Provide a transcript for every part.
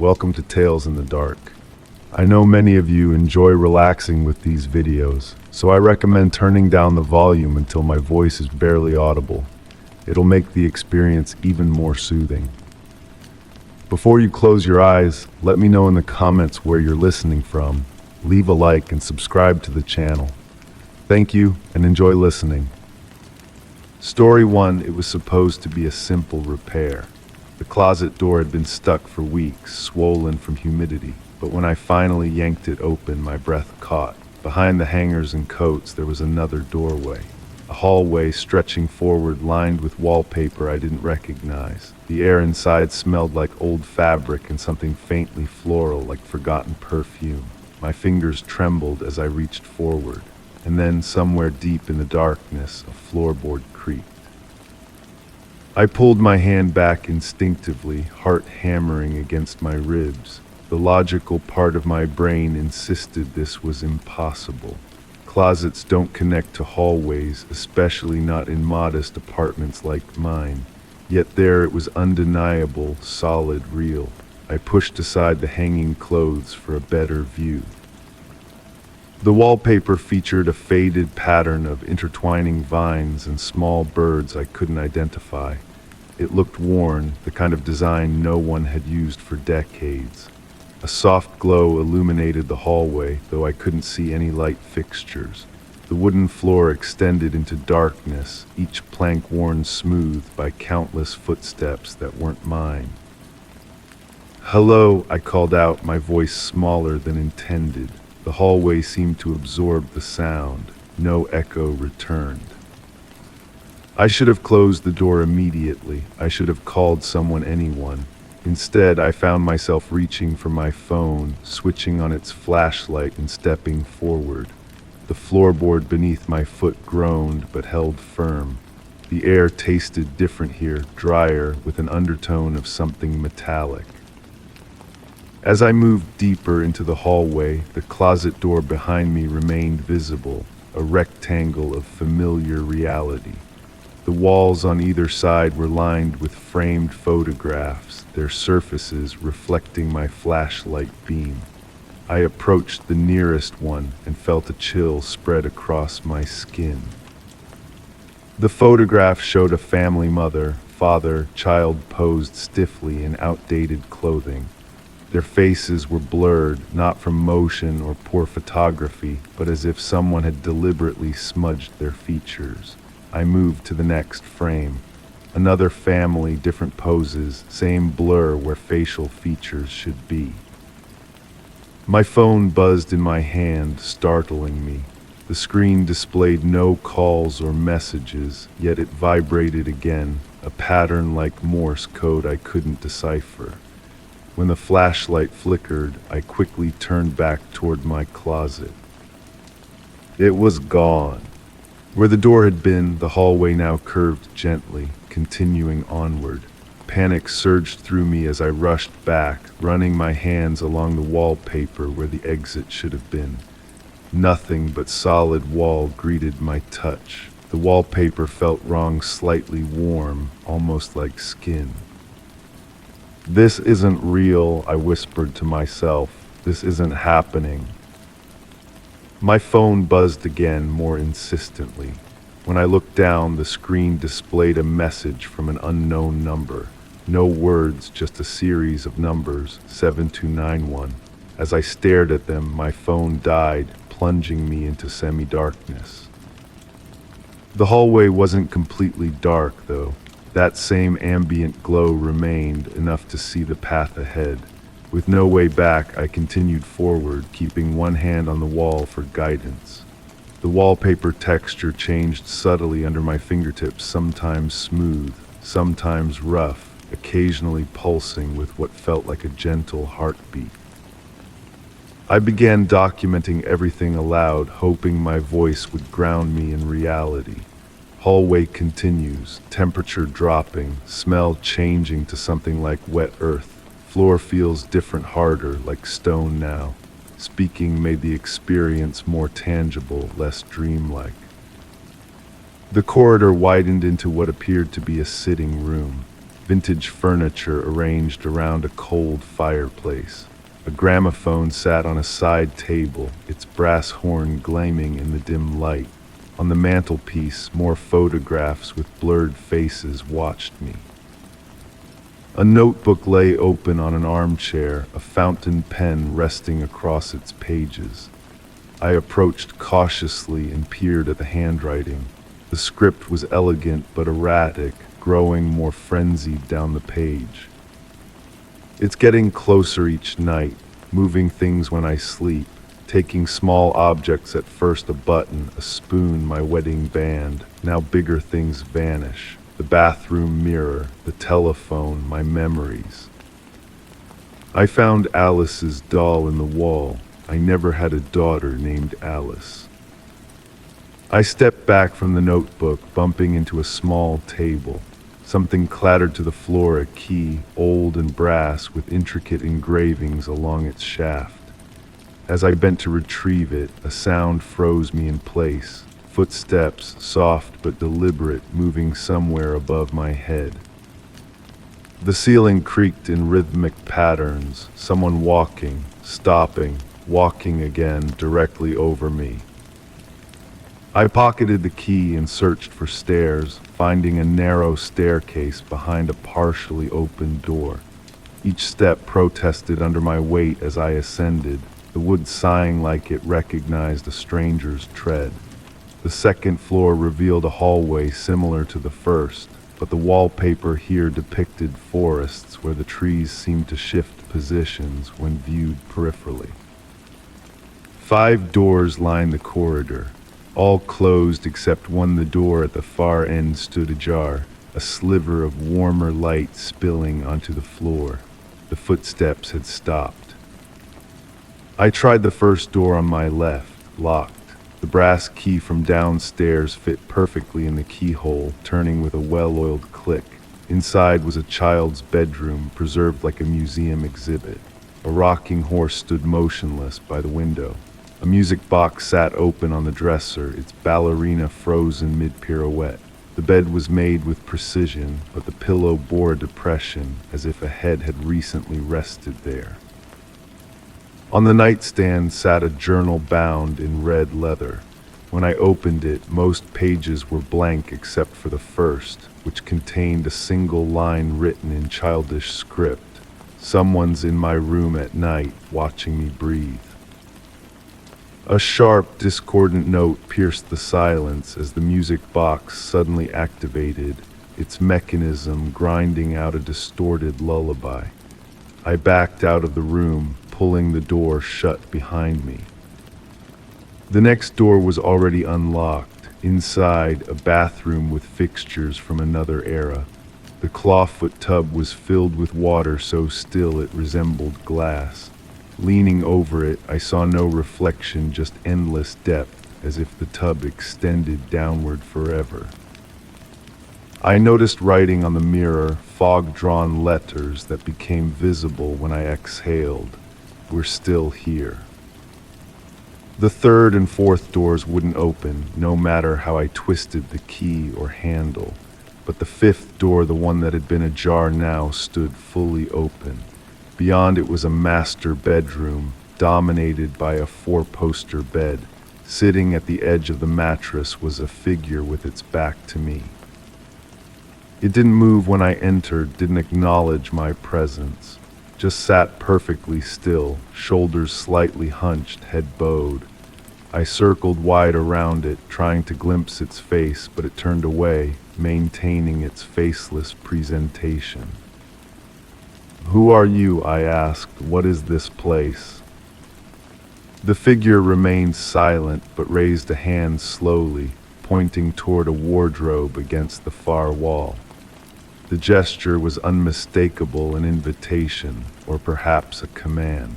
welcome to Tales in the Dark. I know many of you enjoy relaxing with these videos, so I recommend turning down the volume until my voice is barely audible. It'll make the experience even more soothing. Before you close your eyes, let me know in the comments where you're listening from. Leave a like and subscribe to the channel. Thank you and enjoy listening. Story 1, it was supposed to be a simple repair. The closet door had been stuck for weeks, swollen from humidity, but when I finally yanked it open, my breath caught. Behind the hangers and coats, there was another doorway. A hallway stretching forward, lined with wallpaper I didn't recognize. The air inside smelled like old fabric and something faintly floral, like forgotten perfume. My fingers trembled as I reached forward, and then somewhere deep in the darkness, a floorboard creaked. I pulled my hand back instinctively, heart hammering against my ribs. The logical part of my brain insisted this was impossible. Closets don't connect to hallways, especially not in modest apartments like mine. Yet there it was undeniable, solid, real. I pushed aside the hanging clothes for a better view. The wallpaper featured a faded pattern of intertwining vines and small birds I couldn't identify. It looked worn, the kind of design no one had used for decades. A soft glow illuminated the hallway, though I couldn't see any light fixtures. The wooden floor extended into darkness, each plank worn smooth by countless footsteps that weren't mine. "Hello," I called out, my voice smaller than intended. The hallway seemed to absorb the sound. No echo returned. I should have closed the door immediately. I should have called someone, anyone. Instead, I found myself reaching for my phone, switching on its flashlight and stepping forward. The floorboard beneath my foot groaned but held firm. The air tasted different here, drier, with an undertone of something metallic. As I moved deeper into the hallway, the closet door behind me remained visible, a rectangle of familiar reality. The walls on either side were lined with framed photographs, their surfaces reflecting my flashlight beam. I approached the nearest one and felt a chill spread across my skin. The photograph showed a family mother, father, child posed stiffly in outdated clothing. Their faces were blurred, not from motion or poor photography, but as if someone had deliberately smudged their features. I moved to the next frame. Another family, different poses, same blur where facial features should be. My phone buzzed in my hand, startling me. The screen displayed no calls or messages, yet it vibrated again, a pattern like Morse code I couldn't decipher. When the flashlight flickered, I quickly turned back toward my closet. It was gone. Where the door had been, the hallway now curved gently, continuing onward. Panic surged through me as I rushed back, running my hands along the wallpaper where the exit should have been. Nothing but solid wall greeted my touch. The wallpaper felt wrong, slightly warm, almost like skin. "This isn't real," I whispered to myself. "This isn't happening." My phone buzzed again, more insistently. When I looked down, the screen displayed a message from an unknown number. No words, just a series of numbers, 7291. As I stared at them, my phone died, plunging me into semi-darkness. The hallway wasn't completely dark, though. That same ambient glow remained, enough to see the path ahead. With no way back, I continued forward, keeping one hand on the wall for guidance. The wallpaper texture changed subtly under my fingertips, sometimes smooth, sometimes rough, occasionally pulsing with what felt like a gentle heartbeat. I began documenting everything aloud, hoping my voice would ground me in reality. Hallway continues, temperature dropping, smell changing to something like wet earth. Floor feels different, harder, like stone now. Speaking made the experience more tangible, less dreamlike. The corridor widened into what appeared to be a sitting room. vintage furniture arranged around a cold fireplace. A gramophone sat on a side table, its brass horn gleaming in the dim light. On the mantelpiece, more photographs with blurred faces watched me. A notebook lay open on an armchair, a fountain pen resting across its pages. I approached cautiously and peered at the handwriting. The script was elegant but erratic, growing more frenzied down the page. It's getting closer each night, moving things when I sleep, taking small objects at first, a button, a spoon, my wedding band. Now bigger things vanish. The bathroom mirror, the telephone, my memories. I found Alice's doll in the wall. I never had a daughter named Alice. I stepped back from the notebook, bumping into a small table. Something clattered to the floor, a key, old and brass, with intricate engravings along its shaft. As I bent to retrieve it, a sound froze me in place. Footsteps, soft but deliberate, moving somewhere above my head. The ceiling creaked in rhythmic patterns, someone walking, stopping, walking again directly over me. I pocketed the key and searched for stairs, finding a narrow staircase behind a partially open door. Each step protested under my weight as I ascended, the wood sighing like it recognized a stranger's tread. The second floor revealed a hallway similar to the first, but the wallpaper here depicted forests where the trees seemed to shift positions when viewed peripherally. 5 doors lined the corridor, all closed except one. The door at the far end stood ajar, a sliver of warmer light spilling onto the floor. The footsteps had stopped. I tried the first door on my left, locked. The brass key from downstairs fit perfectly in the keyhole, turning with a well-oiled click. Inside was a child's bedroom, preserved like a museum exhibit. A rocking horse stood motionless by the window. A music box sat open on the dresser, its ballerina frozen mid-pirouette. The bed was made with precision, but the pillow bore a depression, as if a head had recently rested there. On the nightstand sat a journal bound in red leather. When I opened it, most pages were blank except for the first, which contained a single line written in childish script. Someone's in my room at night, watching me breathe. A sharp, discordant note pierced the silence as the music box suddenly activated, its mechanism grinding out a distorted lullaby. I backed out of the room, pulling the door shut behind me. The next door was already unlocked. Inside, a bathroom with fixtures from another era. The clawfoot tub was filled with water so still it resembled glass. Leaning over it, I saw no reflection, just endless depth, as if the tub extended downward forever. I noticed writing on the mirror, fog-drawn letters that became visible when I exhaled. We're still here. The third and fourth doors wouldn't open, no matter how I twisted the key or handle. But the fifth door, the one that had been ajar now, stood fully open. Beyond it was a master bedroom, dominated by a 4-poster bed. Sitting at the edge of the mattress was a figure with its back to me. It didn't move when I entered, didn't acknowledge my presence. Just sat perfectly still, shoulders slightly hunched, head bowed. I circled wide around it, trying to glimpse its face, but it turned away, maintaining its faceless presentation. "Who are you?" I asked. "What is this place?" The figure remained silent, but raised a hand slowly, pointing toward a wardrobe against the far wall. The gesture was unmistakable, an invitation, or perhaps a command.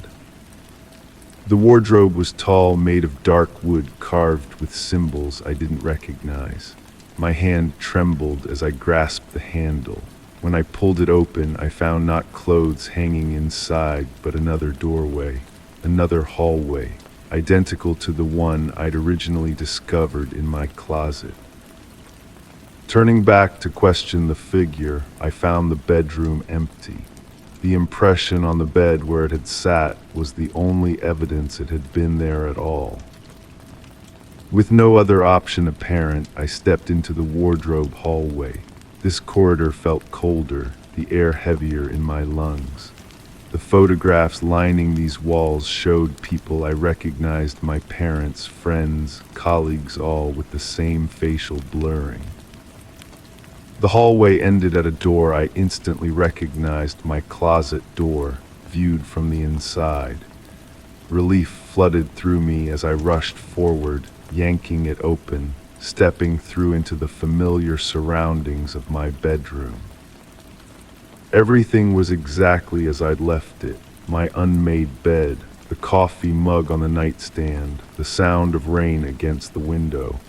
The wardrobe was tall, made of dark wood carved with symbols I didn't recognize. My hand trembled as I grasped the handle. When I pulled it open, I found not clothes hanging inside, but another doorway, another hallway, identical to the one I'd originally discovered in my closet. Turning back to question the figure, I found the bedroom empty. The impression on the bed where it had sat was the only evidence it had been there at all. With no other option apparent, I stepped into the wardrobe hallway. This corridor felt colder, the air heavier in my lungs. The photographs lining these walls showed people I recognized, my parents, friends, colleagues, all with the same facial blurring. The hallway ended at a door I instantly recognized, my closet door, viewed from the inside. Relief flooded through me as I rushed forward, yanking it open, stepping through into the familiar surroundings of my bedroom. Everything was exactly as I'd left it. My unmade bed, the coffee mug on the nightstand, the sound of rain against the window.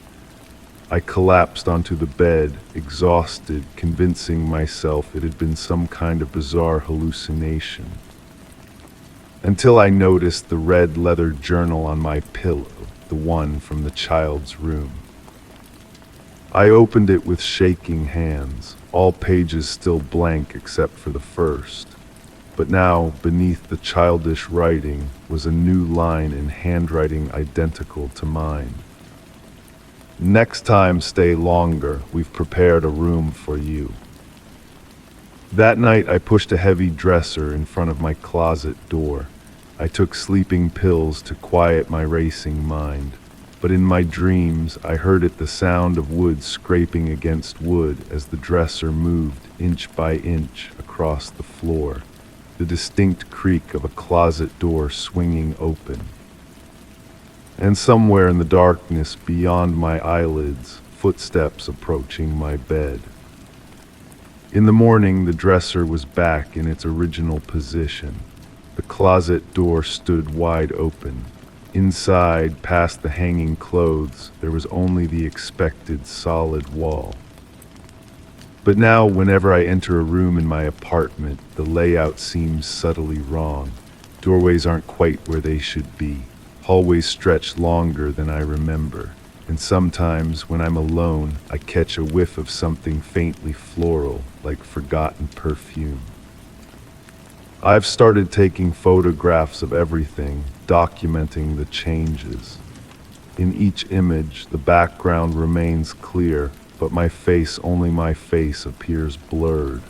I collapsed onto the bed, exhausted, convincing myself it had been some kind of bizarre hallucination. Until I noticed the red leather journal on my pillow, the one from the child's room. I opened it with shaking hands, all pages still blank except for the first. But now, beneath the childish writing, was a new line in handwriting identical to mine. Next time, stay longer. We've prepared a room for you. That night, I pushed a heavy dresser in front of my closet door. I took sleeping pills to quiet my racing mind. But in my dreams, I heard it, the sound of wood scraping against wood as the dresser moved inch by inch across the floor, the distinct creak of a closet door swinging open. And somewhere in the darkness beyond my eyelids, footsteps approaching my bed. In the morning, the dresser was back in its original position. The closet door stood wide open. Inside, past the hanging clothes, there was only the expected solid wall. But now, whenever I enter a room in my apartment, the layout seems subtly wrong. Doorways aren't quite where they should be. Hallways stretch longer than I remember. And sometimes, when I'm alone, I catch a whiff of something faintly floral, like forgotten perfume. I've started taking photographs of everything, documenting the changes. In each image, the background remains clear, but only my face appears blurred.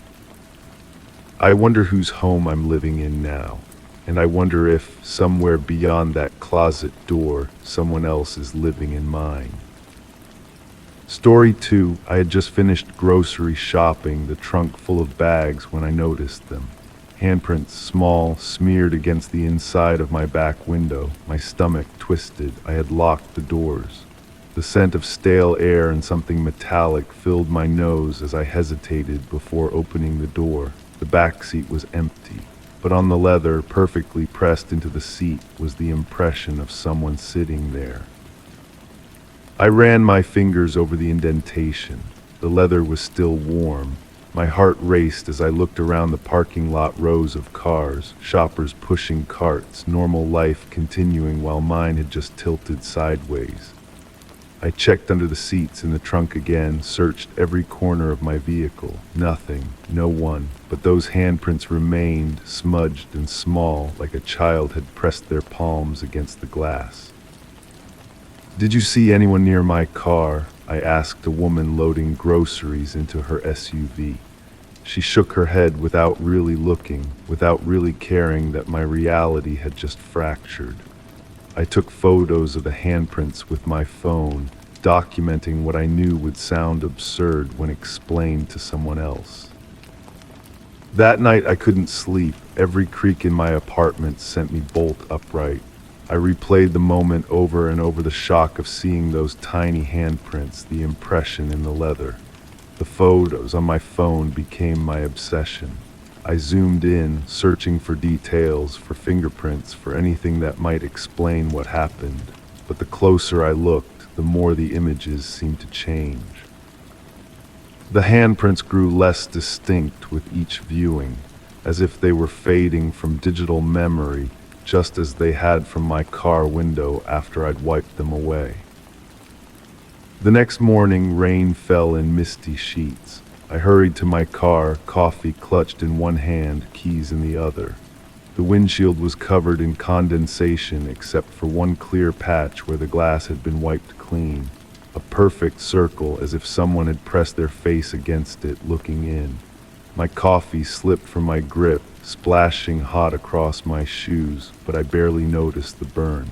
I wonder whose home I'm living in now, and I wonder if, somewhere beyond that closet door, someone else is living in mine. Story 2, I had just finished grocery shopping, the trunk full of bags, when I noticed them. Handprints, small, smeared against the inside of my back window. My stomach twisted. I had locked the doors. The scent of stale air and something metallic filled my nose as I hesitated before opening the door. The back seat was empty, but on the leather, perfectly pressed into the seat, was the impression of someone sitting there. I ran my fingers over the indentation. The leather was still warm. My heart raced as I looked around the parking lot, rows of cars, shoppers pushing carts, normal life continuing while mine had just tilted sideways. I checked under the seats in the trunk again, searched every corner of my vehicle. Nothing, no one, but those handprints remained, smudged and small, like a child had pressed their palms against the glass. "Did you see anyone near my car?" I asked a woman loading groceries into her SUV. She shook her head without really looking, without really caring that my reality had just fractured. I took photos of the handprints with my phone, documenting what I knew would sound absurd when explained to someone else. That night I couldn't sleep. Every creak in my apartment sent me bolt upright. I replayed the moment over and over, the shock of seeing those tiny handprints, the impression in the leather. The photos on my phone became my obsession. I zoomed in, searching for details, for fingerprints, for anything that might explain what happened. But the closer I looked, the more the images seemed to change. The handprints grew less distinct with each viewing, as if they were fading from digital memory, just as they had from my car window after I'd wiped them away. The next morning, rain fell in misty sheets. I hurried to my car, coffee clutched in one hand, keys in the other. The windshield was covered in condensation except for one clear patch where the glass had been wiped clean. A perfect circle, as if someone had pressed their face against it, looking in. My coffee slipped from my grip, splashing hot across my shoes, but I barely noticed the burn.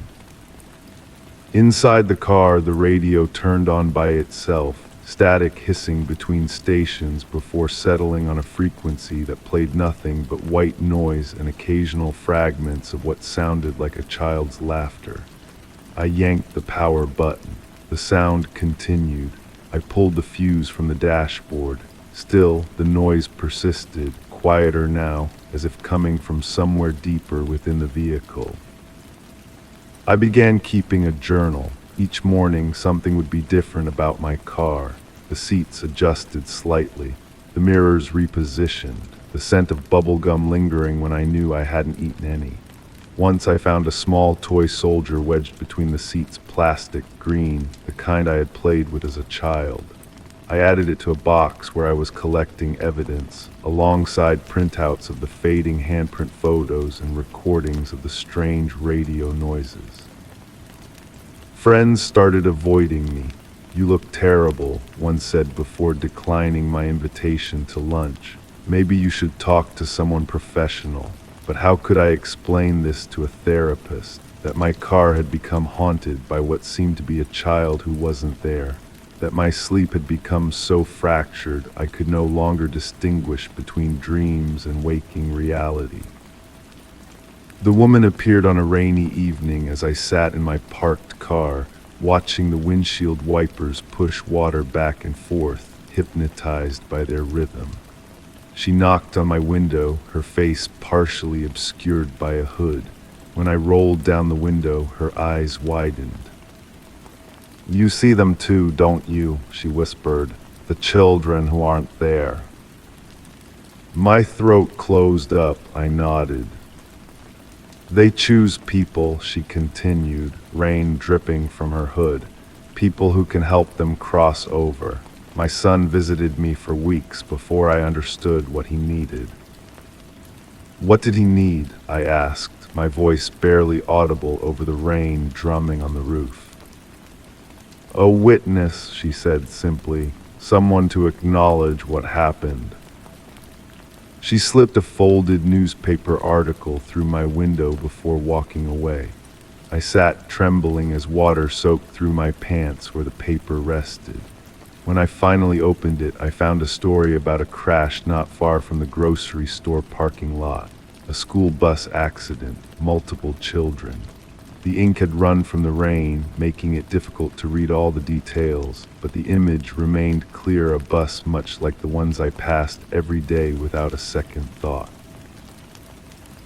Inside the car, the radio turned on by itself, static hissing between stations before settling on a frequency that played nothing but white noise and occasional fragments of what sounded like a child's laughter. I yanked the power button. The sound continued. I pulled the fuse from the dashboard. Still, the noise persisted, quieter now, as if coming from somewhere deeper within the vehicle. I began keeping a journal. Each morning, something would be different about my car. The seats adjusted slightly, the mirrors repositioned, the scent of bubblegum lingering when I knew I hadn't eaten any. Once I found a small toy soldier wedged between the seats, plastic green, the kind I had played with as a child. I added it to a box where I was collecting evidence, alongside printouts of the fading handprint photos and recordings of the strange radio noises. Friends started avoiding me. "You look terrible," one said before declining my invitation to lunch. "Maybe you should talk to someone professional." But how could I explain this to a therapist, that my car had become haunted by what seemed to be a child who wasn't there? That my sleep had become so fractured I could no longer distinguish between dreams and waking reality. The woman appeared on a rainy evening as I sat in my parked car, watching the windshield wipers push water back and forth, hypnotized by their rhythm. She knocked on my window, her face partially obscured by a hood. When I rolled down the window, her eyes widened. "You see them too, don't you?" she whispered. "The children who aren't there." My throat closed up. I nodded. "They choose people," she continued, rain dripping from her hood. "People who can help them cross over. My son visited me for weeks before I understood what he needed." "What did he need?" I asked, my voice barely audible over the rain drumming on the roof. "A witness," she said simply. "Someone to acknowledge what happened." She slipped a folded newspaper article through my window before walking away. I sat trembling as water soaked through my pants where the paper rested. When I finally opened it, I found a story about a crash not far from the grocery store parking lot. A school bus accident, multiple children. The ink had run from the rain, making it difficult to read all the details, but the image remained clear, a bus much like the ones I passed every day without a second thought.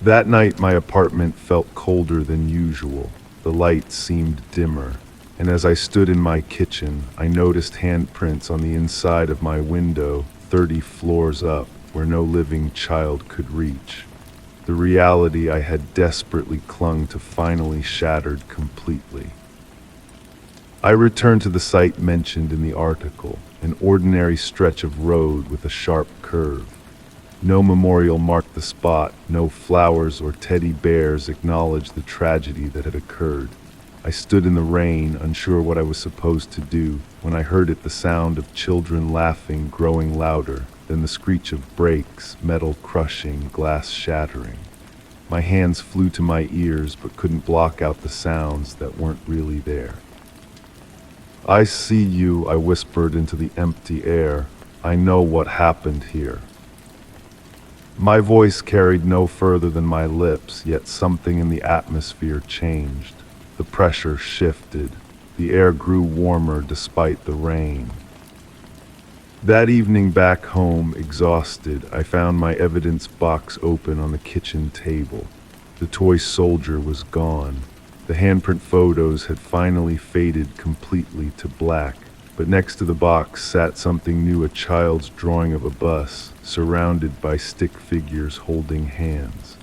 That night, my apartment felt colder than usual. The light seemed dimmer, and as I stood in my kitchen, I noticed handprints on the inside of my window, 30 floors up, where no living child could reach. The reality I had desperately clung to finally shattered completely. I returned to the site mentioned in the article, an ordinary stretch of road with a sharp curve. No memorial marked the spot, no flowers or teddy bears acknowledged the tragedy that had occurred. I stood in the rain, unsure what I was supposed to do, when I heard the sound of children laughing growing louder, then the screech of brakes, metal crushing, glass shattering. My hands flew to my ears but couldn't block out the sounds that weren't really there. "I see you," I whispered into the empty air. "I know what happened here." My voice carried no further than my lips, yet something in the atmosphere changed. The pressure shifted. The air grew warmer despite the rain. That evening back home, exhausted, I found my evidence box open on the kitchen table. The toy soldier was gone. The handprint photos had finally faded completely to black, but next to the box sat something new, a child's drawing of a bus, surrounded by stick figures holding hands.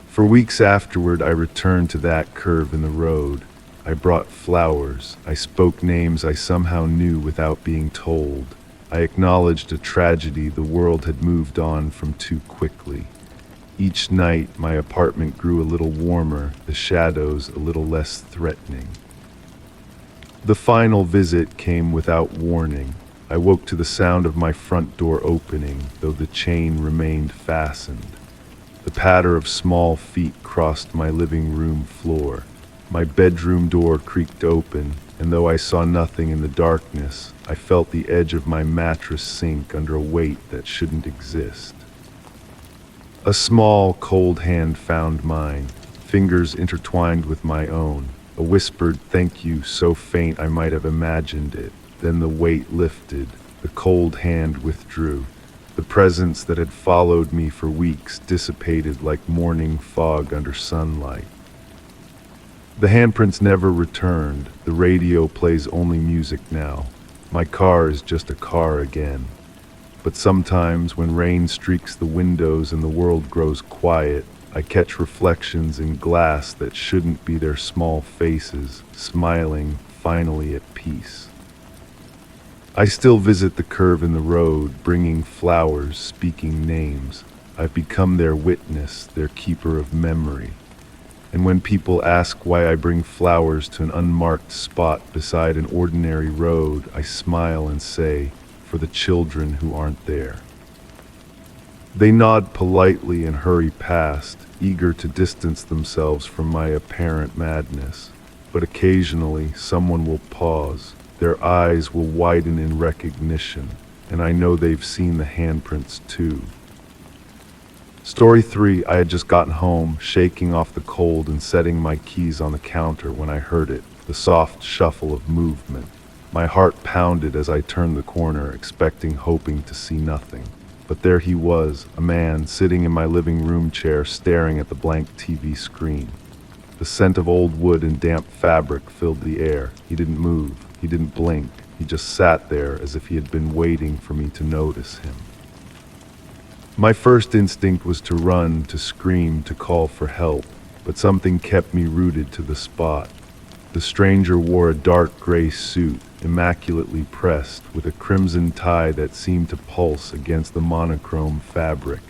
For weeks afterward, I returned to that curve in the road. I brought flowers. I spoke names I somehow knew without being told. I acknowledged a tragedy the world had moved on from too quickly. Each night, my apartment grew a little warmer, the shadows a little less threatening. The final visit came without warning. I woke to the sound of my front door opening, though the chain remained fastened. The patter of small feet crossed my living room floor. My bedroom door creaked open, and though I saw nothing in the darkness, I felt the edge of my mattress sink under a weight that shouldn't exist. A small, cold hand found mine, fingers intertwined with my own. A whispered thank you so faint I might have imagined it. Then the weight lifted, the cold hand withdrew. The presence that had followed me for weeks dissipated like morning fog under sunlight. The handprints never returned. The radio plays only music now. My car is just a car again. But sometimes when rain streaks the windows and the world grows quiet, I catch reflections in glass that shouldn't be their small faces, smiling, finally at peace. I still visit the curve in the road, bringing flowers, speaking names. I've become their witness, their keeper of memory. And when people ask why I bring flowers to an unmarked spot beside an ordinary road, I smile and say, for the children who aren't there. They nod politely and hurry past, eager to distance themselves from my apparent madness. But occasionally, someone will pause. Their eyes will widen in recognition, and I know they've seen the handprints too. Story 3, I had just gotten home, shaking off the cold and setting my keys on the counter when I heard it, the soft shuffle of movement. My heart pounded as I turned the corner, expecting, hoping to see nothing. But there he was, a man sitting in my living room chair staring at the blank TV screen. The scent of old wood and damp fabric filled the air. He didn't move, he didn't blink, he just sat there as if he had been waiting for me to notice him. My first instinct was to run, to scream, to call for help, but something kept me rooted to the spot. The stranger wore a dark gray suit, immaculately pressed, with a crimson tie that seemed to pulse against the monochrome fabric.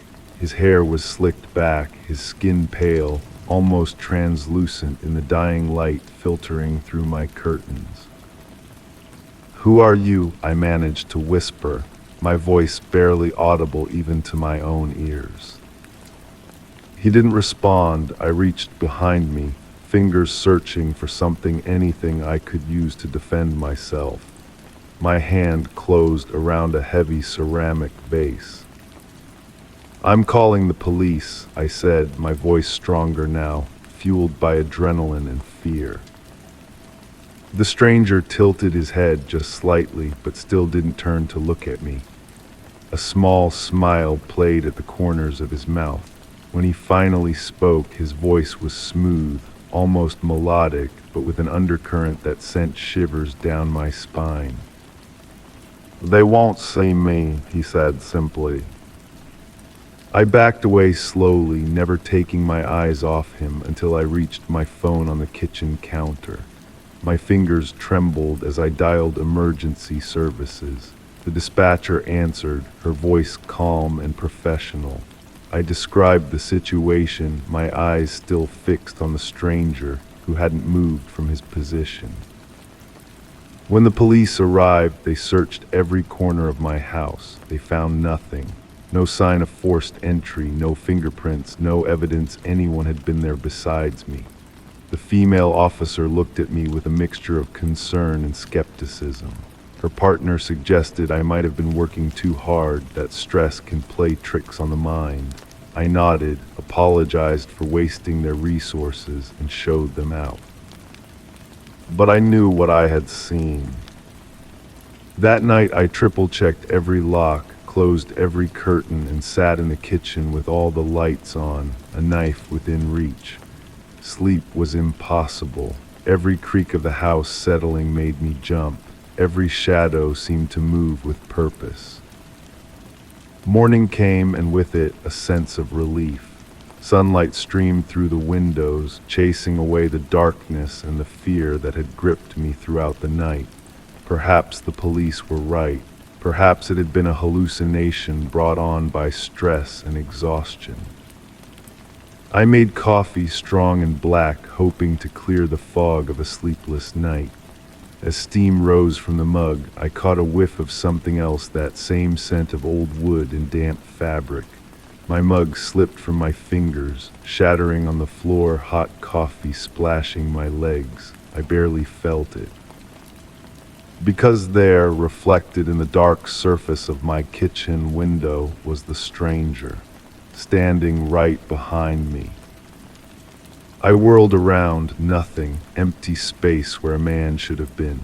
His hair was slicked back, his skin pale, almost translucent in the dying light filtering through my curtains. "Who are you?" I managed to whisper, my voice barely audible even to my own ears. He didn't respond. I reached behind me, fingers searching for something, anything I could use to defend myself. My hand closed around a heavy ceramic vase. "I'm calling the police," I said, my voice stronger now, fueled by adrenaline and fear. The stranger tilted his head just slightly, but still didn't turn to look at me. A small smile played at the corners of his mouth. When he finally spoke, his voice was smooth, almost melodic, but with an undercurrent that sent shivers down my spine. "They won't see me," he said simply. I backed away slowly, never taking my eyes off him until I reached my phone on the kitchen counter. My fingers trembled as I dialed emergency services. The dispatcher answered, her voice calm and professional. I described the situation, my eyes still fixed on the stranger who hadn't moved from his position. When the police arrived, they searched every corner of my house. They found nothing. No sign of forced entry, no fingerprints, no evidence anyone had been there besides me. The female officer looked at me with a mixture of concern and skepticism. Her partner suggested I might have been working too hard, that stress can play tricks on the mind. I nodded, apologized for wasting their resources, and showed them out. But I knew what I had seen. That night I triple-checked every lock, closed every curtain, and sat in the kitchen with all the lights on, a knife within reach. Sleep was impossible. Every creak of the house settling made me jump. Every shadow seemed to move with purpose. Morning came, and with it a sense of relief. Sunlight streamed through the windows, chasing away the darkness and the fear that had gripped me throughout the night. Perhaps the police were right. Perhaps it had been a hallucination brought on by stress and exhaustion. I made coffee strong and black, hoping to clear the fog of a sleepless night. As steam rose from the mug, I caught a whiff of something else, that same scent of old wood and damp fabric. My mug slipped from my fingers, shattering on the floor, hot coffee splashing my legs. I barely felt it. Because there, reflected in the dark surface of my kitchen window, was the stranger, standing right behind me. I whirled around, nothing, empty space where a man should have been.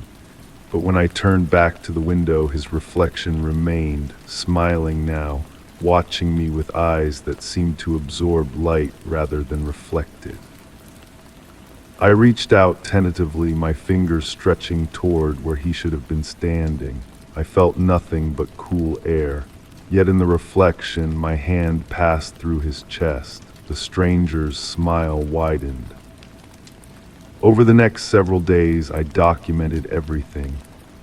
But when I turned back to the window, his reflection remained, smiling now, watching me with eyes that seemed to absorb light rather than reflect it. I reached out tentatively, my fingers stretching toward where he should have been standing. I felt nothing but cool air. Yet in the reflection, my hand passed through his chest. The stranger's smile widened. Over the next several days, I documented everything.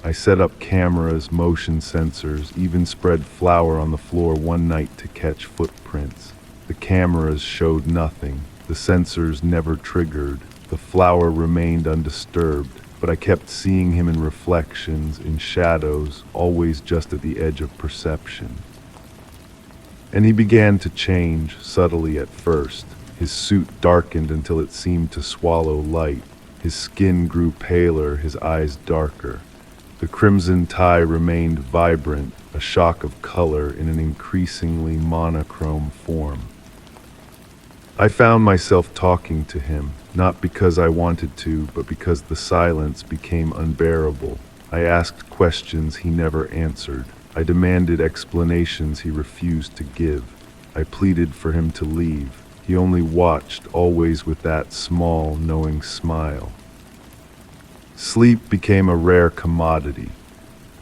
I set up cameras, motion sensors, even spread flour on the floor one night to catch footprints. The cameras showed nothing. The sensors never triggered. The flour remained undisturbed, but I kept seeing him in reflections, in shadows, always just at the edge of perception. And he began to change, subtly at first. His suit darkened until it seemed to swallow light. His skin grew paler, his eyes darker. The crimson tie remained vibrant, a shock of color in an increasingly monochrome form. I found myself talking to him, not because I wanted to, but because the silence became unbearable. I asked questions he never answered. I demanded explanations he refused to give. I pleaded for him to leave. He only watched, always with that small, knowing smile. Sleep became a rare commodity.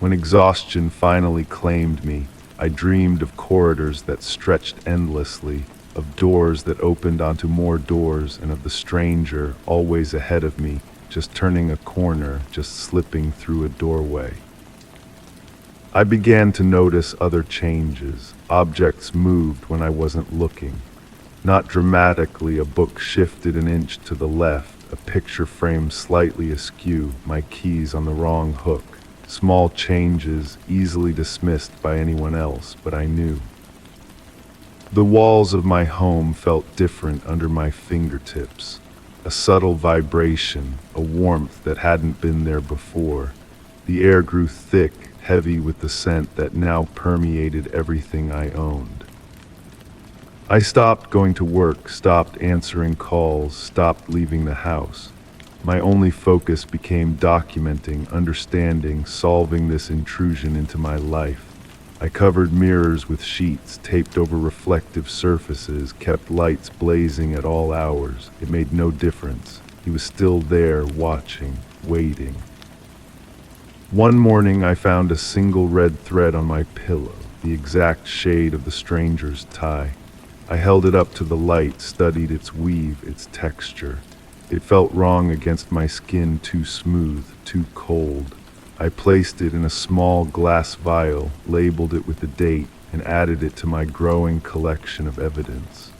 When exhaustion finally claimed me, I dreamed of corridors that stretched endlessly, of doors that opened onto more doors, and of the stranger always ahead of me, just turning a corner, just slipping through a doorway. I began to notice other changes. Objects moved when I wasn't looking. Not dramatically, a book shifted an inch to the left, a picture frame slightly askew, my keys on the wrong hook. Small changes, easily dismissed by anyone else, but I knew. The walls of my home felt different under my fingertips. A subtle vibration, a warmth that hadn't been there before. The air grew thick, heavy with the scent that now permeated everything I owned. I stopped going to work, stopped answering calls, stopped leaving the house. My only focus became documenting, understanding, solving this intrusion into my life. I covered mirrors with sheets, taped over reflective surfaces, kept lights blazing at all hours. It made no difference. He was still there, watching, waiting. One morning I found a single red thread on my pillow, the exact shade of the stranger's tie. I held it up to the light, studied its weave, its texture. It felt wrong against my skin, too smooth, too cold. I placed it in a small glass vial, labeled it with a date, and added it to my growing collection of evidence.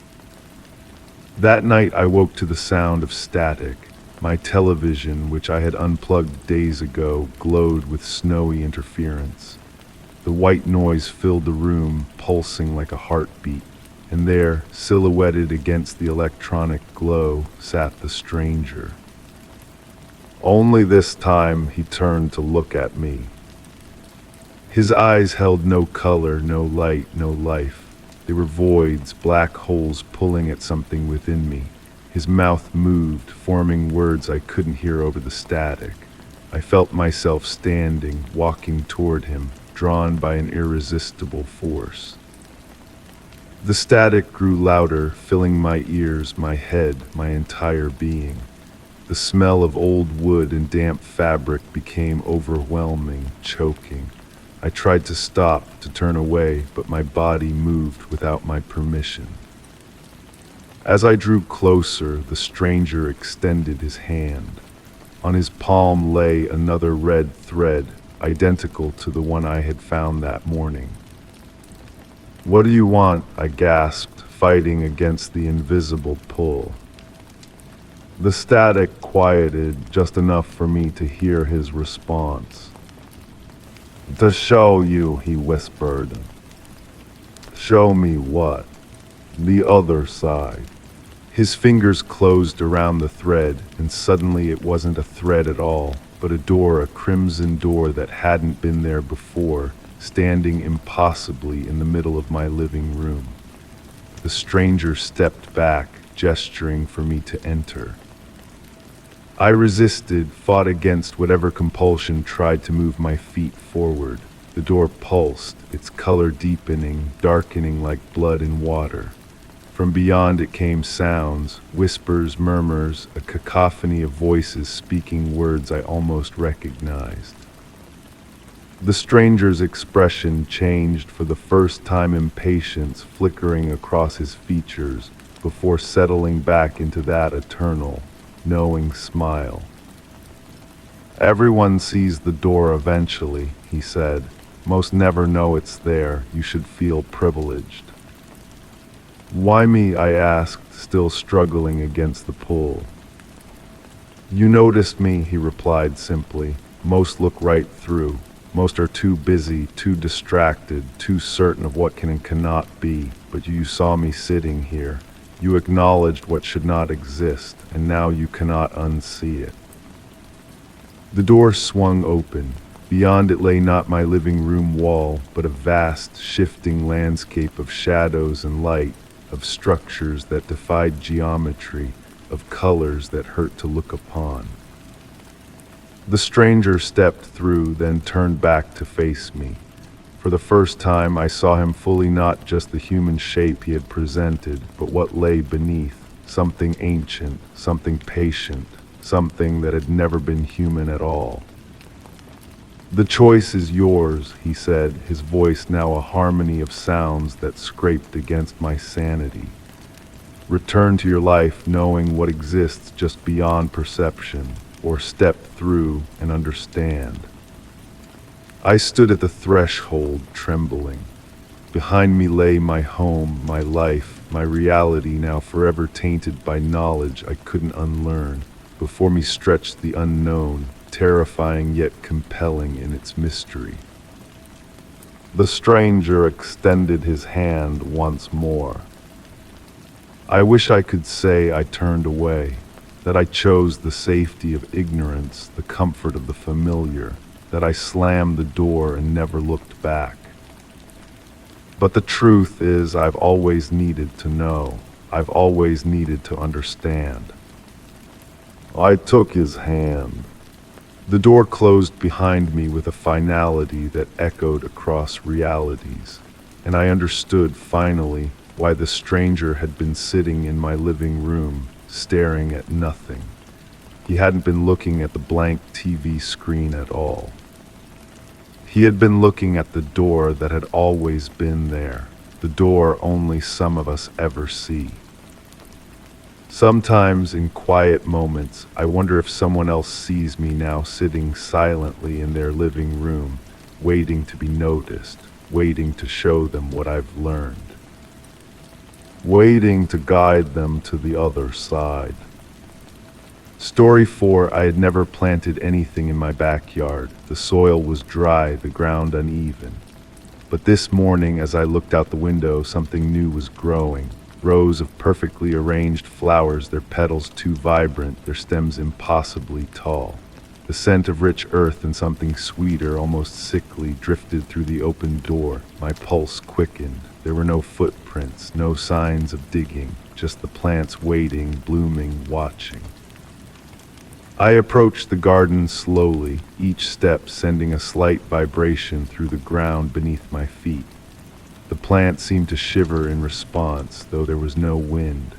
That night I woke to the sound of static. My television, which I had unplugged days ago, glowed with snowy interference. The white noise filled the room, pulsing like a heartbeat, and there, silhouetted against the electronic glow, sat the stranger. Only this time he turned to look at me. His eyes held no color, no light, no life. They were voids, black holes pulling at something within me. His mouth moved, forming words I couldn't hear over the static. I felt myself standing, walking toward him, drawn by an irresistible force. The static grew louder, filling my ears, my head, my entire being. The smell of old wood and damp fabric became overwhelming, choking. I tried to stop, to turn away, but my body moved without my permission. As I drew closer, the stranger extended his hand. On his palm lay another red thread, identical to the one I had found that morning. "What do you want?" I gasped, fighting against the invisible pull. The static quieted just enough for me to hear his response. "To show you," he whispered. "Show me what?" "The other side." His fingers closed around the thread, and suddenly it wasn't a thread at all, but a door, a crimson door that hadn't been there before, standing impossibly in the middle of my living room. The stranger stepped back, gesturing for me to enter. I resisted, fought against whatever compulsion tried to move my feet forward. The door pulsed, its color deepening, darkening like blood in water. From beyond it came sounds, whispers, murmurs, a cacophony of voices speaking words I almost recognized. The stranger's expression changed, for the first time impatience flickering across his features before settling back into that eternal, knowing smile. "Everyone sees the door eventually," he said. "Most never know it's there. You should feel privileged." "Why me?" I asked, still struggling against the pull. "You noticed me," he replied simply. "Most look right through. Most are too busy, too distracted, too certain of what can and cannot be. But you saw me sitting here. You acknowledged what should not exist, and now you cannot unsee it." The door swung open. Beyond it lay not my living room wall, but a vast, shifting landscape of shadows and light, of structures that defied geometry, of colors that hurt to look upon. The stranger stepped through, then turned back to face me. For the first time, I saw him fully, not just the human shape he had presented, but what lay beneath, something ancient, something patient, something that had never been human at all. "The choice is yours," he said, his voice now a harmony of sounds that scraped against my sanity. "Return to your life knowing what exists just beyond perception, or step through and understand." I stood at the threshold, trembling. Behind me lay my home, my life, my reality now forever tainted by knowledge I couldn't unlearn. Before me stretched the unknown, terrifying yet compelling in its mystery. The stranger extended his hand once more. I wish I could say I turned away, that I chose the safety of ignorance, the comfort of the familiar, that I slammed the door and never looked back. But the truth is, I've always needed to know. I've always needed to understand. I took his hand. The door closed behind me with a finality that echoed across realities, and I understood finally why the stranger had been sitting in my living room, staring at nothing. He hadn't been looking at the blank TV screen at all. He had been looking at the door that had always been there, the door only some of us ever see. Sometimes in quiet moments, I wonder if someone else sees me now sitting silently in their living room, waiting to be noticed, waiting to show them what I've learned, waiting to guide them to the other side. Story 4. I had never planted anything in my backyard. The soil was dry, the ground uneven. But this morning, as I looked out the window, something new was growing. Rows of perfectly arranged flowers, their petals too vibrant, their stems impossibly tall. The scent of rich earth and something sweeter, almost sickly, drifted through the open door. My pulse quickened. There were no footprints, no signs of digging, just the plants waiting, blooming, watching. I approached the garden slowly, each step sending a slight vibration through the ground beneath my feet. The plant seemed to shiver in response, though there was no wind.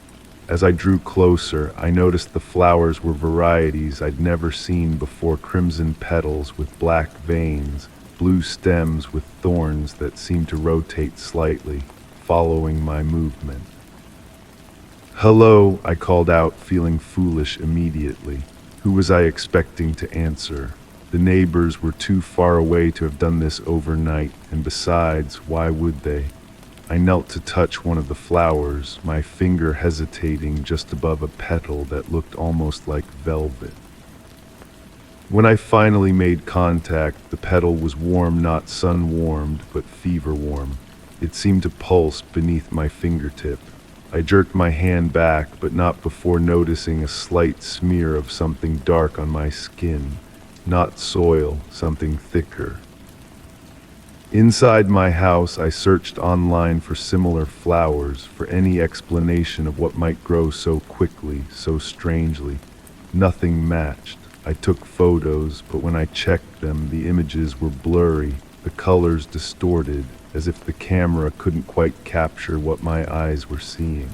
As I drew closer, I noticed the flowers were varieties I'd never seen before: crimson petals with black veins, blue stems with thorns that seemed to rotate slightly, following my movement. "Hello," I called out, feeling foolish immediately. Who was I expecting to answer? The neighbors were too far away to have done this overnight, and besides, why would they? I knelt to touch one of the flowers, my finger hesitating just above a petal that looked almost like velvet. When I finally made contact, the petal was warm, not sun-warmed, but fever-warm. It seemed to pulse beneath my fingertip. I jerked my hand back, but not before noticing a slight smear of something dark on my skin. Not soil, something thicker. Inside my house, I searched online for similar flowers, for any explanation of what might grow so quickly, so strangely. Nothing matched. I took photos, but when I checked them, the images were blurry, the colors distorted, as if the camera couldn't quite capture what my eyes were seeing.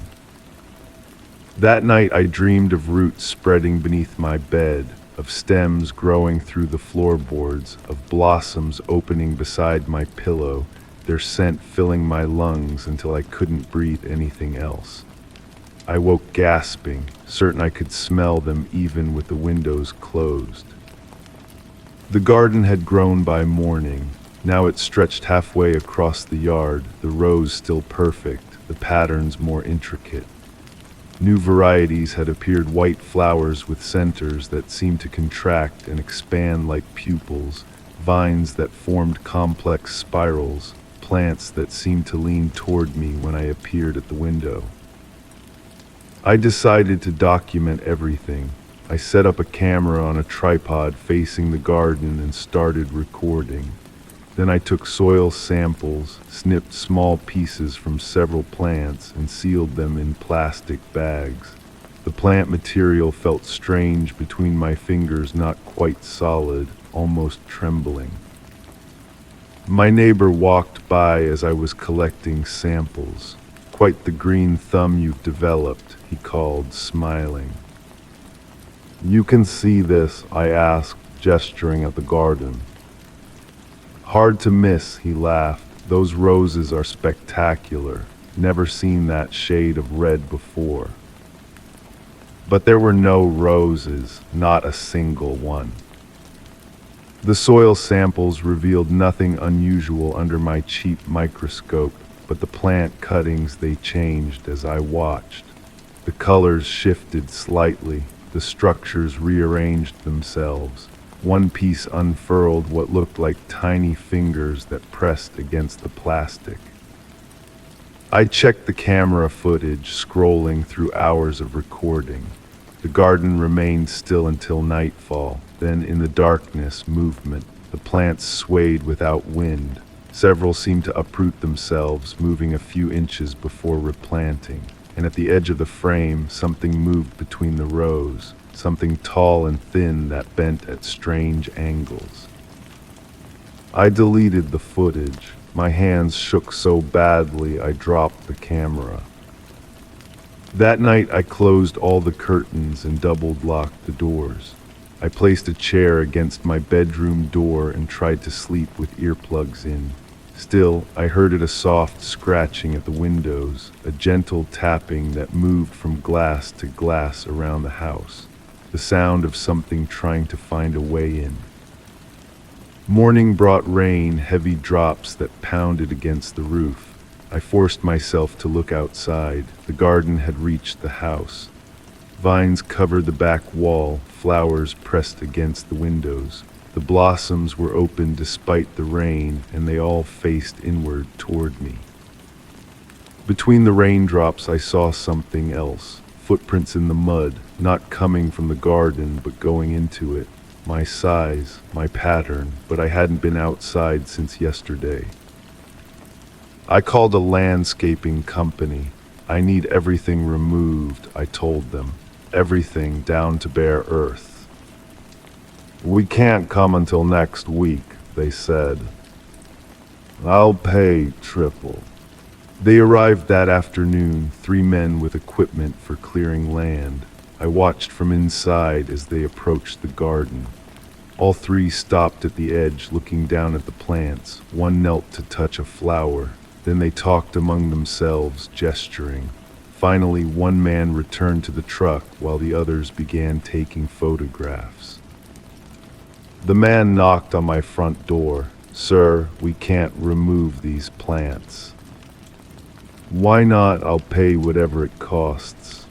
That night I dreamed of roots spreading beneath my bed, of stems growing through the floorboards, of blossoms opening beside my pillow, their scent filling my lungs until I couldn't breathe anything else. I woke gasping, certain I could smell them even with the windows closed. The garden had grown by morning. Now it stretched halfway across the yard, the rows still perfect, the patterns more intricate. New varieties had appeared, white flowers with centers that seemed to contract and expand like pupils, vines that formed complex spirals, plants that seemed to lean toward me when I appeared at the window. I decided to document everything. I set up a camera on a tripod facing the garden and started recording. Then I took soil samples, snipped small pieces from several plants, and sealed them in plastic bags. The plant material felt strange between my fingers, not quite solid, almost trembling. My neighbor walked by as I was collecting samples. "Quite the green thumb you've developed," he called, smiling. "You can see this?" I asked, gesturing at the garden. "Hard to miss," he laughed. "Those roses are spectacular. Never seen that shade of red before." But there were no roses, not a single one. The soil samples revealed nothing unusual under my cheap microscope, but the plant cuttings, they changed as I watched. The colors shifted slightly, the structures rearranged themselves. One piece unfurled what looked like tiny fingers that pressed against the plastic. I checked the camera footage, scrolling through hours of recording. The garden remained still until nightfall. Then, in the darkness, movement. The plants swayed without wind. Several seemed to uproot themselves, moving a few inches before replanting. And at the edge of the frame, something moved between the rows. Something tall and thin that bent at strange angles. I deleted the footage. My hands shook so badly I dropped the camera. That night I closed all the curtains and double-locked the doors. I placed a chair against my bedroom door and tried to sleep with earplugs in. Still, I heard a soft scratching at the windows, a gentle tapping that moved from glass to glass around the house. The sound of something trying to find a way in. Morning brought rain, heavy drops that pounded against the roof. I forced myself to look outside. The garden had reached the house. Vines covered the back wall, flowers pressed against the windows. The blossoms were open despite the rain, and they all faced inward toward me. Between the raindrops I saw something else. Footprints in the mud, not coming from the garden but going into it. My size, my pattern, but I hadn't been outside since yesterday. I called a landscaping company. "I need everything removed," I told them. "Everything down to bare earth." "We can't come until next week," they said. "I'll pay triple." They arrived that afternoon, 3 men with equipment for clearing land. I watched from inside as they approached the garden. All 3 stopped at the edge, looking down at the plants. One knelt to touch a flower. Then they talked among themselves, gesturing. Finally, one man returned to the truck while the others began taking photographs. The man knocked on my front door. "Sir, we can't remove these plants." "Why not? I'll pay whatever it costs."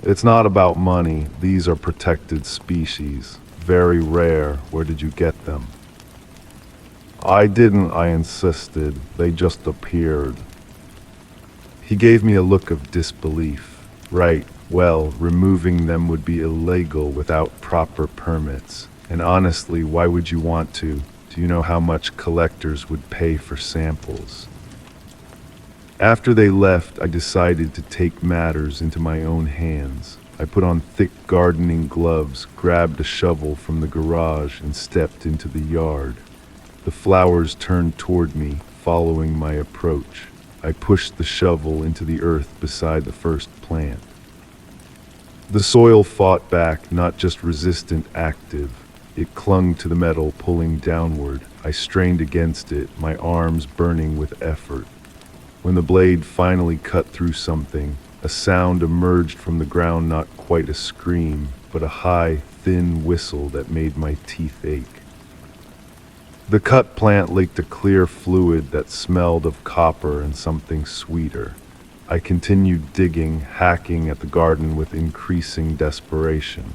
"It's not about money. These are protected species. Very rare. Where did you get them?" "I didn't," I insisted. "They just appeared." He gave me a look of disbelief. "Right. Well, removing them would be illegal without proper permits. And honestly, why would you want to? Do you know how much collectors would pay for samples?" After they left, I decided to take matters into my own hands. I put on thick gardening gloves, grabbed a shovel from the garage, and stepped into the yard. The flowers turned toward me, following my approach. I pushed the shovel into the earth beside the first plant. The soil fought back, not just resistant, active. It clung to the metal, pulling downward. I strained against it, my arms burning with effort. When the blade finally cut through something, a sound emerged from the ground, not quite a scream, but a high, thin whistle that made my teeth ache. The cut plant leaked a clear fluid that smelled of copper and something sweeter. I continued digging, hacking at the garden with increasing desperation.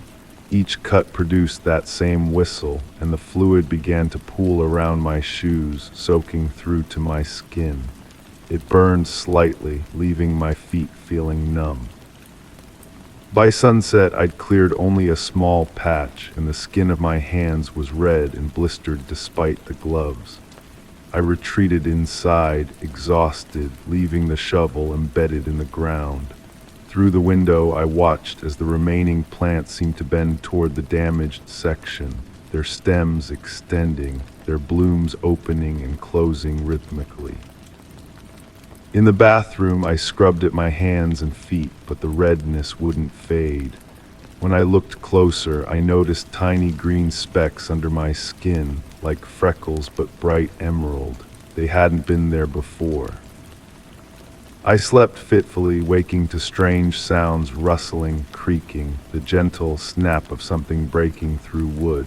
Each cut produced that same whistle, and the fluid began to pool around my shoes, soaking through to my skin. It burned slightly, leaving my feet feeling numb. By sunset, I'd cleared only a small patch, and the skin of my hands was red and blistered despite the gloves. I retreated inside, exhausted, leaving the shovel embedded in the ground. Through the window, I watched as the remaining plants seemed to bend toward the damaged section, their stems extending, their blooms opening and closing rhythmically. In the bathroom, I scrubbed at my hands and feet, but the redness wouldn't fade. When I looked closer, I noticed tiny green specks under my skin, like freckles but bright emerald. They hadn't been there before. I slept fitfully, waking to strange sounds, rustling, creaking, the gentle snap of something breaking through wood.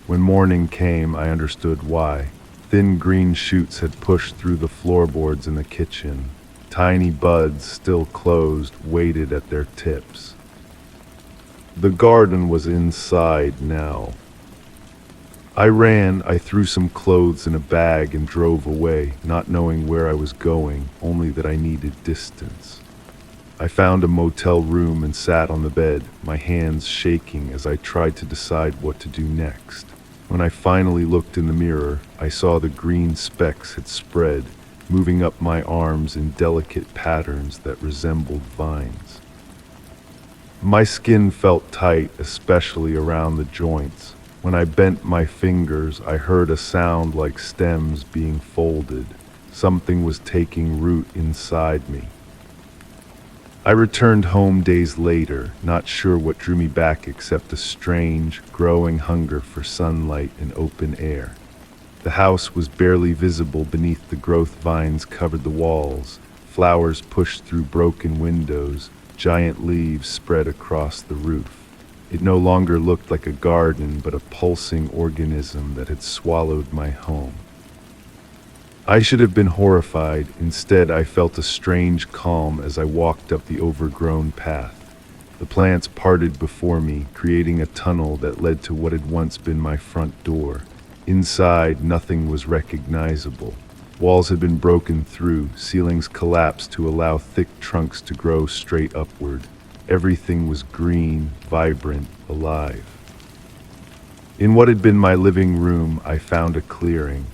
When morning came, I understood why. Thin green shoots had pushed through the floorboards in the kitchen. Tiny buds, still closed, waited at their tips. The garden was inside now. I ran, I threw some clothes in a bag and drove away, not knowing where I was going, only that I needed distance. I found a motel room and sat on the bed, my hands shaking as I tried to decide what to do next. When I finally looked in the mirror, I saw the green specks had spread, moving up my arms in delicate patterns that resembled vines. My skin felt tight, especially around the joints. When I bent my fingers, I heard a sound like stems being folded. Something was taking root inside me. I returned home days later, not sure what drew me back except a strange, growing hunger for sunlight and open air. The house was barely visible beneath the growth vines covered the walls, flowers pushed through broken windows, giant leaves spread across the roof. It no longer looked like a garden, but a pulsing organism that had swallowed my home. I should have been horrified. Instead, I felt a strange calm as I walked up the overgrown path. The plants parted before me, creating a tunnel that led to what had once been my front door. Inside, nothing was recognizable. Walls had been broken through, ceilings collapsed to allow thick trunks to grow straight upward. Everything was green, vibrant, alive. In what had been my living room, I found a clearing.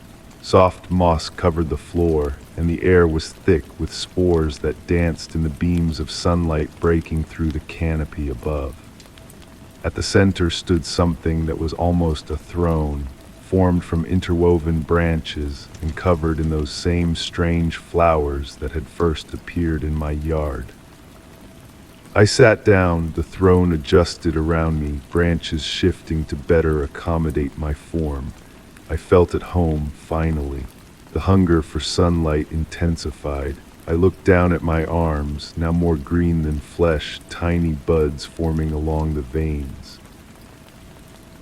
Soft moss covered the floor, and the air was thick with spores that danced in the beams of sunlight breaking through the canopy above. At the center stood something that was almost a throne, formed from interwoven branches and covered in those same strange flowers that had first appeared in my yard. I sat down, the throne adjusted around me, branches shifting to better accommodate my form. I felt at home, finally. The hunger for sunlight intensified. I looked down at my arms, now more green than flesh, tiny buds forming along the veins.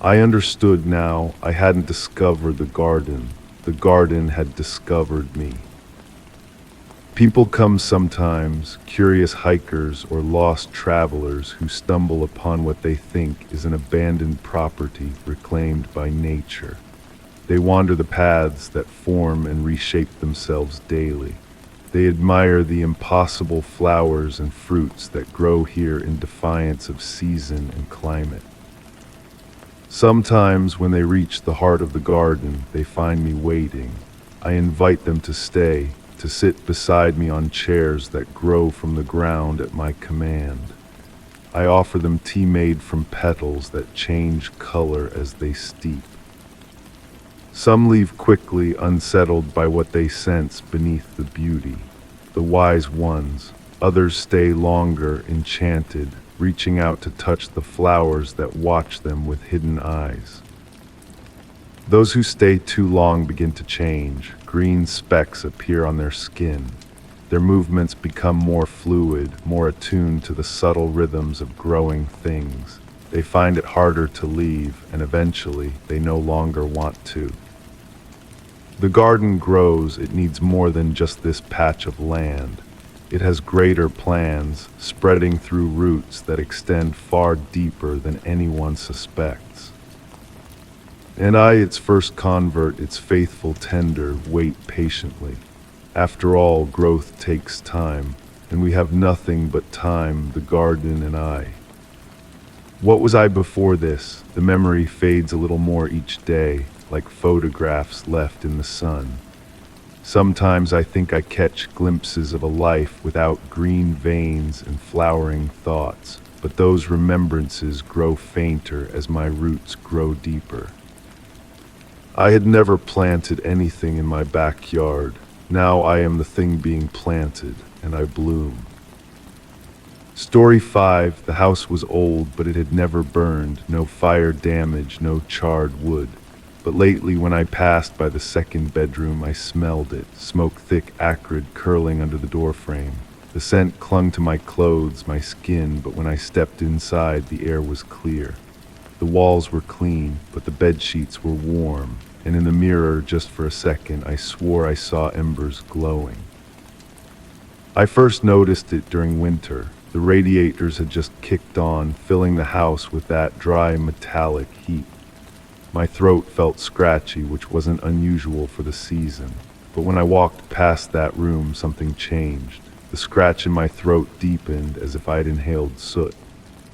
I understood now. I hadn't discovered the garden had discovered me. People come sometimes, curious hikers or lost travelers who stumble upon what they think is an abandoned property reclaimed by nature. They wander the paths that form and reshape themselves daily. They admire the impossible flowers and fruits that grow here in defiance of season and climate. Sometimes when they reach the heart of the garden, they find me waiting. I invite them to stay, to sit beside me on chairs that grow from the ground at my command. I offer them tea made from petals that change color as they steep. Some leave quickly, unsettled by what they sense beneath the beauty. The wise ones. Others stay longer, enchanted, reaching out to touch the flowers that watch them with hidden eyes. Those who stay too long begin to change. Green specks appear on their skin. Their movements become more fluid, more attuned to the subtle rhythms of growing things. They find it harder to leave, and eventually they no longer want to. The garden grows. It needs more than just this patch of land. It has greater plans, spreading through roots that extend far deeper than anyone suspects. And I, its first convert, its faithful tender, wait patiently. After all, growth takes time, and we have nothing but time, the garden and I. What was I before this? The memory fades a little more each day, like photographs left in the sun. Sometimes I think I catch glimpses of a life without green veins and flowering thoughts, but those remembrances grow fainter as my roots grow deeper. I had never planted anything in my backyard. Now I am the thing being planted, and I bloom. Story 5. The house was old, but it had never burned. No fire damage, no charred wood. But lately when I passed by the second bedroom, I smelled it, smoke thick, acrid, curling under the doorframe. The scent clung to my clothes, my skin, but when I stepped inside, the air was clear. The walls were clean, but the bed sheets were warm, and in the mirror, just for a second, I swore I saw embers glowing. I first noticed it during winter. The radiators had just kicked on, filling the house with that dry, metallic heat. My throat felt scratchy, which wasn't unusual for the season. But when I walked past that room, something changed. The scratch in my throat deepened as if I'd inhaled soot.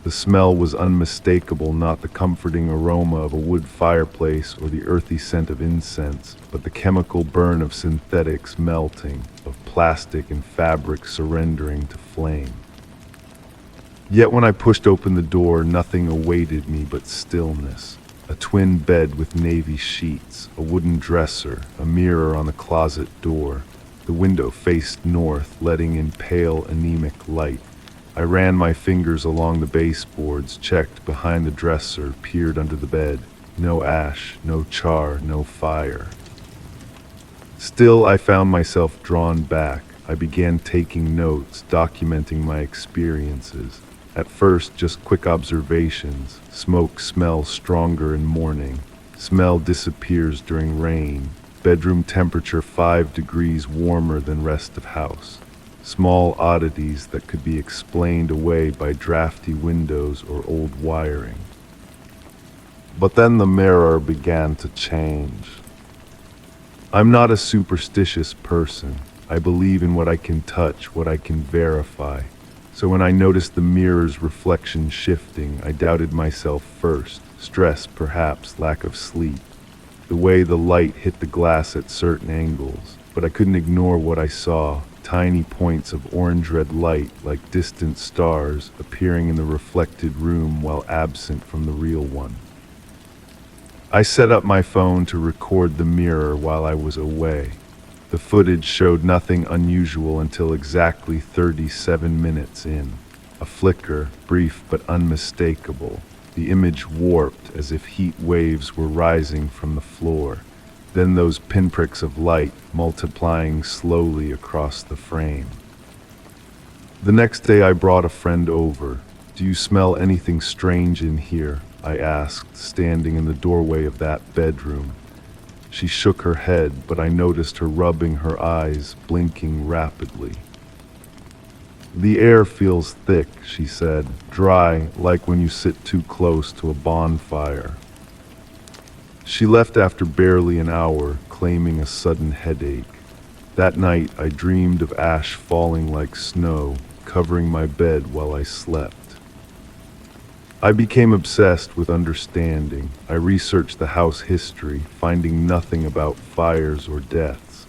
The smell was unmistakable, not the comforting aroma of a wood fireplace or the earthy scent of incense, but the chemical burn of synthetics melting, of plastic and fabric surrendering to flame. Yet when I pushed open the door, nothing awaited me but stillness. A twin bed with navy sheets, a wooden dresser, a mirror on the closet door. The window faced north, letting in pale, anemic light. I ran my fingers along the baseboards, checked behind the dresser, peered under the bed. No ash, no char, no fire. Still, I found myself drawn back. I began taking notes, documenting my experiences. At first, just quick observations. Smoke smells stronger in morning. Smell disappears during rain. Bedroom temperature 5 degrees warmer than rest of house. Small oddities that could be explained away by drafty windows or old wiring. But then the mirror began to change. I'm not a superstitious person. I believe in what I can touch, what I can verify. So when I noticed the mirror's reflection shifting, I doubted myself first. Stress, perhaps, lack of sleep. The way the light hit the glass at certain angles. But I couldn't ignore what I saw. Tiny points of orange-red light, like distant stars, appearing in the reflected room while absent from the real one. I set up my phone to record the mirror while I was away. The footage showed nothing unusual until exactly 37 minutes in. A flicker, brief but unmistakable. The image warped as if heat waves were rising from the floor. Then those pinpricks of light multiplying slowly across the frame. The next day I brought a friend over. "Do you smell anything strange in here?" I asked, standing in the doorway of that bedroom. She shook her head, but I noticed her rubbing her eyes, blinking rapidly. "The air feels thick," she said, "dry, like when you sit too close to a bonfire." She left after barely an hour, claiming a sudden headache. That night, I dreamed of ash falling like snow, covering my bed while I slept. I became obsessed with understanding. I researched the house history, finding nothing about fires or deaths.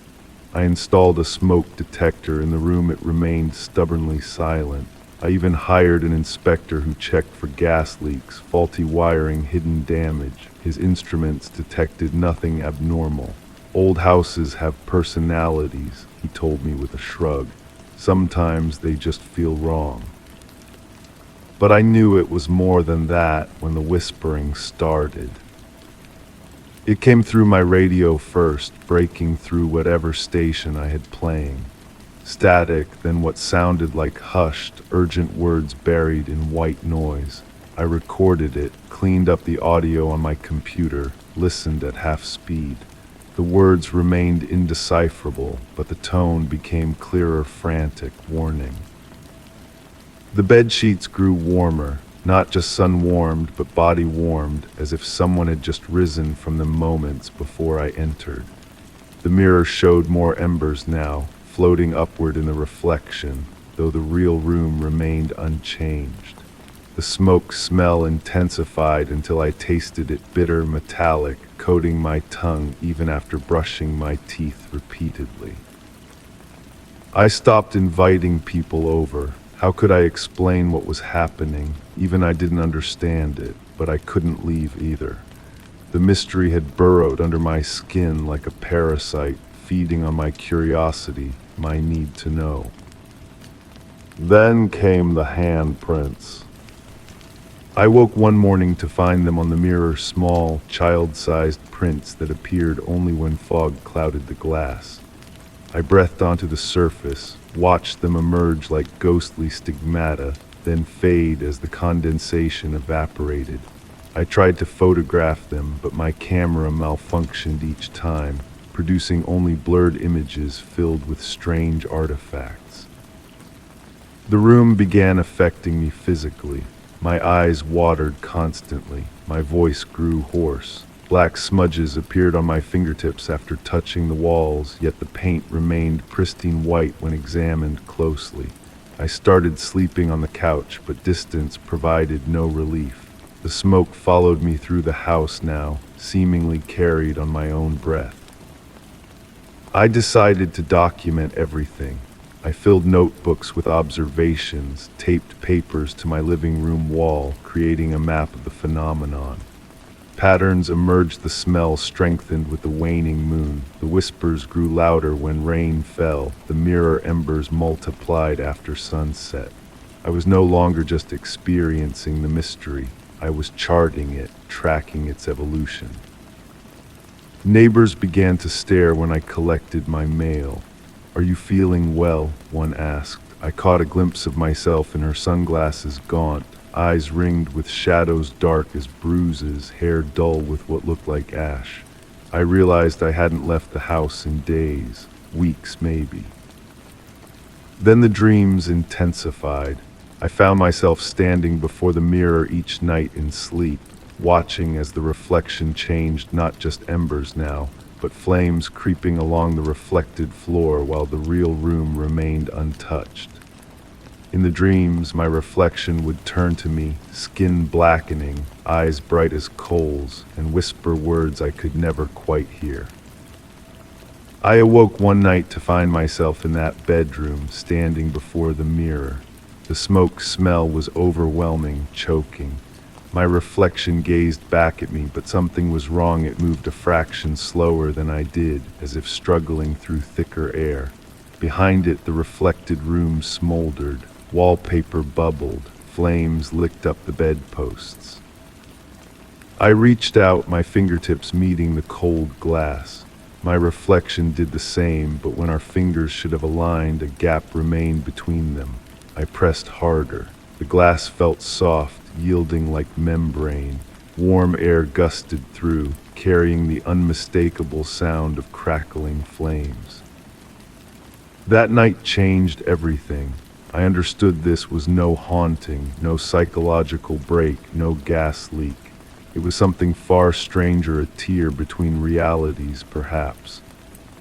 I installed a smoke detector in the room. It remained stubbornly silent. I even hired an inspector who checked for gas leaks, faulty wiring, hidden damage. His instruments detected nothing abnormal. "Old houses have personalities," he told me with a shrug. "Sometimes they just feel wrong." But I knew it was more than that when the whispering started. It came through my radio first, breaking through whatever station I had playing. Static, then what sounded like hushed, urgent words buried in white noise. I recorded it, cleaned up the audio on my computer, listened at half speed. The words remained indecipherable, but the tone became clearer, frantic, warning. The bed sheets grew warmer, not just sun-warmed, but body-warmed, as if someone had just risen from them moments before I entered. The mirror showed more embers now, floating upward in the reflection, though the real room remained unchanged. The smoke smell intensified until I tasted it bitter, metallic, coating my tongue even after brushing my teeth repeatedly. I stopped inviting people over. How could I explain what was happening? Even I didn't understand it, but I couldn't leave either. The mystery had burrowed under my skin like a parasite, feeding on my curiosity, my need to know. Then came the handprints. I woke one morning to find them on the mirror, small, child-sized prints that appeared only when fog clouded the glass. I breathed onto the surface, watched them emerge like ghostly stigmata, then fade as the condensation evaporated. I tried to photograph them, but my camera malfunctioned each time, producing only blurred images filled with strange artifacts. The room began affecting me physically. My eyes watered constantly. My voice grew hoarse. Black smudges appeared on my fingertips after touching the walls, yet the paint remained pristine white when examined closely. I started sleeping on the couch, but distance provided no relief. The smoke followed me through the house now, seemingly carried on my own breath. I decided to document everything. I filled notebooks with observations, taped papers to my living room wall, creating a map of the phenomenon. Patterns emerged, the smell strengthened with the waning moon. The whispers grew louder when rain fell. The mirror embers multiplied after sunset. I was no longer just experiencing the mystery. I was charting it, tracking its evolution. Neighbors began to stare when I collected my mail. "Are you feeling well?" one asked. I caught a glimpse of myself in her sunglasses, gaunt, eyes ringed with shadows dark as bruises, hair dull with what looked like ash. I realized I hadn't left the house in days, weeks maybe. Then the dreams intensified. I found myself standing before the mirror each night in sleep, watching as the reflection changed, not just embers now, but flames creeping along the reflected floor while the real room remained untouched. In the dreams, my reflection would turn to me, skin blackening, eyes bright as coals, and whisper words I could never quite hear. I awoke one night to find myself in that bedroom, standing before the mirror. The smoke smell was overwhelming, choking. My reflection gazed back at me, but something was wrong. It moved a fraction slower than I did, as if struggling through thicker air. Behind it, the reflected room smoldered. Wallpaper bubbled. Flames licked up the bedposts. I reached out, my fingertips meeting the cold glass. My reflection did the same, but when our fingers should have aligned, a gap remained between them. I pressed harder. The glass felt soft, yielding like membrane. Warm air gusted through, carrying the unmistakable sound of crackling flames. That night changed everything. I understood this was no haunting, no psychological break, no gas leak. It was something far stranger, a tear between realities, perhaps.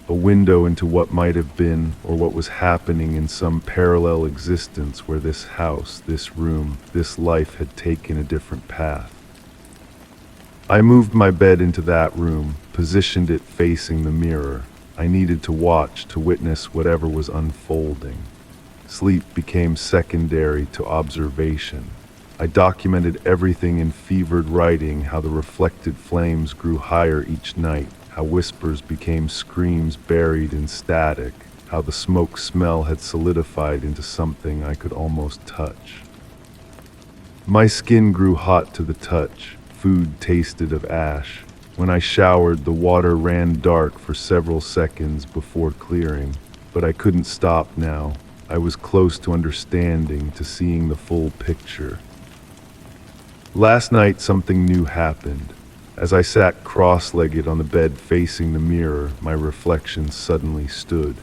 A window into what might have been, or what was happening in some parallel existence where this house, this room, this life had taken a different path. I moved my bed into that room, positioned it facing the mirror. I needed to watch, to witness whatever was unfolding. Sleep became secondary to observation. I documented everything in fevered writing, how the reflected flames grew higher each night, how whispers became screams buried in static, how the smoke smell had solidified into something I could almost touch. My skin grew hot to the touch. Food tasted of ash. When I showered, the water ran dark for several seconds before clearing, but I couldn't stop now. I was close to understanding, to seeing the full picture. Last night, something new happened. As I sat cross-legged on the bed facing the mirror, my reflection suddenly stood.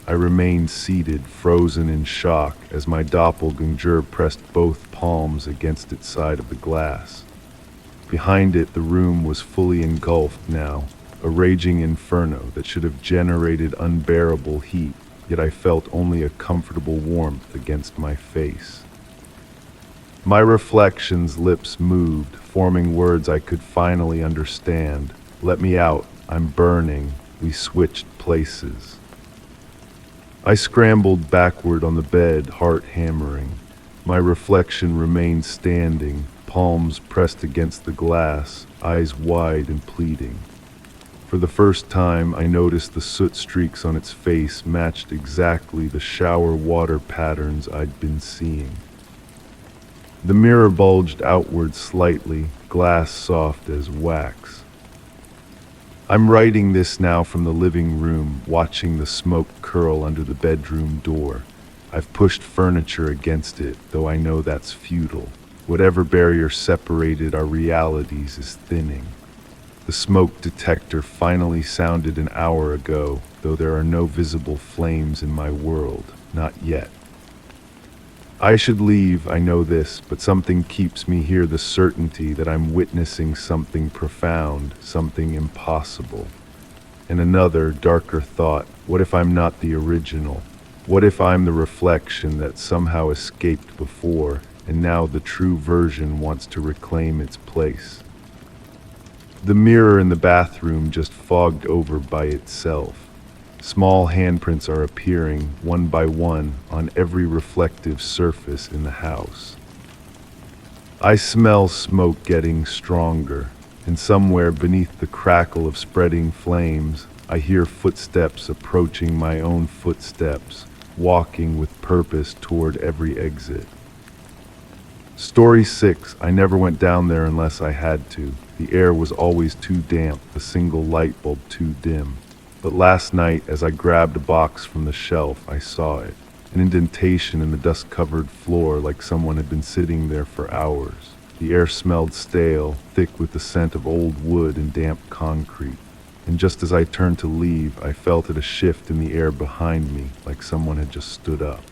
I remained seated, frozen in shock, as my doppelganger pressed both palms against its side of the glass. Behind it, the room was fully engulfed now, a raging inferno that should have generated unbearable heat, yet I felt only a comfortable warmth against my face. My reflection's lips moved, forming words I could finally understand. Let me out, I'm burning. We switched places. I scrambled backward on the bed, heart hammering. My reflection remained standing, palms pressed against the glass, eyes wide and pleading. For the first time, I noticed the soot streaks on its face matched exactly the shower water patterns I'd been seeing. The mirror bulged outward slightly, glass soft as wax. I'm writing this now from the living room, watching the smoke curl under the bedroom door. I've pushed furniture against it, though I know that's futile. Whatever barrier separated our realities is thinning. The smoke detector finally sounded an hour ago, though there are no visible flames in my world, not yet. I should leave, I know this, but something keeps me here, the certainty that I'm witnessing something profound, something impossible. And another, darker thought, what if I'm not the original? What if I'm the reflection that somehow escaped before, and now the true version wants to reclaim its place? The mirror in the bathroom just fogged over by itself. Small handprints are appearing, one by one, on every reflective surface in the house. I smell smoke getting stronger, and somewhere beneath the crackle of spreading flames, I hear footsteps approaching my own footsteps, walking with purpose toward every exit. Story 6, I never went down there unless I had to. The air was always too damp, the single light bulb too dim. But last night, as I grabbed a box from the shelf, I saw it. An indentation in the dust-covered floor, like someone had been sitting there for hours. The air smelled stale, thick with the scent of old wood and damp concrete. And just as I turned to leave, I felt a shift in the air behind me, like someone had just stood up.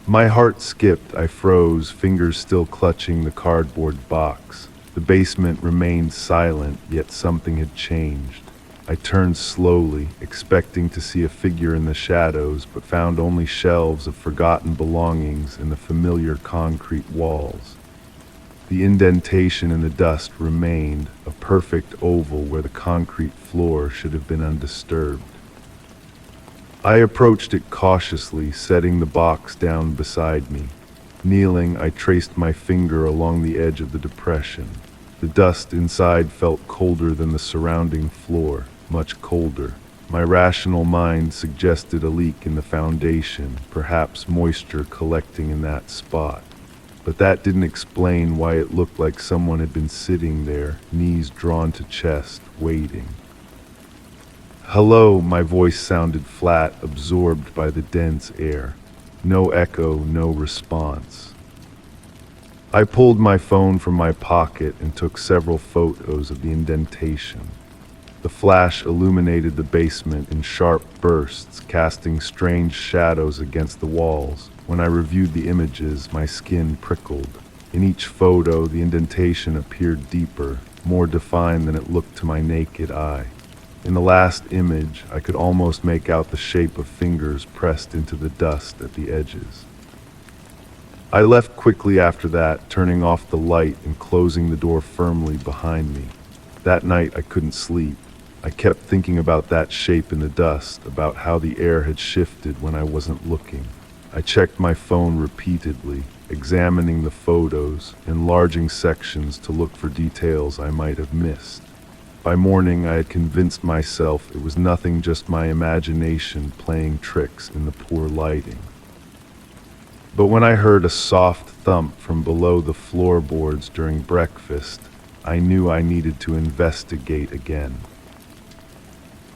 My heart skipped, I froze, fingers still clutching the cardboard box. The basement remained silent, yet something had changed. I turned slowly, expecting to see a figure in the shadows, but found only shelves of forgotten belongings and the familiar concrete walls. The indentation in the dust remained, a perfect oval where the concrete floor should have been undisturbed. I approached it cautiously, setting the box down beside me. Kneeling, I traced my finger along the edge of the depression. The dust inside felt colder than the surrounding floor, much colder. My rational mind suggested a leak in the foundation, perhaps moisture collecting in that spot. But that didn't explain why it looked like someone had been sitting there, knees drawn to chest, waiting. Hello, my voice sounded flat, absorbed by the dense air. No echo, no response. I pulled my phone from my pocket and took several photos of the indentation. The flash illuminated the basement in sharp bursts, casting strange shadows against the walls. When I reviewed the images, my skin prickled. In each photo, the indentation appeared deeper, more defined than it looked to my naked eye. In the last image, I could almost make out the shape of fingers pressed into the dust at the edges. I left quickly after that, turning off the light and closing the door firmly behind me. That night, I couldn't sleep. I kept thinking about that shape in the dust, about how the air had shifted when I wasn't looking. I checked my phone repeatedly, examining the photos, enlarging sections to look for details I might have missed. By morning, I had convinced myself it was nothing, just my imagination playing tricks in the poor lighting. But when I heard a soft thump from below the floorboards during breakfast, I knew I needed to investigate again.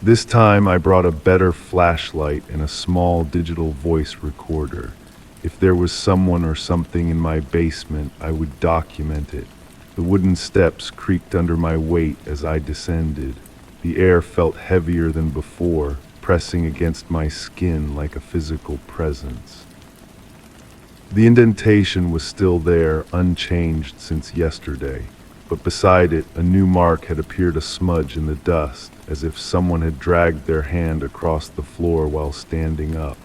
This time I brought a better flashlight and a small digital voice recorder. If there was someone or something in my basement, I would document it. The wooden steps creaked under my weight as I descended. The air felt heavier than before, pressing against my skin like a physical presence. The indentation was still there, unchanged since yesterday. But beside it, a new mark had appeared, a smudge in the dust, as if someone had dragged their hand across the floor while standing up.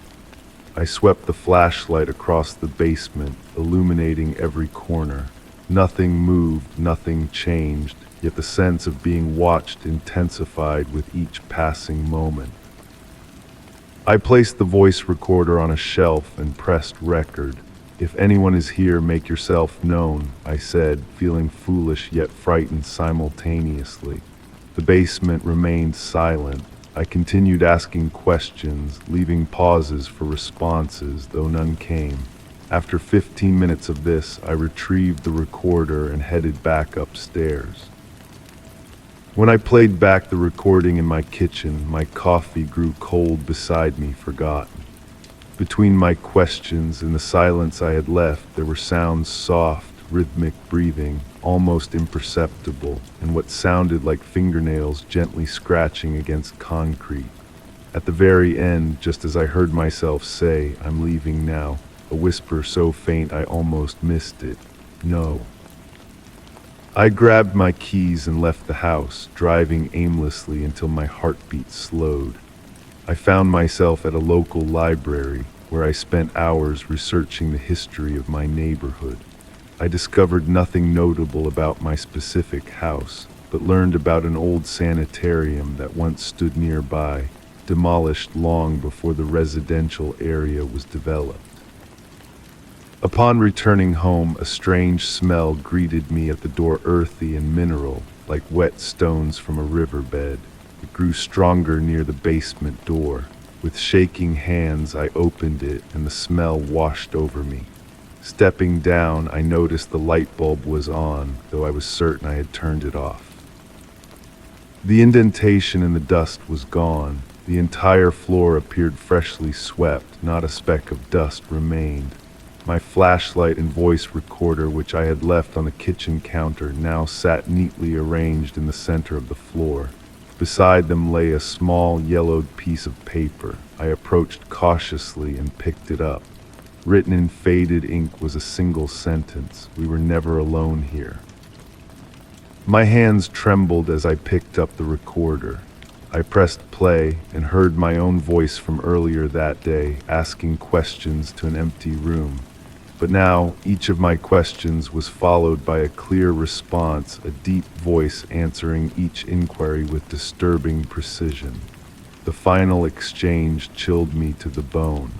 I swept the flashlight across the basement, illuminating every corner. Nothing moved, nothing changed, yet the sense of being watched intensified with each passing moment. I placed the voice recorder on a shelf and pressed record. "If anyone is here, make yourself known," I said, feeling foolish yet frightened simultaneously. The basement remained silent. I continued asking questions, leaving pauses for responses, though none came. After 15 minutes of this, I retrieved the recorder and headed back upstairs. When I played back the recording in my kitchen, my coffee grew cold beside me, forgotten. Between my questions and the silence I had left, there were sounds, soft, rhythmic breathing, almost imperceptible, and what sounded like fingernails gently scratching against concrete. At the very end, just as I heard myself say, "I'm leaving now," a whisper so faint I almost missed it. "No." I grabbed my keys and left the house, driving aimlessly until my heartbeat slowed. I found myself at a local library, where I spent hours researching the history of my neighborhood. I discovered nothing notable about my specific house, but learned about an old sanitarium that once stood nearby, demolished long before the residential area was developed. Upon returning home, a strange smell greeted me at the door, earthy and mineral, like wet stones from a riverbed. It grew stronger near the basement door. With shaking hands, I opened it, and the smell washed over me. Stepping down, I noticed the light bulb was on, though I was certain I had turned it off. The indentation in the dust was gone. The entire floor appeared freshly swept, not a speck of dust remained. My flashlight and voice recorder, which I had left on the kitchen counter, now sat neatly arranged in the center of the floor. Beside them lay a small yellowed piece of paper. I approached cautiously and picked it up. Written in faded ink was a single sentence: "We were never alone here." My hands trembled as I picked up the recorder. I pressed play and heard my own voice from earlier that day, asking questions to an empty room. But now, each of my questions was followed by a clear response, a deep voice answering each inquiry with disturbing precision. The final exchange chilled me to the bone.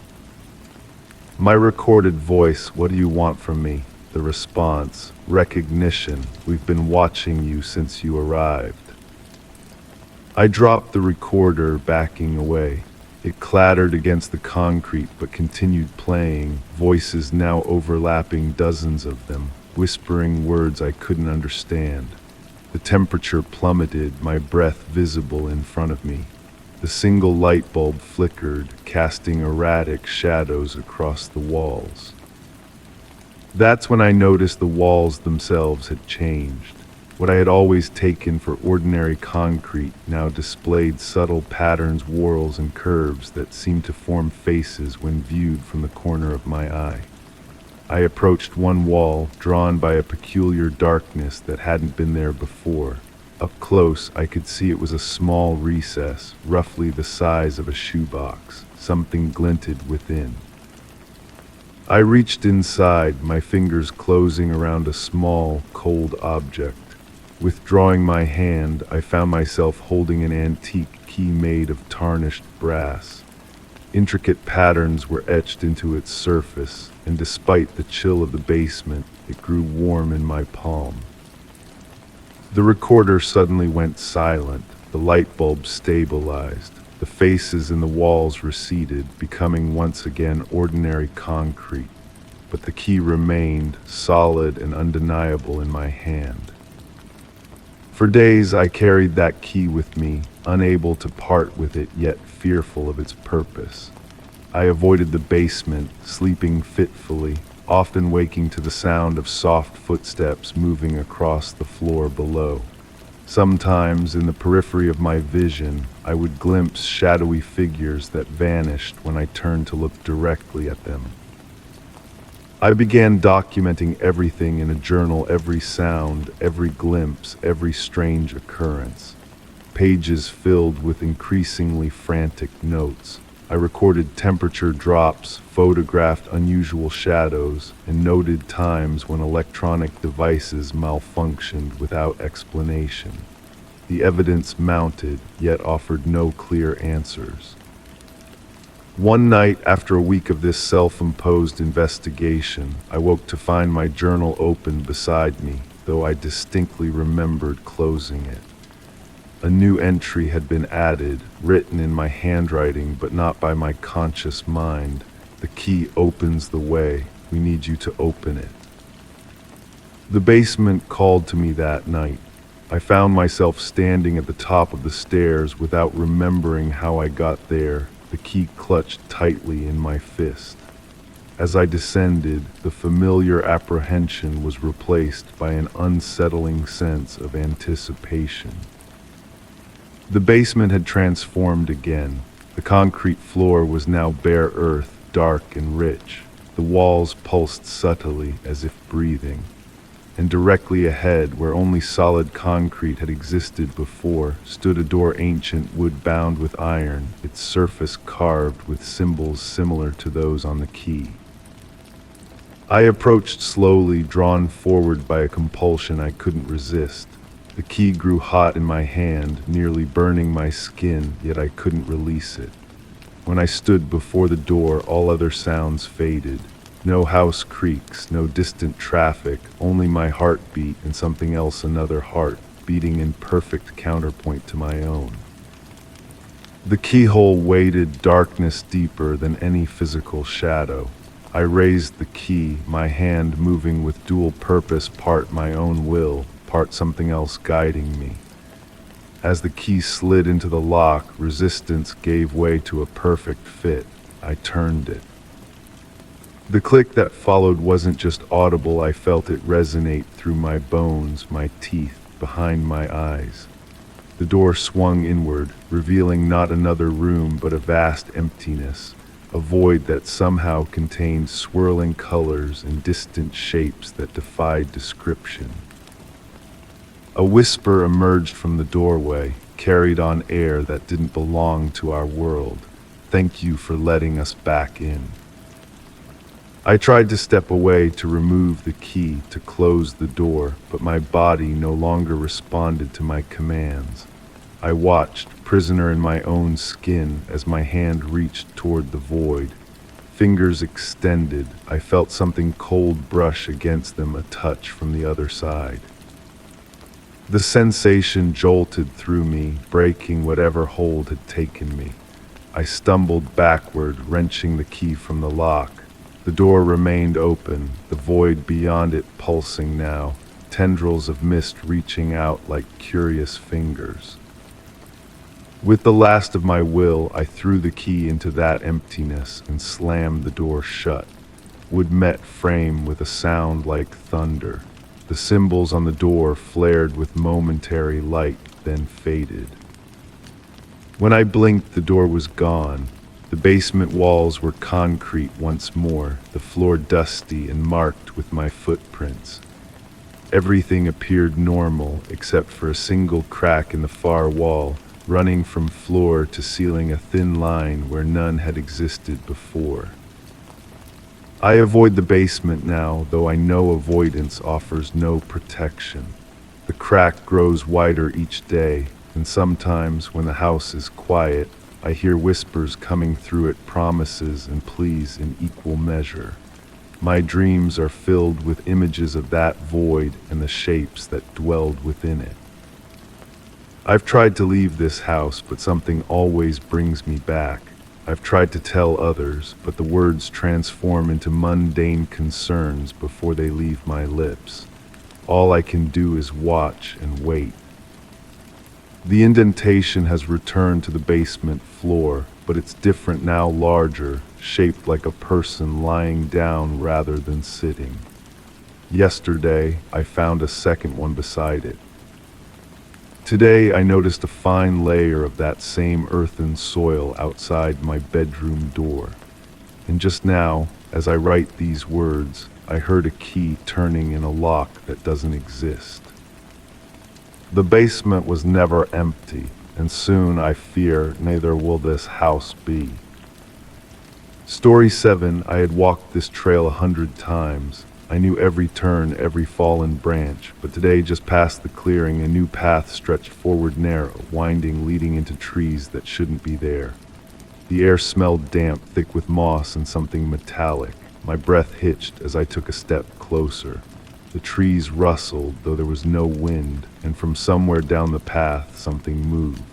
My recorded voice: "What do you want from me?" The response: "Recognition. We've been watching you since you arrived." I dropped the recorder, backing away. It clattered against the concrete but continued playing, voices now overlapping, dozens of them, whispering words I couldn't understand. The temperature plummeted, my breath visible in front of me. The single light bulb flickered, casting erratic shadows across the walls. That's when I noticed the walls themselves had changed. What I had always taken for ordinary concrete now displayed subtle patterns, whorls, and curves that seemed to form faces when viewed from the corner of my eye. I approached one wall, drawn by a peculiar darkness that hadn't been there before. Up close, I could see it was a small recess, roughly the size of a shoebox. Something glinted within. I reached inside, my fingers closing around a small, cold object. Withdrawing my hand, I found myself holding an antique key made of tarnished brass. Intricate patterns were etched into its surface, and despite the chill of the basement, it grew warm in my palm. The recorder suddenly went silent, the light bulb stabilized, the faces in the walls receded, becoming once again ordinary concrete, but the key remained solid and undeniable in my hand. For days I carried that key with me, unable to part with it yet fearful of its purpose. I avoided the basement, sleeping fitfully, often waking to the sound of soft footsteps moving across the floor below. Sometimes, in the periphery of my vision, I would glimpse shadowy figures that vanished when I turned to look directly at them. I began documenting everything in a journal, every sound, every glimpse, every strange occurrence. Pages filled with increasingly frantic notes. I recorded temperature drops, photographed unusual shadows, and noted times when electronic devices malfunctioned without explanation. The evidence mounted, yet offered no clear answers. One night, after a week of this self-imposed investigation, I woke to find my journal open beside me, though I distinctly remembered closing it. A new entry had been added, written in my handwriting but not by my conscious mind. The key opens the way. We need you to open it. The basement called to me that night. I found myself standing at the top of the stairs without remembering how I got there, the key clutched tightly in my fist. As I descended, the familiar apprehension was replaced by an unsettling sense of anticipation. The basement had transformed again. The concrete floor was now bare earth, dark and rich. The walls pulsed subtly, as if breathing. And directly ahead, where only solid concrete had existed before, stood a door, ancient wood bound with iron, its surface carved with symbols similar to those on the key. I approached slowly, drawn forward by a compulsion I couldn't resist. The key grew hot in my hand, nearly burning my skin, yet I couldn't release it. When I stood before the door, all other sounds faded. No house creaks, no distant traffic, only my heartbeat and something else, another heart, beating in perfect counterpoint to my own. The keyhole waited, darkness deeper than any physical shadow. I raised the key, my hand moving with dual purpose, part my own will, part something else guiding me. As the key slid into the lock, resistance gave way to a perfect fit. I turned it. The click that followed wasn't just audible, I felt it resonate through my bones, my teeth, behind my eyes. The door swung inward, revealing not another room but a vast emptiness, a void that somehow contained swirling colors and distant shapes that defied description. A whisper emerged from the doorway, carried on air that didn't belong to our world. "Thank you for letting us back in." I tried to step away, to remove the key, to close the door, but my body no longer responded to my commands. I watched, prisoner in my own skin, as my hand reached toward the void. Fingers extended, I felt something cold brush against them, a touch from the other side. The sensation jolted through me, breaking whatever hold had taken me. I stumbled backward, wrenching the key from the lock. The door remained open, the void beyond it pulsing now, tendrils of mist reaching out like curious fingers. With the last of my will, I threw the key into that emptiness and slammed the door shut. Wood met frame with a sound like thunder. The symbols on the door flared with momentary light, then faded. When I blinked, the door was gone. The basement walls were concrete once more, the floor dusty and marked with my footprints. Everything appeared normal except for a single crack in the far wall, running from floor to ceiling, a thin line where none had existed before. I avoid the basement now, though I know avoidance offers no protection. The crack grows wider each day, and sometimes when the house is quiet, I hear whispers coming through it, promises and pleas in equal measure. My dreams are filled with images of that void and the shapes that dwelled within it. I've tried to leave this house, but something always brings me back. I've tried to tell others, but the words transform into mundane concerns before they leave my lips. All I can do is watch and wait. The indentation has returned to the basement floor, but it's different now, larger, shaped like a person lying down rather than sitting. Yesterday, I found a second one beside it. Today, I noticed a fine layer of that same earthen soil outside my bedroom door. And just now, as I write these words, I heard a key turning in a lock that doesn't exist. The basement was never empty, and soon, I fear, neither will this house be. Story 7, I had walked this trail 100 times. I knew every turn, every fallen branch, but today, just past the clearing, a new path stretched forward, narrow, winding, leading into trees that shouldn't be there. The air smelled damp, thick with moss and something metallic. My breath hitched as I took a step closer. The trees rustled, though there was no wind, and from somewhere down the path, something moved.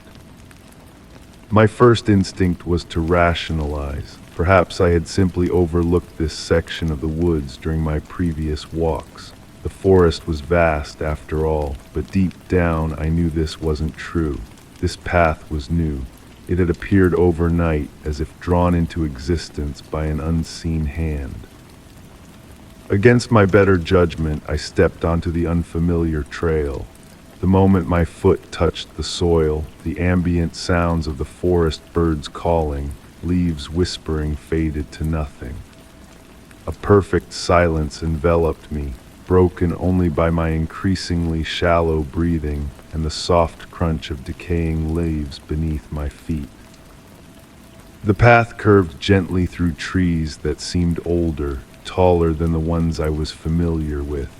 My first instinct was to rationalize. Perhaps I had simply overlooked this section of the woods during my previous walks. The forest was vast after all, but deep down I knew this wasn't true. This path was new. It had appeared overnight, as if drawn into existence by an unseen hand. Against my better judgment, I stepped onto the unfamiliar trail. The moment my foot touched the soil, the ambient sounds of the forest birds calling, leaves whispering faded to nothing. A perfect silence enveloped me, broken only by my increasingly shallow breathing and the soft crunch of decaying leaves beneath my feet. The path curved gently through trees that seemed older, taller than the ones I was familiar with.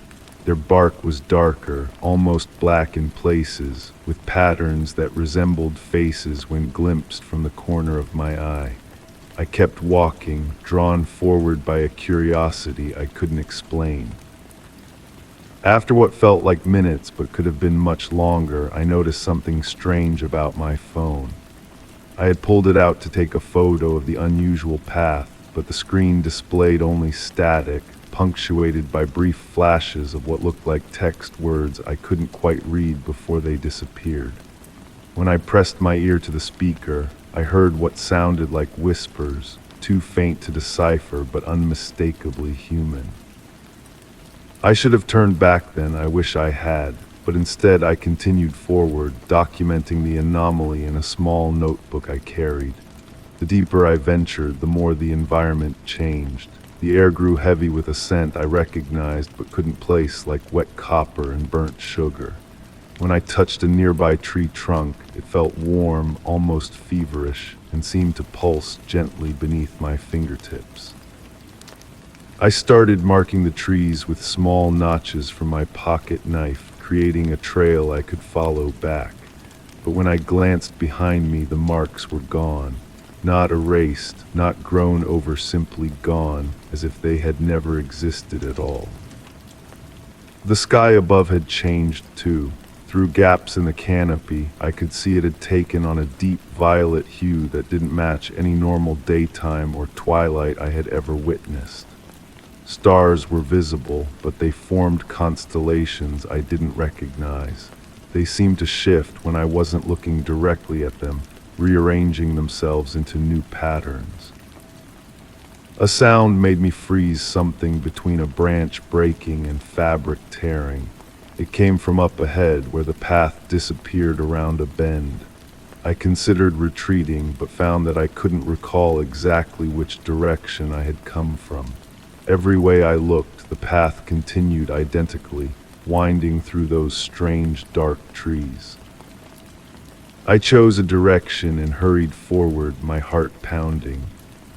Their bark was darker, almost black in places, with patterns that resembled faces when glimpsed from the corner of my eye. I kept walking, drawn forward by a curiosity I couldn't explain. After what felt like minutes but could have been much longer, I noticed something strange about my phone. I had pulled it out to take a photo of the unusual path, but the screen displayed only static, punctuated by brief flashes of what looked like text words I couldn't quite read before they disappeared. When I pressed my ear to the speaker, I heard what sounded like whispers, too faint to decipher but unmistakably human. I should have turned back then, I wish I had, but instead I continued forward, documenting the anomaly in a small notebook I carried. The deeper I ventured, the more the environment changed. The air grew heavy with a scent I recognized but couldn't place, like wet copper and burnt sugar. When I touched a nearby tree trunk, it felt warm, almost feverish, and seemed to pulse gently beneath my fingertips. I started marking the trees with small notches from my pocket knife, creating a trail I could follow back. But when I glanced behind me, the marks were gone. Not erased, not grown over, simply gone, as if they had never existed at all. The sky above had changed too. Through gaps in the canopy, I could see it had taken on a deep violet hue that didn't match any normal daytime or twilight I had ever witnessed. Stars were visible, but they formed constellations I didn't recognize. They seemed to shift when I wasn't looking directly at them, rearranging themselves into new patterns. A sound made me freeze, something between a branch breaking and fabric tearing. It came from up ahead, where the path disappeared around a bend. I considered retreating, but found that I couldn't recall exactly which direction I had come from. Every way I looked, the path continued identically, winding through those strange dark trees. I chose a direction and hurried forward, my heart pounding.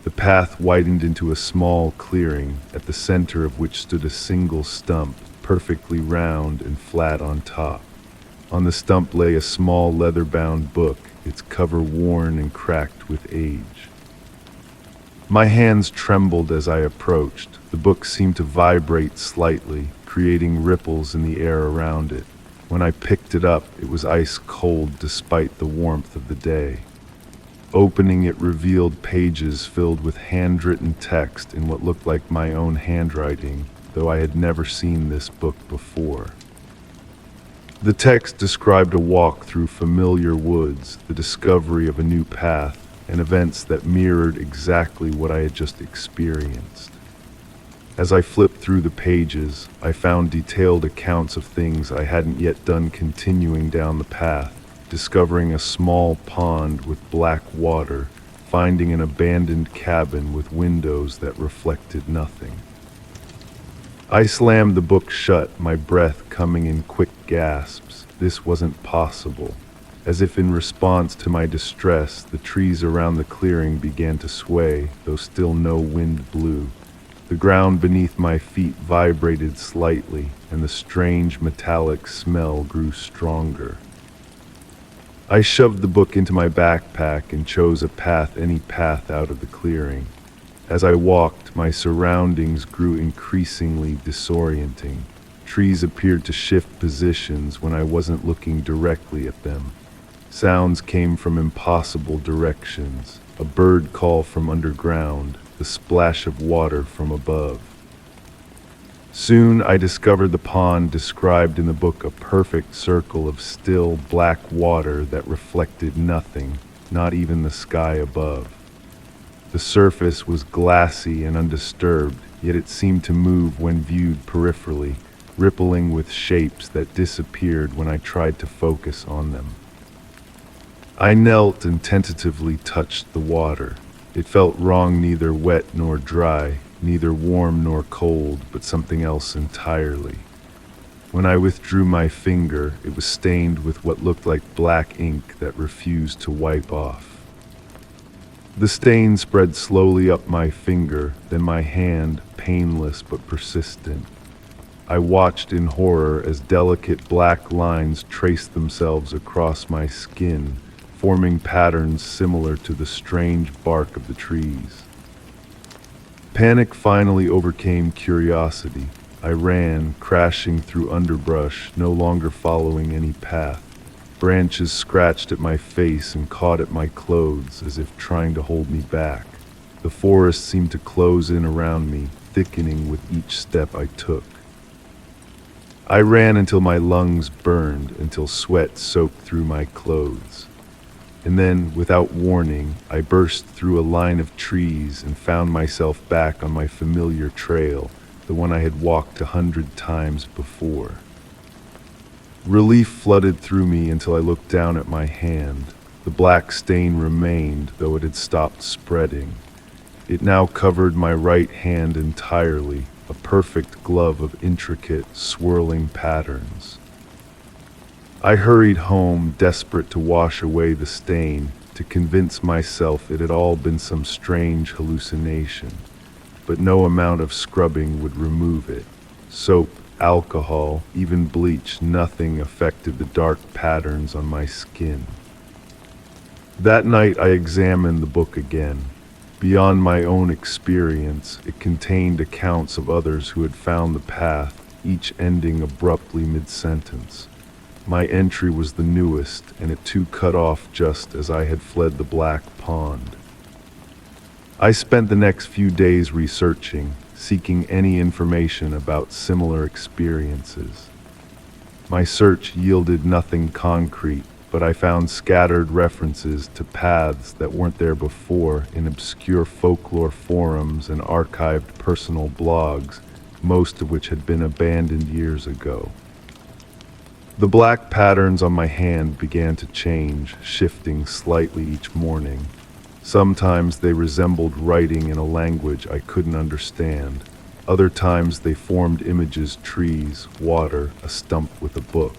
The path widened into a small clearing, at the center of which stood a single stump, perfectly round and flat on top. On the stump lay a small leather-bound book, its cover worn and cracked with age. My hands trembled as I approached. The book seemed to vibrate slightly, creating ripples in the air around it. When I picked it up, it was ice cold despite the warmth of the day. Opening it revealed pages filled with handwritten text in what looked like my own handwriting, though I had never seen this book before. The text described a walk through familiar woods, the discovery of a new path, and events that mirrored exactly what I had just experienced. As I flipped through the pages, I found detailed accounts of things I hadn't yet done, continuing down the path, discovering a small pond with black water, finding an abandoned cabin with windows that reflected nothing. I slammed the book shut, my breath coming in quick gasps. This wasn't possible. As if in response to my distress, the trees around the clearing began to sway, though still no wind blew. The ground beneath my feet vibrated slightly, and the strange metallic smell grew stronger. I shoved the book into my backpack and chose any path out of the clearing. As I walked, my surroundings grew increasingly disorienting. Trees appeared to shift positions when I wasn't looking directly at them. Sounds came from impossible directions, a bird call from underground, the splash of water from above. Soon I discovered the pond described in the book, a perfect circle of still, black water that reflected nothing, not even the sky above. The surface was glassy and undisturbed, yet it seemed to move when viewed peripherally, rippling with shapes that disappeared when I tried to focus on them. I knelt and tentatively touched the water. It felt wrong, neither wet nor dry, neither warm nor cold, but something else entirely. When I withdrew my finger, it was stained with what looked like black ink that refused to wipe off. The stain spread slowly up my finger, then my hand, painless but persistent. I watched in horror as delicate black lines traced themselves across my skin, forming patterns similar to the strange bark of the trees. Panic finally overcame curiosity. I ran, crashing through underbrush, no longer following any path. Branches scratched at my face and caught at my clothes as if trying to hold me back. The forest seemed to close in around me, thickening with each step I took. I ran until my lungs burned, until sweat soaked through my clothes. And then, without warning, I burst through a line of trees and found myself back on my familiar trail, the one I had walked 100 times before. Relief flooded through me until I looked down at my hand. The black stain remained, though it had stopped spreading. It now covered my right hand entirely, a perfect glove of intricate, swirling patterns. I hurried home, desperate to wash away the stain, to convince myself it had all been some strange hallucination. But no amount of scrubbing would remove it. Soap, alcohol, even bleach, nothing affected the dark patterns on my skin. That night I examined the book again. Beyond my own experience, it contained accounts of others who had found the path, each ending abruptly mid-sentence. My entry was the newest, and it too cut off just as I had fled the black pond. I spent the next few days researching, seeking any information about similar experiences. My search yielded nothing concrete, but I found scattered references to paths that weren't there before in obscure folklore forums and archived personal blogs, most of which had been abandoned years ago. The black patterns on my hand began to change, shifting slightly each morning. Sometimes they resembled writing in a language I couldn't understand. Other times they formed images, trees, water, a stump with a book.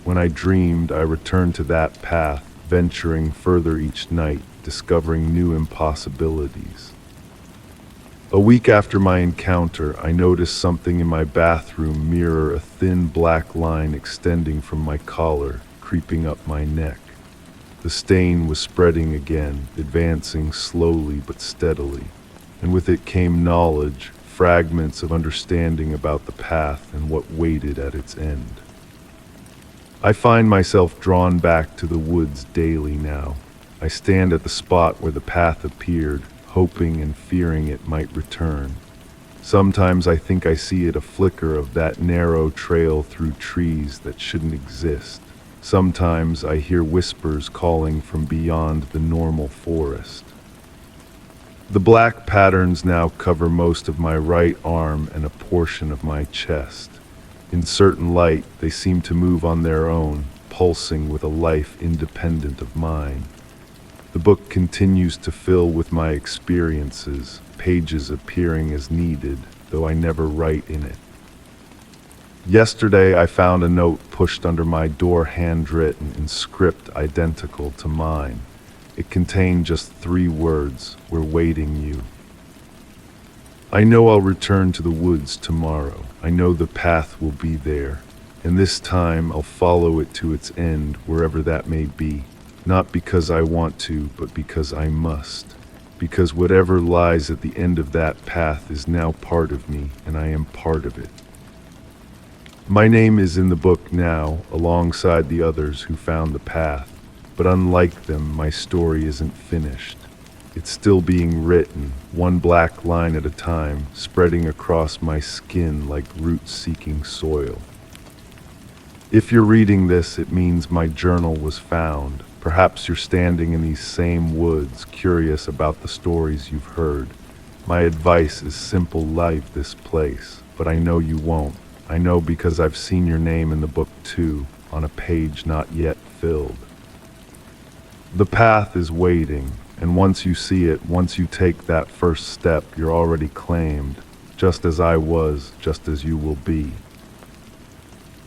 When I dreamed, I returned to that path, venturing further each night, discovering new impossibilities. A week after my encounter, I noticed something in my bathroom mirror, a thin black line extending from my collar, creeping up my neck. The stain was spreading again, advancing slowly but steadily, and with it came knowledge, fragments of understanding about the path and what waited at its end. I find myself drawn back to the woods daily now. I stand at the spot where the path appeared, hoping and fearing it might return. Sometimes I think I see it, a flicker of that narrow trail through trees that shouldn't exist. Sometimes I hear whispers calling from beyond the normal forest. The black patterns now cover most of my right arm and a portion of my chest. In certain light, they seem to move on their own, pulsing with a life independent of mine. The book continues to fill with my experiences, pages appearing as needed, though I never write in it. Yesterday, I found a note pushed under my door, handwritten in script identical to mine. It contained just 3 words: "We're waiting you." I know I'll return to the woods tomorrow. I know the path will be there, and this time I'll follow it to its end, wherever that may be. Not because I want to, but because I must. Because whatever lies at the end of that path is now part of me, and I am part of it. My name is in the book now, alongside the others who found the path, but unlike them, my story isn't finished. It's still being written, one black line at a time, spreading across my skin like roots seeking soil. If you're reading this, it means my journal was found. Perhaps you're standing in these same woods, curious about the stories you've heard. My advice is simple: leave this place, but I know you won't. I know because I've seen your name in the book too, on a page not yet filled. The path is waiting, and once you see it, once you take that first step, you're already claimed, just as I was, just as you will be.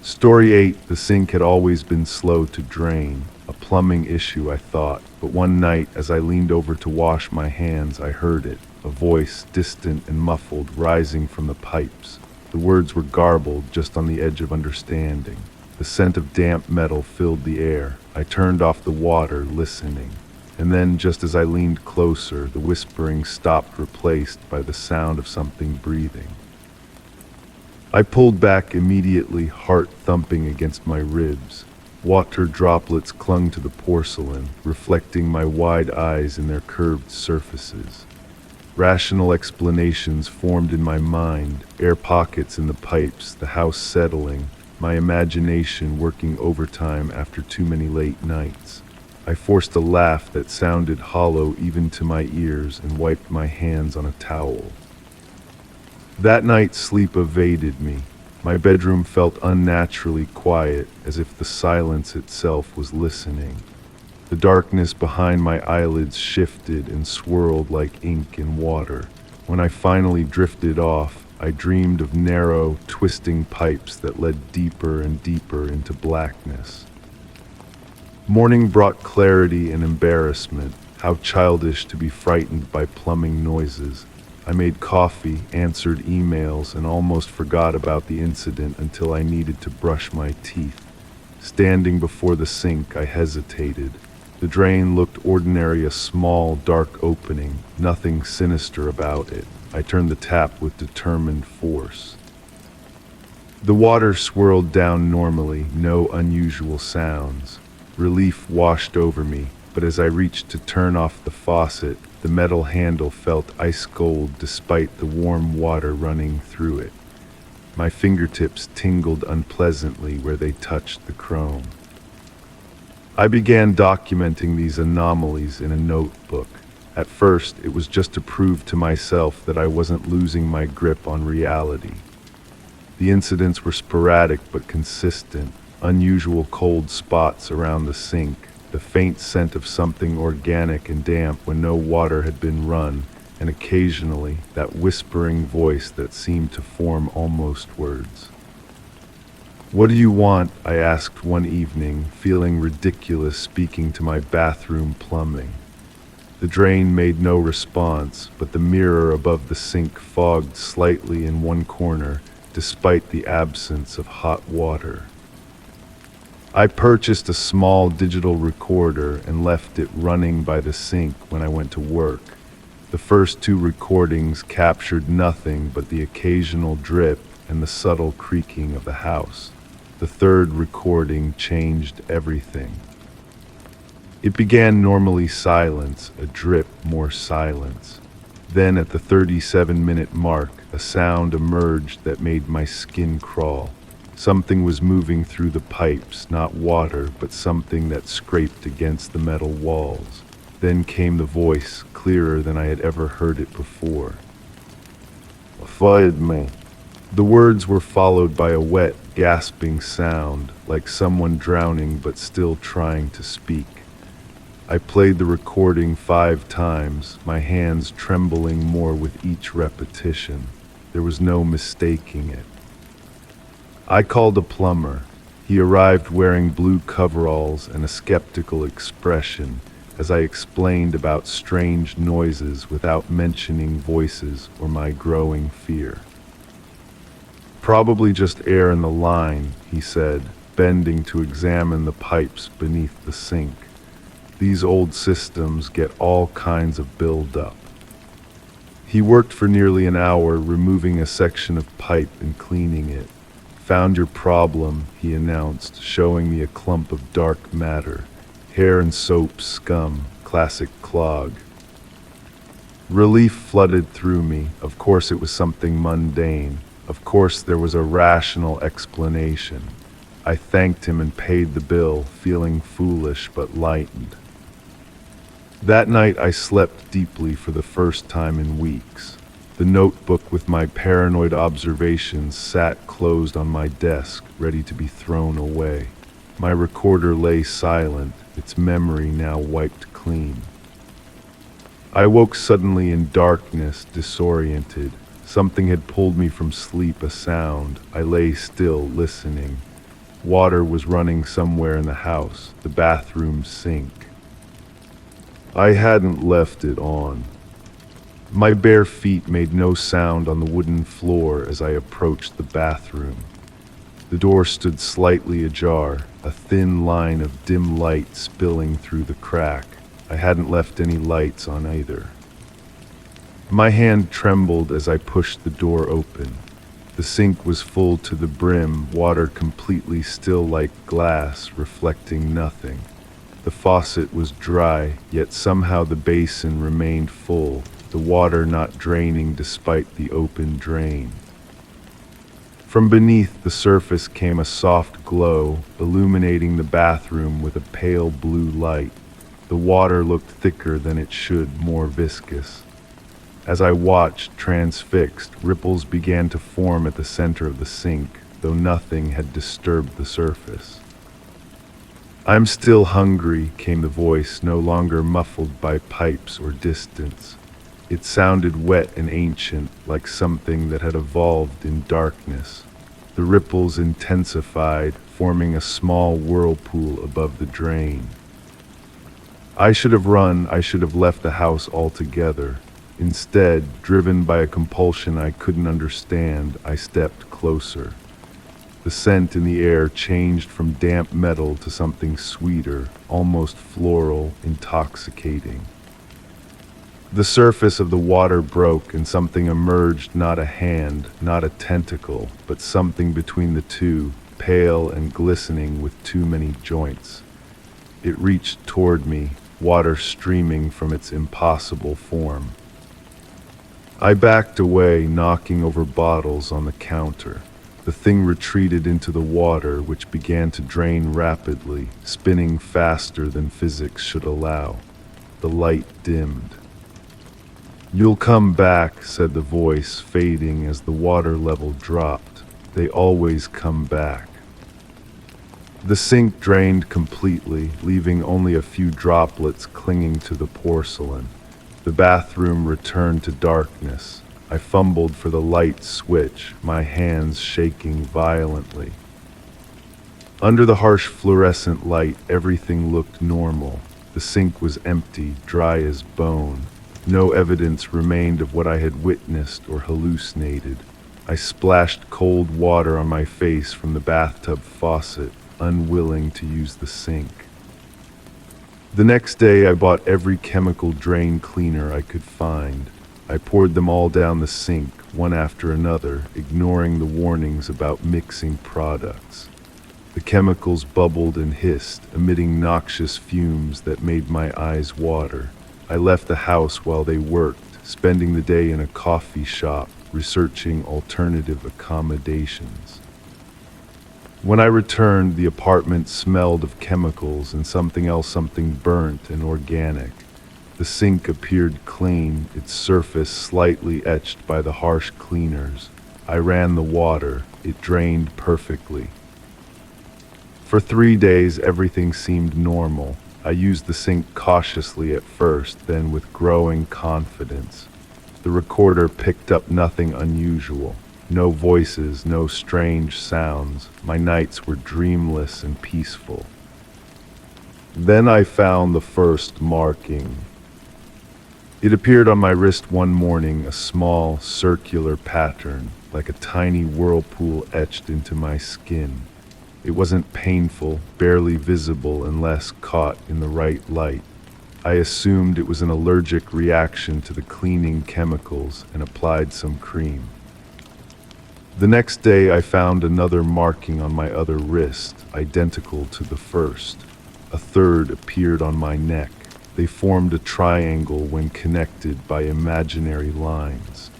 Story 8, the sink had always been slow to drain, a plumbing issue I thought, but one night as I leaned over to wash my hands, I heard it, a voice, distant and muffled, rising from the pipes. The words were garbled, just on the edge of understanding. The scent of damp metal filled the air. I turned off the water, listening. And then, just as I leaned closer, the whispering stopped, replaced by the sound of something breathing. I pulled back immediately, heart thumping against my ribs. Water droplets clung to the porcelain, reflecting my wide eyes in their curved surfaces. Rational explanations formed in my mind, air pockets in the pipes, the house settling, my imagination working overtime after too many late nights. I forced a laugh that sounded hollow even to my ears and wiped my hands on a towel. That night, sleep evaded me. My bedroom felt unnaturally quiet, as if the silence itself was listening. The darkness behind my eyelids shifted and swirled like ink in water. When I finally drifted off, I dreamed of narrow, twisting pipes that led deeper and deeper into blackness. Morning brought clarity and embarrassment. How childish to be frightened by plumbing noises. I made coffee, answered emails, and almost forgot about the incident until I needed to brush my teeth. Standing before the sink, I hesitated. The drain looked ordinary, a small, dark opening, nothing sinister about it. I turned the tap with determined force. The water swirled down normally, no unusual sounds. Relief washed over me, but as I reached to turn off the faucet, the metal handle felt ice cold despite the warm water running through it. My fingertips tingled unpleasantly where they touched the chrome. I began documenting these anomalies in a notebook. At first, it was just to prove to myself that I wasn't losing my grip on reality. The incidents were sporadic but consistent: unusual cold spots around the sink, the faint scent of something organic and damp when no water had been run, and occasionally that whispering voice that seemed to form almost words. "What do you want?" I asked one evening, feeling ridiculous speaking to my bathroom plumbing. The drain made no response, but the mirror above the sink fogged slightly in one corner, despite the absence of hot water. I purchased a small digital recorder and left it running by the sink when I went to work. The first two recordings captured nothing but the occasional drip and the subtle creaking of the house. The third recording changed everything. It began normally silence, a drip, more silence. Then at the 37-minute mark, a sound emerged that made my skin crawl. Something was moving through the pipes, not water, but something that scraped against the metal walls. Then came the voice, clearer than I had ever heard it before. "Fired me." The words were followed by a wet, gasping sound, like someone drowning but still trying to speak. I played the recording 5 times, my hands trembling more with each repetition. There was no mistaking it. I called a plumber. He arrived wearing blue coveralls and a skeptical expression as I explained about strange noises without mentioning voices or my growing fear. "Probably just air in the line," he said, bending to examine the pipes beneath the sink. "These old systems get all kinds of build-up." He worked for nearly an hour, removing a section of pipe and cleaning it. "Found your problem," he announced, showing me a clump of dark matter. "Hair and soap scum, classic clog." Relief flooded through me. Of course it was something mundane. Of course there was a rational explanation. I thanked him and paid the bill, feeling foolish but lightened. That night I slept deeply for the first time in weeks. The notebook with my paranoid observations sat closed on my desk, ready to be thrown away. My recorder lay silent, its memory now wiped clean. I woke suddenly in darkness, disoriented. Something had pulled me from sleep, a sound. I lay still, listening. Water was running somewhere in the house, the bathroom sink. I hadn't left it on. My bare feet made no sound on the wooden floor as I approached the bathroom. The door stood slightly ajar, a thin line of dim light spilling through the crack. I hadn't left any lights on either. My hand trembled as I pushed the door open. The sink was full to the brim, water completely still like glass, reflecting nothing. The faucet was dry, yet somehow the basin remained full, the water not draining despite the open drain. From beneath the surface came a soft glow, illuminating the bathroom with a pale blue light. The water looked thicker than it should, more viscous. As I watched, transfixed, ripples began to form at the center of the sink, though nothing had disturbed the surface. "I'm still hungry," came the voice, no longer muffled by pipes or distance. It sounded wet and ancient, like something that had evolved in darkness. The ripples intensified, forming a small whirlpool above the drain. I should have run, I should have left the house altogether. Instead, driven by a compulsion I couldn't understand, I stepped closer. The scent in the air changed from damp metal to something sweeter, almost floral, intoxicating. The surface of the water broke and something emerged, not a hand, not a tentacle, but something between the two, pale and glistening with too many joints. It reached toward me, water streaming from its impossible form. I backed away, knocking over bottles on the counter. The thing retreated into the water, which began to drain rapidly, spinning faster than physics should allow. The light dimmed. "You'll come back," said the voice, fading as the water level dropped. "They always come back." The sink drained completely, leaving only a few droplets clinging to the porcelain. The bathroom returned to darkness. I fumbled for the light switch, my hands shaking violently. Under the harsh fluorescent light, everything looked normal. The sink was empty, dry as bone. No evidence remained of what I had witnessed or hallucinated. I splashed cold water on my face from the bathtub faucet, unwilling to use the sink. The next day, I bought every chemical drain cleaner I could find. I poured them all down the sink, one after another, ignoring the warnings about mixing products. The chemicals bubbled and hissed, emitting noxious fumes that made my eyes water. I left the house while they worked, spending the day in a coffee shop, researching alternative accommodations. When I returned, the apartment smelled of chemicals and something burnt and organic. The sink appeared clean, its surface slightly etched by the harsh cleaners. I ran the water. It drained perfectly. For 3 days, everything seemed normal. I used the sink cautiously at first, then with growing confidence. The recorder picked up nothing unusual. No voices, no strange sounds. My nights were dreamless and peaceful. Then I found the first marking. It appeared on my wrist one morning, a small, circular pattern, like a tiny whirlpool etched into my skin. It wasn't painful, barely visible unless caught in the right light. I assumed it was an allergic reaction to the cleaning chemicals and applied some cream. The next day, I found another marking on my other wrist, identical to the first. A third appeared on my neck. They formed a triangle when connected by imaginary lines.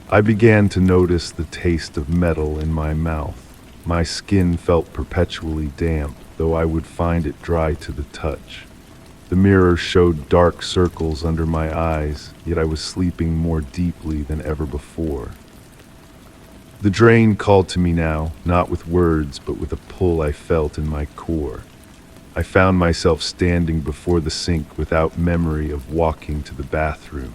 I began to notice the taste of metal in my mouth. My skin felt perpetually damp, though I would find it dry to the touch. The mirror showed dark circles under my eyes, yet I was sleeping more deeply than ever before. The drain called to me now, not with words, but with a pull I felt in my core. I found myself standing before the sink without memory of walking to the bathroom.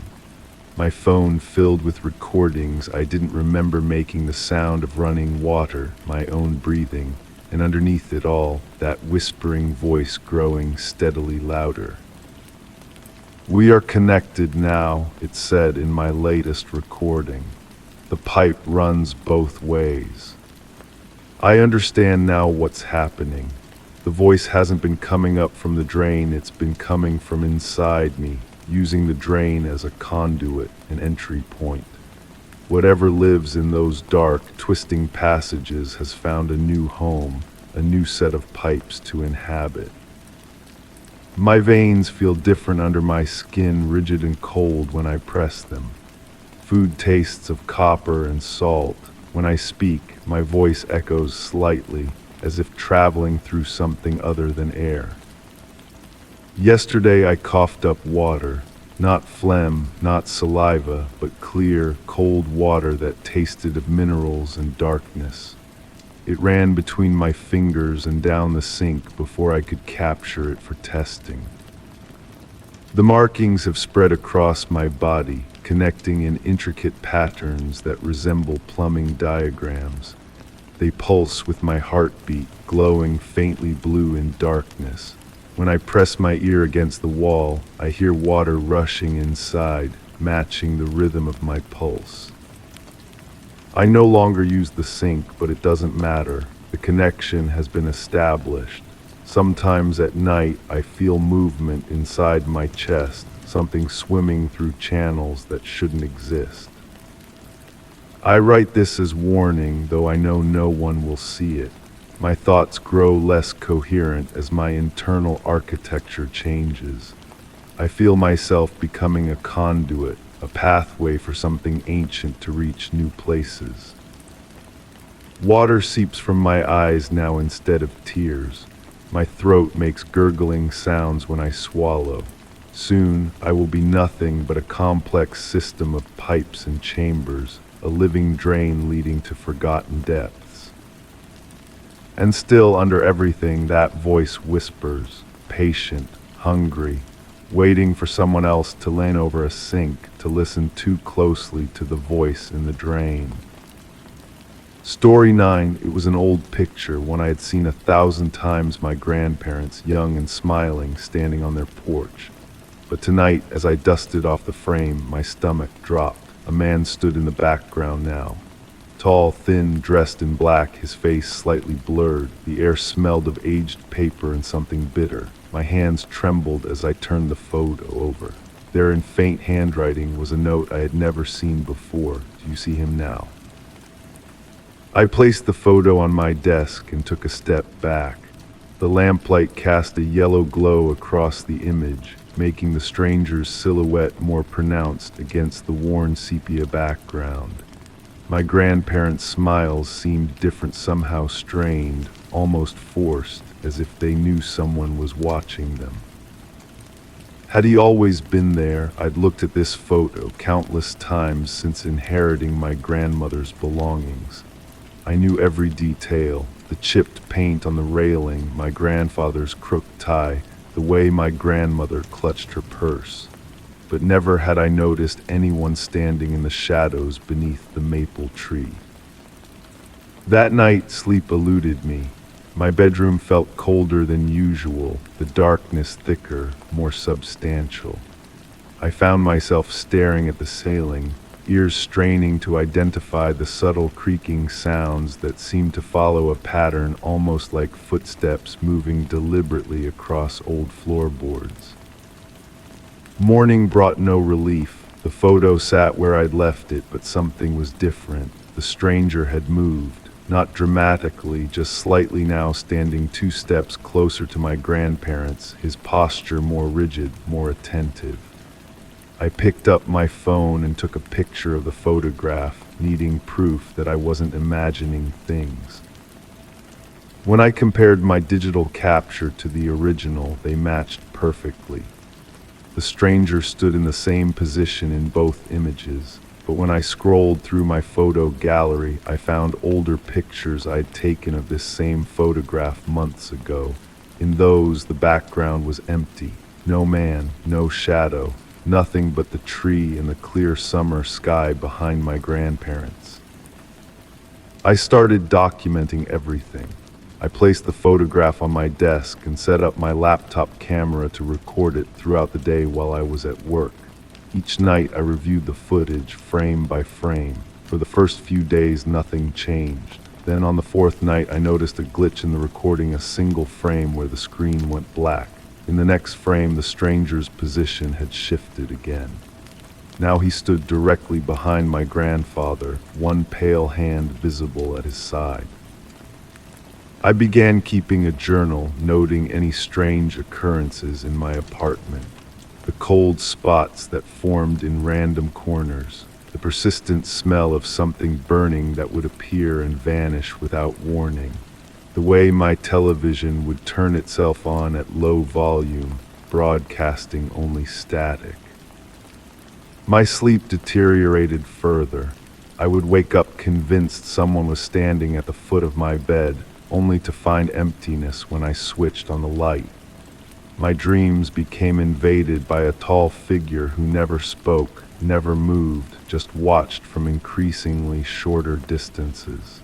My phone filled with recordings. I didn't remember making the sound of running water, my own breathing, and underneath it all, that whispering voice growing steadily louder. "We are connected now," it said in my latest recording. "The pipe runs both ways. I understand now what's happening. The voice hasn't been coming up from the drain, it's been coming from inside me, using the drain as a conduit, an entry point. Whatever lives in those dark, twisting passages has found a new home, a new set of pipes to inhabit. My veins feel different under my skin, rigid and cold when I press them. Food tastes of copper and salt. When I speak, my voice echoes slightly, as if traveling through something other than air. Yesterday I coughed up water, not phlegm, not saliva, but clear, cold water that tasted of minerals and darkness. It ran between my fingers and down the sink before I could capture it for testing. The markings have spread across my body, connecting in intricate patterns that resemble plumbing diagrams. They pulse with my heartbeat, glowing faintly blue in darkness. When I press my ear against the wall, I hear water rushing inside, matching the rhythm of my pulse. I no longer use the sink, but it doesn't matter. The connection has been established. Sometimes at night, I feel movement inside my chest, something swimming through channels that shouldn't exist. I write this as warning, though I know no one will see it. My thoughts grow less coherent as my internal architecture changes. I feel myself becoming a conduit, a pathway for something ancient to reach new places. Water seeps from my eyes now instead of tears. My throat makes gurgling sounds when I swallow. Soon I will be nothing but a complex system of pipes and chambers, a living drain leading to forgotten depths. And still under everything that voice whispers, patient, hungry, waiting for someone else to lean over a sink to listen too closely to the voice in the drain. Story 9, it was an old picture, one I had seen 1,000 times, my grandparents, young and smiling, standing on their porch. But tonight, as I dusted off the frame, my stomach dropped. A man stood in the background now. Tall, thin, dressed in black, his face slightly blurred. The air smelled of aged paper and something bitter. My hands trembled as I turned the photo over. There in faint handwriting was a note I had never seen before. Do you see him now? I placed the photo on my desk and took a step back. The lamplight cast a yellow glow across the image, making the stranger's silhouette more pronounced against the worn sepia background. My grandparents' smiles seemed different, somehow strained, almost forced, as if they knew someone was watching them. Had he always been there? I'd looked at this photo countless times since inheriting my grandmother's belongings. I knew every detail, the chipped paint on the railing, my grandfather's crooked tie, the way my grandmother clutched her purse. But never had I noticed anyone standing in the shadows beneath the maple tree. That night, sleep eluded me. My bedroom felt colder than usual, the darkness thicker, more substantial. I found myself staring at the ceiling, ears straining to identify the subtle creaking sounds that seemed to follow a pattern almost like footsteps moving deliberately across old floorboards. Morning brought no relief. The photo sat where I'd left it, but something was different. The stranger had moved, not dramatically, just slightly now, standing 2 steps closer to my grandparents, his posture more rigid, more attentive. I picked up my phone and took a picture of the photograph, needing proof that I wasn't imagining things. When I compared my digital capture to the original, they matched perfectly. The stranger stood in the same position in both images, but when I scrolled through my photo gallery, I found older pictures I'd taken of this same photograph months ago. In those, the background was empty. No man, no shadow. Nothing but the tree and the clear summer sky behind my grandparents. I started documenting everything. I placed the photograph on my desk and set up my laptop camera to record it throughout the day while I was at work. Each night I reviewed the footage frame by frame. For the first few days, nothing changed. Then on the 4th night, I noticed a glitch in the recording, a single frame where the screen went black. In the next frame, the stranger's position had shifted again. Now he stood directly behind my grandfather, one pale hand visible at his side. I began keeping a journal, noting any strange occurrences in my apartment. The cold spots that formed in random corners, the persistent smell of something burning that would appear and vanish without warning. The way my television would turn itself on at low volume, broadcasting only static. My sleep deteriorated further. I would wake up convinced someone was standing at the foot of my bed, only to find emptiness when I switched on the light. My dreams became invaded by a tall figure who never spoke, never moved, just watched from increasingly shorter distances.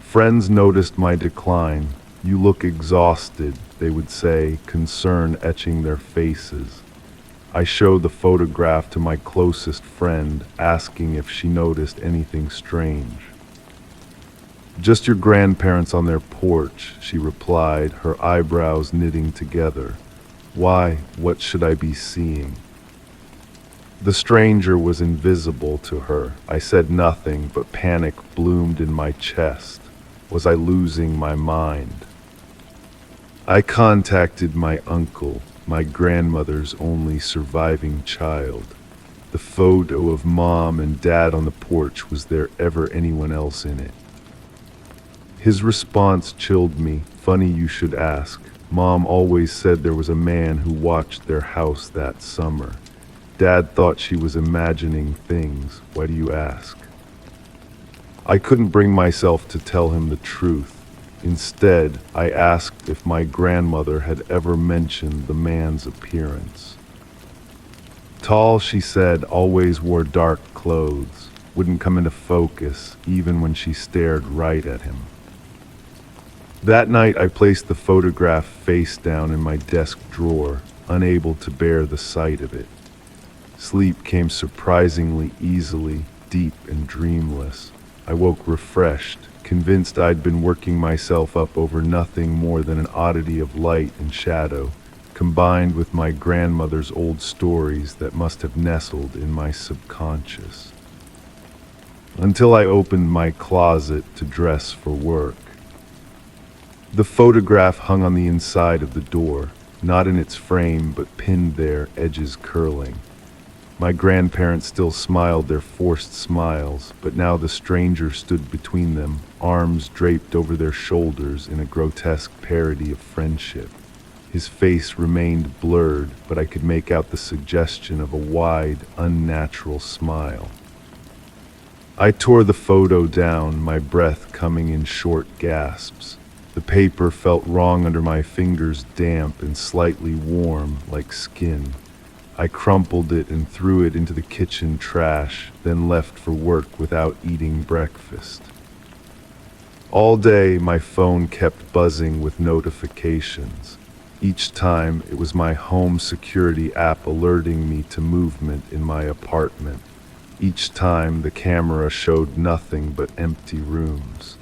Friends noticed my decline. "You look exhausted," they would say, concern etching their faces. I showed the photograph to my closest friend, asking if she noticed anything strange. "Just your grandparents on their porch," she replied, her eyebrows knitting together. "Why, what should I be seeing?" The stranger was invisible to her. I said nothing, but panic bloomed in my chest. Was I losing my mind? I contacted my uncle, my grandmother's only surviving child. The photo of Mom and Dad on the porch, was there ever anyone else in it? His response chilled me. Funny you should ask. Mom always said there was a man who watched their house that summer. Dad thought she was imagining things. Why do you ask? I couldn't bring myself to tell him the truth. Instead, I asked if my grandmother had ever mentioned the man's appearance. Tall, she said, always wore dark clothes, wouldn't come into focus even when she stared right at him. That night, I placed the photograph face down in my desk drawer, unable to bear the sight of it. Sleep came surprisingly easily, deep and dreamless. I woke refreshed, convinced I'd been working myself up over nothing more than an oddity of light and shadow, combined with my grandmother's old stories that must have nestled in my subconscious. Until I opened my closet to dress for work. The photograph hung on the inside of the door, not in its frame but pinned there, edges curling. My grandparents still smiled their forced smiles, but now the stranger stood between them, arms draped over their shoulders in a grotesque parody of friendship. His face remained blurred, but I could make out the suggestion of a wide, unnatural smile. I tore the photo down, my breath coming in short gasps. The paper felt wrong under my fingers, damp and slightly warm, like skin. I crumpled it and threw it into the kitchen trash, then left for work without eating breakfast. All day, my phone kept buzzing with notifications. Each time, it was my home security app alerting me to movement in my apartment. Each time, the camera showed nothing but empty rooms.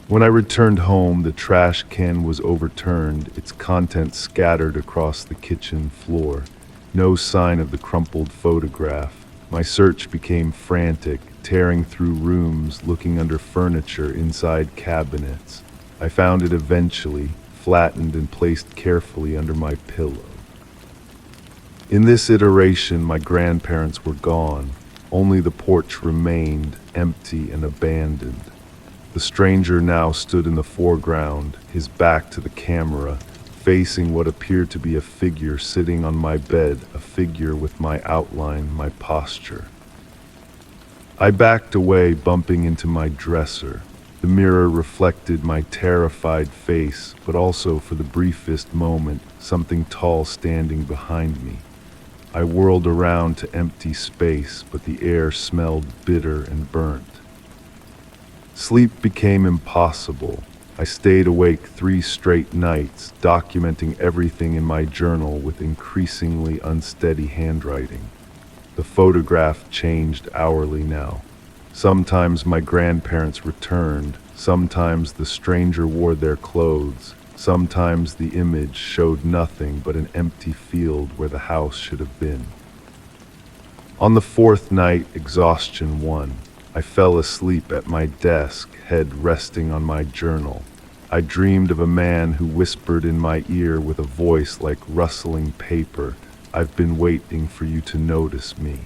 When I returned home, the trash can was overturned, its contents scattered across the kitchen floor. No sign of the crumpled photograph. My search became frantic, tearing through rooms, looking under furniture, inside cabinets. I found it eventually, flattened and placed carefully under my pillow. In this iteration, my grandparents were gone. Only the porch remained, empty and abandoned. The stranger now stood in the foreground, his back to the camera, facing what appeared to be a figure sitting on my bed, a figure with my outline, my posture. I backed away, bumping into my dresser. The mirror reflected my terrified face, but also for the briefest moment, something tall standing behind me. I whirled around to empty space, but the air smelled bitter and burnt. Sleep became impossible. I stayed awake 3 straight nights, documenting everything in my journal with increasingly unsteady handwriting. The photograph changed hourly now. Sometimes my grandparents returned, sometimes the stranger wore their clothes, sometimes the image showed nothing but an empty field where the house should have been. On the 4th night, exhaustion won. I fell asleep at my desk, head resting on my journal. I dreamed of a man who whispered in my ear with a voice like rustling paper, "I've been waiting for you to notice me."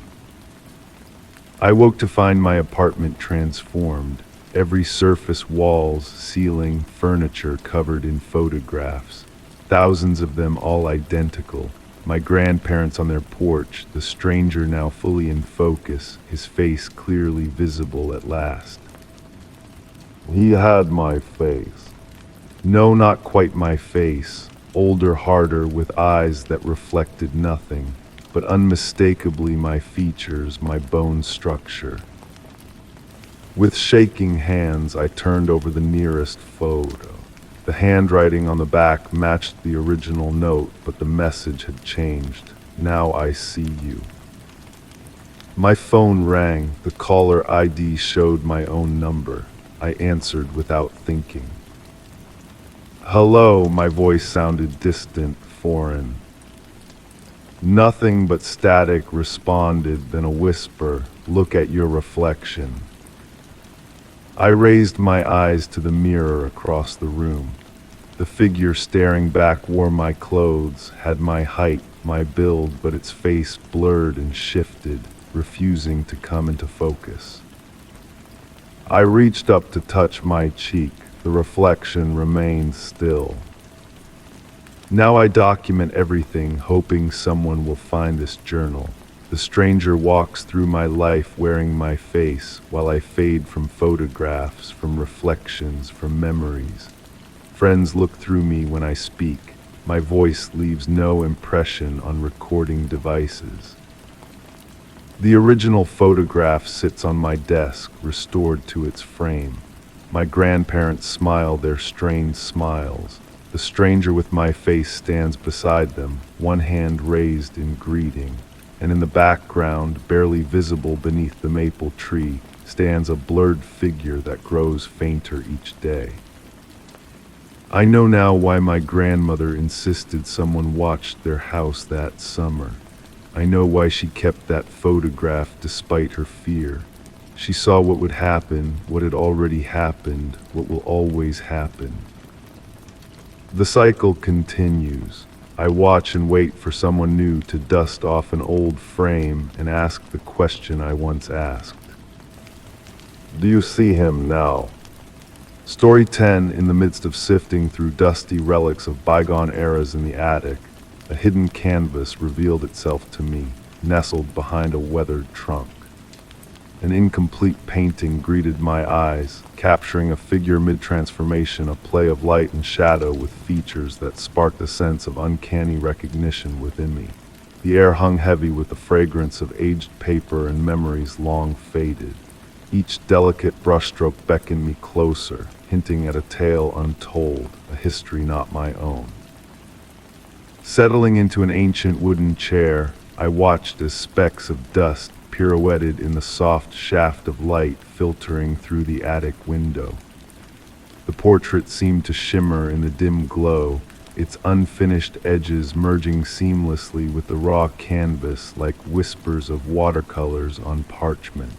I woke to find my apartment transformed. Every surface, walls, ceiling, furniture covered in photographs. Thousands of them all identical. My grandparents on their porch, the stranger now fully in focus, his face clearly visible at last. He had my face. No, not quite my face. Older, harder, with eyes that reflected nothing, but unmistakably my features, my bone structure. With shaking hands, I turned over the nearest photo. The handwriting on the back matched the original note, but the message had changed. "Now I see you." My phone rang. The caller ID showed my own number. I answered without thinking. "Hello," my voice sounded distant, foreign. Nothing but static responded, then a whisper, "Look at your reflection." I raised my eyes to the mirror across the room. The figure staring back wore my clothes, had my height, my build, but its face blurred and shifted, refusing to come into focus. I reached up to touch my cheek. The reflection remained still. Now I document everything, hoping someone will find this journal. The stranger walks through my life wearing my face, while I fade from photographs, from reflections, from memories. Friends look through me when I speak. My voice leaves no impression on recording devices. The original photograph sits on my desk, restored to its frame. My grandparents smile their strained smiles. The stranger with my face stands beside them, one hand raised in greeting. And in the background, barely visible beneath the maple tree, stands a blurred figure that grows fainter each day. I know now why my grandmother insisted someone watched their house that summer. I know why she kept that photograph despite her fear. She saw what would happen, what had already happened, what will always happen. The cycle continues. I watch and wait for someone new to dust off an old frame and ask the question I once asked. Do you see him now? Story 10. In the midst of sifting through dusty relics of bygone eras in the attic, a hidden canvas revealed itself to me, nestled behind a weathered trunk. An incomplete painting greeted my eyes, capturing a figure mid-transformation, a play of light and shadow with features that sparked a sense of uncanny recognition within me. The air hung heavy with the fragrance of aged paper and memories long faded. Each delicate brushstroke beckoned me closer, hinting at a tale untold, a history not my own. Settling into an ancient wooden chair, I watched as specks of dust pirouetted in the soft shaft of light filtering through the attic window. The portrait seemed to shimmer in the dim glow, its unfinished edges merging seamlessly with the raw canvas like whispers of watercolors on parchment.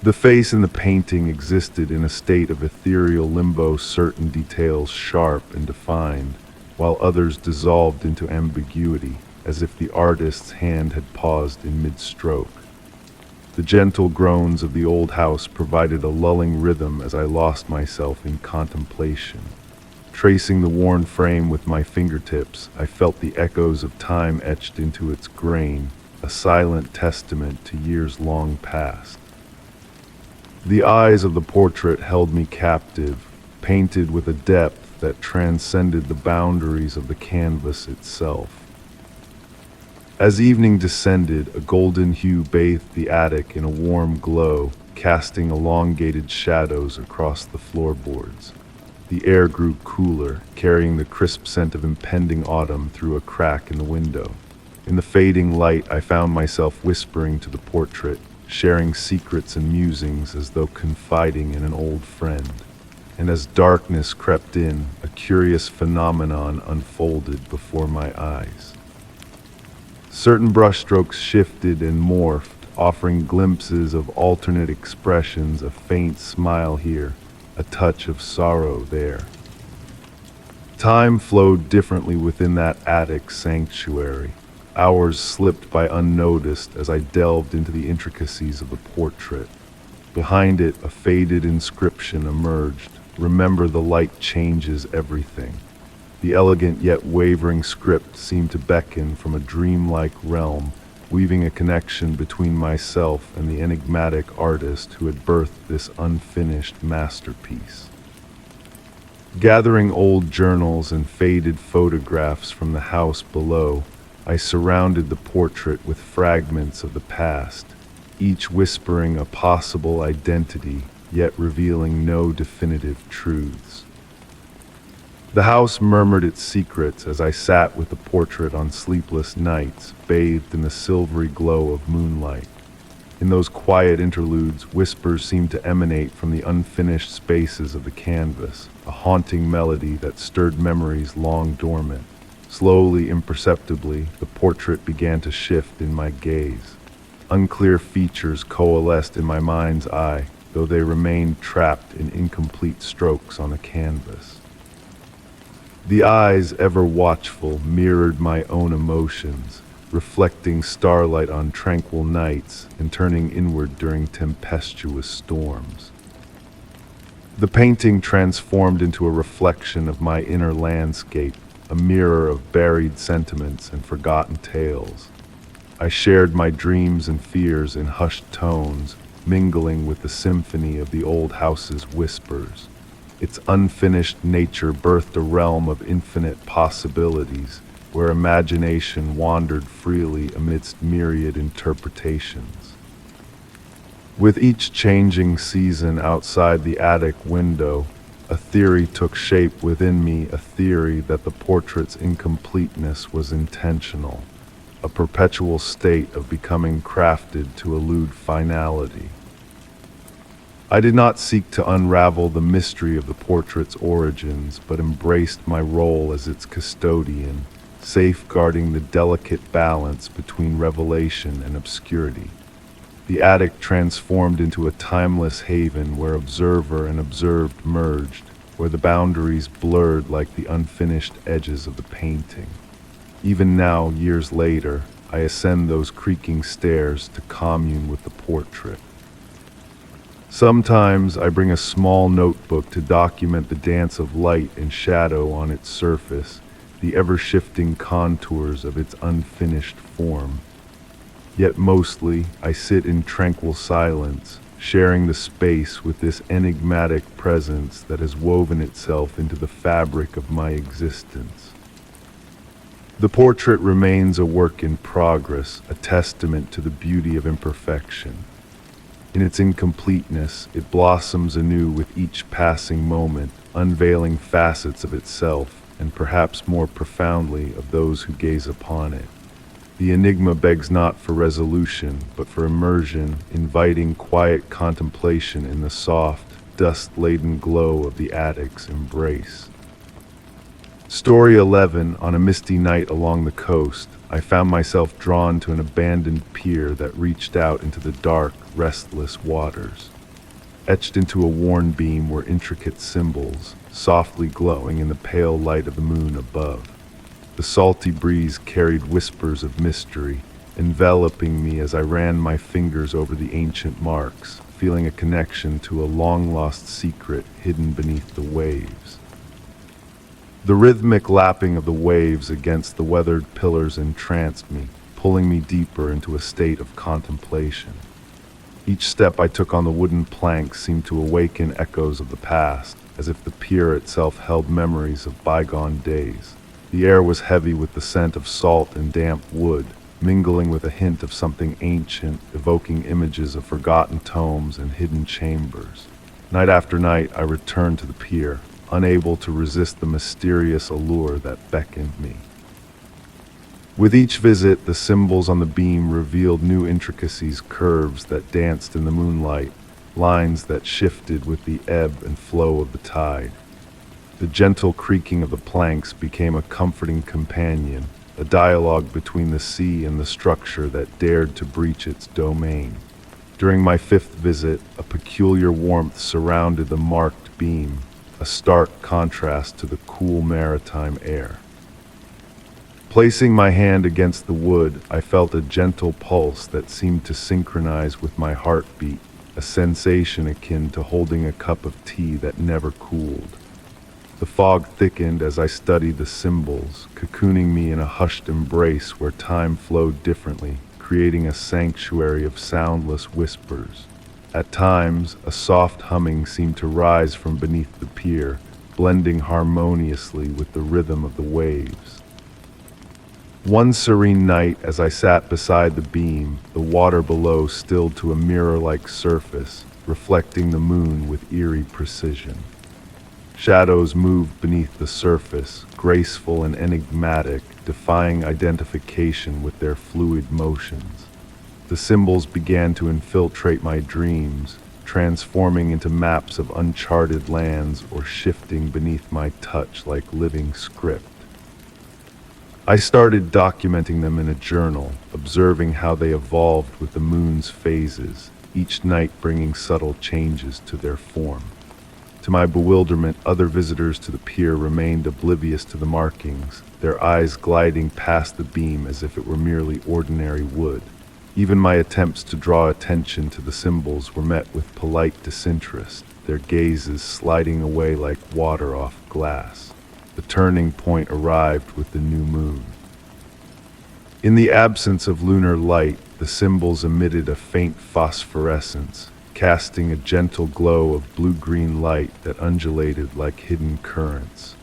The face in the painting existed in a state of ethereal limbo, certain details sharp and defined, while others dissolved into ambiguity, as if the artist's hand had paused in mid-stroke. The gentle groans of the old house provided a lulling rhythm as I lost myself in contemplation. Tracing the worn frame with my fingertips, I felt the echoes of time etched into its grain, a silent testament to years long past. The eyes of the portrait held me captive, painted with a depth that transcended the boundaries of the canvas itself. As evening descended, a golden hue bathed the attic in a warm glow, casting elongated shadows across the floorboards. The air grew cooler, carrying the crisp scent of impending autumn through a crack in the window. In the fading light, I found myself whispering to the portrait, sharing secrets and musings as though confiding in an old friend. And as darkness crept in, a curious phenomenon unfolded before my eyes. Certain brushstrokes shifted and morphed, offering glimpses of alternate expressions, a faint smile here, a touch of sorrow there. Time flowed differently within that attic sanctuary. Hours slipped by unnoticed as I delved into the intricacies of the portrait. Behind it, a faded inscription emerged. Remember, the light changes everything. The elegant yet wavering script seemed to beckon from a dreamlike realm, weaving a connection between myself and the enigmatic artist who had birthed this unfinished masterpiece. Gathering old journals and faded photographs from the house below, I surrounded the portrait with fragments of the past, each whispering a possible identity, yet revealing no definitive truths. The house murmured its secrets as I sat with the portrait on sleepless nights, bathed in the silvery glow of moonlight. In those quiet interludes, whispers seemed to emanate from the unfinished spaces of the canvas, a haunting melody that stirred memories long dormant. Slowly, imperceptibly, the portrait began to shift in my gaze. Unclear features coalesced in my mind's eye, though they remained trapped in incomplete strokes on the canvas. The eyes, ever watchful, mirrored my own emotions, reflecting starlight on tranquil nights and turning inward during tempestuous storms. The painting transformed into a reflection of my inner landscape, a mirror of buried sentiments and forgotten tales. I shared my dreams and fears in hushed tones, mingling with the symphony of the old house's whispers. Its unfinished nature birthed a realm of infinite possibilities, where imagination wandered freely amidst myriad interpretations. With each changing season outside the attic window, a theory took shape within me, a theory that the portrait's incompleteness was intentional, a perpetual state of becoming crafted to elude finality. I did not seek to unravel the mystery of the portrait's origins, but embraced my role as its custodian, safeguarding the delicate balance between revelation and obscurity. The attic transformed into a timeless haven where observer and observed merged, where the boundaries blurred like the unfinished edges of the painting. Even now, years later, I ascend those creaking stairs to commune with the portrait. Sometimes I bring a small notebook to document the dance of light and shadow on its surface, the ever-shifting contours of its unfinished form. Yet mostly, I sit in tranquil silence, sharing the space with this enigmatic presence that has woven itself into the fabric of my existence. The portrait remains a work in progress, a testament to the beauty of imperfection. In its incompleteness, it blossoms anew with each passing moment, unveiling facets of itself, and perhaps more profoundly of those who gaze upon it. The enigma begs not for resolution, but for immersion, inviting quiet contemplation in the soft, dust-laden glow of the attic's embrace. Story 11. On a misty night along the coast, I found myself drawn to an abandoned pier that reached out into the dark, restless waters. Etched into a worn beam were intricate symbols, softly glowing in the pale light of the moon above. The salty breeze carried whispers of mystery, enveloping me as I ran my fingers over the ancient marks, feeling a connection to a long-lost secret hidden beneath the waves. The rhythmic lapping of the waves against the weathered pillars entranced me, pulling me deeper into a state of contemplation. Each step I took on the wooden planks seemed to awaken echoes of the past, as if the pier itself held memories of bygone days. The air was heavy with the scent of salt and damp wood, mingling with a hint of something ancient, evoking images of forgotten tomes and hidden chambers. Night after night, I returned to the pier, unable to resist the mysterious allure that beckoned me. With each visit, the symbols on the beam revealed new intricacies, curves that danced in the moonlight, lines that shifted with the ebb and flow of the tide. The gentle creaking of the planks became a comforting companion, a dialogue between the sea and the structure that dared to breach its domain. During my 5th visit, a peculiar warmth surrounded the marked beam, a stark contrast to the cool maritime air. Placing my hand against the wood, I felt a gentle pulse that seemed to synchronize with my heartbeat, a sensation akin to holding a cup of tea that never cooled. The fog thickened as I studied the symbols, cocooning me in a hushed embrace where time flowed differently, creating a sanctuary of soundless whispers. At times, a soft humming seemed to rise from beneath the pier, blending harmoniously with the rhythm of the waves. One serene night, as I sat beside the beam, the water below stilled to a mirror-like surface, reflecting the moon with eerie precision. Shadows moved beneath the surface, graceful and enigmatic, defying identification with their fluid motions. The symbols began to infiltrate my dreams, transforming into maps of uncharted lands or shifting beneath my touch like living script. I started documenting them in a journal, observing how they evolved with the moon's phases, each night bringing subtle changes to their form. To my bewilderment, other visitors to the pier remained oblivious to the markings, their eyes gliding past the beam as if it were merely ordinary wood. Even my attempts to draw attention to the symbols were met with polite disinterest, their gazes sliding away like water off glass. The turning point arrived with the new moon. In the absence of lunar light, the symbols emitted a faint phosphorescence, casting a gentle glow of blue-green light that undulated like hidden currents.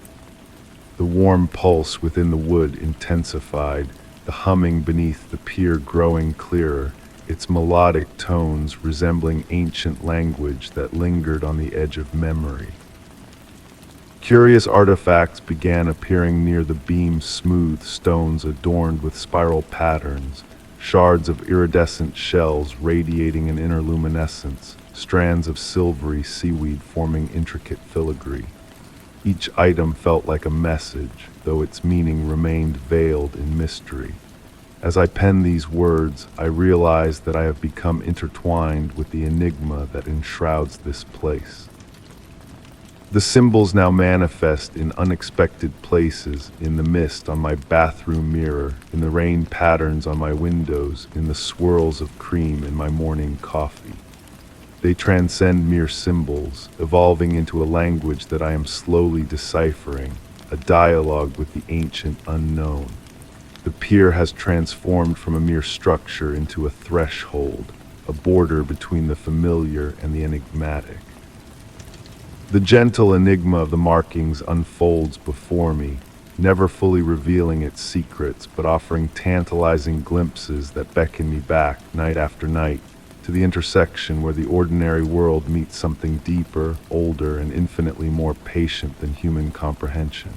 The warm pulse within the wood intensified, the humming beneath the pier growing clearer, its melodic tones resembling ancient language that lingered on the edge of memory. Curious artifacts began appearing near the beam's smooth stones adorned with spiral patterns, shards of iridescent shells radiating an inner luminescence, strands of silvery seaweed forming intricate filigree. Each item felt like a message, though its meaning remained veiled in mystery. As I pen these words, I realize that I have become intertwined with the enigma that enshrouds this place. The symbols now manifest in unexpected places, in the mist on my bathroom mirror, in the rain patterns on my windows, in the swirls of cream in my morning coffee. They transcend mere symbols, evolving into a language that I am slowly deciphering, a dialogue with the ancient unknown. The pier has transformed from a mere structure into a threshold, a border between the familiar and the enigmatic. The gentle enigma of the markings unfolds before me, never fully revealing its secrets, but offering tantalizing glimpses that beckon me back, night after night, to the intersection where the ordinary world meets something deeper, older, and infinitely more patient than human comprehension.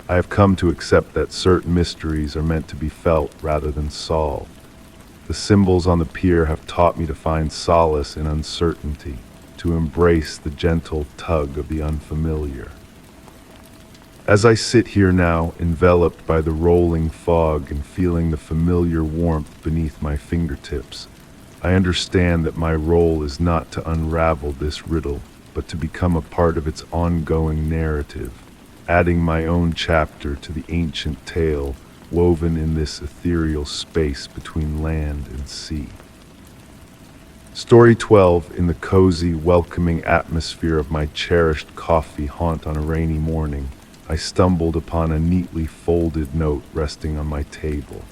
I have come to accept that certain mysteries are meant to be felt rather than solved. The symbols on the pier have taught me to find solace in uncertainty, to embrace the gentle tug of the unfamiliar. As I sit here now, enveloped by the rolling fog and feeling the familiar warmth beneath my fingertips, I understand that my role is not to unravel this riddle, but to become a part of its ongoing narrative, adding my own chapter to the ancient tale woven in this ethereal space between land and sea. Story 12. In the cozy, welcoming atmosphere of my cherished coffee haunt on a rainy morning, I stumbled upon a neatly folded note resting on my table.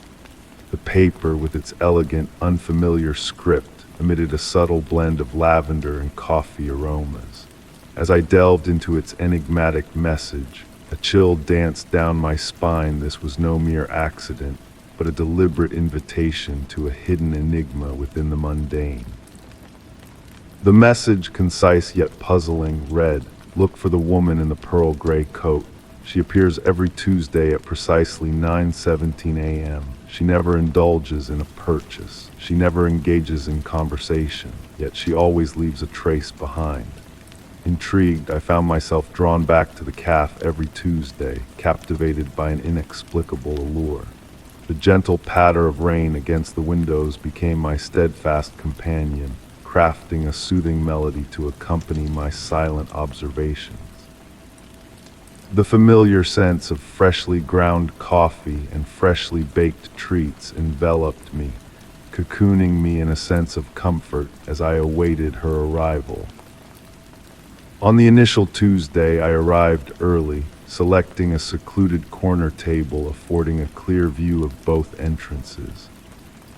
The paper, with its elegant, unfamiliar script, emitted a subtle blend of lavender and coffee aromas. As I delved into its enigmatic message, a chill danced down my spine. This was no mere accident, but a deliberate invitation to a hidden enigma within the mundane. The message, concise yet puzzling, read, "Look for the woman in the pearl gray coat. She appears every Tuesday at precisely 9:17 a.m. She never indulges in a purchase. She never engages in conversation, yet she always leaves a trace behind." Intrigued, I found myself drawn back to the cafe every Tuesday, captivated by an inexplicable allure. The gentle patter of rain against the windows became my steadfast companion, crafting a soothing melody to accompany my silent observations. The familiar sense of freshly ground coffee and freshly baked treats enveloped me, cocooning me in a sense of comfort as I awaited her arrival. On the initial Tuesday, I arrived early, selecting a secluded corner table affording a clear view of both entrances.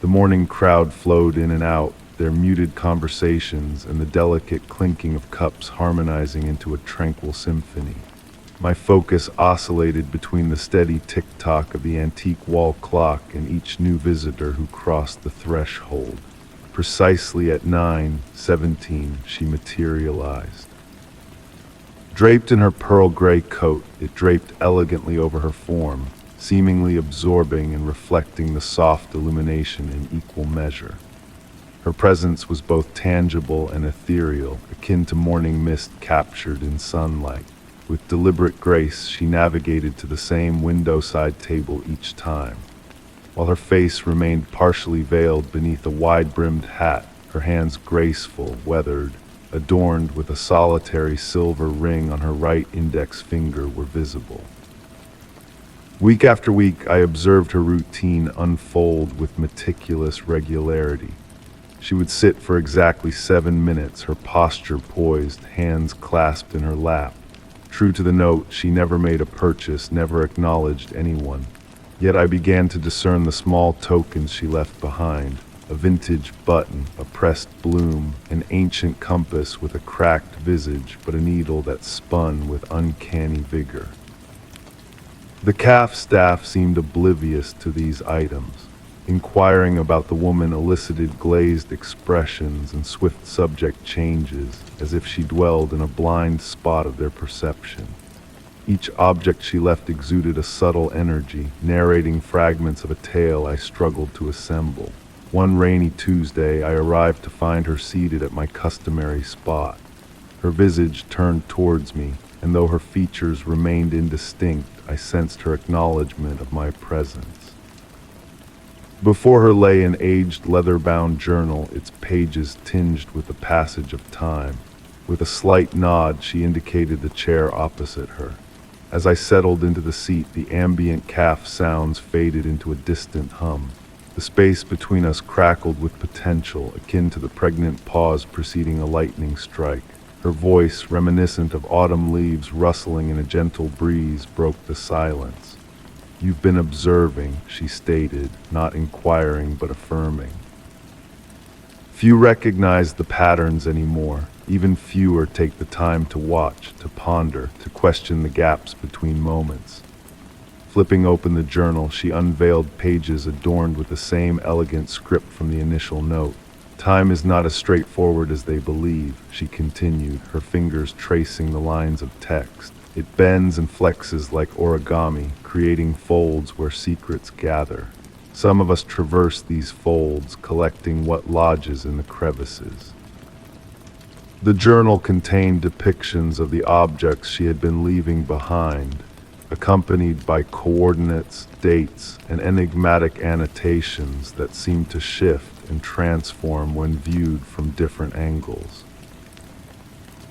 The morning crowd flowed in and out, their muted conversations and the delicate clinking of cups harmonizing into a tranquil symphony. My focus oscillated between the steady tick-tock of the antique wall clock and each new visitor who crossed the threshold. Precisely at 9:17, she materialized. Draped in her pearl gray coat, it draped elegantly over her form, seemingly absorbing and reflecting the soft illumination in equal measure. Her presence was both tangible and ethereal, akin to morning mist captured in sunlight. With deliberate grace, she navigated to the same window-side table each time. While her face remained partially veiled beneath a wide-brimmed hat, her hands graceful, weathered, adorned with a solitary silver ring on her right index finger, were visible. Week after week, I observed her routine unfold with meticulous regularity. She would sit for exactly 7 minutes, her posture poised, hands clasped in her lap. True to the note, she never made a purchase, never acknowledged anyone. Yet I began to discern the small tokens she left behind: a vintage button, a pressed bloom, an ancient compass with a cracked visage, but a needle that spun with uncanny vigor. The CAF staff seemed oblivious to these items. Inquiring about the woman elicited glazed expressions and swift subject changes, as if she dwelled in a blind spot of their perception. Each object she left exuded a subtle energy, narrating fragments of a tale I struggled to assemble. One rainy Tuesday, I arrived to find her seated at my customary spot. Her visage turned towards me, and though her features remained indistinct, I sensed her acknowledgement of my presence. Before her lay an aged leather-bound journal, its pages tinged with the passage of time. With a slight nod, she indicated the chair opposite her. As I settled into the seat, the ambient CAF sounds faded into a distant hum. The space between us crackled with potential, akin to the pregnant pause preceding a lightning strike. Her voice, reminiscent of autumn leaves rustling in a gentle breeze, broke the silence. "You've been observing," she stated, not inquiring but affirming. Few recognize the patterns anymore. Even fewer take the time to watch, to ponder, to question the gaps between moments. Flipping open the journal, she unveiled pages adorned with the same elegant script from the initial note. "Time is not as straightforward as they believe," she continued, her fingers tracing the lines of text. "It bends and flexes like origami, creating folds where secrets gather. Some of us traverse these folds, collecting what lodges in the crevices." The journal contained depictions of the objects she had been leaving behind, accompanied by coordinates, dates, and enigmatic annotations that seemed to shift and transform when viewed from different angles.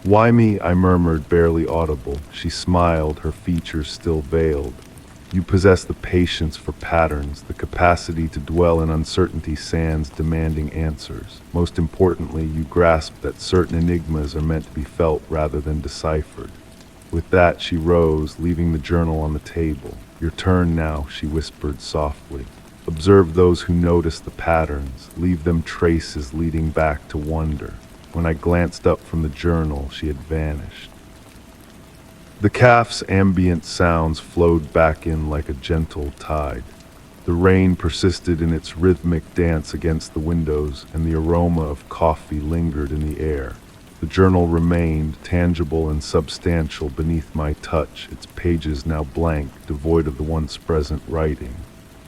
"Why me?" I murmured, barely audible. She smiled, her features still veiled. "You possess the patience for patterns, the capacity to dwell in uncertainty sands demanding answers. Most importantly, you grasp that certain enigmas are meant to be felt rather than deciphered." With that, she rose, leaving the journal on the table. "Your turn now," she whispered softly. "Observe those who notice the patterns. Leave them traces leading back to wonder." When I glanced up from the journal, she had vanished. The CAF's ambient sounds flowed back in like a gentle tide. The rain persisted in its rhythmic dance against the windows, and the aroma of coffee lingered in the air. The journal remained, tangible and substantial, beneath my touch, its pages now blank, devoid of the once present writing.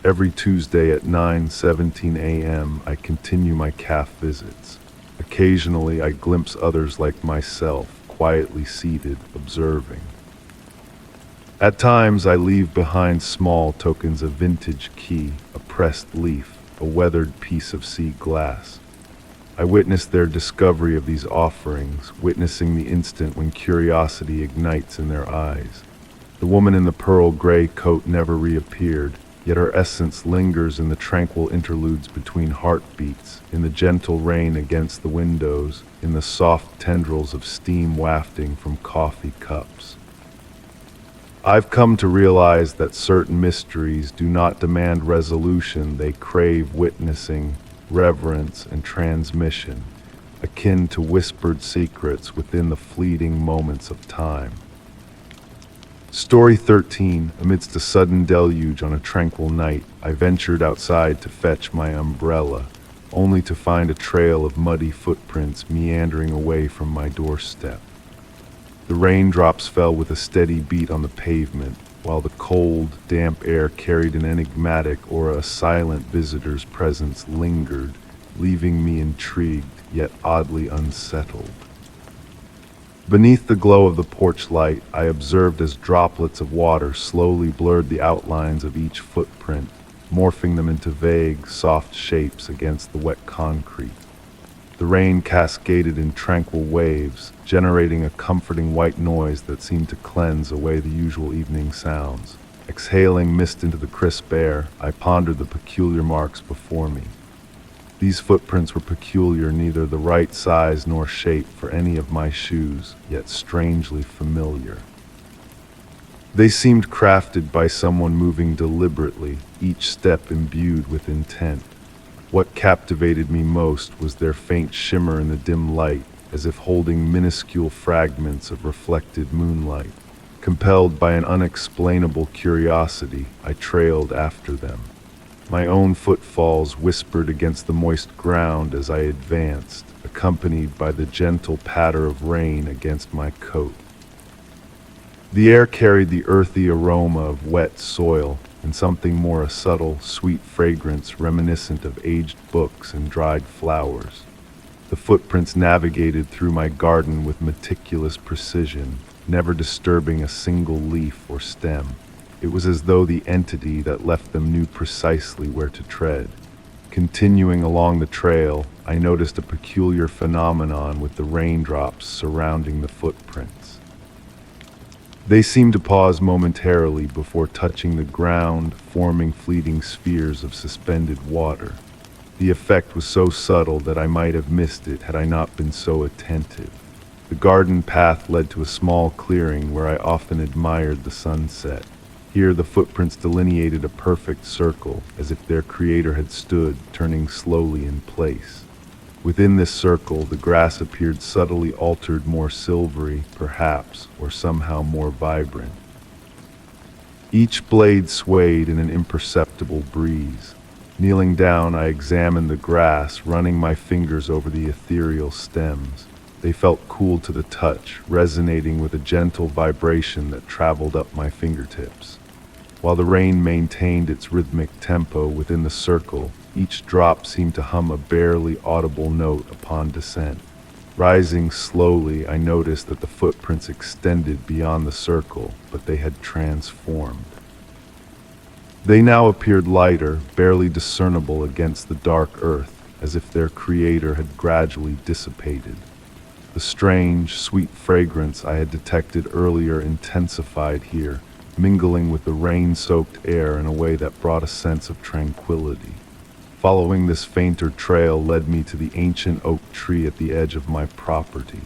Every Tuesday at 9:17 a.m., I continue my CAF visits. Occasionally, I glimpse others like myself, quietly seated, observing. At times, I leave behind small tokens of vintage key, a pressed leaf, a weathered piece of sea glass. I witness their discovery of these offerings, witnessing the instant when curiosity ignites in their eyes. The woman in the pearl gray coat never reappeared, yet her essence lingers in the tranquil interludes between heartbeats, in the gentle rain against the windows, in the soft tendrils of steam wafting from coffee cups. I've come to realize that certain mysteries do not demand resolution, they crave witnessing, reverence, and transmission, akin to whispered secrets within the fleeting moments of time. Story 13. Amidst a sudden deluge on a tranquil night, I ventured outside to fetch my umbrella, only to find a trail of muddy footprints meandering away from my doorstep. The raindrops fell with a steady beat on the pavement, while the cold, damp air carried an enigmatic or a silent visitor's presence lingered, leaving me intrigued yet oddly unsettled. Beneath the glow of the porch light, I observed as droplets of water slowly blurred the outlines of each footprint, morphing them into vague, soft shapes against the wet concrete. The rain cascaded in tranquil waves, generating a comforting white noise that seemed to cleanse away the usual evening sounds. Exhaling mist into the crisp air, I pondered the peculiar marks before me. These footprints were peculiar, neither the right size nor shape for any of my shoes, yet strangely familiar. They seemed crafted by someone moving deliberately, each step imbued with intent. What captivated me most was their faint shimmer in the dim light, as if holding minuscule fragments of reflected moonlight. Compelled by an unexplainable curiosity, I trailed after them. My own footfalls whispered against the moist ground as I advanced, accompanied by the gentle patter of rain against my coat. The air carried the earthy aroma of wet soil and something more, a subtle, sweet fragrance reminiscent of aged books and dried flowers. The footprints navigated through my garden with meticulous precision, never disturbing a single leaf or stem. It was as though the entity that left them knew precisely where to tread. Continuing along the trail, I noticed a peculiar phenomenon with the raindrops surrounding the footprints. They seemed to pause momentarily before touching the ground, forming fleeting spheres of suspended water. The effect was so subtle that I might have missed it had I not been so attentive. The garden path led to a small clearing where I often admired the sunset. Here the footprints delineated a perfect circle, as if their creator had stood, turning slowly in place. Within this circle, the grass appeared subtly altered, more silvery, perhaps, or somehow more vibrant. Each blade swayed in an imperceptible breeze. Kneeling down, I examined the grass, running my fingers over the ethereal stems. They felt cool to the touch, resonating with a gentle vibration that traveled up my fingertips. While the rain maintained its rhythmic tempo within the circle, each drop seemed to hum a barely audible note upon descent. Rising slowly, I noticed that the footprints extended beyond the circle, but they had transformed. They now appeared lighter, barely discernible against the dark earth, as if their creator had gradually dissipated. The strange, sweet fragrance I had detected earlier intensified here, mingling with the rain-soaked air in a way that brought a sense of tranquility. Following this fainter trail led me to the ancient oak tree at the edge of my property.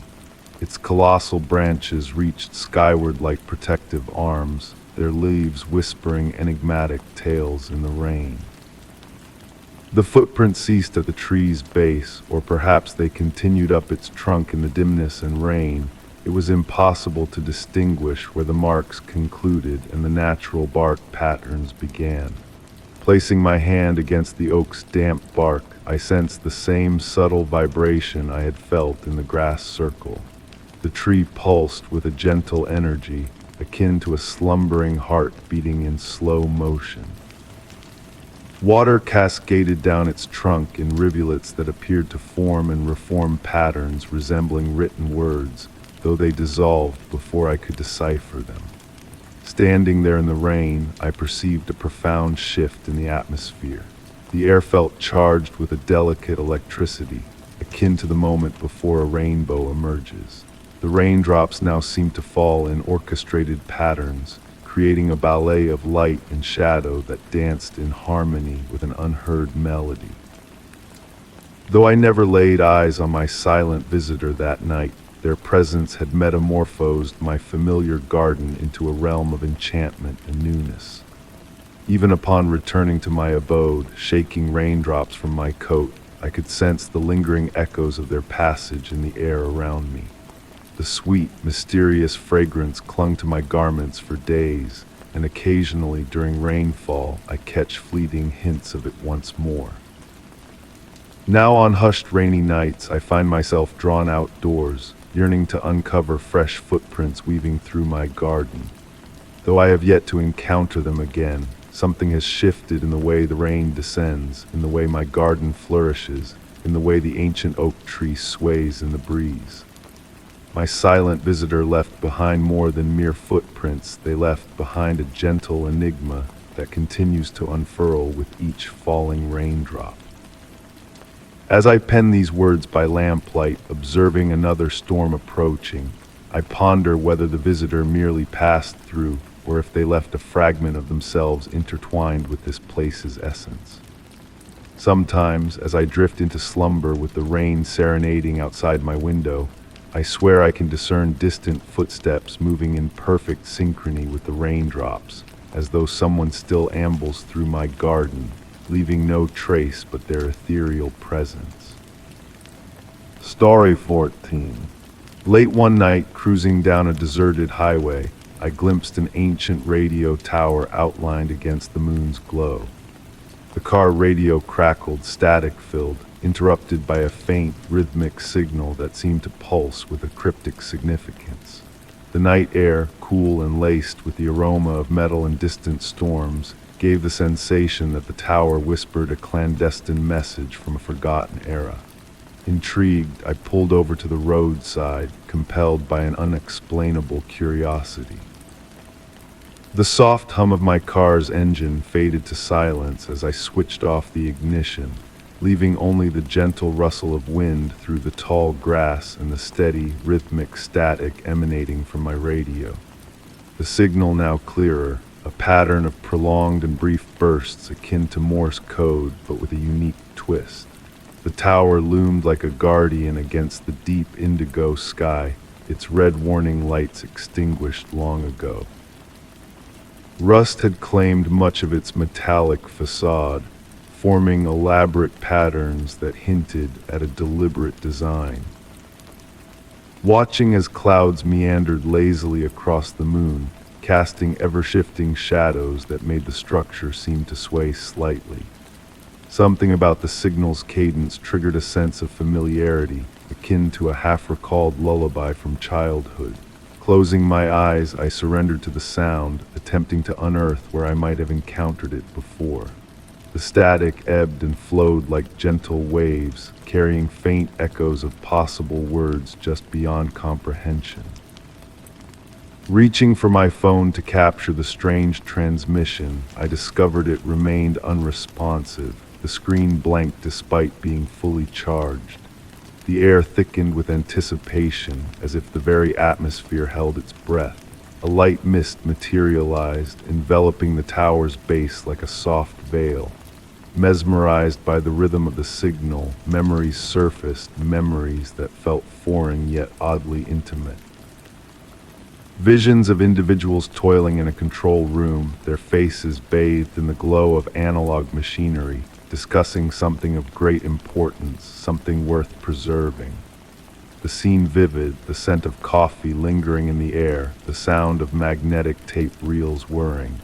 Its colossal branches reached skyward like protective arms, their leaves whispering enigmatic tales in the rain. The footprints ceased at the tree's base, or perhaps they continued up its trunk in the dimness and rain. It was impossible to distinguish where the marks concluded and the natural bark patterns began. Placing my hand against the oak's damp bark, I sensed the same subtle vibration I had felt in the grass circle. The tree pulsed with a gentle energy, akin to a slumbering heart beating in slow motion. Water cascaded down its trunk in rivulets that appeared to form and reform patterns resembling written words, though they dissolved before I could decipher them. Standing there in the rain, I perceived a profound shift in the atmosphere. The air felt charged with a delicate electricity, akin to the moment before a rainbow emerges. The raindrops now seemed to fall in orchestrated patterns, creating a ballet of light and shadow that danced in harmony with an unheard melody. Though I never laid eyes on my silent visitor that night, their presence had metamorphosed my familiar garden into a realm of enchantment and newness. Even upon returning to my abode, shaking raindrops from my coat, I could sense the lingering echoes of their passage in the air around me. The sweet, mysterious fragrance clung to my garments for days, and occasionally during rainfall I catch fleeting hints of it once more. Now on hushed rainy nights I find myself drawn outdoors, yearning to uncover fresh footprints weaving through my garden. Though I have yet to encounter them again, something has shifted in the way the rain descends, in the way my garden flourishes, in the way the ancient oak tree sways in the breeze. My silent visitor left behind more than mere footprints. They left behind a gentle enigma that continues to unfurl with each falling raindrop. As I pen these words by lamplight, observing another storm approaching, I ponder whether the visitor merely passed through or if they left a fragment of themselves intertwined with this place's essence. Sometimes, as I drift into slumber with the rain serenading outside my window, I swear I can discern distant footsteps moving in perfect synchrony with the raindrops, as though someone still ambles through my garden, leaving no trace but their ethereal presence. Story 14. Late one night, cruising down a deserted highway, I glimpsed an ancient radio tower outlined against the moon's glow. The car radio crackled, static-filled, interrupted by a faint, rhythmic signal that seemed to pulse with a cryptic significance. The night air, cool and laced with the aroma of metal and distant storms, gave the sensation that the tower whispered a clandestine message from a forgotten era. Intrigued, I pulled over to the roadside, compelled by an unexplainable curiosity. The soft hum of my car's engine faded to silence as I switched off the ignition, leaving only the gentle rustle of wind through the tall grass and the steady, rhythmic static emanating from my radio. The signal now clearer, a pattern of prolonged and brief bursts akin to Morse code, but with a unique twist. The tower loomed like a guardian against the deep indigo sky, its red warning lights extinguished long ago. Rust had claimed much of its metallic facade, forming elaborate patterns that hinted at a deliberate design. Watching as clouds meandered lazily across the moon, casting ever-shifting shadows that made the structure seem to sway slightly. Something about the signal's cadence triggered a sense of familiarity, akin to a half-recalled lullaby from childhood. Closing my eyes, I surrendered to the sound, attempting to unearth where I might have encountered it before. The static ebbed and flowed like gentle waves, carrying faint echoes of possible words just beyond comprehension. Reaching for my phone to capture the strange transmission, I discovered it remained unresponsive, the screen blank despite being fully charged. The air thickened with anticipation, as if the very atmosphere held its breath. A light mist materialized, enveloping the tower's base like a soft veil. Mesmerized by the rhythm of the signal, memories surfaced, memories that felt foreign yet oddly intimate. Visions of individuals toiling in a control room, their faces bathed in the glow of analog machinery, discussing something of great importance, something worth preserving. The scene vivid, the scent of coffee lingering in the air, the sound of magnetic tape reels whirring.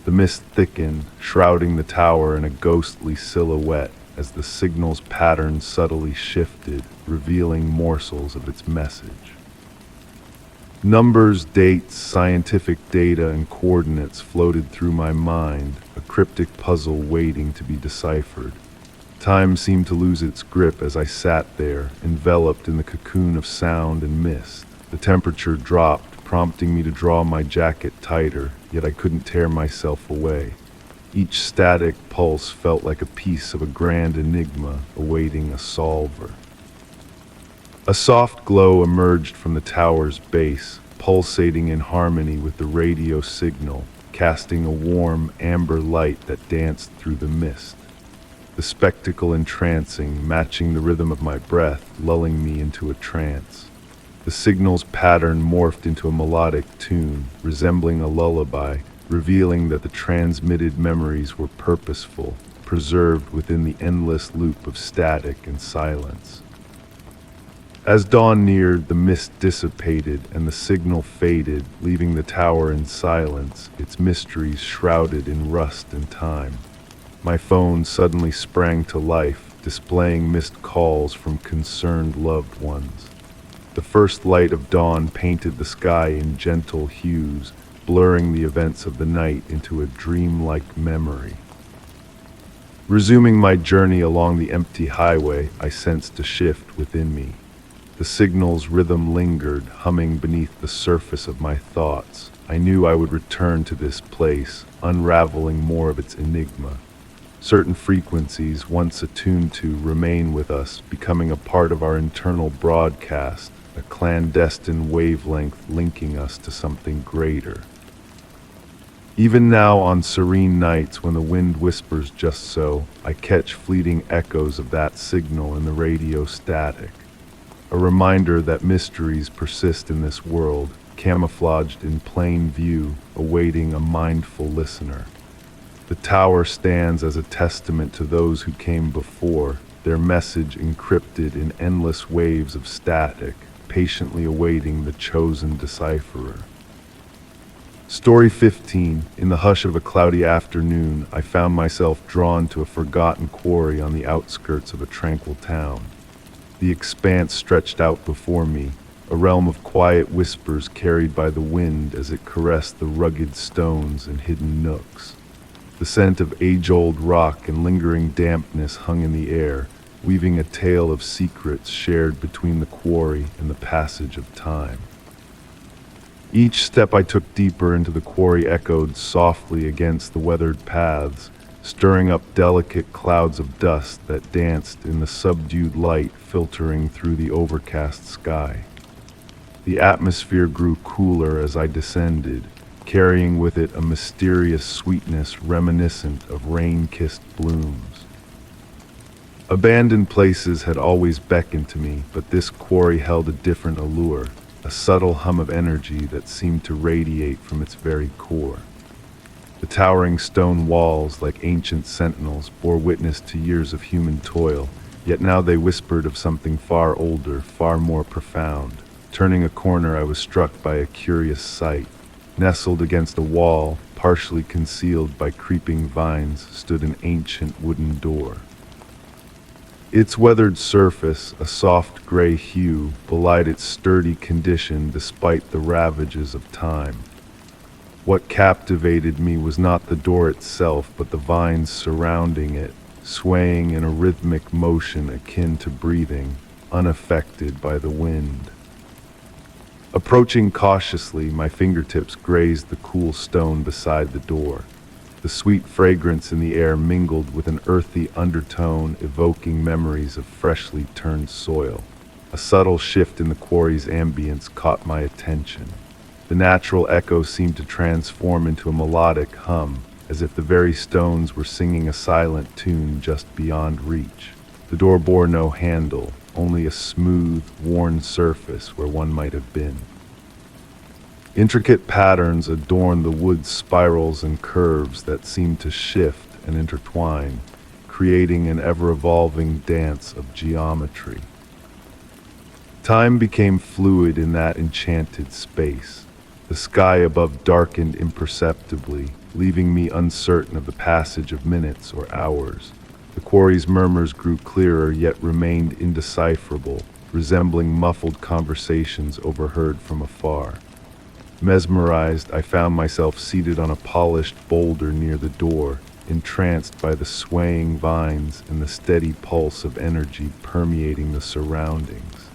The mist thickened, shrouding the tower in a ghostly silhouette as the signal's pattern subtly shifted, revealing morsels of its message. Numbers, dates, scientific data, and coordinates floated through my mind, a cryptic puzzle waiting to be deciphered. Time seemed to lose its grip as I sat there, enveloped in the cocoon of sound and mist. The temperature dropped, prompting me to draw my jacket tighter, yet I couldn't tear myself away. Each static pulse felt like a piece of a grand enigma awaiting a solver. A soft glow emerged from the tower's base, pulsating in harmony with the radio signal, casting a warm, amber light that danced through the mist. The spectacle entrancing, matching the rhythm of my breath, lulling me into a trance. The signal's pattern morphed into a melodic tune, resembling a lullaby, revealing that the transmitted memories were purposeful, preserved within the endless loop of static and silence. As dawn neared, the mist dissipated and the signal faded, leaving the tower in silence, its mysteries shrouded in rust and time. My phone suddenly sprang to life, displaying missed calls from concerned loved ones. The first light of dawn painted the sky in gentle hues, blurring the events of the night into a dreamlike memory. Resuming my journey along the empty highway, I sensed a shift within me. The signal's rhythm lingered, humming beneath the surface of my thoughts. I knew I would return to this place, unraveling more of its enigma. Certain frequencies, once attuned to, remain with us, becoming a part of our internal broadcast, a clandestine wavelength linking us to something greater. Even now, on serene nights when the wind whispers just so, I catch fleeting echoes of that signal in the radio static. A reminder that mysteries persist in this world, camouflaged in plain view, awaiting a mindful listener. The tower stands as a testament to those who came before, their message encrypted in endless waves of static, patiently awaiting the chosen decipherer. Story 15. In the hush of a cloudy afternoon, I found myself drawn to a forgotten quarry on the outskirts of a tranquil town. The expanse stretched out before me, a realm of quiet whispers carried by the wind as it caressed the rugged stones and hidden nooks. The scent of age-old rock and lingering dampness hung in the air, weaving a tale of secrets shared between the quarry and the passage of time. Each step I took deeper into the quarry echoed softly against the weathered paths, stirring up delicate clouds of dust that danced in the subdued light filtering through the overcast sky. The atmosphere grew cooler as I descended, carrying with it a mysterious sweetness reminiscent of rain-kissed blooms. Abandoned places had always beckoned to me, but this quarry held a different allure, a subtle hum of energy that seemed to radiate from its very core. The towering stone walls, like ancient sentinels, bore witness to years of human toil, yet now they whispered of something far older, far more profound. Turning a corner, I was struck by a curious sight. Nestled against a wall, partially concealed by creeping vines, stood an ancient wooden door. Its weathered surface, a soft gray hue, belied its sturdy condition despite the ravages of time. What captivated me was not the door itself, but the vines surrounding it, swaying in a rhythmic motion akin to breathing, unaffected by the wind. Approaching cautiously, my fingertips grazed the cool stone beside the door. The sweet fragrance in the air mingled with an earthy undertone, evoking memories of freshly turned soil. A subtle shift in the quarry's ambience caught my attention. The natural echo seemed to transform into a melodic hum, as if the very stones were singing a silent tune just beyond reach. The door bore no handle, only a smooth, worn surface where one might have been. Intricate patterns adorned the wood's spirals and curves that seemed to shift and intertwine, creating an ever-evolving dance of geometry. Time became fluid in that enchanted space. The sky above darkened imperceptibly, leaving me uncertain of the passage of minutes or hours. The quarry's murmurs grew clearer yet remained indecipherable, resembling muffled conversations overheard from afar. Mesmerized, I found myself seated on a polished boulder near the door, entranced by the swaying vines and the steady pulse of energy permeating the surroundings.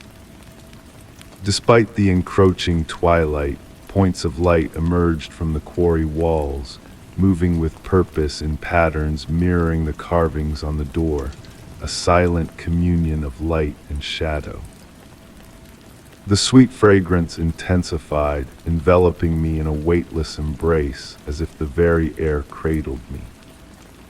Despite the encroaching twilight, points of light emerged from the quarry walls, moving with purpose in patterns mirroring the carvings on the door, a silent communion of light and shadow. The sweet fragrance intensified, enveloping me in a weightless embrace, as if the very air cradled me.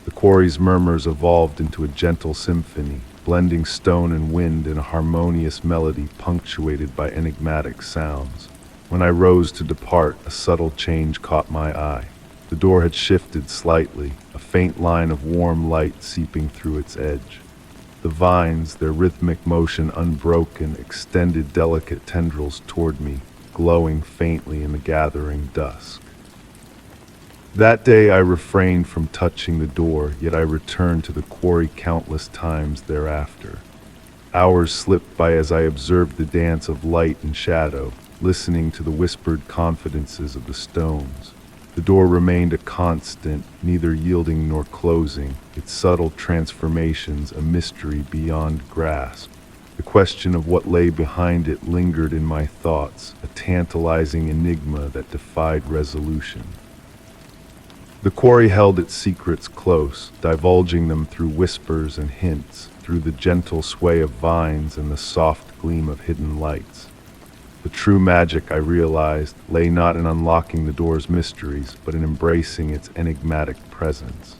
The quarry's murmurs evolved into a gentle symphony, blending stone and wind in a harmonious melody punctuated by enigmatic sounds. When I rose to depart, a subtle change caught my eye. The door had shifted slightly, a faint line of warm light seeping through its edge. The vines, their rhythmic motion unbroken, extended delicate tendrils toward me, glowing faintly in the gathering dusk. That day I refrained from touching the door, yet I returned to the quarry countless times thereafter. Hours slipped by as I observed the dance of light and shadow, listening to the whispered confidences of the stones. The door remained a constant, neither yielding nor closing, its subtle transformations a mystery beyond grasp. The question of what lay behind it lingered in my thoughts, a tantalizing enigma that defied resolution. The quarry held its secrets close, divulging them through whispers and hints, through the gentle sway of vines and the soft gleam of hidden lights. The true magic, I realized, lay not in unlocking the door's mysteries, but in embracing its enigmatic presence.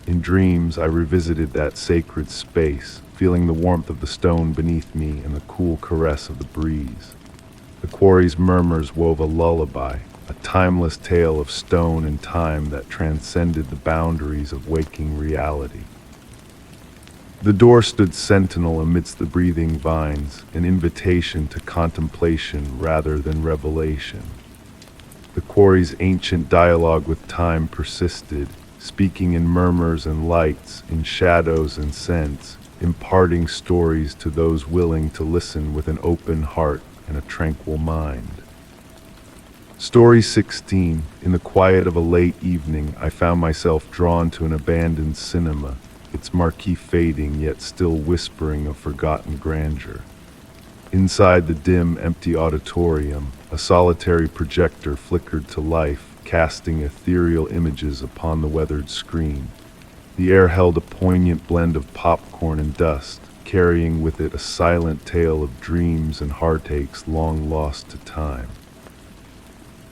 In dreams, I revisited that sacred space, feeling the warmth of the stone beneath me and the cool caress of the breeze. The quarry's murmurs wove a lullaby, a timeless tale of stone and time that transcended the boundaries of waking reality. The door stood sentinel amidst the breathing vines, an invitation to contemplation rather than revelation. The quarry's ancient dialogue with time persisted, speaking in murmurs and lights, in shadows and scents, imparting stories to those willing to listen with an open heart and a tranquil mind. Story 16. In the quiet of a late evening, I found myself drawn to an abandoned cinema, its marquee fading yet still whispering of forgotten grandeur. Inside the dim, empty auditorium, a solitary projector flickered to life, casting ethereal images upon the weathered screen. The air held a poignant blend of popcorn and dust, carrying with it a silent tale of dreams and heartaches long lost to time.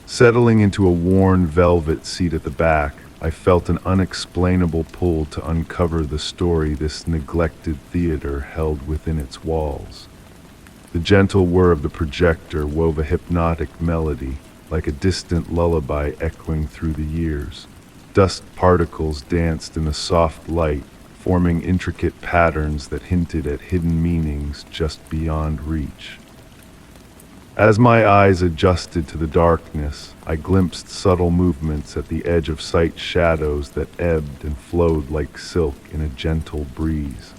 Settling into a worn velvet seat at the back, I felt an unexplainable pull to uncover the story this neglected theater held within its walls. The gentle whir of the projector wove a hypnotic melody, like a distant lullaby echoing through the years. Dust particles danced in the soft light, forming intricate patterns that hinted at hidden meanings just beyond reach. As my eyes adjusted to the darkness, I glimpsed subtle movements at the edge of sight, shadows that ebbed and flowed like silk in a gentle breeze.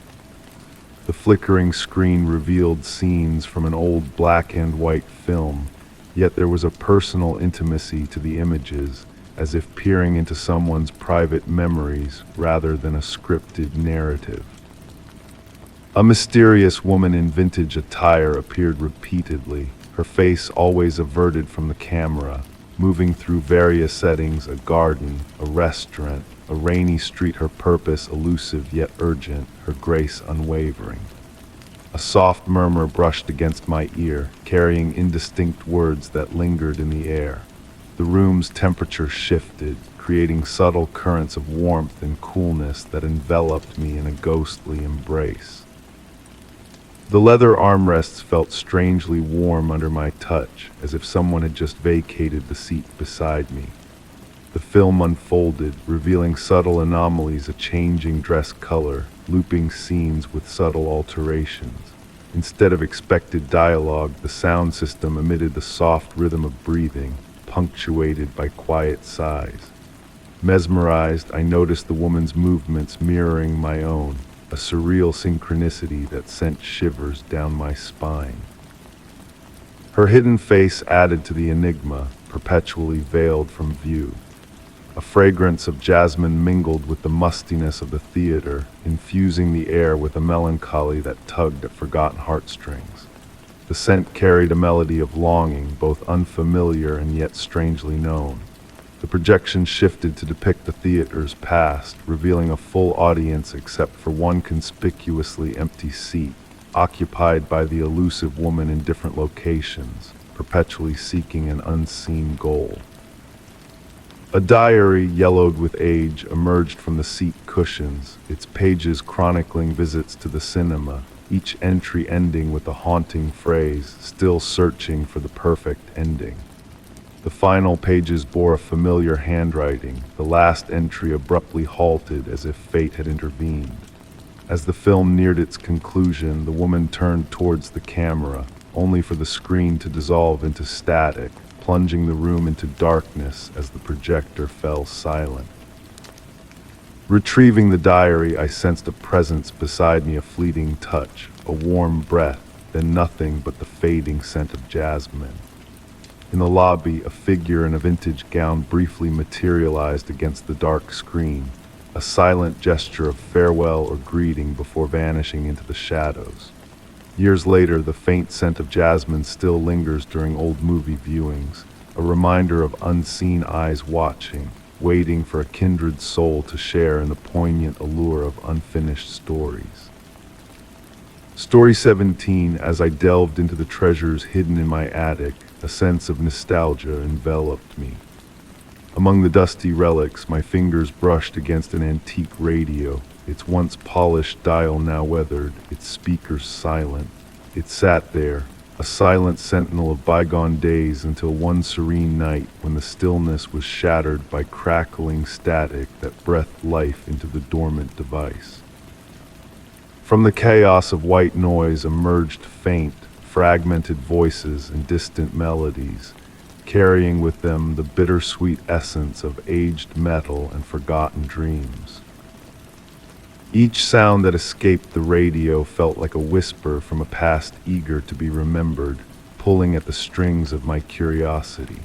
The flickering screen revealed scenes from an old black and white film, yet there was a personal intimacy to the images, as if peering into someone's private memories rather than a scripted narrative. A mysterious woman in vintage attire appeared repeatedly, her face always averted from the camera, moving through various settings: a garden, a restaurant, a rainy street, her purpose elusive yet urgent, her grace unwavering. A soft murmur brushed against my ear, carrying indistinct words that lingered in the air. The room's temperature shifted, creating subtle currents of warmth and coolness that enveloped me in a ghostly embrace. The leather armrests felt strangely warm under my touch, as if someone had just vacated the seat beside me. The film unfolded, revealing subtle anomalies: a changing dress color, looping scenes with subtle alterations. Instead of expected dialogue, the sound system emitted the soft rhythm of breathing, punctuated by quiet sighs. Mesmerized, I noticed the woman's movements mirroring my own, a surreal synchronicity that sent shivers down my spine. Her hidden face added to the enigma, perpetually veiled from view. A fragrance of jasmine mingled with the mustiness of the theater, infusing the air with a melancholy that tugged at forgotten heartstrings. The scent carried a melody of longing, both unfamiliar and yet strangely known. The projection shifted to depict the theater's past, revealing a full audience except for one conspicuously empty seat, occupied by the elusive woman in different locations, perpetually seeking an unseen goal. A diary, yellowed with age, emerged from the seat cushions, its pages chronicling visits to the cinema, each entry ending with a haunting phrase: "Still searching for the perfect ending." The final pages bore a familiar handwriting, the last entry abruptly halted as if fate had intervened. As the film neared its conclusion, the woman turned towards the camera, only for the screen to dissolve into static, plunging the room into darkness as the projector fell silent. Retrieving the diary, I sensed a presence beside me, a fleeting touch, a warm breath, then nothing but the fading scent of jasmine. In the lobby, a figure in a vintage gown briefly materialized against the dark screen, a silent gesture of farewell or greeting before vanishing into the shadows. Years later, the faint scent of jasmine still lingers during old movie viewings, a reminder of unseen eyes watching, waiting for a kindred soul to share in the poignant allure of unfinished stories. Story 17, as I delved into the treasures hidden in my attic, a sense of nostalgia enveloped me. Among the dusty relics, my fingers brushed against an antique radio, its once polished dial now weathered, its speakers silent. It sat there, a silent sentinel of bygone days, until one serene night when the stillness was shattered by crackling static that breathed life into the dormant device. From the chaos of white noise emerged faint, fragmented voices and distant melodies, carrying with them the bittersweet essence of aged metal and forgotten dreams. Each sound that escaped the radio felt like a whisper from a past eager to be remembered, pulling at the strings of my curiosity.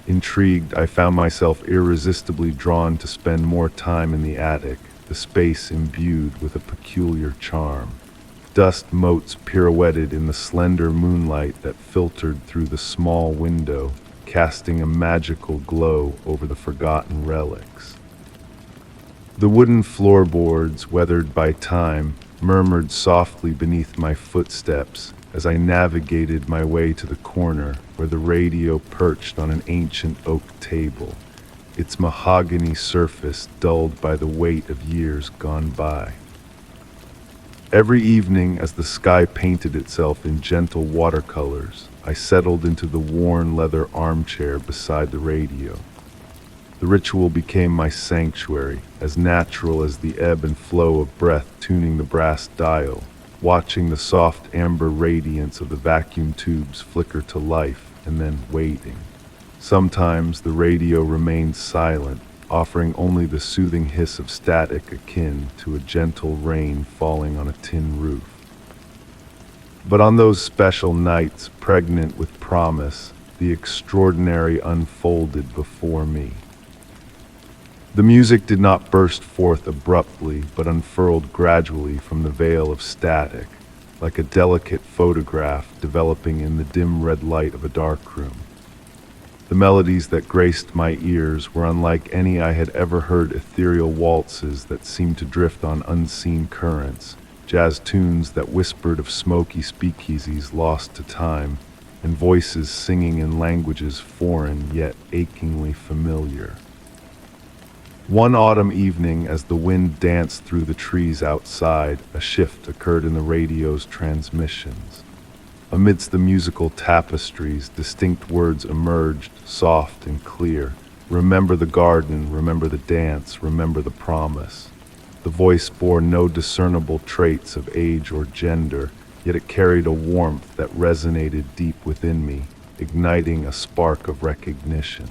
Intrigued, I found myself irresistibly drawn to spend more time in the attic, the space imbued with a peculiar charm. Dust motes pirouetted in the slender moonlight that filtered through the small window, casting a magical glow over the forgotten relics. The wooden floorboards, weathered by time, murmured softly beneath my footsteps as I navigated my way to the corner where the radio perched on an ancient oak table, its mahogany surface dulled by the weight of years gone by. Every evening, as the sky painted itself in gentle watercolors, I settled into the worn leather armchair beside the radio. The ritual became my sanctuary, as natural as the ebb and flow of breath tuning the brass dial, watching the soft amber radiance of the vacuum tubes flicker to life, and then waiting. Sometimes the radio remained silent, offering only the soothing hiss of static akin to a gentle rain falling on a tin roof. But on those special nights, pregnant with promise, the extraordinary unfolded before me. The music did not burst forth abruptly, but unfurled gradually from the veil of static, like a delicate photograph developing in the dim red light of a darkroom. The melodies that graced my ears were unlike any I had ever heard, ethereal waltzes that seemed to drift on unseen currents, jazz tunes that whispered of smoky speakeasies lost to time, and voices singing in languages foreign yet achingly familiar. One autumn evening, as the wind danced through the trees outside, a shift occurred in the radio's transmissions. Amidst the musical tapestries, distinct words emerged, soft and clear. Remember the garden, remember the dance, remember the promise. The voice bore no discernible traits of age or gender, yet it carried a warmth that resonated deep within me, igniting a spark of recognition.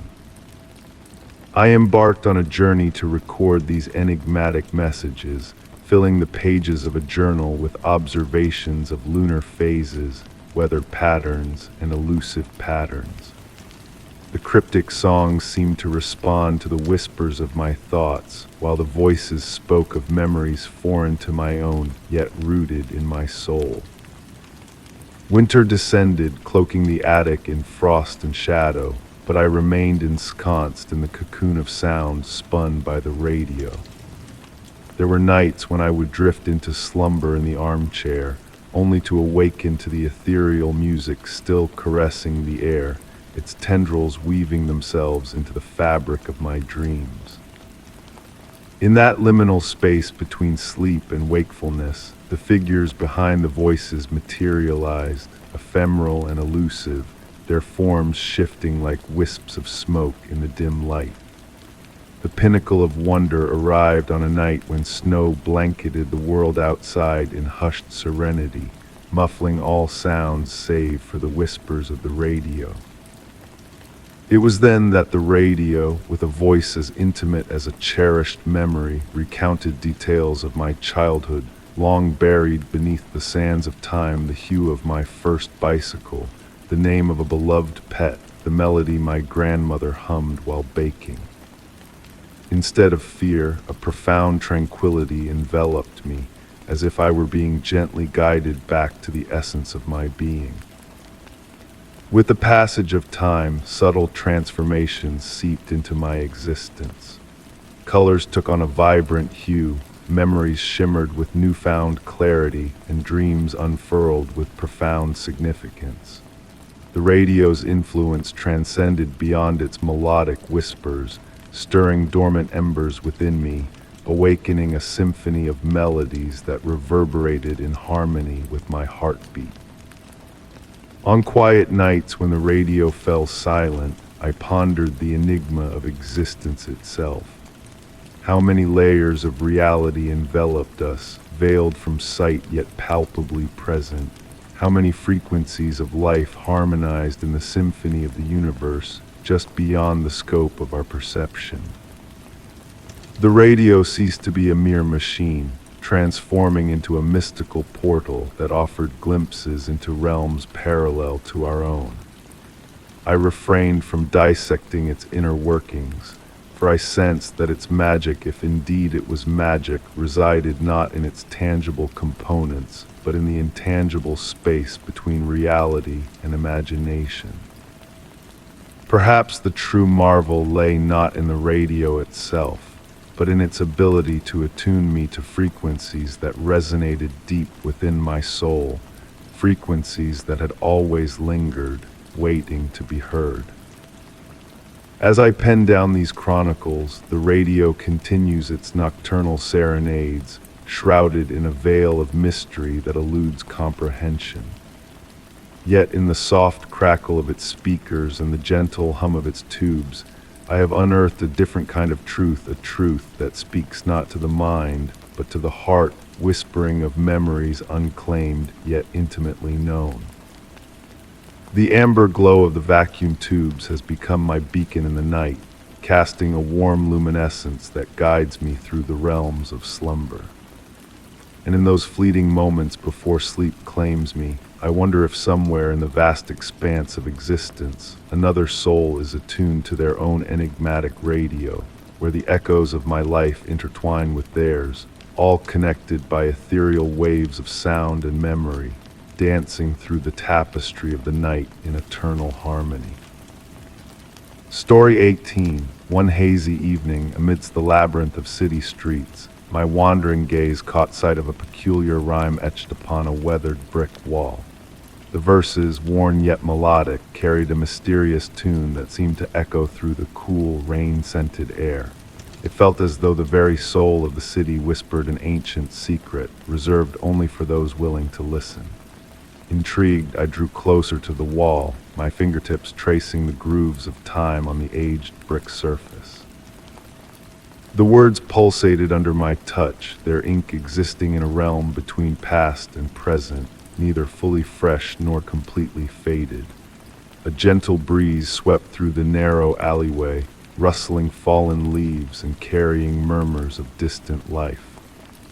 I embarked on a journey to record these enigmatic messages, filling the pages of a journal with observations of lunar phases, weather patterns, and elusive patterns. The cryptic songs seemed to respond to the whispers of my thoughts, while the voices spoke of memories foreign to my own, yet rooted in my soul. Winter descended, cloaking the attic in frost and shadow, but I remained ensconced in the cocoon of sound spun by the radio. There were nights when I would drift into slumber in the armchair, only to awaken to the ethereal music still caressing the air, its tendrils weaving themselves into the fabric of my dreams. In that liminal space between sleep and wakefulness, the figures behind the voices materialized, ephemeral and elusive, their forms shifting like wisps of smoke in the dim light. The pinnacle of wonder arrived on a night when snow blanketed the world outside in hushed serenity, muffling all sounds save for the whispers of the radio. It was then that the radio, with a voice as intimate as a cherished memory, recounted details of my childhood, long buried beneath the sands of time, the hue of my first bicycle, the name of a beloved pet, the melody my grandmother hummed while baking. Instead of fear, a profound tranquility enveloped me, as if I were being gently guided back to the essence of my being. With the passage of time, subtle transformations seeped into my existence. Colors took on a vibrant hue, memories shimmered with newfound clarity, and dreams unfurled with profound significance. The radio's influence transcended beyond its melodic whispers, stirring dormant embers within me, awakening a symphony of melodies that reverberated in harmony with my heartbeat. On quiet nights when the radio fell silent, I pondered the enigma of existence itself. How many layers of reality enveloped us, veiled from sight yet palpably present? How many frequencies of life harmonized in the symphony of the universe, just beyond the scope of our perception? The radio ceased to be a mere machine, transforming into a mystical portal that offered glimpses into realms parallel to our own. I refrained from dissecting its inner workings, for I sensed that its magic, if indeed it was magic, resided not in its tangible components, but in the intangible space between reality and imagination. Perhaps the true marvel lay not in the radio itself, but in its ability to attune me to frequencies that resonated deep within my soul, frequencies that had always lingered, waiting to be heard. As I pen down these chronicles, the radio continues its nocturnal serenades, shrouded in a veil of mystery that eludes comprehension. Yet in the soft crackle of its speakers and the gentle hum of its tubes, I have unearthed a different kind of truth, a truth that speaks not to the mind, but to the heart, whispering of memories unclaimed, yet intimately known. The amber glow of the vacuum tubes has become my beacon in the night, casting a warm luminescence that guides me through the realms of slumber. And in those fleeting moments before sleep claims me, I wonder if somewhere in the vast expanse of existence, another soul is attuned to their own enigmatic radio, where the echoes of my life intertwine with theirs, all connected by ethereal waves of sound and memory, dancing through the tapestry of the night in eternal harmony. Story 18. One hazy evening, amidst the labyrinth of city streets, my wandering gaze caught sight of a peculiar rhyme etched upon a weathered brick wall. The verses, worn yet melodic, carried a mysterious tune that seemed to echo through the cool, rain-scented air. It felt as though the very soul of the city whispered an ancient secret, reserved only for those willing to listen. Intrigued, I drew closer to the wall, my fingertips tracing the grooves of time on the aged brick surface. The words pulsated under my touch, their ink existing in a realm between past and present, neither fully fresh nor completely faded. A gentle breeze swept through the narrow alleyway, rustling fallen leaves and carrying murmurs of distant life.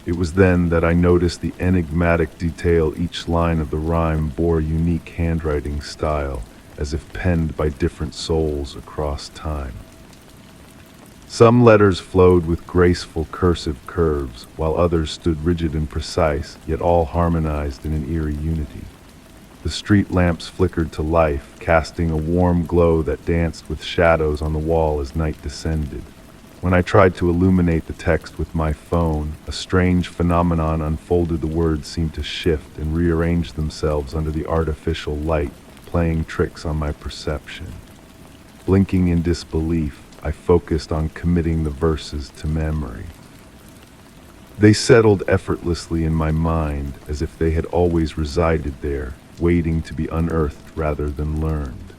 It was then that I noticed the enigmatic detail. Each line of the rhyme bore a unique handwriting style, as if penned by different souls across time. Some letters flowed with graceful cursive curves, while others stood rigid and precise, yet all harmonized in an eerie unity. The street lamps flickered to life, casting a warm glow that danced with shadows on the wall as night descended. When I tried to illuminate the text with my phone, a strange phenomenon unfolded. The words seemed to shift and rearrange themselves under the artificial light, playing tricks on my perception. Blinking in disbelief, I focused on committing the verses to memory. They settled effortlessly in my mind, as if they had always resided there, waiting to be unearthed rather than learned.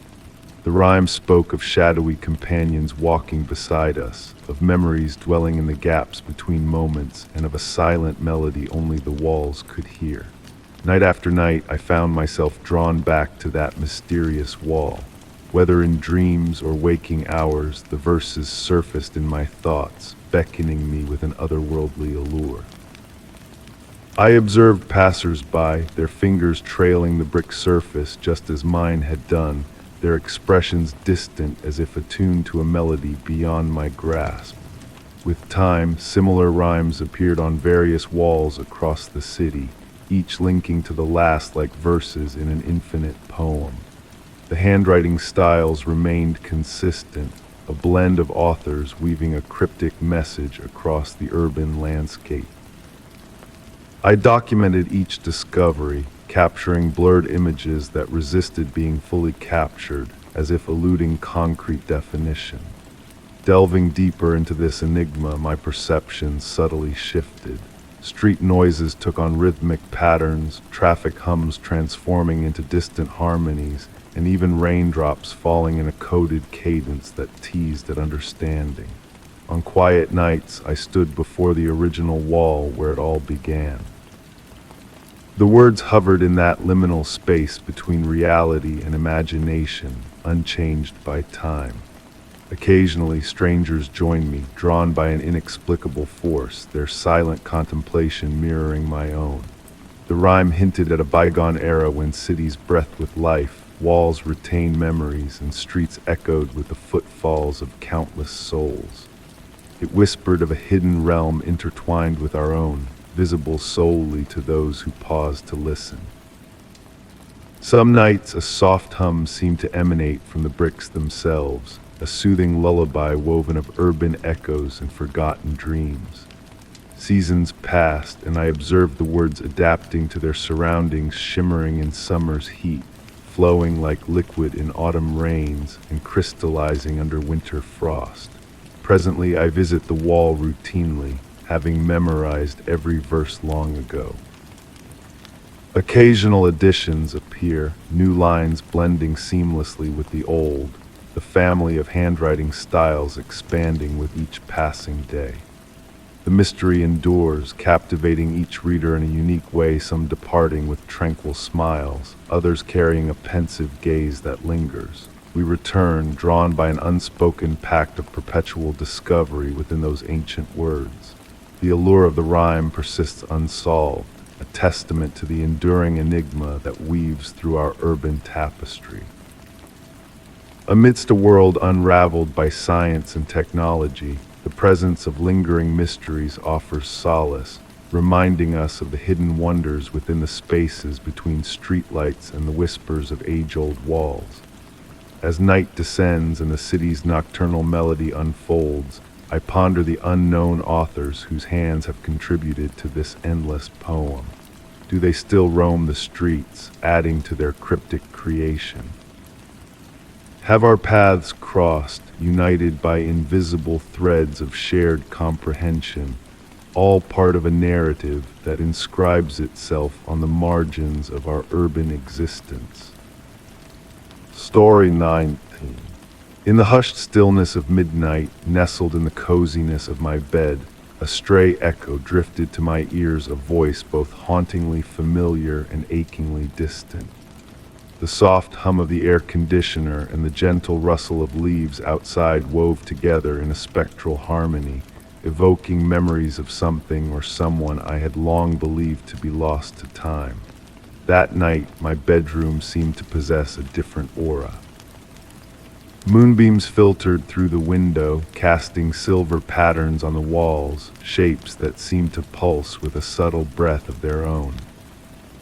The rhyme spoke of shadowy companions walking beside us, of memories dwelling in the gaps between moments, and of a silent melody only the walls could hear. Night after night, I found myself drawn back to that mysterious wall. Whether in dreams or waking hours, the verses surfaced in my thoughts, beckoning me with an otherworldly allure. I observed passers-by, their fingers trailing the brick surface just as mine had done, their expressions distant as if attuned to a melody beyond my grasp. With time, similar rhymes appeared on various walls across the city, each linking to the last like verses in an infinite poem. The handwriting styles remained consistent, a blend of authors weaving a cryptic message across the urban landscape. I documented each discovery, capturing blurred images that resisted being fully captured, as if eluding concrete definition. Delving deeper into this enigma, my perception subtly shifted. Street noises took on rhythmic patterns, traffic hums transforming into distant harmonies, and even raindrops falling in a coded cadence that teased at understanding. On quiet nights, I stood before the original wall where it all began. The words hovered in that liminal space between reality and imagination, unchanged by time. Occasionally, strangers joined me, drawn by an inexplicable force, their silent contemplation mirroring my own. The rhyme hinted at a bygone era when cities breathed with life, walls retained memories, and streets echoed with the footfalls of countless souls. It whispered of a hidden realm intertwined with our own, visible solely to those who paused to listen. Some nights a soft hum seemed to emanate from the bricks themselves, a soothing lullaby woven of urban echoes and forgotten dreams. Seasons passed, and I observed the words adapting to their surroundings, shimmering in summer's heat, flowing like liquid in autumn rains, and crystallizing under winter frost. Presently I visit the wall routinely, having memorized every verse long ago. Occasional additions appear, new lines blending seamlessly with the old, the family of handwriting styles expanding with each passing day. The mystery endures, captivating each reader in a unique way, some departing with tranquil smiles, others carrying a pensive gaze that lingers. We return, drawn by an unspoken pact of perpetual discovery within those ancient words. The allure of the rhyme persists unsolved, a testament to the enduring enigma that weaves through our urban tapestry. Amidst a world unraveled by science and technology, the presence of lingering mysteries offers solace, reminding us of the hidden wonders within the spaces between streetlights and the whispers of age-old walls. As night descends and the city's nocturnal melody unfolds, I ponder the unknown authors whose hands have contributed to this endless poem. Do they still roam the streets, adding to their cryptic creation? Have our paths crossed, united by invisible threads of shared comprehension, all part of a narrative that inscribes itself on the margins of our urban existence? Story 19. In the hushed stillness of midnight, nestled in the coziness of my bed, a stray echo drifted to my ears, a voice both hauntingly familiar and achingly distant. The soft hum of the air conditioner and the gentle rustle of leaves outside wove together in a spectral harmony, evoking memories of something or someone I had long believed to be lost to time. That night, my bedroom seemed to possess a different aura. Moonbeams filtered through the window, casting silver patterns on the walls, shapes that seemed to pulse with a subtle breath of their own.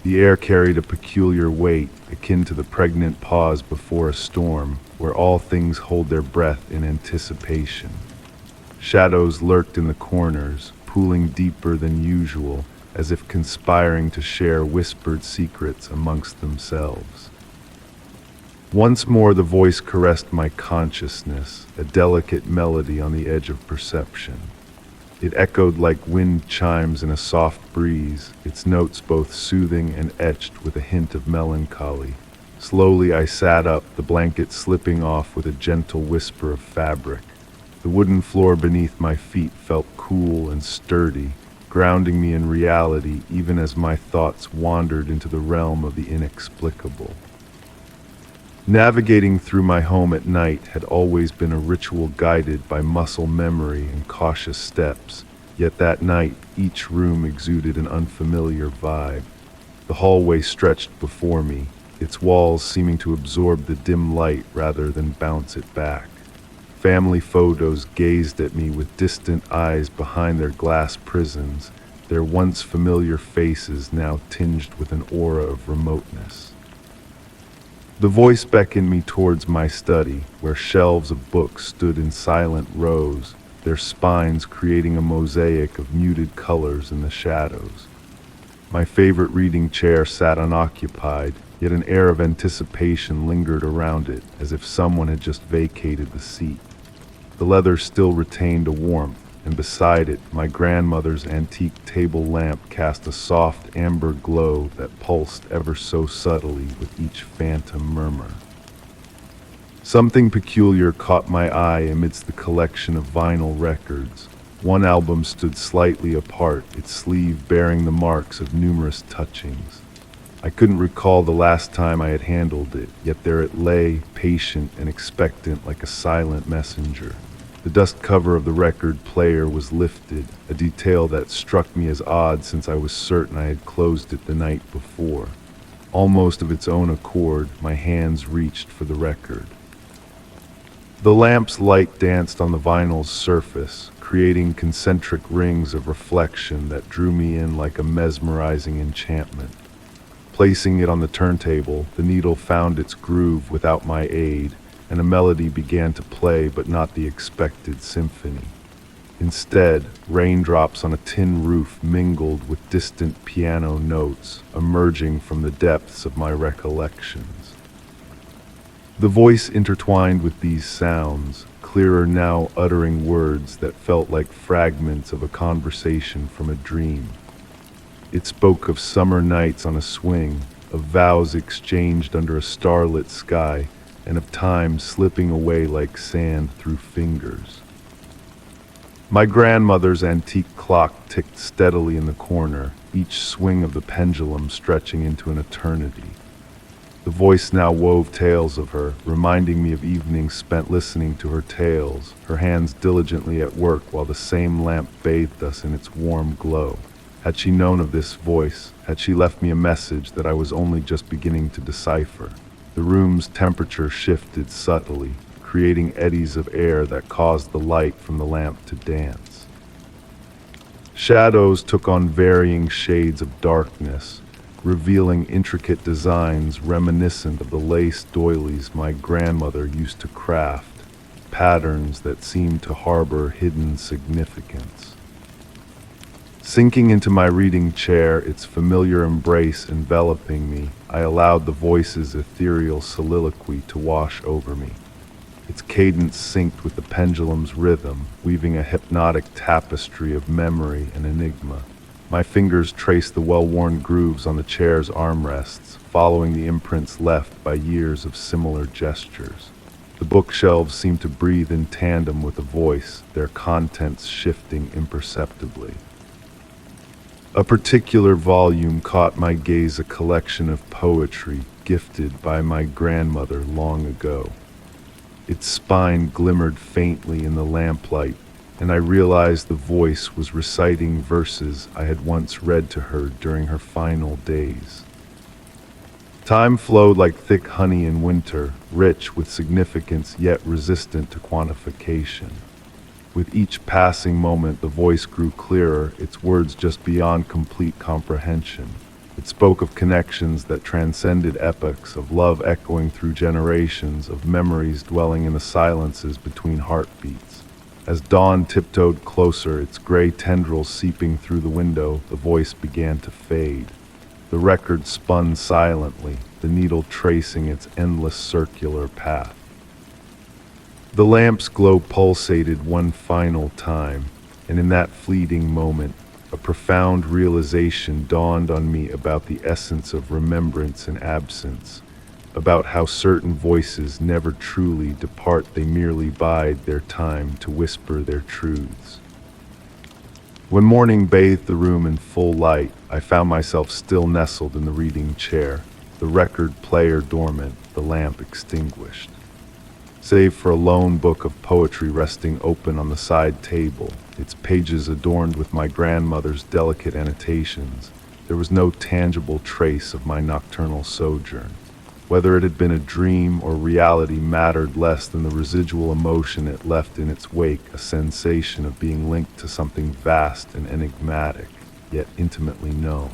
The air carried a peculiar weight, akin to the pregnant pause before a storm, where all things hold their breath in anticipation. Shadows lurked in the corners, pooling deeper than usual, as if conspiring to share whispered secrets amongst themselves. Once more the voice caressed my consciousness, a delicate melody on the edge of perception. It echoed like wind chimes in a soft breeze, its notes both soothing and etched with a hint of melancholy. Slowly I sat up, the blanket slipping off with a gentle whisper of fabric. The wooden floor beneath my feet felt cool and sturdy, grounding me in reality even as my thoughts wandered into the realm of the inexplicable. Navigating through my home at night had always been a ritual guided by muscle memory and cautious steps, yet that night each room exuded an unfamiliar vibe. The hallway stretched before me, its walls seeming to absorb the dim light rather than bounce it back. Family photos gazed at me with distant eyes behind their glass prisons, their once familiar faces now tinged with an aura of remoteness. The voice beckoned me towards my study, where shelves of books stood in silent rows, their spines creating a mosaic of muted colors in the shadows. My favorite reading chair sat unoccupied, yet an air of anticipation lingered around it, as if someone had just vacated the seat. The leather still retained a warmth, and beside it, my grandmother's antique table lamp cast a soft amber glow that pulsed ever so subtly with each phantom murmur. Something peculiar caught my eye amidst the collection of vinyl records. One album stood slightly apart, its sleeve bearing the marks of numerous touchings. I couldn't recall the last time I had handled it, yet there it lay, patient and expectant like a silent messenger. The dust cover of the record player was lifted, a detail that struck me as odd since I was certain I had closed it the night before. Almost of its own accord, my hands reached for the record. The lamp's light danced on the vinyl's surface, creating concentric rings of reflection that drew me in like a mesmerizing enchantment. Placing it on the turntable, the needle found its groove without my aid, and a melody began to play, but not the expected symphony. Instead, raindrops on a tin roof mingled with distant piano notes, emerging from the depths of my recollections. The voice intertwined with these sounds, clearer now uttering words that felt like fragments of a conversation from a dream. It spoke of summer nights on a swing, of vows exchanged under a starlit sky, and of time slipping away like sand through fingers. My grandmother's antique clock ticked steadily in the corner, each swing of the pendulum stretching into an eternity. The voice now wove tales of her, reminding me of evenings spent listening to her tales, her hands diligently at work while the same lamp bathed us in its warm glow. Had she known of this voice, had she left me a message that I was only just beginning to decipher? The room's temperature shifted subtly, creating eddies of air that caused the light from the lamp to dance. Shadows took on varying shades of darkness, revealing intricate designs reminiscent of the lace doilies my grandmother used to craft, patterns that seemed to harbor hidden significance. Sinking into my reading chair, its familiar embrace enveloping me, I allowed the voice's ethereal soliloquy to wash over me. Its cadence synced with the pendulum's rhythm, weaving a hypnotic tapestry of memory and enigma. My fingers traced the well-worn grooves on the chair's armrests, following the imprints left by years of similar gestures. The bookshelves seemed to breathe in tandem with the voice, their contents shifting imperceptibly. A particular volume caught my gaze, a collection of poetry gifted by my grandmother long ago. Its spine glimmered faintly in the lamplight, and I realized the voice was reciting verses I had once read to her during her final days. Time flowed like thick honey in winter, rich with significance yet resistant to quantification. With each passing moment, the voice grew clearer, its words just beyond complete comprehension. It spoke of connections that transcended epochs, of love echoing through generations, of memories dwelling in the silences between heartbeats. As dawn tiptoed closer, its gray tendrils seeping through the window, the voice began to fade. The record spun silently, the needle tracing its endless circular path. The lamp's glow pulsated one final time, and in that fleeting moment, a profound realization dawned on me about the essence of remembrance and absence, about how certain voices never truly depart, they merely bide their time to whisper their truths. When morning bathed the room in full light, I found myself still nestled in the reading chair, the record player dormant, the lamp extinguished. Save for a lone book of poetry resting open on the side table, its pages adorned with my grandmother's delicate annotations, there was no tangible trace of my nocturnal sojourn. Whether it had been a dream or reality mattered less than the residual emotion it left in its wake, a sensation of being linked to something vast and enigmatic, yet intimately known.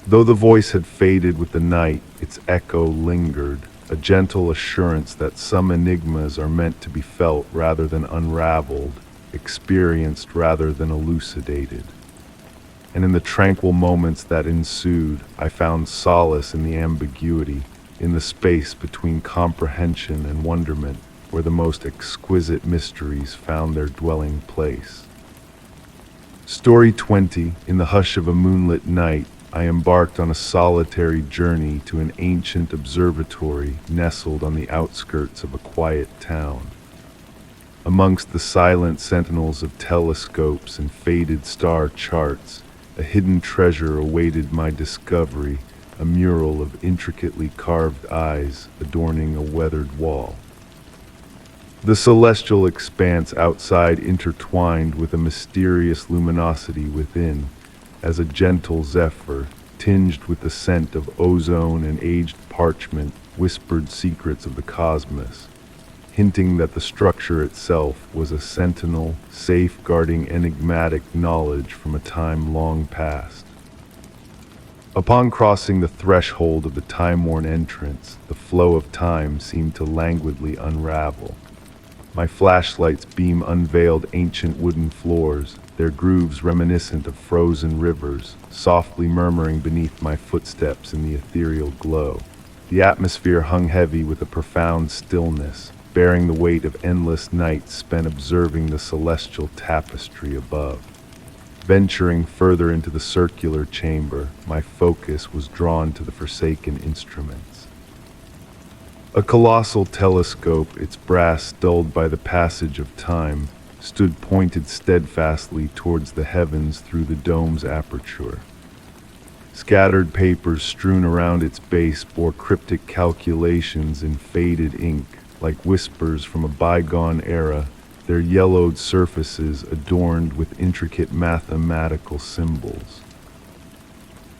Though the voice had faded with the night, its echo lingered, a gentle assurance that some enigmas are meant to be felt rather than unraveled, experienced rather than elucidated. And in the tranquil moments that ensued, I found solace in the ambiguity, in the space between comprehension and wonderment, where the most exquisite mysteries found their dwelling place. Story 20. In the hush of a moonlit night, I embarked on a solitary journey to an ancient observatory nestled on the outskirts of a quiet town. Amongst the silent sentinels of telescopes and faded star charts, a hidden treasure awaited my discovery, a mural of intricately carved eyes adorning a weathered wall. The celestial expanse outside intertwined with a mysterious luminosity within, as a gentle zephyr, tinged with the scent of ozone and aged parchment, whispered secrets of the cosmos, hinting that the structure itself was a sentinel, safeguarding enigmatic knowledge from a time long past. Upon crossing the threshold of the time-worn entrance, the flow of time seemed to languidly unravel. My flashlight's beam unveiled ancient wooden floors, their grooves reminiscent of frozen rivers, softly murmuring beneath my footsteps in the ethereal glow. The atmosphere hung heavy with a profound stillness, bearing the weight of endless nights spent observing the celestial tapestry above. Venturing further into the circular chamber, my focus was drawn to the forsaken instruments. A colossal telescope, its brass dulled by the passage of time, stood pointed steadfastly towards the heavens through the dome's aperture. Scattered papers strewn around its base bore cryptic calculations in faded ink, like whispers from a bygone era, their yellowed surfaces adorned with intricate mathematical symbols.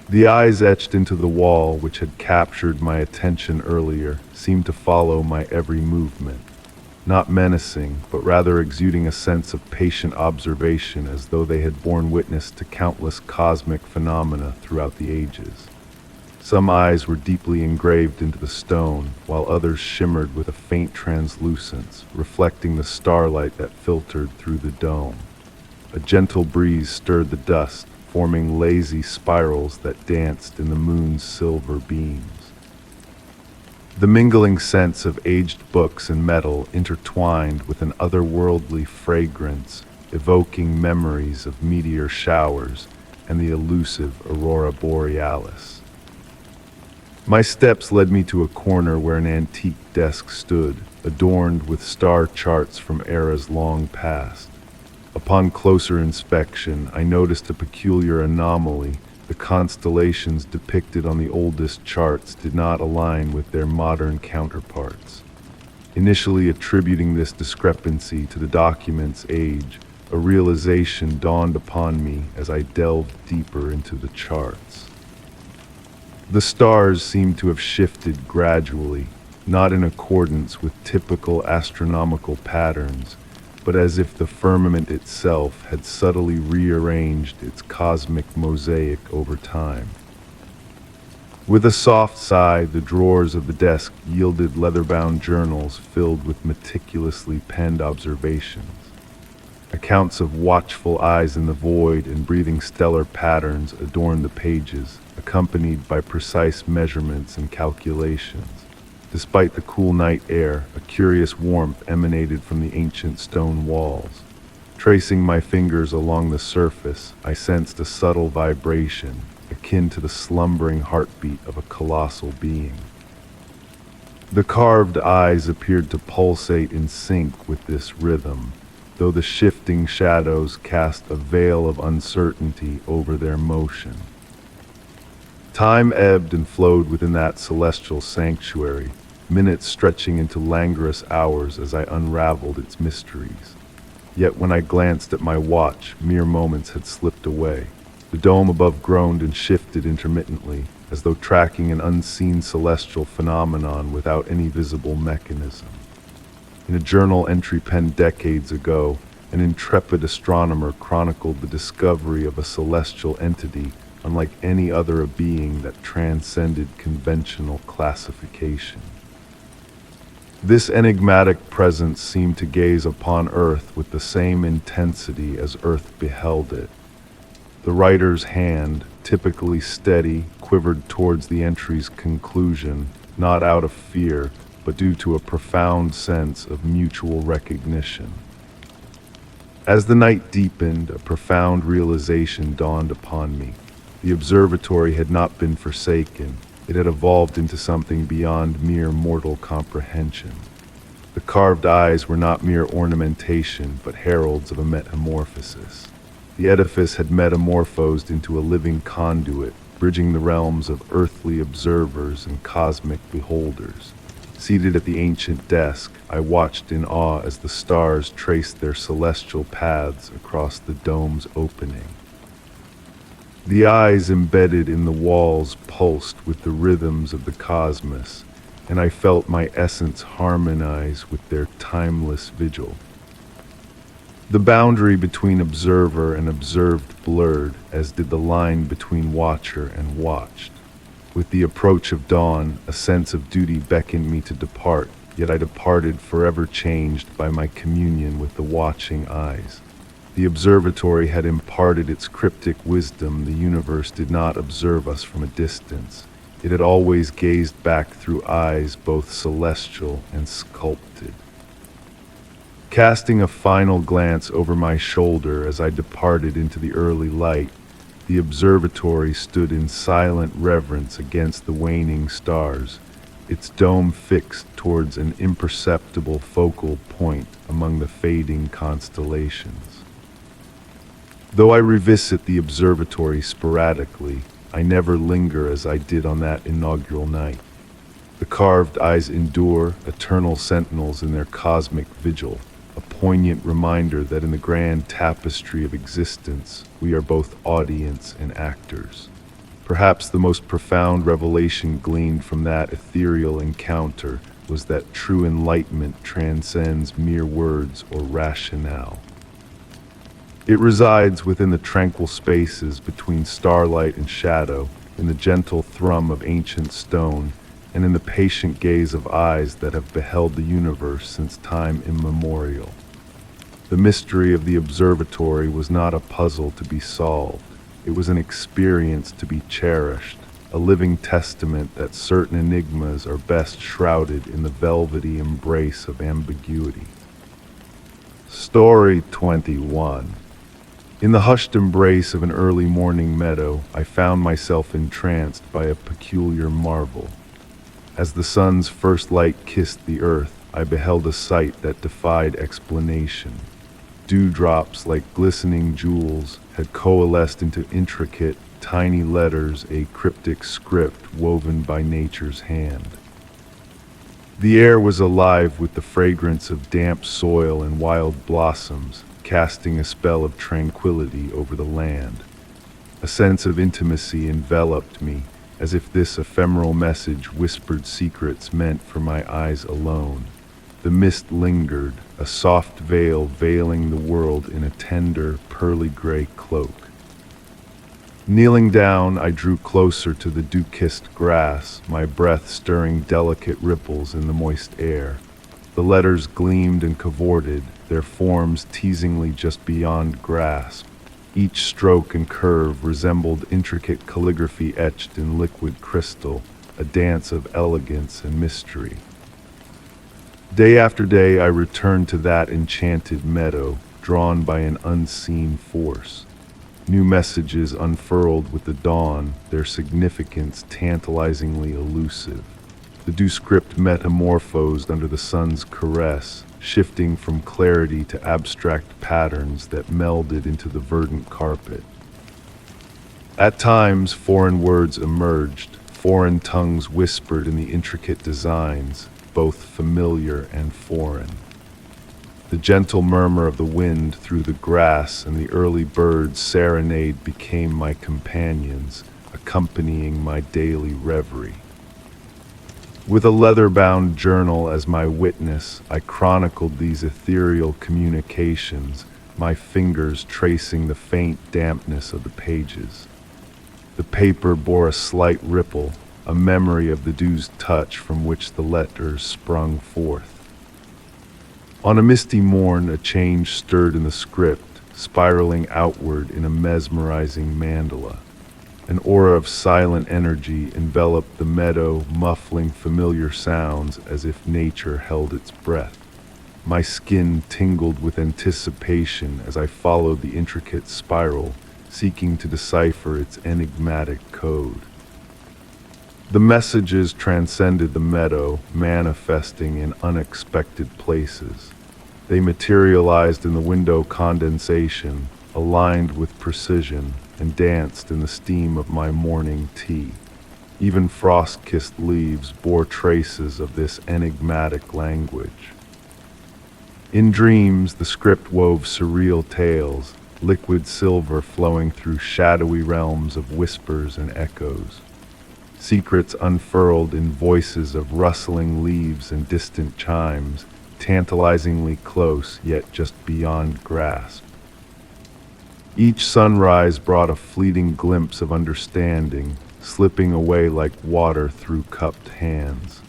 The eyes etched into the wall, which had captured my attention earlier, seemed to follow my every movement, not menacing, but rather exuding a sense of patient observation, as though they had borne witness to countless cosmic phenomena throughout the ages. Some eyes were deeply engraved into the stone, while others shimmered with a faint translucence, reflecting the starlight that filtered through the dome. A gentle breeze stirred the dust, forming lazy spirals that danced in the moon's silver beams. The mingling scents of aged books and metal intertwined with an otherworldly fragrance, evoking memories of meteor showers and the elusive aurora borealis. My steps led me to a corner where an antique desk stood, adorned with star charts from eras long past. Upon closer inspection, I noticed a peculiar anomaly. The constellations depicted on the oldest charts did not align with their modern counterparts. Initially attributing this discrepancy to the document's age, a realization dawned upon me as I delved deeper into the charts. The stars seemed to have shifted gradually, not in accordance with typical astronomical patterns, but as if the firmament itself had subtly rearranged its cosmic mosaic over time. With a soft sigh, the drawers of the desk yielded leather-bound journals filled with meticulously penned observations. Accounts of watchful eyes in the void and breathing stellar patterns adorned the pages, accompanied by precise measurements and calculations. Despite the cool night air, a curious warmth emanated from the ancient stone walls. Tracing my fingers along the surface, I sensed a subtle vibration, akin to the slumbering heartbeat of a colossal being. The carved eyes appeared to pulsate in sync with this rhythm, though the shifting shadows cast a veil of uncertainty over their motion. Time ebbed and flowed within that celestial sanctuary, minutes stretching into languorous hours as I unraveled its mysteries. Yet when I glanced at my watch, mere moments had slipped away. The dome above groaned and shifted intermittently, as though tracking an unseen celestial phenomenon without any visible mechanism. In a journal entry penned decades ago, an intrepid astronomer chronicled the discovery of a celestial entity unlike any other a being that transcended conventional classification. This enigmatic presence seemed to gaze upon Earth with the same intensity as Earth beheld it. The writer's hand, typically steady, quivered towards the entry's conclusion, not out of fear, but due to a profound sense of mutual recognition. As the night deepened, a profound realization dawned upon me. The observatory had not been forsaken. It had evolved into something beyond mere mortal comprehension. The carved eyes were not mere ornamentation, but heralds of a metamorphosis. The edifice had metamorphosed into a living conduit, bridging the realms of earthly observers and cosmic beholders. Seated at the ancient desk, I watched in awe as the stars traced their celestial paths across the dome's opening. The eyes embedded in the walls pulsed with the rhythms of the cosmos, and I felt my essence harmonize with their timeless vigil. The boundary between observer and observed blurred, as did the line between watcher and watched. With the approach of dawn, a sense of duty beckoned me to depart, yet I departed forever changed by my communion with the watching eyes. The observatory had imparted its cryptic wisdom. The universe did not observe us from a distance. It had always gazed back through eyes both celestial and sculpted. Casting a final glance over my shoulder as I departed into the early light, the observatory stood in silent reverence against the waning stars, its dome fixed towards an imperceptible focal point among the fading constellations. Though I revisit the observatory sporadically, I never linger as I did on that inaugural night. The carved eyes endure, eternal sentinels in their cosmic vigil, a poignant reminder that in the grand tapestry of existence, we are both audience and actors. Perhaps the most profound revelation gleaned from that ethereal encounter was that true enlightenment transcends mere words or rationale. It resides within the tranquil spaces between starlight and shadow, in the gentle thrum of ancient stone, and in the patient gaze of eyes that have beheld the universe since time immemorial. The mystery of the observatory was not a puzzle to be solved. It was an experience to be cherished, a living testament that certain enigmas are best shrouded in the velvety embrace of ambiguity. Story 21. In the hushed embrace of an early morning meadow, I found myself entranced by a peculiar marvel. As the sun's first light kissed the earth, I beheld a sight that defied explanation. Dewdrops, like glistening jewels, had coalesced into intricate, tiny letters, a cryptic script woven by nature's hand. The air was alive with the fragrance of damp soil and wild blossoms, casting a spell of tranquility over the land. A sense of intimacy enveloped me, as if this ephemeral message whispered secrets meant for my eyes alone. The mist lingered, a soft veil veiling the world in a tender, pearly-gray cloak. Kneeling down, I drew closer to the dew-kissed grass, my breath stirring delicate ripples in the moist air. The letters gleamed and cavorted, their forms teasingly just beyond grasp. Each stroke and curve resembled intricate calligraphy etched in liquid crystal, a dance of elegance and mystery. Day after day, I returned to that enchanted meadow, drawn by an unseen force. New messages unfurled with the dawn, their significance tantalizingly elusive. The dew script metamorphosed under the sun's caress, shifting from clarity to abstract patterns that melded into the verdant carpet. At times, foreign words emerged, foreign tongues whispered in the intricate designs, both familiar and foreign. The gentle murmur of the wind through the grass and the early birds' serenade became my companions, accompanying my daily reverie. With a leather-bound journal as my witness, I chronicled these ethereal communications, my fingers tracing the faint dampness of the pages. The paper bore a slight ripple, a memory of the dew's touch from which the letters sprung forth. On a misty morn, a change stirred in the script, spiraling outward in a mesmerizing mandala. An aura of silent energy enveloped the meadow, muffling familiar sounds as if nature held its breath. My skin tingled with anticipation as I followed the intricate spiral, seeking to decipher its enigmatic code. The messages transcended the meadow, manifesting in unexpected places. They materialized in the window condensation, aligned with precision, and danced in the steam of my morning tea. Even frost-kissed leaves bore traces of this enigmatic language. In dreams, the script wove surreal tales, liquid silver flowing through shadowy realms of whispers and echoes. Secrets unfurled in voices of rustling leaves and distant chimes, tantalizingly close yet just beyond grasp. Each sunrise brought a fleeting glimpse of understanding, slipping away like water through cupped hands.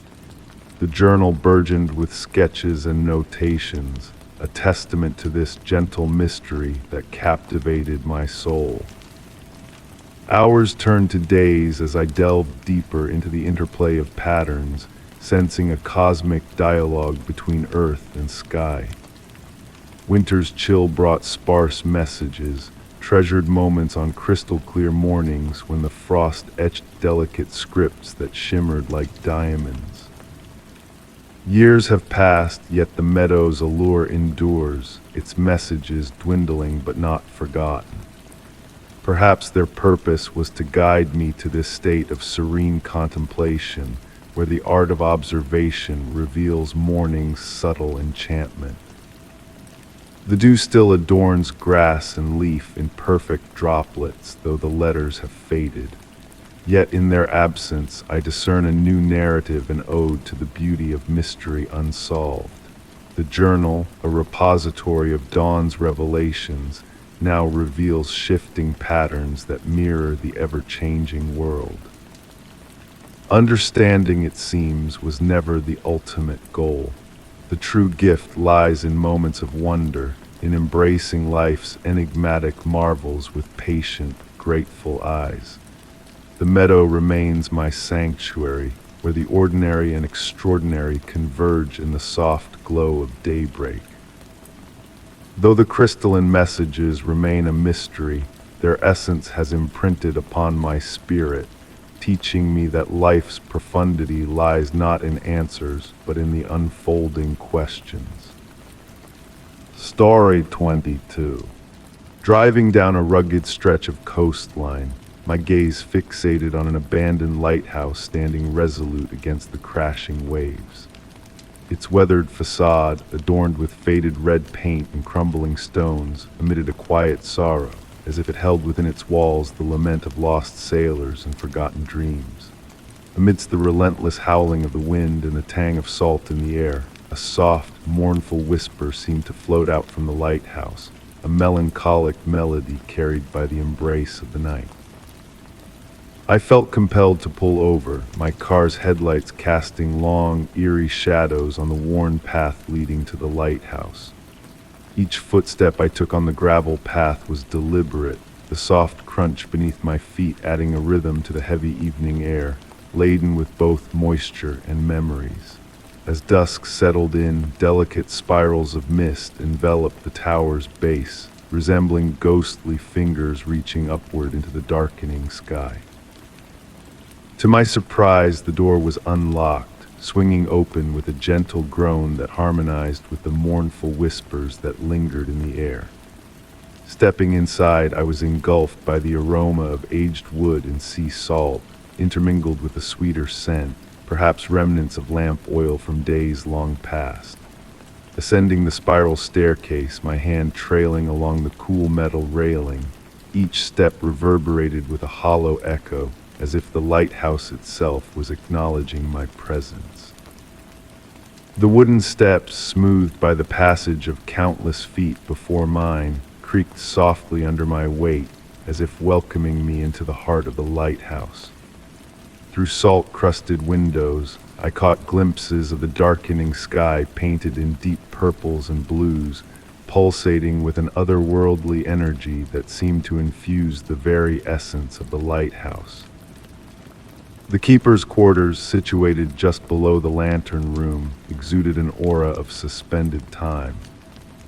The journal burgeoned with sketches and notations, a testament to this gentle mystery that captivated my soul. Hours turned to days as I delved deeper into the interplay of patterns, sensing a cosmic dialogue between earth and sky. Winter's chill brought sparse messages, treasured moments on crystal-clear mornings when the frost etched delicate scripts that shimmered like diamonds. Years have passed, yet the meadow's allure endures, its messages dwindling but not forgotten. Perhaps their purpose was to guide me to this state of serene contemplation, where the art of observation reveals morning's subtle enchantment. The dew still adorns grass and leaf in perfect droplets, though the letters have faded. Yet in their absence, I discern a new narrative and ode to the beauty of mystery unsolved. The journal, a repository of dawn's revelations, now reveals shifting patterns that mirror the ever-changing world. Understanding, it seems, was never the ultimate goal. The true gift lies in moments of wonder, in embracing life's enigmatic marvels with patient, grateful eyes. The meadow remains my sanctuary, where the ordinary and extraordinary converge in the soft glow of daybreak. Though the crystalline messages remain a mystery, their essence has imprinted upon my spirit, teaching me that life's profundity lies not in answers, but in the unfolding questions. Story 22. Driving down a rugged stretch of coastline, my gaze fixated on an abandoned lighthouse standing resolute against the crashing waves. Its weathered facade, adorned with faded red paint and crumbling stones, emitted a quiet sorrow, as if it held within its walls the lament of lost sailors and forgotten dreams. Amidst the relentless howling of the wind and the tang of salt in the air, a soft, mournful whisper seemed to float out from the lighthouse, a melancholic melody carried by the embrace of the night. I felt compelled to pull over, my car's headlights casting long, eerie shadows on the worn path leading to the lighthouse. Each footstep I took on the gravel path was deliberate, the soft crunch beneath my feet adding a rhythm to the heavy evening air, laden with both moisture and memories. As dusk settled in, delicate spirals of mist enveloped the tower's base, resembling ghostly fingers reaching upward into the darkening sky. To my surprise, the door was unlocked, swinging open with a gentle groan that harmonized with the mournful whispers that lingered in the air. Stepping inside, I was engulfed by the aroma of aged wood and sea salt, intermingled with a sweeter scent, perhaps remnants of lamp oil from days long past. Ascending the spiral staircase, my hand trailing along the cool metal railing, each step reverberated with a hollow echo, as if the lighthouse itself was acknowledging my presence. The wooden steps, smoothed by the passage of countless feet before mine, creaked softly under my weight, as if welcoming me into the heart of the lighthouse. Through salt-crusted windows, I caught glimpses of the darkening sky painted in deep purples and blues, pulsating with an otherworldly energy that seemed to infuse the very essence of the lighthouse. The keeper's quarters, situated just below the lantern room, exuded an aura of suspended time.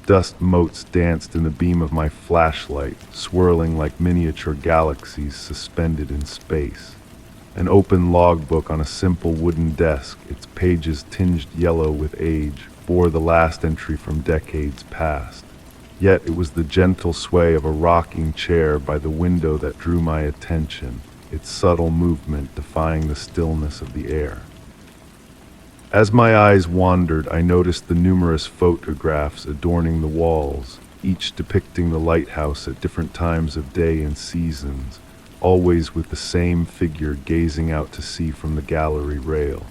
Dust motes danced in the beam of my flashlight, swirling like miniature galaxies suspended in space. An open logbook on a simple wooden desk, its pages tinged yellow with age, bore the last entry from decades past. Yet it was the gentle sway of a rocking chair by the window that drew my attention, its subtle movement defying the stillness of the air. As my eyes wandered, I noticed the numerous photographs adorning the walls, each depicting the lighthouse at different times of day and seasons, always with the same figure gazing out to sea from the gallery rail.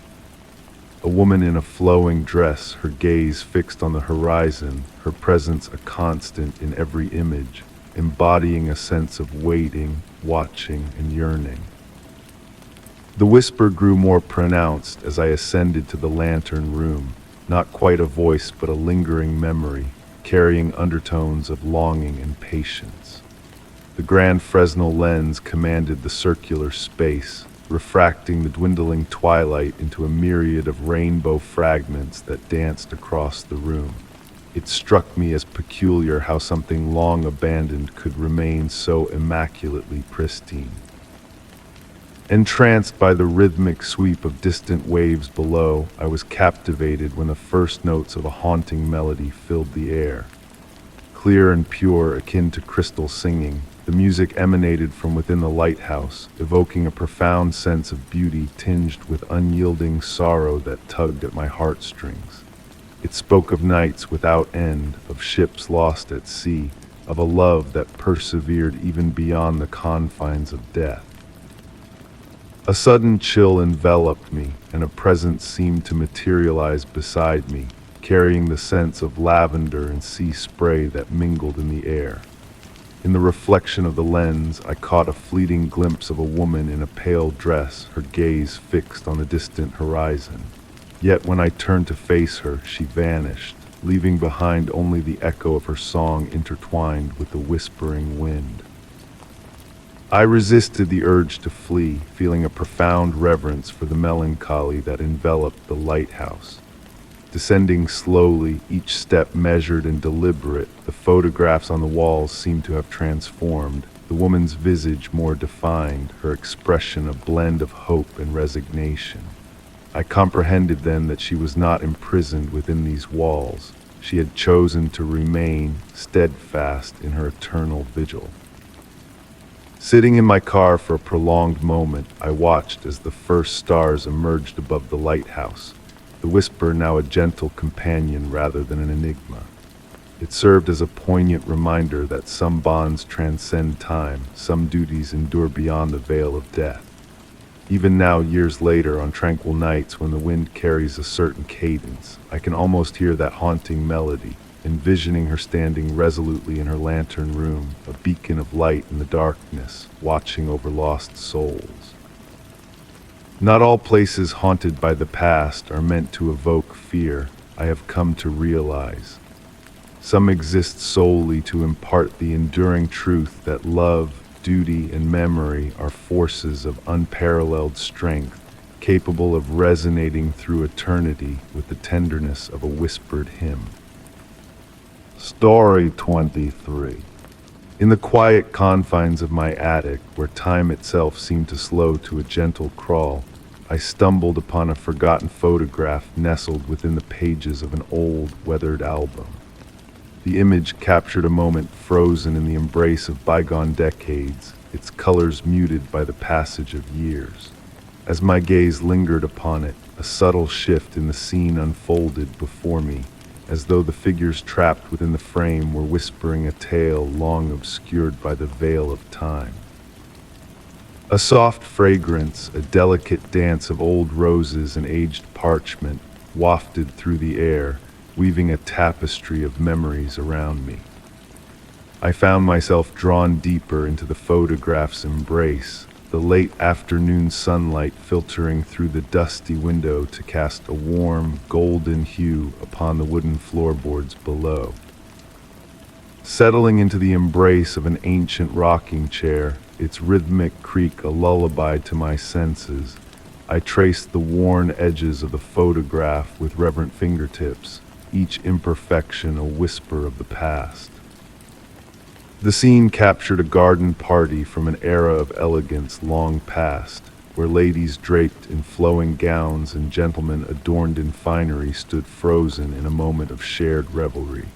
A woman in a flowing dress, her gaze fixed on the horizon, her presence a constant in every image, embodying a sense of waiting, watching, and yearning. The whisper grew more pronounced as I ascended to the lantern room, not quite a voice but a lingering memory, carrying undertones of longing and patience. The grand Fresnel lens commanded the circular space, refracting the dwindling twilight into a myriad of rainbow fragments that danced across the room. It struck me as peculiar how something long abandoned could remain so immaculately pristine. Entranced by the rhythmic sweep of distant waves below, I was captivated when the first notes of a haunting melody filled the air. Clear and pure, akin to crystal singing, the music emanated from within the lighthouse, evoking a profound sense of beauty tinged with unyielding sorrow that tugged at my heartstrings. It spoke of nights without end, of ships lost at sea, of a love that persevered even beyond the confines of death. A sudden chill enveloped me, and a presence seemed to materialize beside me, carrying the scents of lavender and sea spray that mingled in the air. In the reflection of the lens, I caught a fleeting glimpse of a woman in a pale dress, her gaze fixed on the distant horizon. Yet when I turned to face her, she vanished, leaving behind only the echo of her song intertwined with the whispering wind. I resisted the urge to flee, feeling a profound reverence for the melancholy that enveloped the lighthouse. Descending slowly, each step measured and deliberate, the photographs on the walls seemed to have transformed, the woman's visage more defined, her expression a blend of hope and resignation. I comprehended then that she was not imprisoned within these walls. She had chosen to remain steadfast in her eternal vigil. Sitting in my car for a prolonged moment, I watched as the first stars emerged above the lighthouse, the whisper now a gentle companion rather than an enigma. It served as a poignant reminder that some bonds transcend time, some duties endure beyond the veil of death. Even now, years later, on tranquil nights when the wind carries a certain cadence, I can almost hear that haunting melody, envisioning her standing resolutely in her lantern room, a beacon of light in the darkness, watching over lost souls. Not all places haunted by the past are meant to evoke fear, I have come to realize. Some exist solely to impart the enduring truth that love, duty, and memory are forces of unparalleled strength, capable of resonating through eternity with the tenderness of a whispered hymn. Story 23. In the quiet confines of my attic, where time itself seemed to slow to a gentle crawl, I stumbled upon a forgotten photograph nestled within the pages of an old, weathered album. The image captured a moment frozen in the embrace of bygone decades, its colors muted by the passage of years. As my gaze lingered upon it, a subtle shift in the scene unfolded before me, as though the figures trapped within the frame were whispering a tale long obscured by the veil of time. A soft fragrance, a delicate dance of old roses and aged parchment, wafted through the air, weaving a tapestry of memories around me. I found myself drawn deeper into the photograph's embrace, the late afternoon sunlight filtering through the dusty window to cast a warm, golden hue upon the wooden floorboards below. Settling into the embrace of an ancient rocking chair, its rhythmic creak a lullaby to my senses, I traced the worn edges of the photograph with reverent fingertips, each imperfection a whisper of the past. The scene captured a garden party from an era of elegance long past, where ladies draped in flowing gowns and gentlemen adorned in finery stood frozen in a moment of shared revelry.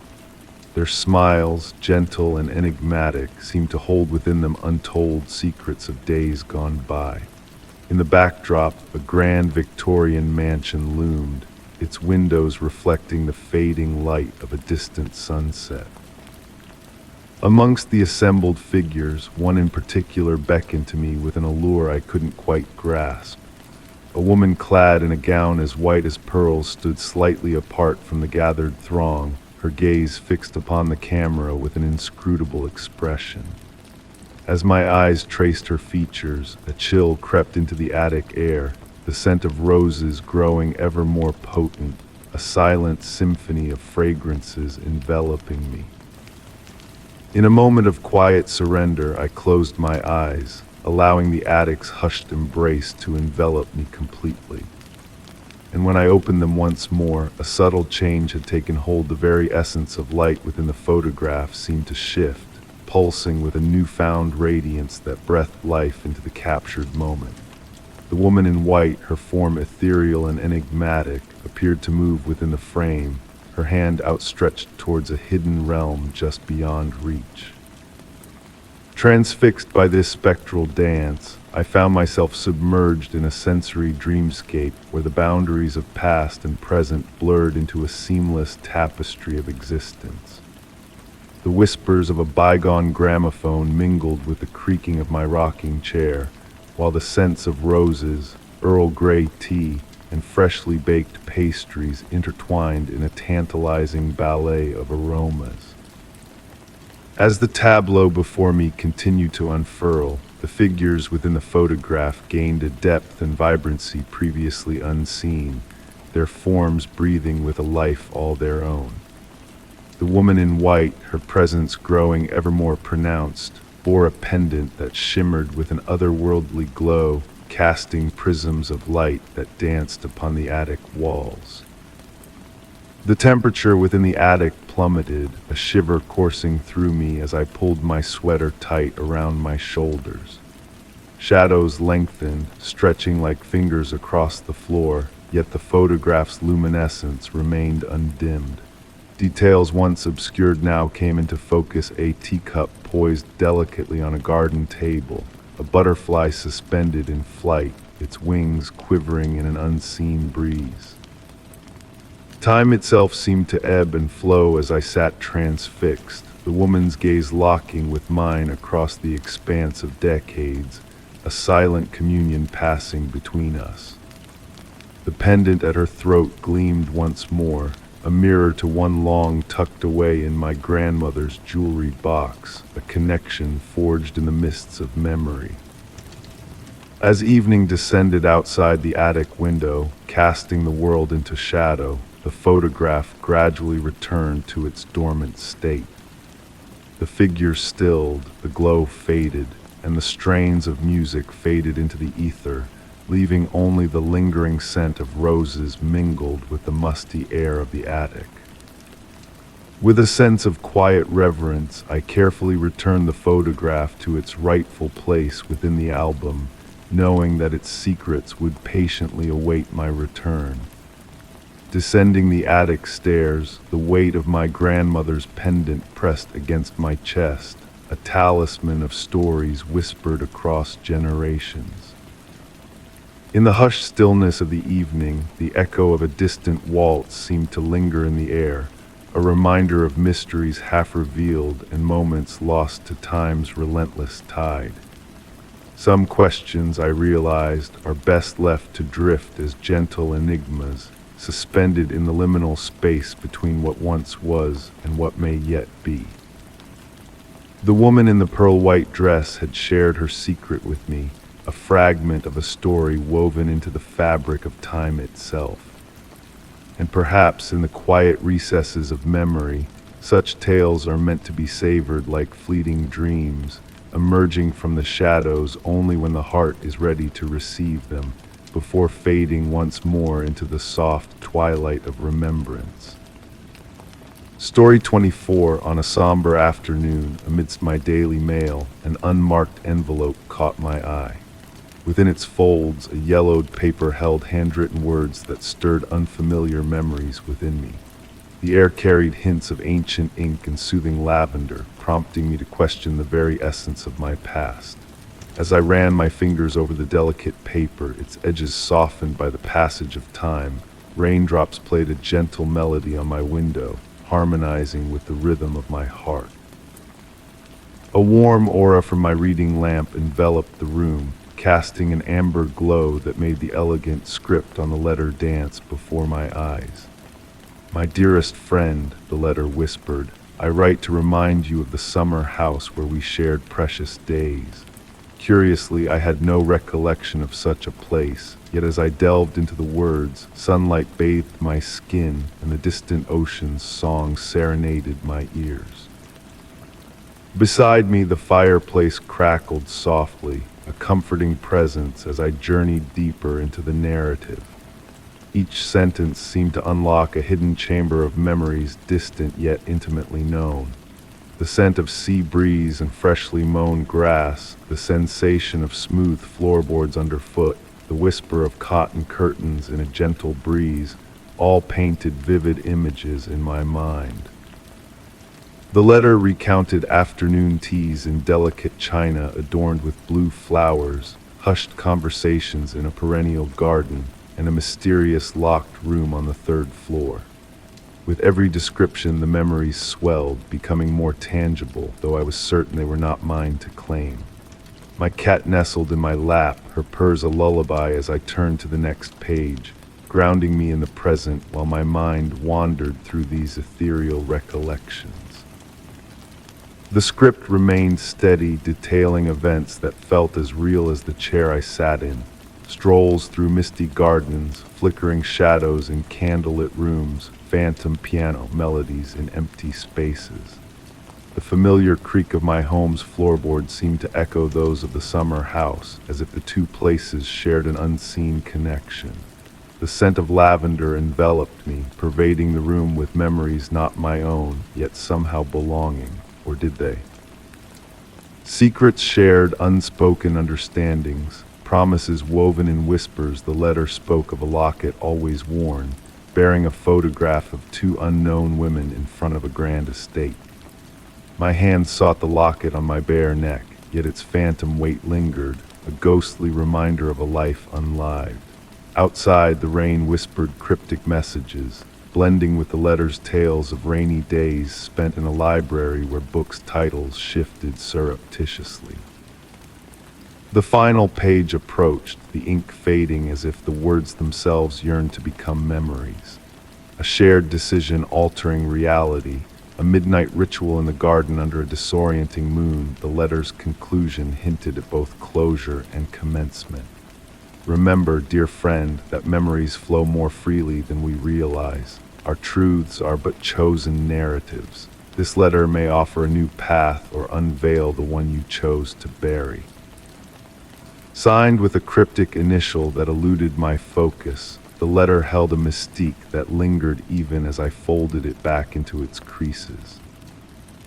Their smiles, gentle and enigmatic, seemed to hold within them untold secrets of days gone by. In the backdrop, a grand Victorian mansion loomed, its windows reflecting the fading light of a distant sunset. Amongst the assembled figures, one in particular beckoned to me with an allure I couldn't quite grasp. A woman clad in a gown as white as pearls stood slightly apart from the gathered throng, her gaze fixed upon the camera with an inscrutable expression. As my eyes traced her features, a chill crept into the attic air, the scent of roses growing ever more potent, a silent symphony of fragrances enveloping me. In a moment of quiet surrender, I closed my eyes, allowing the attic's hushed embrace to envelop me completely. And when I opened them once more, a subtle change had taken hold. The very essence of light within the photograph seemed to shift, pulsing with a newfound radiance that breathed life into the captured moment. The woman in white, her form ethereal and enigmatic, appeared to move within the frame, her hand outstretched towards a hidden realm just beyond reach. Transfixed by this spectral dance, I found myself submerged in a sensory dreamscape where the boundaries of past and present blurred into a seamless tapestry of existence. The whispers of a bygone gramophone mingled with the creaking of my rocking chair, while the scents of roses, Earl Grey tea, and freshly baked pastries intertwined in a tantalizing ballet of aromas. As the tableau before me continued to unfurl, the figures within the photograph gained a depth and vibrancy previously unseen, their forms breathing with a life all their own. The woman in white, her presence growing ever more pronounced, bore a pendant that shimmered with an otherworldly glow, casting prisms of light that danced upon the attic walls. The temperature within the attic plummeted, a shiver coursing through me as I pulled my sweater tight around my shoulders. Shadows lengthened, stretching like fingers across the floor, yet the photograph's luminescence remained undimmed. Details once obscured now came into focus: a teacup poised delicately on a garden table, a butterfly suspended in flight, its wings quivering in an unseen breeze. Time itself seemed to ebb and flow as I sat transfixed, the woman's gaze locking with mine across the expanse of decades, a silent communion passing between us. The pendant at her throat gleamed once more, a mirror to one long tucked away in my grandmother's jewelry box, a connection forged in the mists of memory. As evening descended outside the attic window, casting the world into shadow, the photograph gradually returned to its dormant state. The figures stilled, the glow faded, and the strains of music faded into the ether, leaving only the lingering scent of roses mingled with the musty air of the attic. With a sense of quiet reverence, I carefully returned the photograph to its rightful place within the album, knowing that its secrets would patiently await my return. Descending the attic stairs, the weight of my grandmother's pendant pressed against my chest, a talisman of stories whispered across generations. In the hushed stillness of the evening, the echo of a distant waltz seemed to linger in the air, a reminder of mysteries half revealed and moments lost to time's relentless tide. Some questions, I realized, are best left to drift as gentle enigmas, suspended in the liminal space between what once was and what may yet be. The woman in the pearl-white dress had shared her secret with me, a fragment of a story woven into the fabric of time itself. And perhaps in the quiet recesses of memory, such tales are meant to be savored like fleeting dreams, emerging from the shadows only when the heart is ready to receive them, before fading once more into the soft twilight of remembrance. Story 24. On a somber afternoon, amidst my daily mail, an unmarked envelope caught my eye. Within its folds, a yellowed paper held handwritten words that stirred unfamiliar memories within me. The air carried hints of ancient ink and soothing lavender, prompting me to question the very essence of my past. As I ran my fingers over the delicate paper, its edges softened by the passage of time, raindrops played a gentle melody on my window, harmonizing with the rhythm of my heart. A warm aura from my reading lamp enveloped the room, casting an amber glow that made the elegant script on the letter dance before my eyes. "My dearest friend," the letter whispered, "I write to remind you of the summer house where we shared precious days." Curiously, I had no recollection of such a place, yet as I delved into the words, sunlight bathed my skin and the distant ocean's song serenaded my ears. Beside me, the fireplace crackled softly, a comforting presence as I journeyed deeper into the narrative. Each sentence seemed to unlock a hidden chamber of memories distant yet intimately known. The scent of sea breeze and freshly mown grass, the sensation of smooth floorboards underfoot, the whisper of cotton curtains in a gentle breeze, all painted vivid images in my mind. The letter recounted afternoon teas in delicate china adorned with blue flowers, hushed conversations in a perennial garden, and a mysterious locked room on the third floor. With every description, the memories swelled, becoming more tangible, though I was certain they were not mine to claim. My cat nestled in my lap, her purrs a lullaby as I turned to the next page, grounding me in the present while my mind wandered through these ethereal recollections. The script remained steady, detailing events that felt as real as the chair I sat in. Strolls through misty gardens, flickering shadows in candlelit rooms, phantom piano melodies in empty spaces. The familiar creak of my home's floorboards seemed to echo those of the summer house, as if the two places shared an unseen connection. The scent of lavender enveloped me, pervading the room with memories not my own, yet somehow belonging, or did they? Secrets shared, unspoken understandings, promises woven in whispers. The letter spoke of a locket always worn, bearing a photograph of two unknown women in front of a grand estate. My hand sought the locket on my bare neck, yet its phantom weight lingered, a ghostly reminder of a life unlived. Outside, the rain whispered cryptic messages, blending with the letter's tales of rainy days spent in a library where books' titles shifted surreptitiously. The final page approached, the ink fading as if the words themselves yearned to become memories. A shared decision altering reality, a midnight ritual in the garden under a disorienting moon. The letter's conclusion hinted at both closure and commencement. Remember, dear friend, that memories flow more freely than we realize. Our truths are but chosen narratives. This letter may offer a new path or unveil the one you chose to bury. Signed with a cryptic initial that eluded my focus, the letter held a mystique that lingered even as I folded it back into its creases.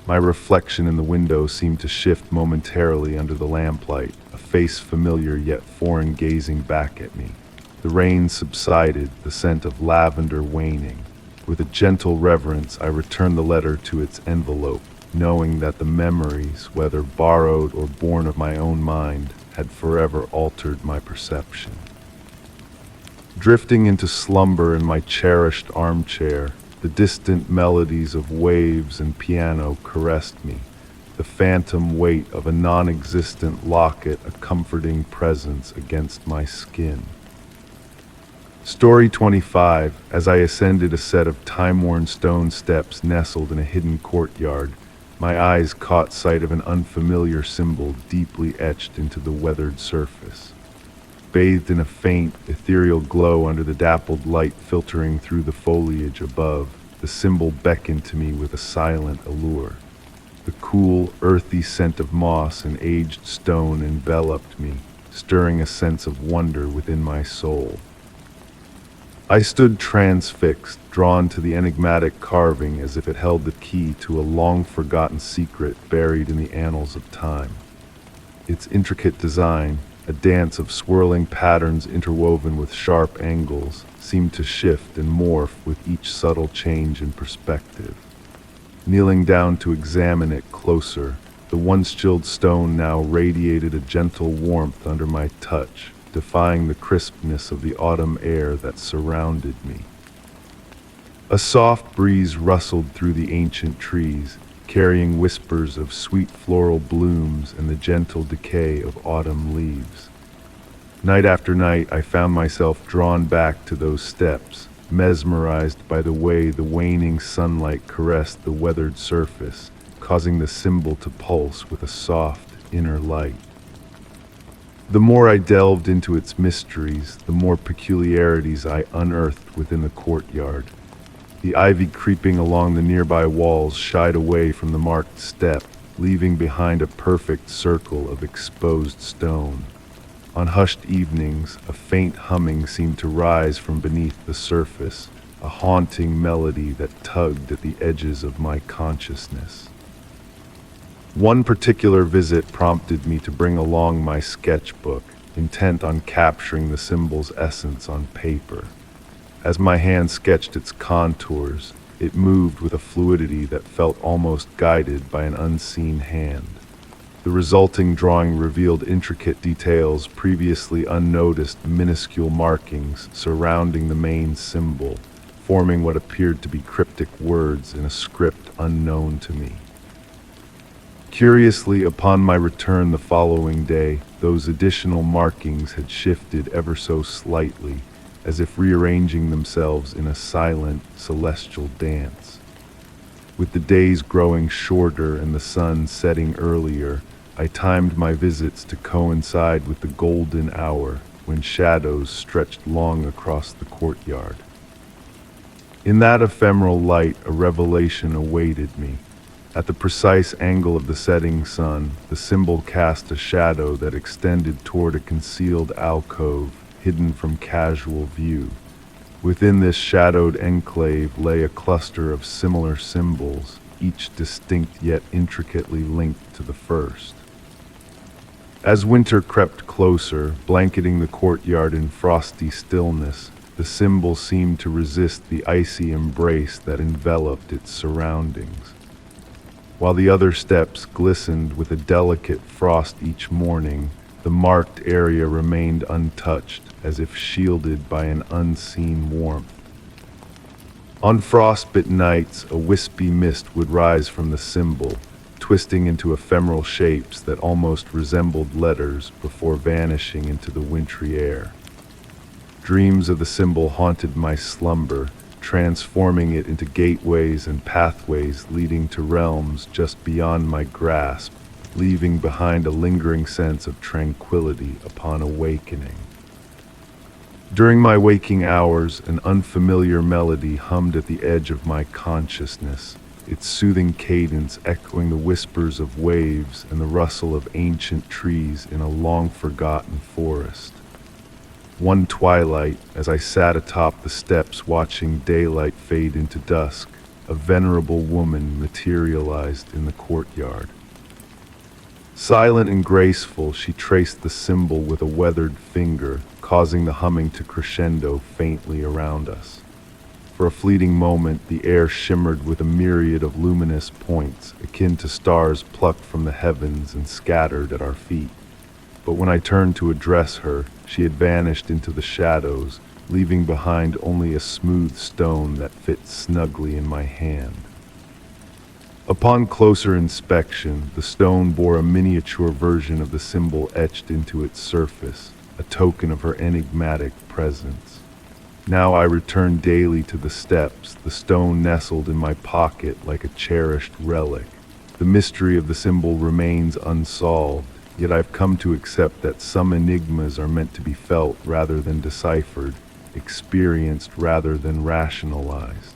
My reflection in the window seemed to shift momentarily under the lamplight, a face familiar yet foreign gazing back at me. The rain subsided, the scent of lavender waning. With a gentle reverence, I returned the letter to its envelope, knowing that the memories, whether borrowed or born of my own mind, had forever altered my perception. Drifting into slumber in my cherished armchair, the distant melodies of waves and piano caressed me, the phantom weight of a non-existent locket a comforting presence against my skin. Story 25. As I ascended a set of time-worn stone steps nestled in a hidden courtyard, My eyes caught sight of an unfamiliar symbol deeply etched into the weathered surface. Bathed in a faint, ethereal glow under the dappled light filtering through the foliage above, the symbol beckoned to me with a silent allure. The cool, earthy scent of moss and aged stone enveloped me, stirring a sense of wonder within my soul. I stood transfixed, drawn to the enigmatic carving as if it held the key to a long-forgotten secret buried in the annals of time. Its intricate design, a dance of swirling patterns interwoven with sharp angles, seemed to shift and morph with each subtle change in perspective. Kneeling down to examine it closer, the once chilled stone now radiated a gentle warmth under my touch, defying the crispness of the autumn air that surrounded me. A soft breeze rustled through the ancient trees, carrying whispers of sweet floral blooms and the gentle decay of autumn leaves. Night after night, I found myself drawn back to those steps, mesmerized by the way the waning sunlight caressed the weathered surface, causing the symbol to pulse with a soft inner light. The more I delved into its mysteries, the more peculiarities I unearthed within the courtyard. The ivy creeping along the nearby walls shied away from the marked step, leaving behind a perfect circle of exposed stone. On hushed evenings, a faint humming seemed to rise from beneath the surface, a haunting melody that tugged at the edges of my consciousness. One particular visit prompted me to bring along my sketchbook, intent on capturing the symbol's essence on paper. As my hand sketched its contours, it moved with a fluidity that felt almost guided by an unseen hand. The resulting drawing revealed intricate details previously unnoticed, minuscule markings surrounding the main symbol, forming what appeared to be cryptic words in a script unknown to me. Curiously, upon my return the following day, those additional markings had shifted ever so slightly, as if rearranging themselves in a silent, celestial dance. With the days growing shorter and the sun setting earlier, I timed my visits to coincide with the golden hour when shadows stretched long across the courtyard. In that ephemeral light, a revelation awaited me. At the precise angle of the setting sun, the symbol cast a shadow that extended toward a concealed alcove, hidden from casual view. Within this shadowed enclave lay a cluster of similar symbols, each distinct yet intricately linked to the first. As winter crept closer, blanketing the courtyard in frosty stillness, the symbol seemed to resist the icy embrace that enveloped its surroundings. While the other steps glistened with a delicate frost each morning, the marked area remained untouched, as if shielded by an unseen warmth. On frostbit nights, a wispy mist would rise from the symbol, twisting into ephemeral shapes that almost resembled letters before vanishing into the wintry air. Dreams of the symbol haunted my slumber, transforming it into gateways and pathways leading to realms just beyond my grasp, leaving behind a lingering sense of tranquility upon awakening. During my waking hours, an unfamiliar melody hummed at the edge of my consciousness, its soothing cadence echoing the whispers of waves and the rustle of ancient trees in a long-forgotten forest. One twilight, as I sat atop the steps watching daylight fade into dusk, a venerable woman materialized in the courtyard. Silent and graceful, she traced the symbol with a weathered finger, causing the humming to crescendo faintly around us. For a fleeting moment, the air shimmered with a myriad of luminous points, akin to stars plucked from the heavens and scattered at our feet. But when I turned to address her, she had vanished into the shadows, leaving behind only a smooth stone that fit snugly in my hand. Upon closer inspection, the stone bore a miniature version of the symbol etched into its surface, a token of her enigmatic presence. Now I returned daily to the steps, the stone nestled in my pocket like a cherished relic, The mystery of the symbol remains unsolved, yet I've come to accept that some enigmas are meant to be felt rather than deciphered, experienced rather than rationalized.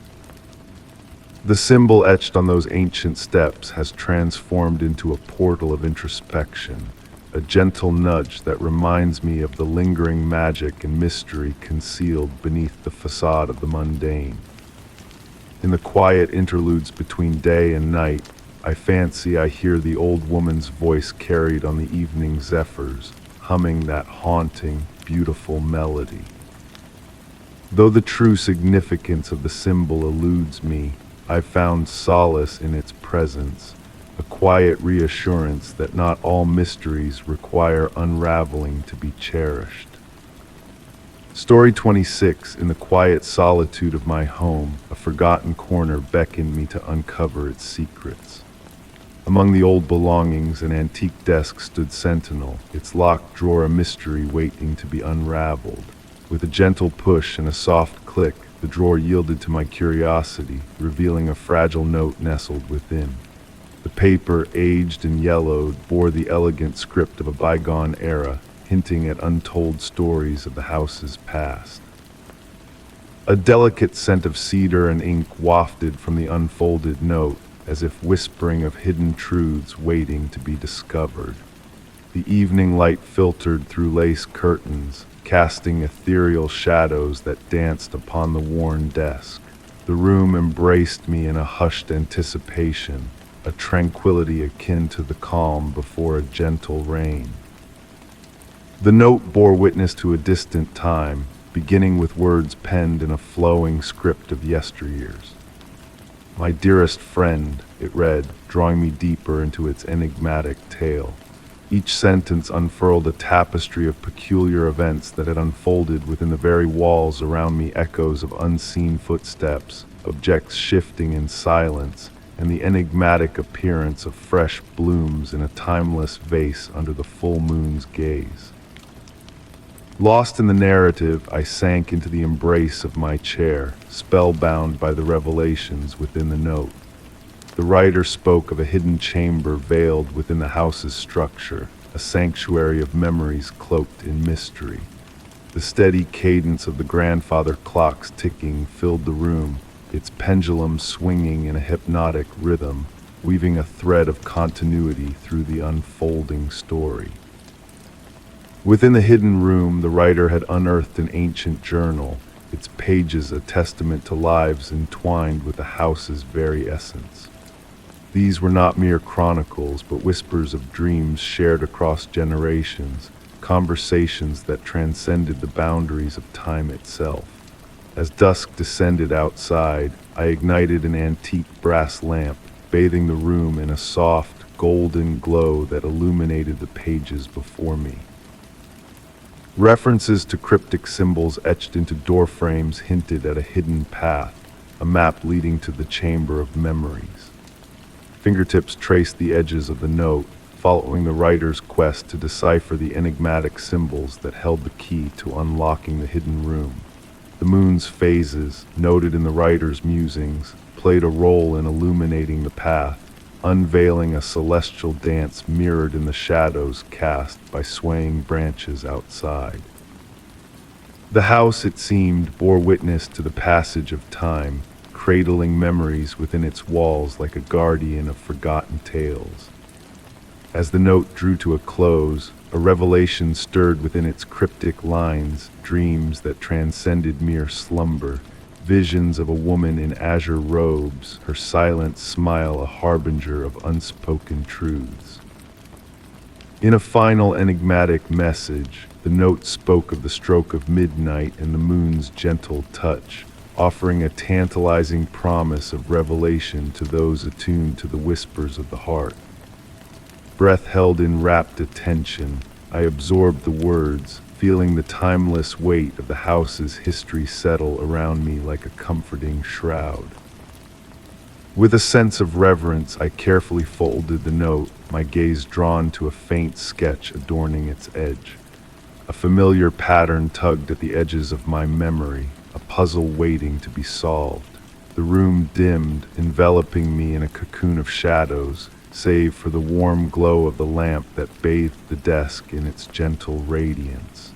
The symbol etched on those ancient steps has transformed into a portal of introspection, a gentle nudge that reminds me of the lingering magic and mystery concealed beneath the facade of the mundane. In the quiet interludes between day and night, I fancy I hear the old woman's voice carried on the evening zephyrs, humming that haunting, beautiful melody. Though the true significance of the symbol eludes me, I've found solace in its presence, a quiet reassurance that not all mysteries require unraveling to be cherished. Story 26. In the quiet solitude of my home, a forgotten corner beckoned me to uncover its secrets. Among the old belongings, an antique desk stood sentinel, its locked drawer a mystery waiting to be unraveled. With a gentle push and a soft click, the drawer yielded to my curiosity, revealing a fragile note nestled within. The paper, aged and yellowed, bore the elegant script of a bygone era, hinting at untold stories of the house's past. A delicate scent of cedar and ink wafted from the unfolded note, as if whispering of hidden truths waiting to be discovered. The evening light filtered through lace curtains, casting ethereal shadows that danced upon the worn desk. The room embraced me in a hushed anticipation, a tranquility akin to the calm before a gentle rain. The note bore witness to a distant time, beginning with words penned in a flowing script of yesteryears. "My dearest friend," it read, drawing me deeper into its enigmatic tale. Each sentence unfurled a tapestry of peculiar events that had unfolded within the very walls around me, echoes of unseen footsteps, objects shifting in silence, and the enigmatic appearance of fresh blooms in a timeless vase under the full moon's gaze. Lost in the narrative, I sank into the embrace of my chair, spellbound by the revelations within the note. The writer spoke of a hidden chamber veiled within the house's structure, a sanctuary of memories cloaked in mystery. The steady cadence of the grandfather clock's ticking filled the room, its pendulum swinging in a hypnotic rhythm, weaving a thread of continuity through the unfolding story. Within the hidden room, the writer had unearthed an ancient journal, its pages a testament to lives entwined with the house's very essence. These were not mere chronicles, but whispers of dreams shared across generations, conversations that transcended the boundaries of time itself. As dusk descended outside, I ignited an antique brass lamp, bathing the room in a soft, golden glow that illuminated the pages before me. References to cryptic symbols etched into door frames hinted at a hidden path, a map leading to the chamber of memories. Fingertips traced the edges of the note, following the writer's quest to decipher the enigmatic symbols that held the key to unlocking the hidden room. The moon's phases, noted in the writer's musings, played a role in illuminating the path, unveiling a celestial dance mirrored in the shadows cast by swaying branches outside. The house, it seemed, bore witness to the passage of time, cradling memories within its walls like a guardian of forgotten tales. As the note drew to a close, a revelation stirred within its cryptic lines, dreams that transcended mere slumber, visions of a woman in azure robes, her silent smile a harbinger of unspoken truths. In a final enigmatic message, the note spoke of the stroke of midnight and the moon's gentle touch, offering a tantalizing promise of revelation to those attuned to the whispers of the heart. Breath held in rapt attention, I absorbed the words, feeling the timeless weight of the house's history settle around me like a comforting shroud. With a sense of reverence, I carefully folded the note, my gaze drawn to a faint sketch adorning its edge. A familiar pattern tugged at the edges of my memory, a puzzle waiting to be solved. The room dimmed, enveloping me in a cocoon of shadows, save for the warm glow of the lamp that bathed the desk in its gentle radiance.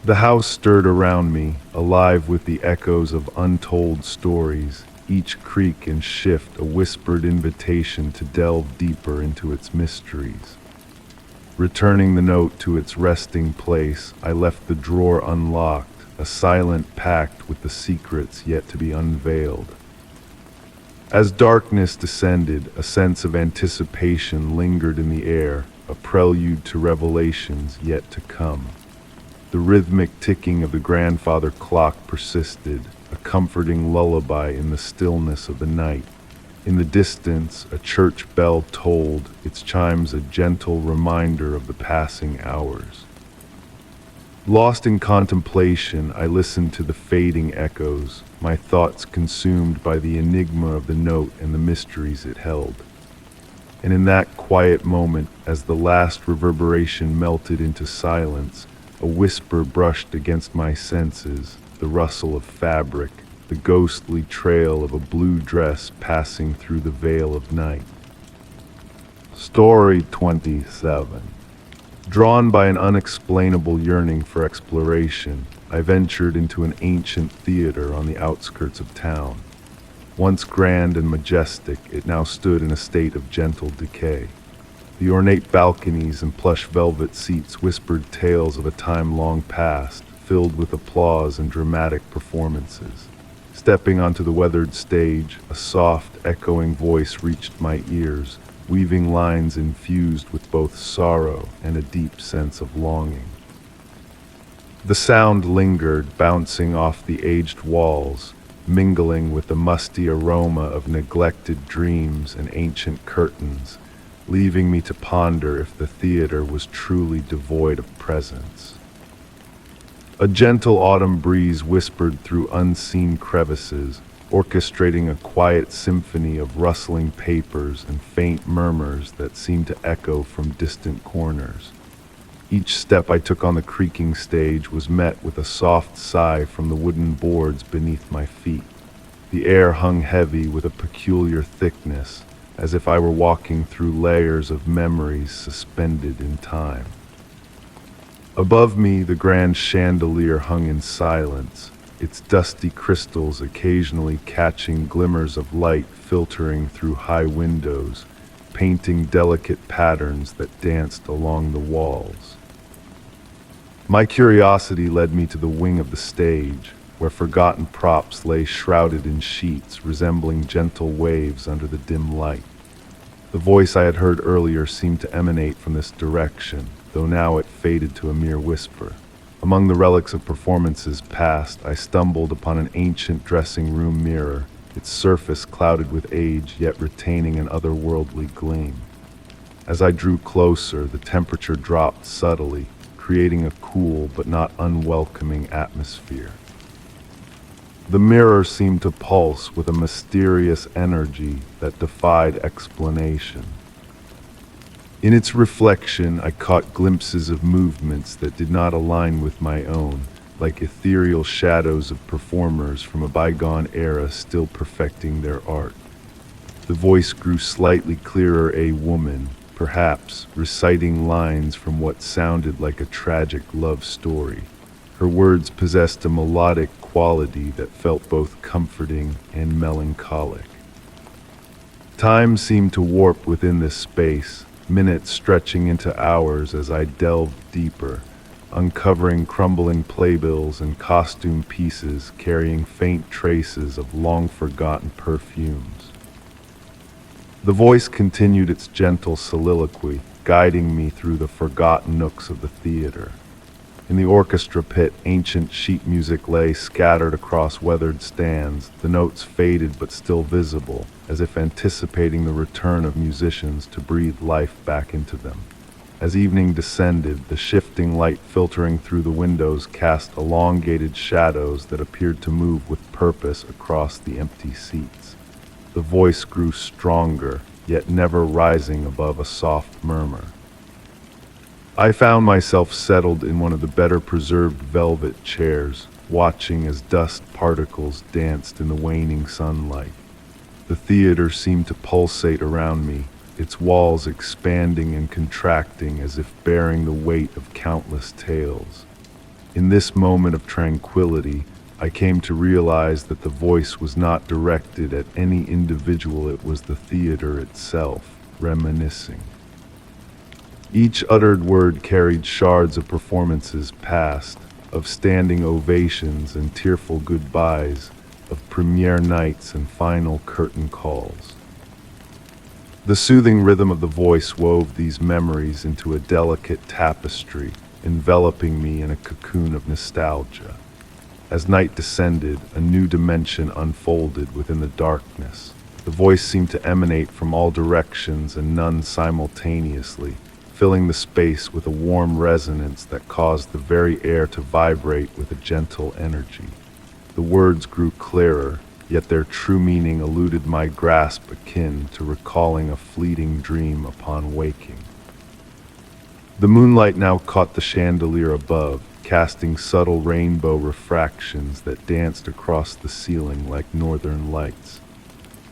The house stirred around me, alive with the echoes of untold stories, each creak and shift a whispered invitation to delve deeper into its mysteries. Returning the note to its resting place, I left the drawer unlocked, a silent pact with the secrets yet to be unveiled. As darkness descended, a sense of anticipation lingered in the air, a prelude to revelations yet to come. The rhythmic ticking of the grandfather clock persisted, a comforting lullaby in the stillness of the night. In the distance, a church bell tolled, its chimes a gentle reminder of the passing hours. Lost in contemplation, I listened to the fading echoes, my thoughts consumed by the enigma of the note and the mysteries it held. And in that quiet moment, as the last reverberation melted into silence, a whisper brushed against my senses, the rustle of fabric, the ghostly trail of a blue dress passing through the veil of night. Story 27. Drawn by an unexplainable yearning for exploration, I ventured into an ancient theater on the outskirts of town. Once grand and majestic, it now stood in a state of gentle decay. The ornate balconies and plush velvet seats whispered tales of a time long past, filled with applause and dramatic performances. Stepping onto the weathered stage, a soft, echoing voice reached my ears, weaving lines infused with both sorrow and a deep sense of longing. The sound lingered, bouncing off the aged walls, mingling with the musty aroma of neglected dreams and ancient curtains, leaving me to ponder if the theater was truly devoid of presence. A gentle autumn breeze whispered through unseen crevices, orchestrating a quiet symphony of rustling papers and faint murmurs that seemed to echo from distant corners. Each step I took on the creaking stage was met with a soft sigh from the wooden boards beneath my feet. The air hung heavy with a peculiar thickness, as if I were walking through layers of memories suspended in time. Above me, the grand chandelier hung in silence, its dusty crystals occasionally catching glimmers of light filtering through high windows, painting delicate patterns that danced along the walls. My curiosity led me to the wing of the stage, where forgotten props lay shrouded in sheets resembling gentle waves under the dim light. The voice I had heard earlier seemed to emanate from this direction, though now it faded to a mere whisper. Among the relics of performances past, I stumbled upon an ancient dressing room mirror, its surface clouded with age yet retaining an otherworldly gleam. As I drew closer, the temperature dropped subtly, creating a cool but not unwelcoming atmosphere. The mirror seemed to pulse with a mysterious energy that defied explanation. In its reflection, I caught glimpses of movements that did not align with my own, like ethereal shadows of performers from a bygone era still perfecting their art. The voice grew slightly clearer, a woman, perhaps, reciting lines from what sounded like a tragic love story. Her words possessed a melodic quality that felt both comforting and melancholic. Time seemed to warp within this space, minutes stretching into hours as I delved deeper, uncovering crumbling playbills and costume pieces carrying faint traces of long-forgotten perfumes. The voice continued its gentle soliloquy, guiding me through the forgotten nooks of the theater. In the orchestra pit, ancient sheet music lay scattered across weathered stands, the notes faded but still visible, as if anticipating the return of musicians to breathe life back into them. As evening descended, the shifting light filtering through the windows cast elongated shadows that appeared to move with purpose across the empty seats. The voice grew stronger, yet never rising above a soft murmur. I found myself settled in one of the better preserved velvet chairs, watching as dust particles danced in the waning sunlight. The theater seemed to pulsate around me, its walls expanding and contracting as if bearing the weight of countless tales. In this moment of tranquility, I came to realize that the voice was not directed at any individual, it was the theater itself, reminiscing. Each uttered word carried shards of performances past, of standing ovations and tearful goodbyes, of premiere nights and final curtain calls. The soothing rhythm of the voice wove these memories into a delicate tapestry, enveloping me in a cocoon of nostalgia. As night descended, a new dimension unfolded within the darkness. The voice seemed to emanate from all directions and none simultaneously, filling the space with a warm resonance that caused the very air to vibrate with a gentle energy. The words grew clearer, yet their true meaning eluded my grasp, akin to recalling a fleeting dream upon waking. The moonlight now caught the chandelier above, casting subtle rainbow refractions that danced across the ceiling like northern lights.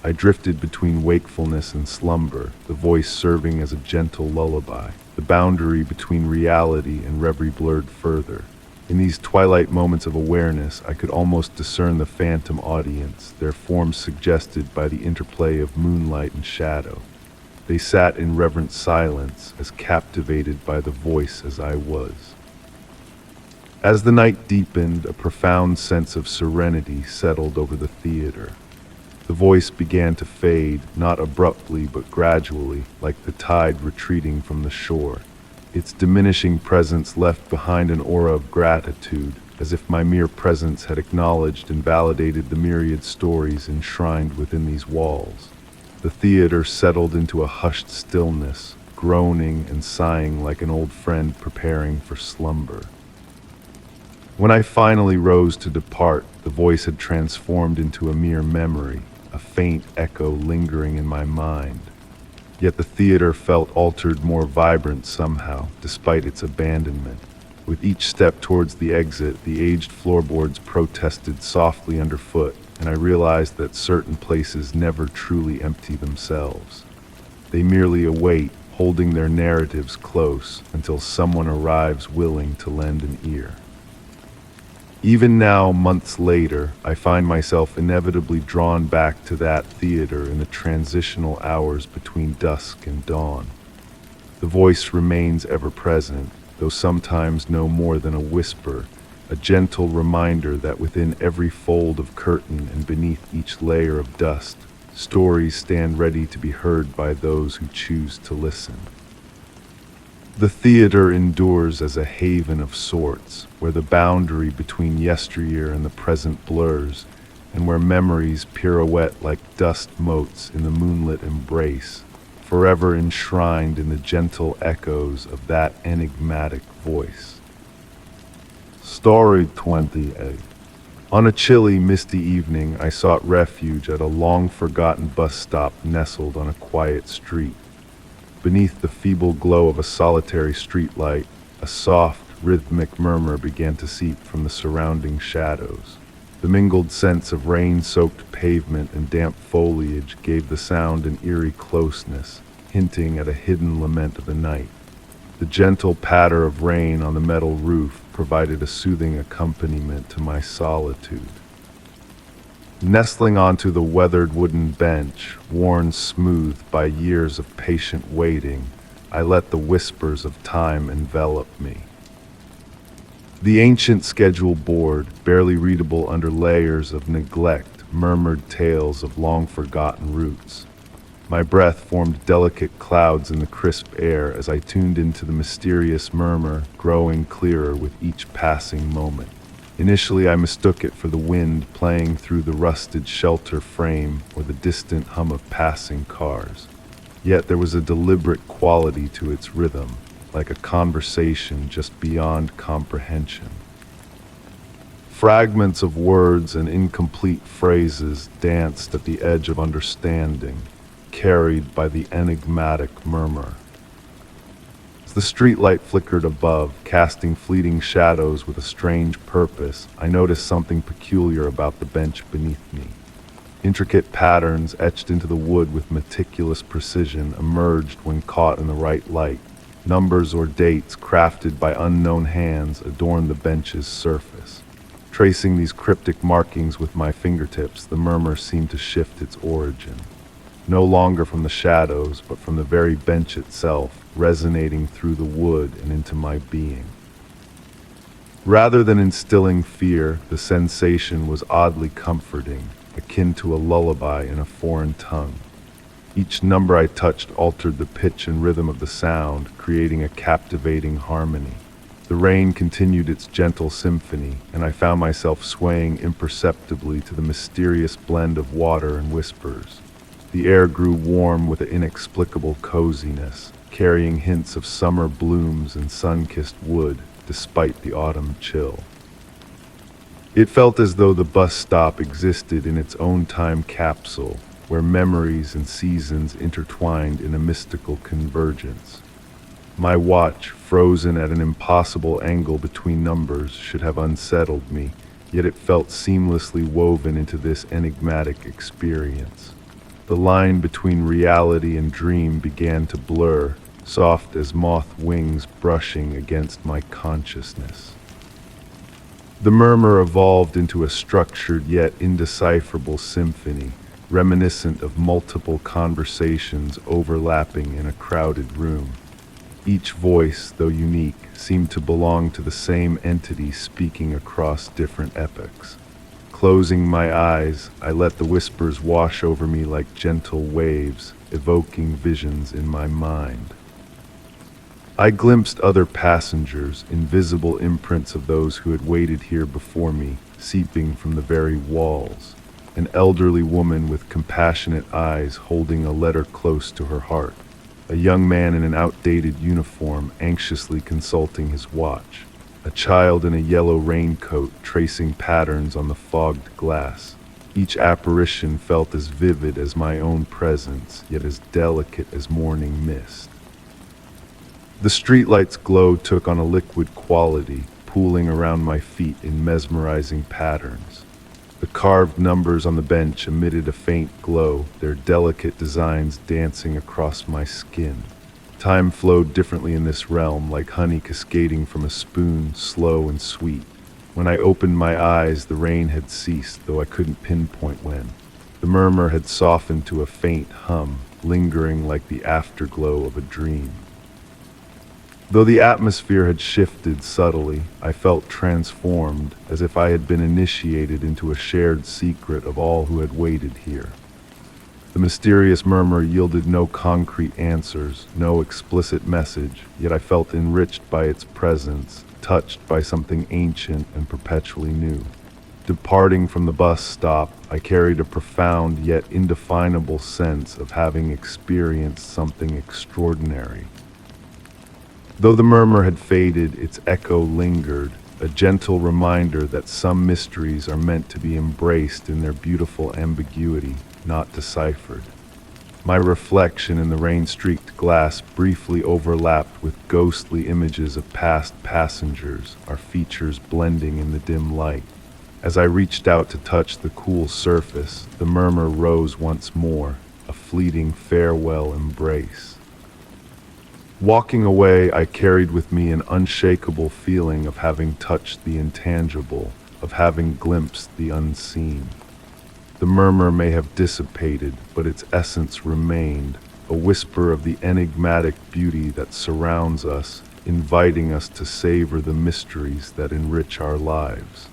I drifted between wakefulness and slumber, the voice serving as a gentle lullaby, the boundary between reality and reverie blurred further. In these twilight moments of awareness, I could almost discern the phantom audience, their forms suggested by the interplay of moonlight and shadow. They sat in reverent silence, as captivated by the voice as I was. As the night deepened, a profound sense of serenity settled over the theater. The voice began to fade, not abruptly but gradually, like the tide retreating from the shore. Its diminishing presence left behind an aura of gratitude, as if my mere presence had acknowledged and validated the myriad stories enshrined within these walls. The theater settled into a hushed stillness, groaning and sighing like an old friend preparing for slumber. When I finally rose to depart, the voice had transformed into a mere memory, a faint echo lingering in my mind. Yet the theater felt altered, more vibrant somehow, despite its abandonment. With each step towards the exit, the aged floorboards protested softly underfoot, and I realized that certain places never truly empty themselves. They merely await, holding their narratives close, until someone arrives willing to lend an ear. Even now, months later, I find myself inevitably drawn back to that theater in the transitional hours between dusk and dawn. The voice remains ever present, though sometimes no more than a whisper, a gentle reminder that within every fold of curtain and beneath each layer of dust, stories stand ready to be heard by those who choose to listen. The theater endures as a haven of sorts, where the boundary between yesteryear and the present blurs, and where memories pirouette like dust motes in the moonlit embrace, forever enshrined in the gentle echoes of that enigmatic voice. Story 28. On a chilly, misty evening, I sought refuge at a long-forgotten bus stop nestled on a quiet street. Beneath the feeble glow of a solitary streetlight, a soft, rhythmic murmur began to seep from the surrounding shadows. The mingled scents of rain-soaked pavement and damp foliage gave the sound an eerie closeness, hinting at a hidden lament of the night. The gentle patter of rain on the metal roof provided a soothing accompaniment to my solitude. Nestling onto the weathered wooden bench, worn smooth by years of patient waiting, I let the whispers of time envelop me. The ancient schedule board, barely readable under layers of neglect, murmured tales of long-forgotten routes. My breath formed delicate clouds in the crisp air as I tuned into the mysterious murmur, growing clearer with each passing moment. Initially, I mistook it for the wind playing through the rusted shelter frame or the distant hum of passing cars. Yet there was a deliberate quality to its rhythm, like a conversation just beyond comprehension. Fragments of words and incomplete phrases danced at the edge of understanding, carried by the enigmatic murmur. As the streetlight flickered above, casting fleeting shadows with a strange purpose, I noticed something peculiar about the bench beneath me. Intricate patterns etched into the wood with meticulous precision emerged when caught in the right light. Numbers or dates crafted by unknown hands adorned the bench's surface. Tracing these cryptic markings with my fingertips, the murmur seemed to shift its origin. No longer from the shadows, but from the very bench itself, resonating through the wood and into my being. Rather than instilling fear, the sensation was oddly comforting, akin to a lullaby in a foreign tongue. Each number I touched altered the pitch and rhythm of the sound, creating a captivating harmony. The rain continued its gentle symphony, and I found myself swaying imperceptibly to the mysterious blend of water and whispers. The air grew warm with an inexplicable coziness, carrying hints of summer blooms and sun-kissed wood, despite the autumn chill. It felt as though the bus stop existed in its own time capsule, where memories and seasons intertwined in a mystical convergence. My watch, frozen at an impossible angle between numbers, should have unsettled me, yet it felt seamlessly woven into this enigmatic experience. The line between reality and dream began to blur, soft as moth wings brushing against my consciousness. The murmur evolved into a structured yet indecipherable symphony, reminiscent of multiple conversations overlapping in a crowded room. Each voice, though unique, seemed to belong to the same entity speaking across different epochs. Closing my eyes, I let the whispers wash over me like gentle waves, evoking visions in my mind. I glimpsed other passengers, invisible imprints of those who had waited here before me, seeping from the very walls. An elderly woman with compassionate eyes holding a letter close to her heart. A young man in an outdated uniform anxiously consulting his watch. A child in a yellow raincoat tracing patterns on the fogged glass. Each apparition felt as vivid as my own presence, yet as delicate as morning mist. The streetlight's glow took on a liquid quality, pooling around my feet in mesmerizing patterns. The carved numbers on the bench emitted a faint glow, their delicate designs dancing across my skin. Time flowed differently in this realm, like honey cascading from a spoon, slow and sweet. When I opened my eyes, the rain had ceased, though I couldn't pinpoint when. The murmur had softened to a faint hum, lingering like the afterglow of a dream. Though the atmosphere had shifted subtly, I felt transformed, as if I had been initiated into a shared secret of all who had waited here. The mysterious murmur yielded no concrete answers, no explicit message, yet I felt enriched by its presence, touched by something ancient and perpetually new. Departing from the bus stop, I carried a profound yet indefinable sense of having experienced something extraordinary. Though the murmur had faded, its echo lingered, a gentle reminder that some mysteries are meant to be embraced in their beautiful ambiguity, not deciphered. My reflection in the rain-streaked glass briefly overlapped with ghostly images of past passengers, our features blending in the dim light. As I reached out to touch the cool surface, the murmur rose once more, a fleeting farewell embrace. Walking away, I carried with me an unshakable feeling of having touched the intangible, of having glimpsed the unseen. The murmur may have dissipated, but its essence remained, a whisper of the enigmatic beauty that surrounds us, inviting us to savor the mysteries that enrich our lives.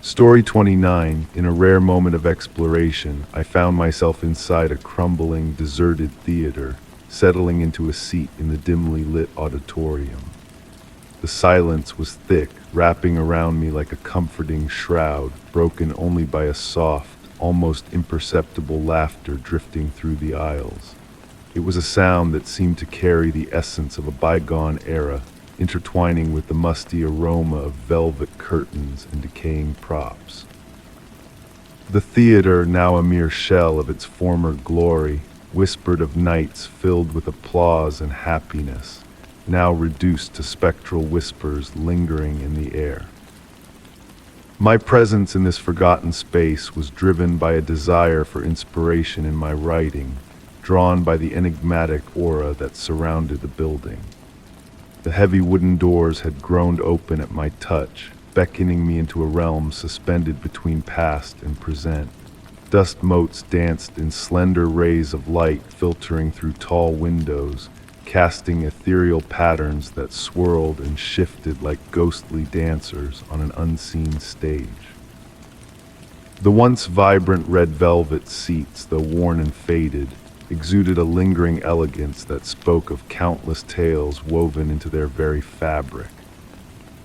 Story 29, in a rare moment of exploration, I found myself inside a crumbling, deserted theater, settling into a seat in the dimly lit auditorium. The silence was thick, wrapping around me like a comforting shroud, broken only by a soft, almost imperceptible laughter drifting through the aisles. It was a sound that seemed to carry the essence of a bygone era, intertwining with the musty aroma of velvet curtains and decaying props. The theater, now a mere shell of its former glory, whispered of nights filled with applause and happiness, now reduced to spectral whispers lingering in the air. My presence in this forgotten space was driven by a desire for inspiration in my writing, drawn by the enigmatic aura that surrounded the building. The heavy wooden doors had groaned open at my touch, beckoning me into a realm suspended between past and present. Dust motes danced in slender rays of light filtering through tall windows, casting ethereal patterns that swirled and shifted like ghostly dancers on an unseen stage. The once vibrant red velvet seats, though worn and faded, exuded a lingering elegance that spoke of countless tales woven into their very fabric.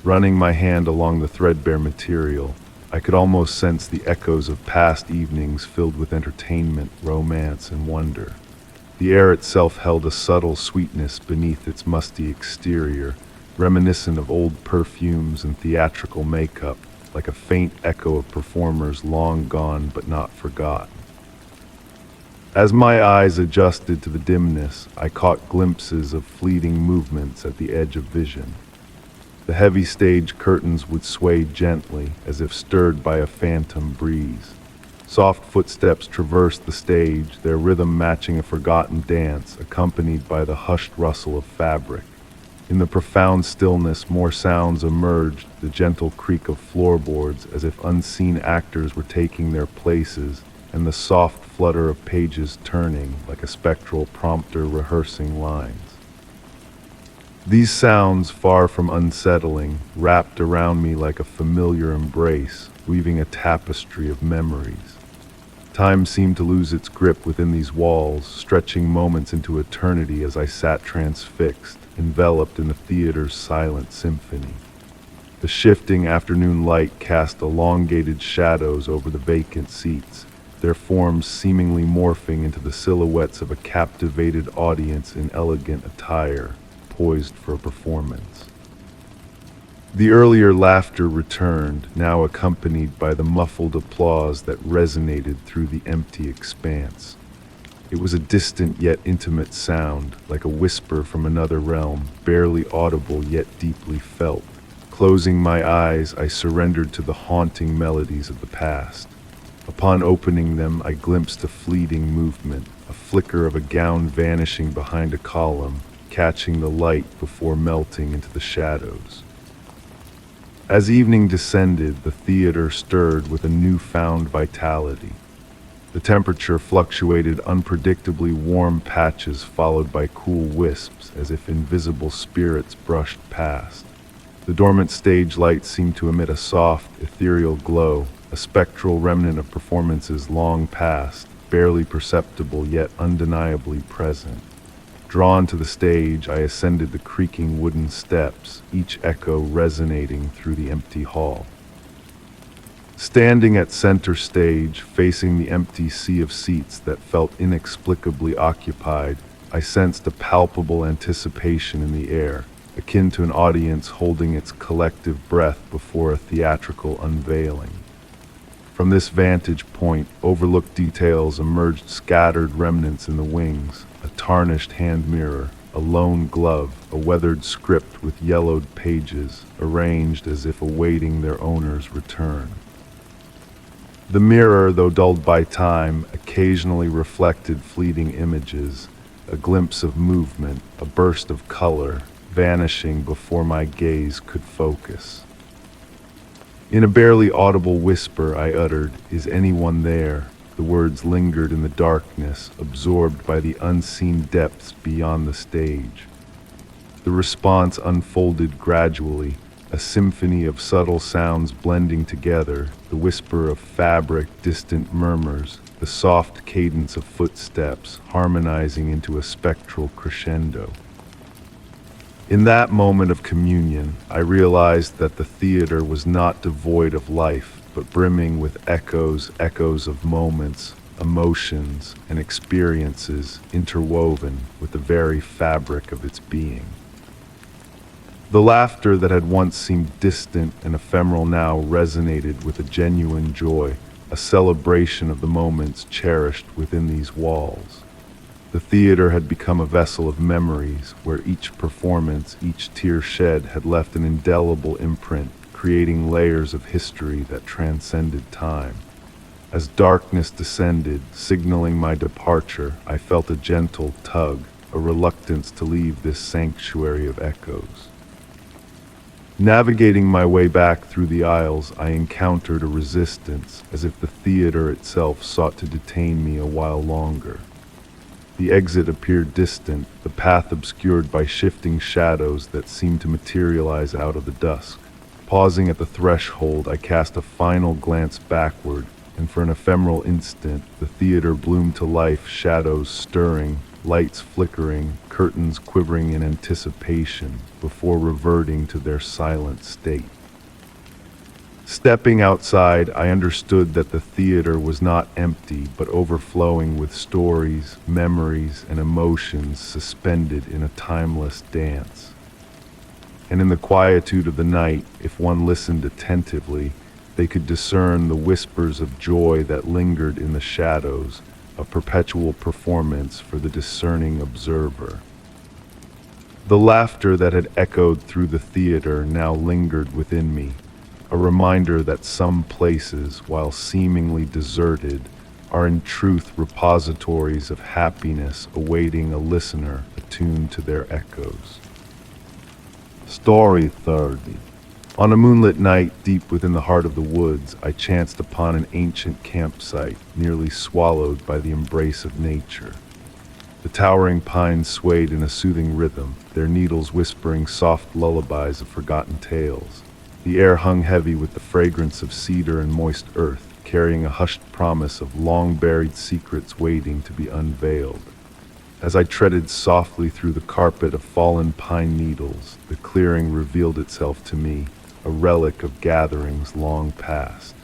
Running my hand along the threadbare material, I could almost sense the echoes of past evenings filled with entertainment, romance, and wonder. The air itself held a subtle sweetness beneath its musty exterior, reminiscent of old perfumes and theatrical makeup, like a faint echo of performers long gone but not forgotten. As my eyes adjusted to the dimness, I caught glimpses of fleeting movements at the edge of vision. The heavy stage curtains would sway gently, as if stirred by a phantom breeze. Soft footsteps traversed the stage, their rhythm matching a forgotten dance, accompanied by the hushed rustle of fabric. In the profound stillness, more sounds emerged, the gentle creak of floorboards as if unseen actors were taking their places, and the soft flutter of pages turning like a spectral prompter rehearsing lines. These sounds, far from unsettling, wrapped around me like a familiar embrace, weaving a tapestry of memories. Time seemed to lose its grip within these walls, stretching moments into eternity as I sat transfixed, enveloped in the theater's silent symphony. The shifting afternoon light cast elongated shadows over the vacant seats, their forms seemingly morphing into the silhouettes of a captivated audience in elegant attire, poised for a performance. The earlier laughter returned, now accompanied by the muffled applause that resonated through the empty expanse. It was a distant yet intimate sound, like a whisper from another realm, barely audible yet deeply felt. Closing my eyes, I surrendered to the haunting melodies of the past. Upon opening them, I glimpsed a fleeting movement, a flicker of a gown vanishing behind a column, catching the light before melting into the shadows. As evening descended, the theater stirred with a newfound vitality. The temperature fluctuated unpredictably, warm patches followed by cool wisps as if invisible spirits brushed past. The dormant stage lights seemed to emit a soft, ethereal glow, a spectral remnant of performances long past, barely perceptible yet undeniably present. Drawn to the stage, I ascended the creaking wooden steps, each echo resonating through the empty hall. Standing at center stage, facing the empty sea of seats that felt inexplicably occupied, I sensed a palpable anticipation in the air, akin to an audience holding its collective breath before a theatrical unveiling. From this vantage point, overlooked details emerged, scattered remnants in the wings, a tarnished hand mirror, a lone glove, a weathered script with yellowed pages, arranged as if awaiting their owner's return. The mirror, though dulled by time, occasionally reflected fleeting images, a glimpse of movement, a burst of color, vanishing before my gaze could focus. In a barely audible whisper, I uttered, "Is anyone there?" The words lingered in the darkness, absorbed by the unseen depths beyond the stage. The response unfolded gradually, a symphony of subtle sounds blending together, the whisper of fabric, distant murmurs, the soft cadence of footsteps harmonizing into a spectral crescendo. In that moment of communion, I realized that the theater was not devoid of life, but brimming with echoes of moments, emotions, and experiences interwoven with the very fabric of its being. The laughter that had once seemed distant and ephemeral now resonated with a genuine joy, a celebration of the moments cherished within these walls. The theater had become a vessel of memories, where each performance, each tear shed had left an indelible imprint, creating layers of history that transcended time. As darkness descended, signaling my departure, I felt a gentle tug, a reluctance to leave this sanctuary of echoes. Navigating my way back through the aisles, I encountered a resistance, as if the theater itself sought to detain me a while longer. The exit appeared distant, the path obscured by shifting shadows that seemed to materialize out of the dusk. Pausing at the threshold, I cast a final glance backward, and for an ephemeral instant, the theater bloomed to life, shadows stirring, lights flickering, curtains quivering in anticipation, before reverting to their silent state. Stepping outside, I understood that the theater was not empty, but overflowing with stories, memories, and emotions suspended in a timeless dance. And in the quietude of the night, if one listened attentively, they could discern the whispers of joy that lingered in the shadows, a perpetual performance for the discerning observer. The laughter that had echoed through the theater now lingered within me, a reminder that some places, while seemingly deserted, are in truth repositories of happiness awaiting a listener attuned to their echoes. Story 30. On a moonlit night, deep within the heart of the woods, I chanced upon an ancient campsite, nearly swallowed by the embrace of nature. The towering pines swayed in a soothing rhythm, their needles whispering soft lullabies of forgotten tales. The air hung heavy with the fragrance of cedar and moist earth, carrying a hushed promise of long-buried secrets waiting to be unveiled. As I treaded softly through the carpet of fallen pine needles, the clearing revealed itself to me, a relic of gatherings long past.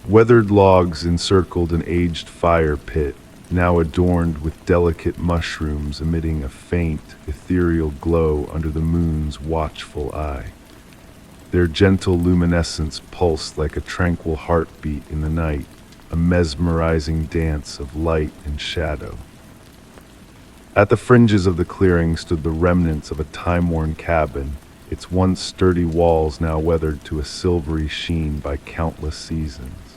Weathered logs encircled an aged fire pit, now adorned with delicate mushrooms emitting a faint, ethereal glow under the moon's watchful eye. Their gentle luminescence pulsed like a tranquil heartbeat in the night, a mesmerizing dance of light and shadow. At the fringes of the clearing stood the remnants of a time-worn cabin, its once sturdy walls now weathered to a silvery sheen by countless seasons.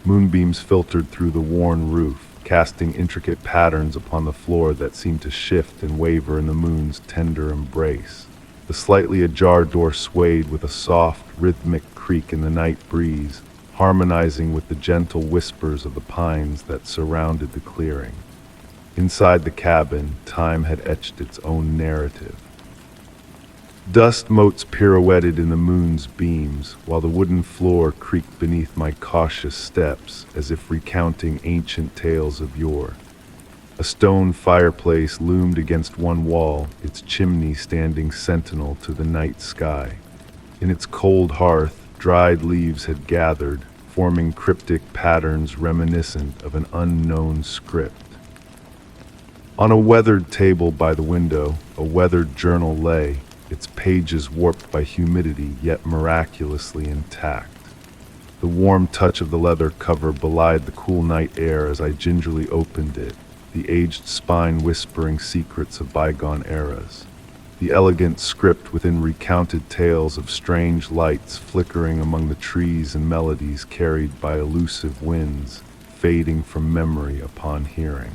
Moonbeams filtered through the worn roof, casting intricate patterns upon the floor that seemed to shift and waver in the moon's tender embrace. The slightly ajar door swayed with a soft, rhythmic creak in the night breeze, harmonizing with the gentle whispers of the pines that surrounded the clearing. Inside the cabin, time had etched its own narrative. Dust motes pirouetted in the moon's beams, while the wooden floor creaked beneath my cautious steps, as if recounting ancient tales of yore. A stone fireplace loomed against one wall, its chimney standing sentinel to the night sky. In its cold hearth, dried leaves had gathered, forming cryptic patterns reminiscent of an unknown script. On a weathered table by the window, a weathered journal lay, its pages warped by humidity yet miraculously intact. The warm touch of the leather cover belied the cool night air as I gingerly opened it, the aged spine whispering secrets of bygone eras. The elegant script within recounted tales of strange lights flickering among the trees and melodies carried by elusive winds, fading from memory upon hearing.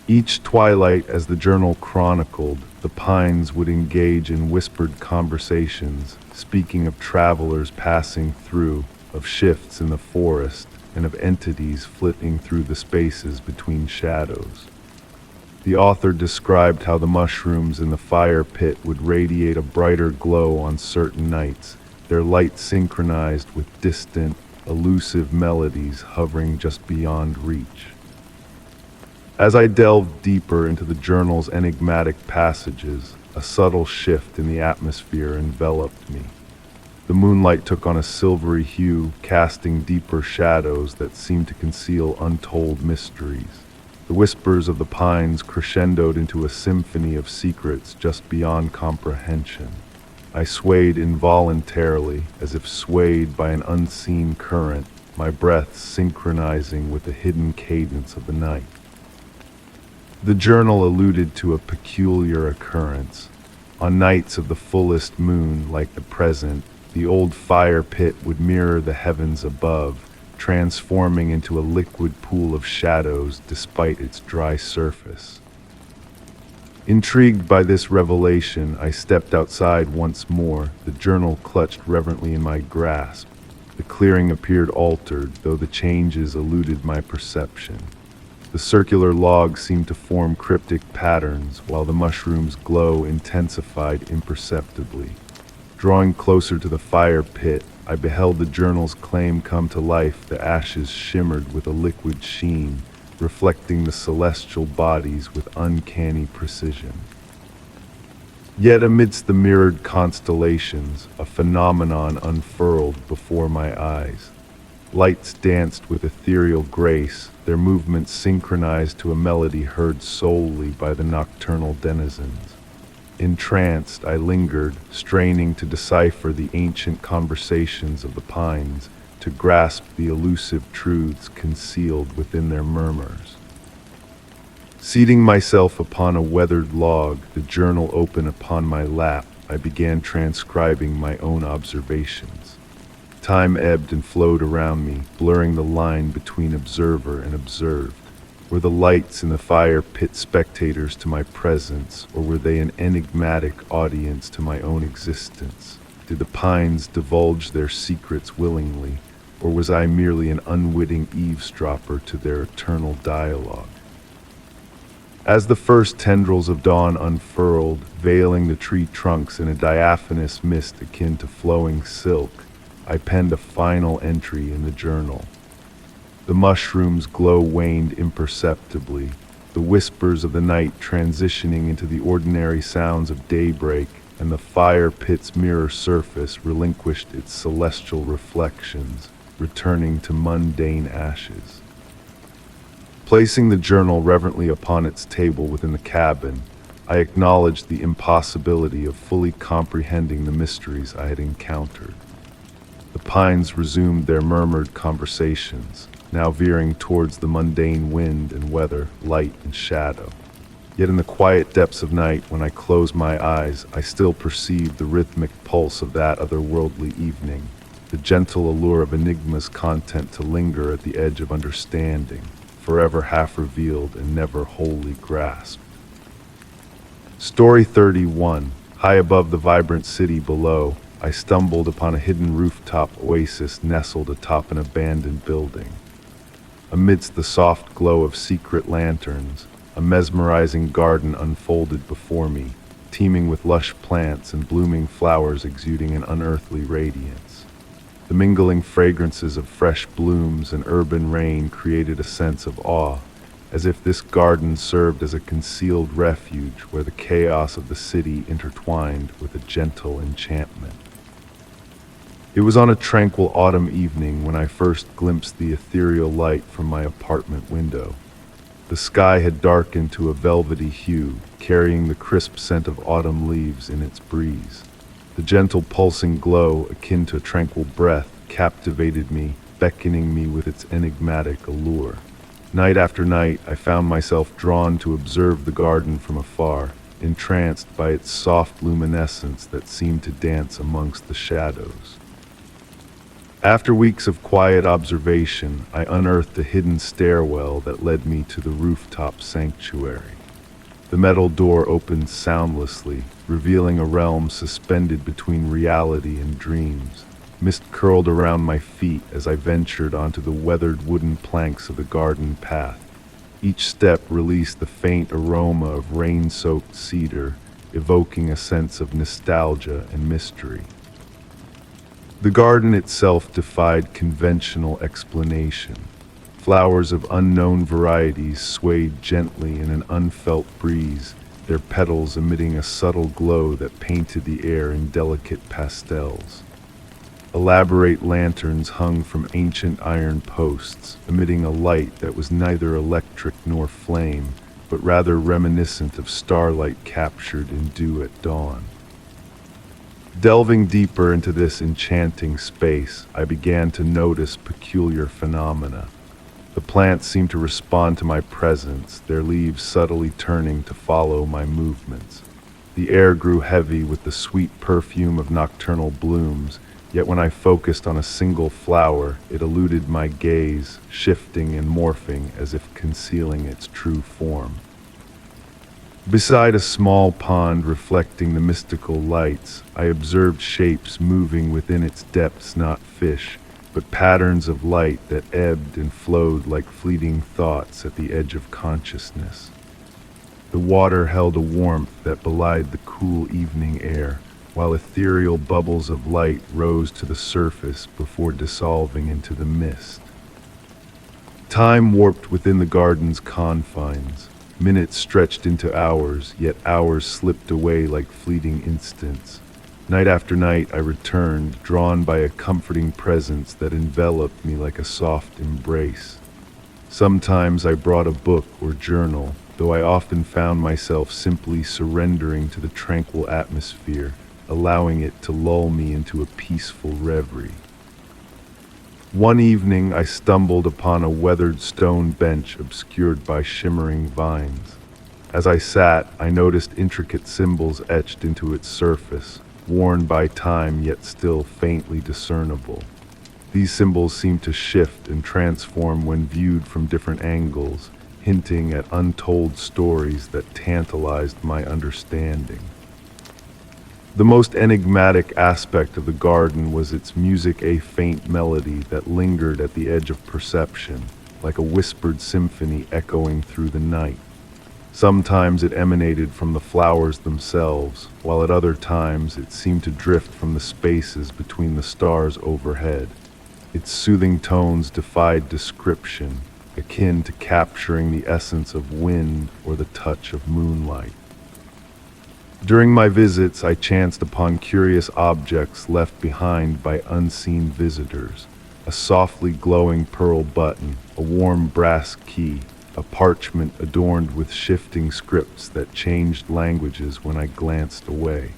Each twilight, as the journal chronicled, the pines would engage in whispered conversations, speaking of travelers passing through, of shifts in the forest, and of entities flitting through the spaces between shadows. The author described how the mushrooms in the fire pit would radiate a brighter glow on certain nights, their light synchronized with distant, elusive melodies hovering just beyond reach. As I delved deeper into the journal's enigmatic passages, a subtle shift in the atmosphere enveloped me. The moonlight took on a silvery hue, casting deeper shadows that seemed to conceal untold mysteries. The whispers of the pines crescendoed into a symphony of secrets just beyond comprehension. I swayed involuntarily, as if swayed by an unseen current, my breath synchronizing with the hidden cadence of the night. The journal alluded to a peculiar occurrence. On nights of the fullest moon, like the present, the old fire pit would mirror the heavens above, transforming into a liquid pool of shadows despite its dry surface. Intrigued by this revelation, I stepped outside once more, the journal clutched reverently in my grasp. The clearing appeared altered, though the changes eluded my perception. The circular logs seemed to form cryptic patterns, while the mushroom's glow intensified imperceptibly. Drawing closer to the fire pit, I beheld the journal's claim come to life. The ashes shimmered with a liquid sheen, reflecting the celestial bodies with uncanny precision. Yet amidst the mirrored constellations, a phenomenon unfurled before my eyes. Lights danced with ethereal grace, their movements synchronized to a melody heard solely by the nocturnal denizens. Entranced, I lingered, straining to decipher the ancient conversations of the pines, to grasp the elusive truths concealed within their murmurs. Seating myself upon a weathered log, the journal open upon my lap, I began transcribing my own observations. Time ebbed and flowed around me, blurring the line between observer and observed. Were the lights in the fire pit spectators to my presence, or were they an enigmatic audience to my own existence? Did the pines divulge their secrets willingly, or was I merely an unwitting eavesdropper to their eternal dialogue? As the first tendrils of dawn unfurled, veiling the tree trunks in a diaphanous mist akin to flowing silk, I penned a final entry in the journal. The mushroom's glow waned imperceptibly, the whispers of the night transitioning into the ordinary sounds of daybreak, and the fire pit's mirror surface relinquished its celestial reflections, returning to mundane ashes. Placing the journal reverently upon its table within the cabin, I acknowledged the impossibility of fully comprehending the mysteries I had encountered. The pines resumed their murmured conversations, now veering towards the mundane wind and weather, light and shadow. Yet in the quiet depths of night, when I closed my eyes, I still perceived the rhythmic pulse of that otherworldly evening, the gentle allure of enigma's content to linger at the edge of understanding, forever half revealed and never wholly grasped. Story 31. High above the vibrant city below, I stumbled upon a hidden rooftop oasis nestled atop an abandoned building. Amidst the soft glow of secret lanterns, a mesmerizing garden unfolded before me, teeming with lush plants and blooming flowers exuding an unearthly radiance. The mingling fragrances of fresh blooms and urban rain created a sense of awe, as if this garden served as a concealed refuge where the chaos of the city intertwined with a gentle enchantment. It was on a tranquil autumn evening when I first glimpsed the ethereal light from my apartment window. The sky had darkened to a velvety hue, carrying the crisp scent of autumn leaves in its breeze. The gentle pulsing glow, akin to a tranquil breath, captivated me, beckoning me with its enigmatic allure. Night after night, I found myself drawn to observe the garden from afar, entranced by its soft luminescence that seemed to dance amongst the shadows. After weeks of quiet observation, I unearthed a hidden stairwell that led me to the rooftop sanctuary. The metal door opened soundlessly, revealing a realm suspended between reality and dreams. Mist curled around my feet as I ventured onto the weathered wooden planks of the garden path. Each step released the faint aroma of rain-soaked cedar, evoking a sense of nostalgia and mystery. The garden itself defied conventional explanation. Flowers of unknown varieties swayed gently in an unfelt breeze, their petals emitting a subtle glow that painted the air in delicate pastels. Elaborate lanterns hung from ancient iron posts, emitting a light that was neither electric nor flame, but rather reminiscent of starlight captured in dew at dawn. Delving deeper into this enchanting space, I began to notice peculiar phenomena. The plants seemed to respond to my presence, their leaves subtly turning to follow my movements. The air grew heavy with the sweet perfume of nocturnal blooms, yet when I focused on a single flower, it eluded my gaze, shifting and morphing as if concealing its true form. Beside a small pond reflecting the mystical lights, I observed shapes moving within its depths, not fish, but patterns of light that ebbed and flowed like fleeting thoughts at the edge of consciousness. The water held a warmth that belied the cool evening air, while ethereal bubbles of light rose to the surface before dissolving into the mist. Time warped within the garden's confines. Minutes stretched into hours, yet hours slipped away like fleeting instants. Night after night I returned, drawn by a comforting presence that enveloped me like a soft embrace. Sometimes I brought a book or journal, though I often found myself simply surrendering to the tranquil atmosphere, allowing it to lull me into a peaceful reverie. One evening I stumbled upon a weathered stone bench obscured by shimmering vines. As I sat, I noticed intricate symbols etched into its surface, worn by time yet still faintly discernible. These symbols seemed to shift and transform when viewed from different angles, hinting at untold stories that tantalized my understanding. The most enigmatic aspect of the garden was its music, a faint melody that lingered at the edge of perception, like a whispered symphony echoing through the night. Sometimes it emanated from the flowers themselves, while at other times it seemed to drift from the spaces between the stars overhead. Its soothing tones defied description, akin to capturing the essence of wind or the touch of moonlight. During my visits, I chanced upon curious objects left behind by unseen visitors. A softly glowing pearl button, a warm brass key, a parchment adorned with shifting scripts that changed languages when I glanced away.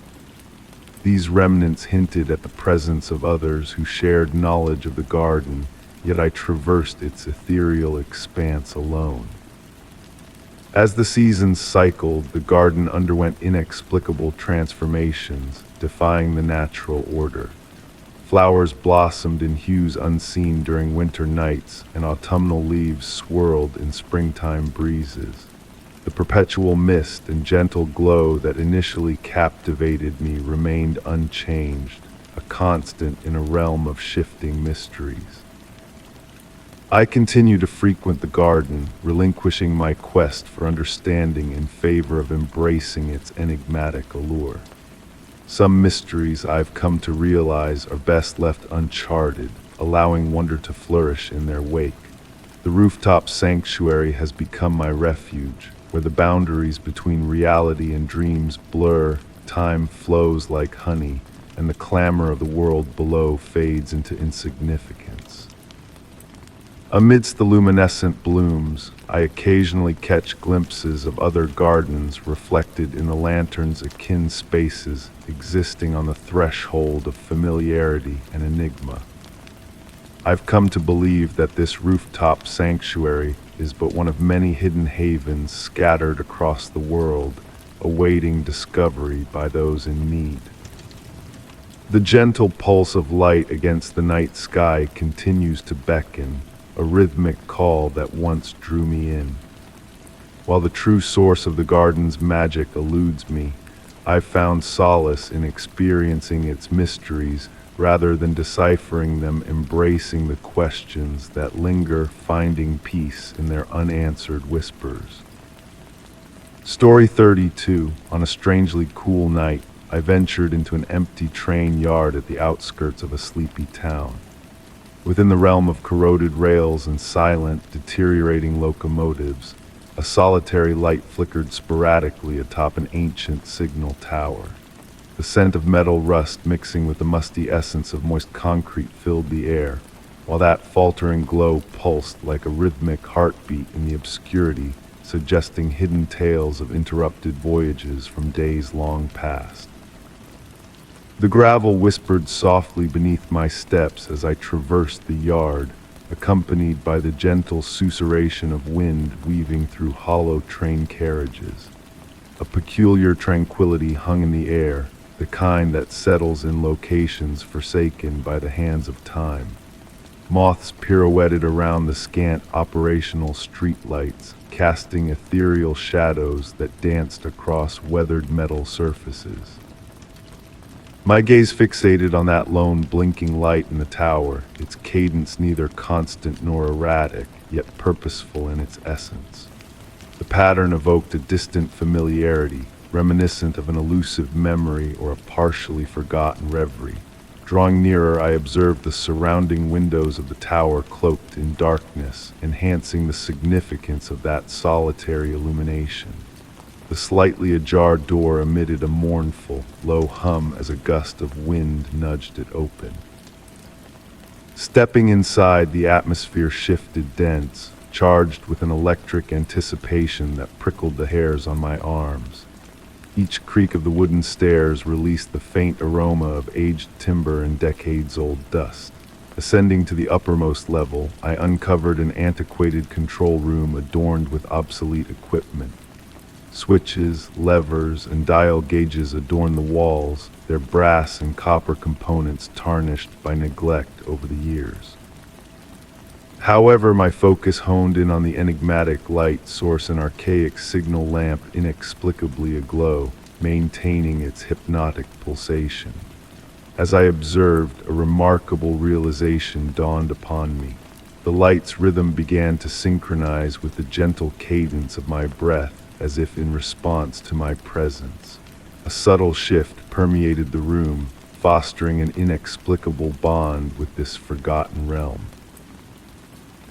These remnants hinted at the presence of others who shared knowledge of the garden, yet I traversed its ethereal expanse alone. As the seasons cycled, the garden underwent inexplicable transformations, defying the natural order. Flowers blossomed in hues unseen during winter nights, and autumnal leaves swirled in springtime breezes. The perpetual mist and gentle glow that initially captivated me remained unchanged, a constant in a realm of shifting mysteries. I continue to frequent the garden, relinquishing my quest for understanding in favor of embracing its enigmatic allure. Some mysteries I've come to realize are best left uncharted, allowing wonder to flourish in their wake. The rooftop sanctuary has become my refuge, where the boundaries between reality and dreams blur, time flows like honey, and the clamor of the world below fades into insignificance. Amidst the luminescent blooms, I occasionally catch glimpses of other gardens reflected in the lantern's akin spaces existing on the threshold of familiarity and enigma. I've come to believe that this rooftop sanctuary is but one of many hidden havens scattered across the world, awaiting discovery by those in need. The gentle pulse of light against the night sky continues to beckon, a rhythmic call that once drew me in. While the true source of the garden's magic eludes me, I've found solace in experiencing its mysteries rather than deciphering them, embracing the questions that linger, finding peace in their unanswered whispers. Story 32. On a strangely cool night, I ventured into an empty train yard at the outskirts of a sleepy town. Within the realm of corroded rails and silent, deteriorating locomotives, a solitary light flickered sporadically atop an ancient signal tower. The scent of metal rust mixing with the musty essence of moist concrete filled the air, while that faltering glow pulsed like a rhythmic heartbeat in the obscurity, suggesting hidden tales of interrupted voyages from days long past. The gravel whispered softly beneath my steps as I traversed the yard, accompanied by the gentle susurration of wind weaving through hollow train carriages. A peculiar tranquility hung in the air, the kind that settles in locations forsaken by the hands of time. Moths pirouetted around the scant operational streetlights, casting ethereal shadows that danced across weathered metal surfaces. My gaze fixated on that lone blinking light in the tower, its cadence neither constant nor erratic, yet purposeful in its essence. The pattern evoked a distant familiarity, reminiscent of an elusive memory or a partially forgotten reverie. Drawing nearer, I observed the surrounding windows of the tower cloaked in darkness, enhancing the significance of that solitary illumination. The slightly ajar door emitted a mournful, low hum as a gust of wind nudged it open. Stepping inside, the atmosphere shifted dense, charged with an electric anticipation that prickled the hairs on my arms. Each creak of the wooden stairs released the faint aroma of aged timber and decades-old dust. Ascending to the uppermost level, I uncovered an antiquated control room adorned with obsolete equipment. Switches, levers, and dial gauges adorned the walls, their brass and copper components tarnished by neglect over the years. However, my focus honed in on the enigmatic light source, an archaic signal lamp inexplicably aglow, maintaining its hypnotic pulsation. As I observed, a remarkable realization dawned upon me. The light's rhythm began to synchronize with the gentle cadence of my breath, as if in response to my presence. A subtle shift permeated the room, fostering an inexplicable bond with this forgotten realm.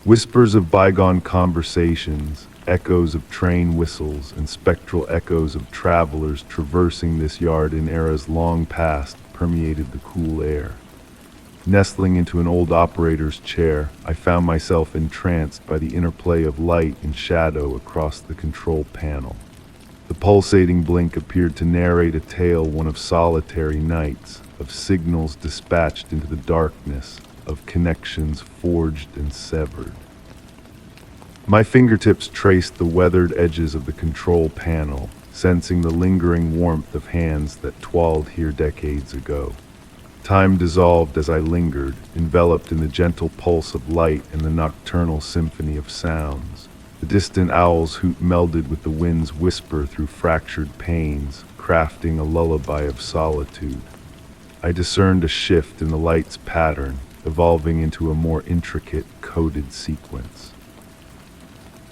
Whispers of bygone conversations, echoes of train whistles, and spectral echoes of travelers traversing this yard in eras long past permeated the cool air. Nestling into an old operator's chair, I found myself entranced by the interplay of light and shadow across the control panel. The pulsating blink appeared to narrate a tale one of solitary nights, of signals dispatched into the darkness, of connections forged and severed. My fingertips traced the weathered edges of the control panel, sensing the lingering warmth of hands that toiled here decades ago. Time dissolved as I lingered, enveloped in the gentle pulse of light and the nocturnal symphony of sounds. The distant owl's hoot melded with the wind's whisper through fractured panes, crafting a lullaby of solitude. I discerned a shift in the light's pattern, evolving into a more intricate, coded sequence.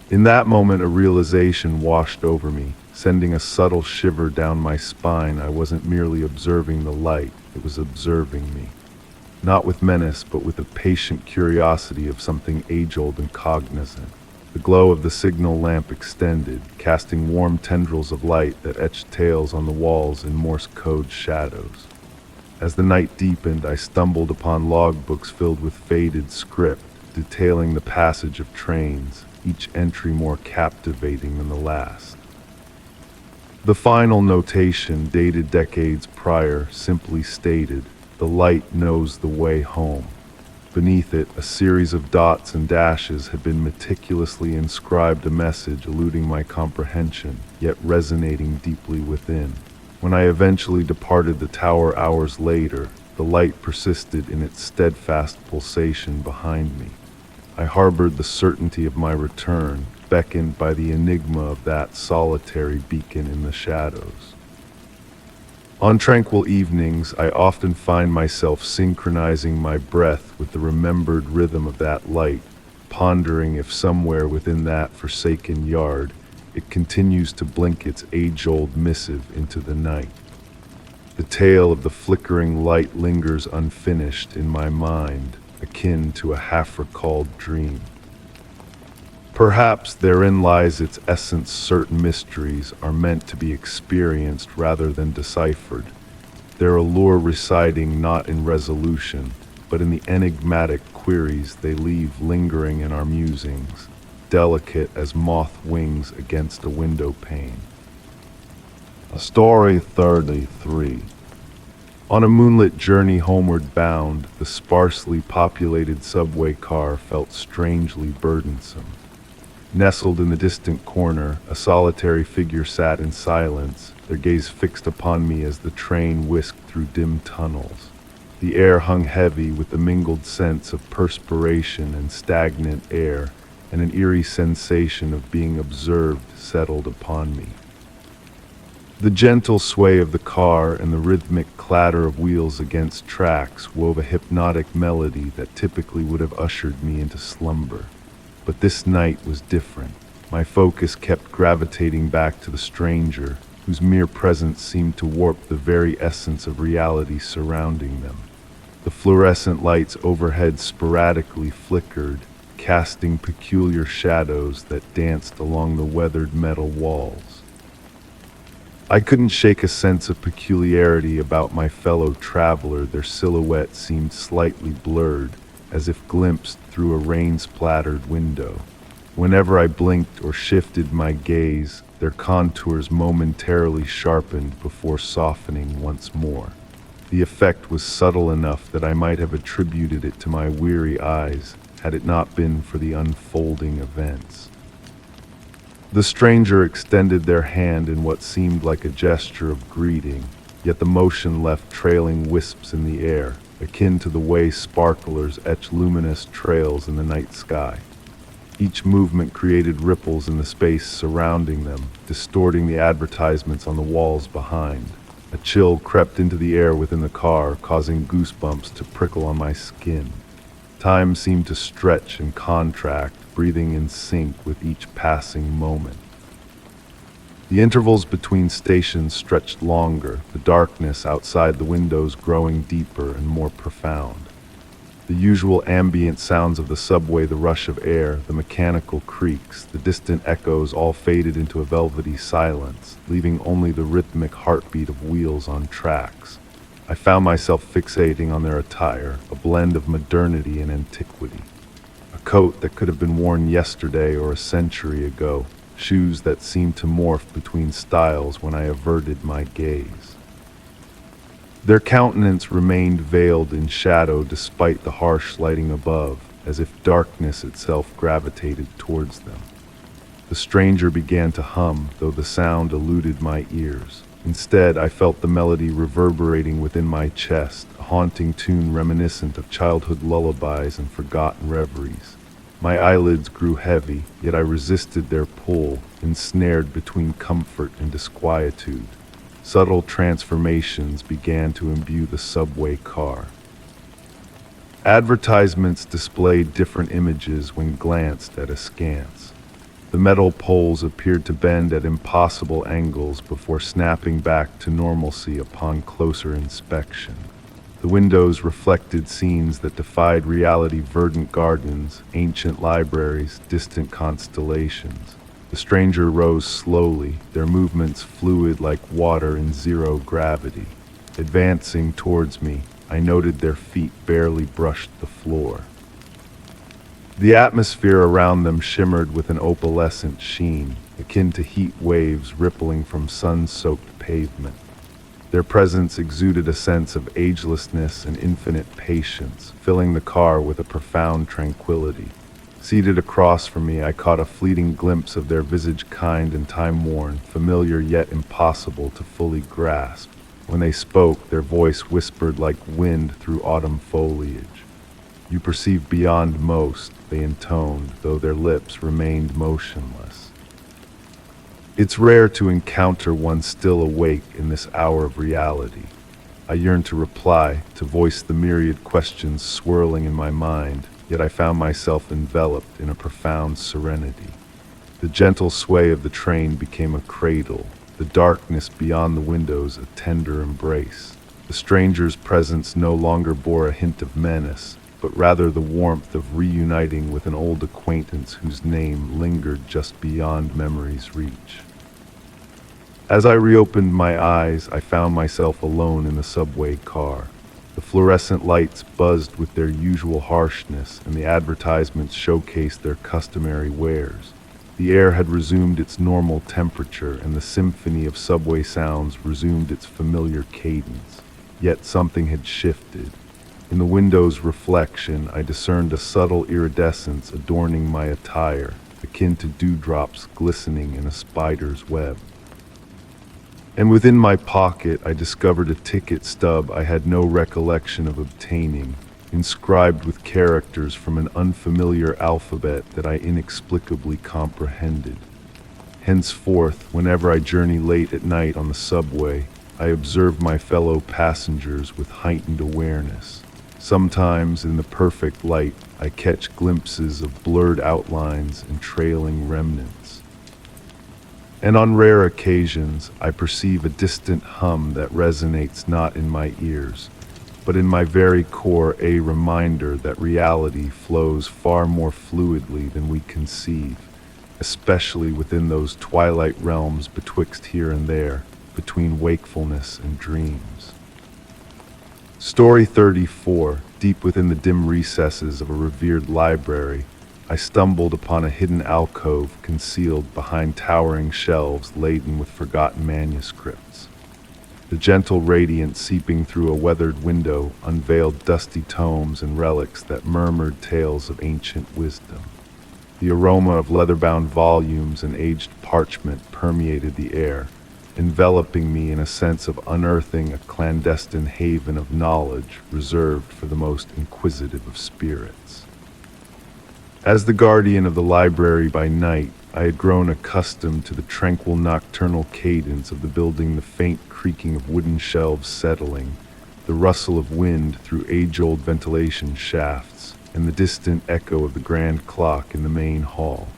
In that moment, a realization washed over me, sending a subtle shiver down my spine. I wasn't merely observing the light, it was observing me. Not with menace, but with the patient curiosity of something age-old and cognizant. The glow of the signal lamp extended, casting warm tendrils of light that etched tales on the walls in Morse code shadows. As the night deepened, I stumbled upon logbooks filled with faded script, detailing the passage of trains, each entry more captivating than the last. The final notation, dated decades prior, simply stated, "The light knows the way home." Beneath it, a series of dots and dashes had been meticulously inscribed, a message eluding my comprehension, yet resonating deeply within. When I eventually departed the tower hours later, the light persisted in its steadfast pulsation behind me. I harbored the certainty of my return, beckoned by the enigma of that solitary beacon in the shadows. On tranquil evenings, I often find myself synchronizing my breath with the remembered rhythm of that light, pondering if somewhere within that forsaken yard, it continues to blink its age-old missive into the night. The tale of the flickering light lingers unfinished in my mind, akin to a half-recalled dream. Perhaps therein lies its essence. Certain mysteries are meant to be experienced rather than deciphered, their allure residing not in resolution, but in the enigmatic queries they leave lingering in our musings, delicate as moth wings against a window pane. Story 33. On a moonlit journey homeward bound, the sparsely populated subway car felt strangely burdensome. Nestled in the distant corner, a solitary figure sat in silence, their gaze fixed upon me as the train whisked through dim tunnels. The air hung heavy with the mingled sense of perspiration and stagnant air, and an eerie sensation of being observed settled upon me. The gentle sway of the car and the rhythmic clatter of wheels against tracks wove a hypnotic melody that typically would have ushered me into slumber. But this night was different. My focus kept gravitating back to the stranger, whose mere presence seemed to warp the very essence of reality surrounding them. The fluorescent lights overhead sporadically flickered, casting peculiar shadows that danced along the weathered metal walls. I couldn't shake a sense of peculiarity about my fellow traveler. Their silhouette seemed slightly blurred, as if glimpsed through a rain-splattered window. Whenever I blinked or shifted my gaze, their contours momentarily sharpened before softening once more. The effect was subtle enough that I might have attributed it to my weary eyes had it not been for the unfolding events. The stranger extended their hand in what seemed like a gesture of greeting, yet the motion left trailing wisps in the air, akin to the way sparklers etch luminous trails in the night sky. Each movement created ripples in the space surrounding them, distorting the advertisements on the walls behind. A chill crept into the air within the car, causing goosebumps to prickle on my skin. Time seemed to stretch and contract, breathing in sync with each passing moment. The intervals between stations stretched longer, the darkness outside the windows growing deeper and more profound. The usual ambient sounds of the subway, the rush of air, the mechanical creaks, the distant echoes all faded into a velvety silence, leaving only the rhythmic heartbeat of wheels on tracks. I found myself fixating on their attire, a blend of modernity and antiquity. A coat that could have been worn yesterday or a century ago, shoes that seemed to morph between styles when I averted my gaze. Their countenance remained veiled in shadow despite the harsh lighting above, as if darkness itself gravitated towards them. The stranger began to hum, though the sound eluded my ears. Instead, I felt the melody reverberating within my chest, a haunting tune reminiscent of childhood lullabies and forgotten reveries. My eyelids grew heavy, yet I resisted their pull, ensnared between comfort and disquietude. Subtle transformations began to imbue the subway car. Advertisements displayed different images when glanced at askance. The metal poles appeared to bend at impossible angles before snapping back to normalcy upon closer inspection. The windows reflected scenes that defied reality: verdant gardens, ancient libraries, distant constellations. The stranger rose slowly, their movements fluid like water in zero gravity. Advancing towards me, I noted their feet barely brushed the floor. The atmosphere around them shimmered with an opalescent sheen, akin to heat waves rippling from sun-soaked pavement. Their presence exuded a sense of agelessness and infinite patience, filling the car with a profound tranquility. Seated across from me, I caught a fleeting glimpse of their visage, kind and time-worn, familiar yet impossible to fully grasp. When they spoke, their voice whispered like wind through autumn foliage. "You perceive beyond most," they intoned, though their lips remained motionless. It's rare to encounter one still awake in this hour of reality. I yearned to reply, to voice the myriad questions swirling in my mind, yet I found myself enveloped in a profound serenity. The gentle sway of the train became a cradle, the darkness beyond the windows a tender embrace. The stranger's presence no longer bore a hint of menace, but rather the warmth of reuniting with an old acquaintance whose name lingered just beyond memory's reach. As I reopened my eyes, I found myself alone in the subway car. The fluorescent lights buzzed with their usual harshness, and the advertisements showcased their customary wares. The air had resumed its normal temperature, and the symphony of subway sounds resumed its familiar cadence. Yet something had shifted. In the window's reflection, I discerned a subtle iridescence adorning my attire, akin to dewdrops glistening in a spider's web. And within my pocket, I discovered a ticket stub I had no recollection of obtaining, inscribed with characters from an unfamiliar alphabet that I inexplicably comprehended. Henceforth, whenever I journey late at night on the subway, I observe my fellow passengers with heightened awareness. Sometimes, in the perfect light, I catch glimpses of blurred outlines and trailing remnants. And on rare occasions, I perceive a distant hum that resonates not in my ears, but in my very core, a reminder that reality flows far more fluidly than we conceive, especially within those twilight realms betwixt here and there, between wakefulness and dreams. Story 34, deep within the dim recesses of a revered library, I stumbled upon a hidden alcove concealed behind towering shelves laden with forgotten manuscripts. The gentle radiance seeping through a weathered window unveiled dusty tomes and relics that murmured tales of ancient wisdom. The aroma of leather-bound volumes and aged parchment permeated the air, enveloping me in a sense of unearthing a clandestine haven of knowledge reserved for the most inquisitive of spirits. As the guardian of the library by night, I had grown accustomed to the tranquil nocturnal cadence of the building, the faint creaking of wooden shelves settling, the rustle of wind through age-old ventilation shafts, and the distant echo of the grand clock in the main hall.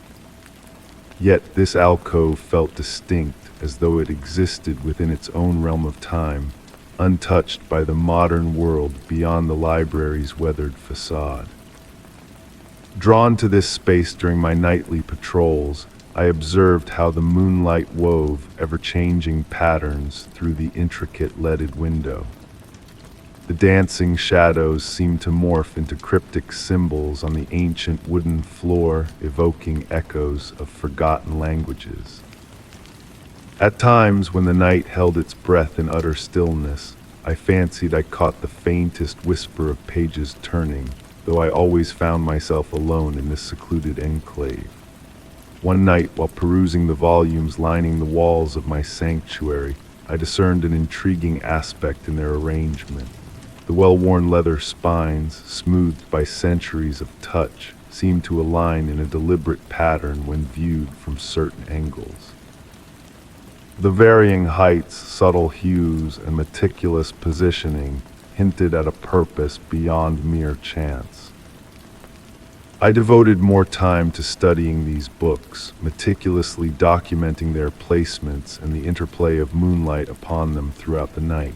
Yet this alcove felt distinct, as though it existed within its own realm of time, untouched by the modern world beyond the library's weathered facade. Drawn to this space during my nightly patrols, I observed how the moonlight wove ever-changing patterns through the intricate leaded window. The dancing shadows seemed to morph into cryptic symbols on the ancient wooden floor, evoking echoes of forgotten languages. At times, when the night held its breath in utter stillness, I fancied I caught the faintest whisper of pages turning, though I always found myself alone in this secluded enclave. One night, while perusing the volumes lining the walls of my sanctuary, I discerned an intriguing aspect in their arrangement. The well-worn leather spines, smoothed by centuries of touch, seemed to align in a deliberate pattern when viewed from certain angles. The varying heights, subtle hues, and meticulous positioning hinted at a purpose beyond mere chance. I devoted more time to studying these books, meticulously documenting their placements and the interplay of moonlight upon them throughout the night.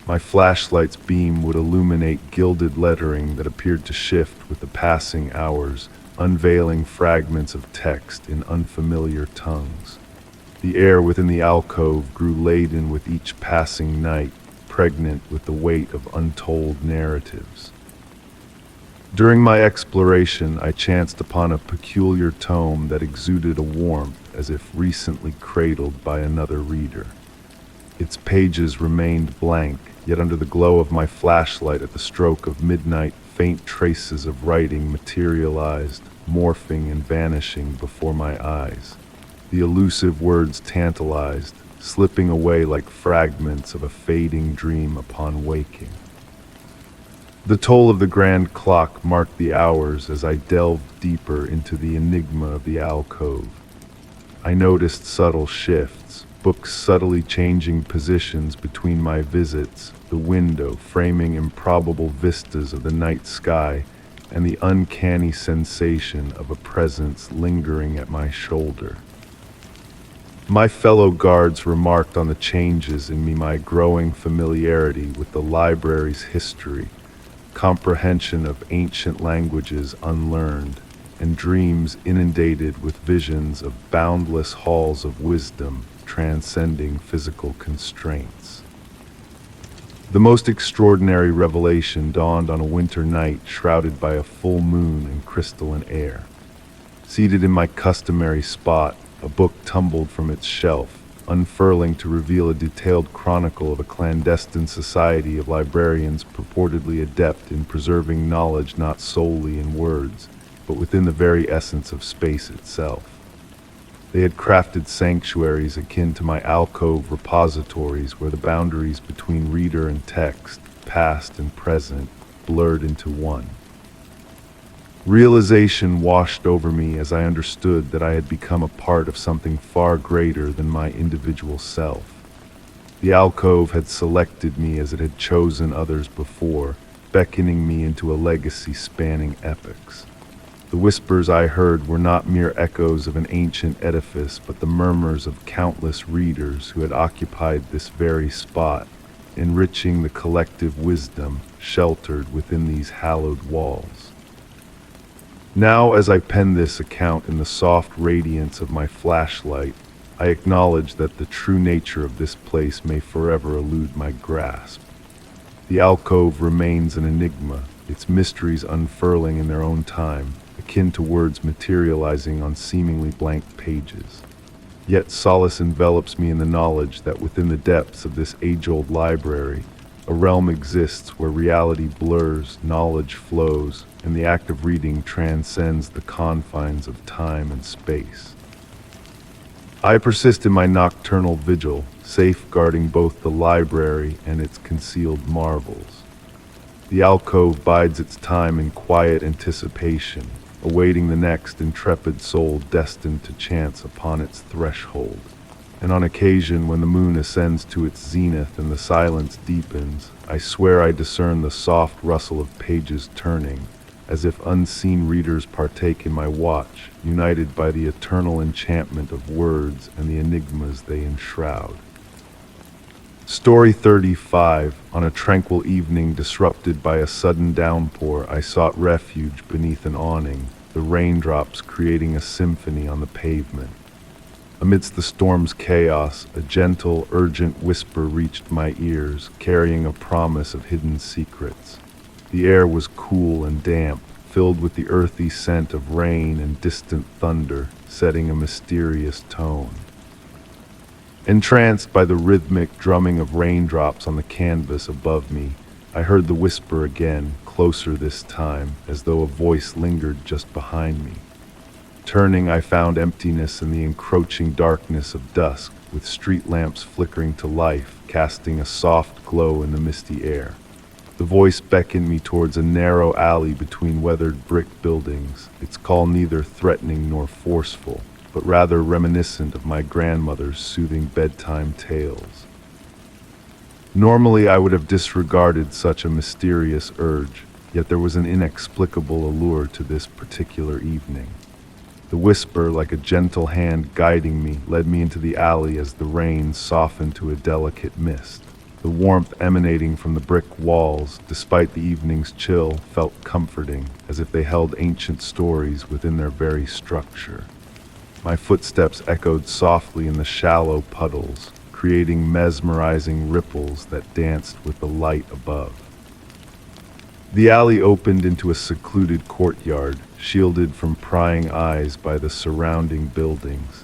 My flashlight's beam would illuminate gilded lettering that appeared to shift with the passing hours, unveiling fragments of text in unfamiliar tongues. The air within the alcove grew laden with each passing night, pregnant with the weight of untold narratives. During my exploration, I chanced upon a peculiar tome that exuded a warmth as if recently cradled by another reader. Its pages remained blank, yet under the glow of my flashlight at the stroke of midnight, faint traces of writing materialized, morphing and vanishing before my eyes. The elusive words tantalized, slipping away like fragments of a fading dream upon waking. The toll of the grand clock marked the hours as I delved deeper into the enigma of the alcove. I noticed subtle shifts, books subtly changing positions between my visits, the window framing improbable vistas of the night sky, and the uncanny sensation of a presence lingering at my shoulder. My fellow guards remarked on the changes in me, my growing familiarity with the library's history, comprehension of ancient languages unlearned, and dreams inundated with visions of boundless halls of wisdom transcending physical constraints. The most extraordinary revelation dawned on a winter night shrouded by a full moon and crystalline air. Seated in my customary spot, a book tumbled from its shelf, unfurling to reveal a detailed chronicle of a clandestine society of librarians purportedly adept in preserving knowledge not solely in words, but within the very essence of space itself. They had crafted sanctuaries akin to my alcove repositories where the boundaries between reader and text, past and present, blurred into one. Realization washed over me as I understood that I had become a part of something far greater than my individual self. The alcove had selected me as it had chosen others before, beckoning me into a legacy spanning epochs. The whispers I heard were not mere echoes of an ancient edifice, but the murmurs of countless readers who had occupied this very spot, enriching the collective wisdom sheltered within these hallowed walls. Now, as I pen this account in the soft radiance of my flashlight, I acknowledge that the true nature of this place may forever elude my grasp. The alcove remains an enigma, its mysteries unfurling in their own time, akin to words materializing on seemingly blank pages. Yet solace envelops me in the knowledge that within the depths of this age-old library, a realm exists where reality blurs, knowledge flows, and the act of reading transcends the confines of time and space. I persist in my nocturnal vigil, safeguarding both the library and its concealed marvels. The alcove bides its time in quiet anticipation, awaiting the next intrepid soul destined to chance upon its threshold. And on occasion, when the moon ascends to its zenith and the silence deepens, I swear I discern the soft rustle of pages turning, as if unseen readers partake in my watch, united by the eternal enchantment of words and the enigmas they enshroud. Story 35. On a tranquil evening disrupted by a sudden downpour, I sought refuge beneath an awning, the raindrops creating a symphony on the pavement. Amidst the storm's chaos, a gentle, urgent whisper reached my ears, carrying a promise of hidden secrets. The air was cool and damp, filled with the earthy scent of rain and distant thunder, setting a mysterious tone. Entranced by the rhythmic drumming of raindrops on the canvas above me, I heard the whisper again, closer this time, as though a voice lingered just behind me. Turning, I found emptiness in the encroaching darkness of dusk, with street lamps flickering to life, casting a soft glow in the misty air. The voice beckoned me towards a narrow alley between weathered brick buildings, its call neither threatening nor forceful, but rather reminiscent of my grandmother's soothing bedtime tales. Normally, I would have disregarded such a mysterious urge, yet there was an inexplicable allure to this particular evening. The whisper, like a gentle hand guiding me, led me into the alley as the rain softened to a delicate mist. The warmth emanating from the brick walls, despite the evening's chill, felt comforting, as if they held ancient stories within their very structure. My footsteps echoed softly in the shallow puddles, creating mesmerizing ripples that danced with the light above. The alley opened into a secluded courtyard, shielded from prying eyes by the surrounding buildings.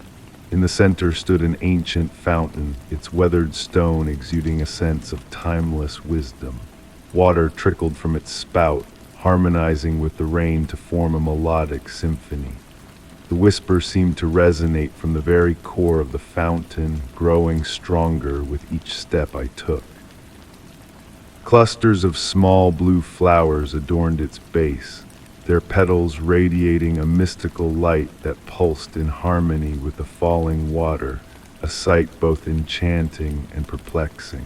In the center stood an ancient fountain, its weathered stone exuding a sense of timeless wisdom. Water trickled from its spout, harmonizing with the rain to form a melodic symphony. The whisper seemed to resonate from the very core of the fountain, growing stronger with each step I took. Clusters of small blue flowers adorned its base, their petals radiating a mystical light that pulsed in harmony with the falling water, a sight both enchanting and perplexing.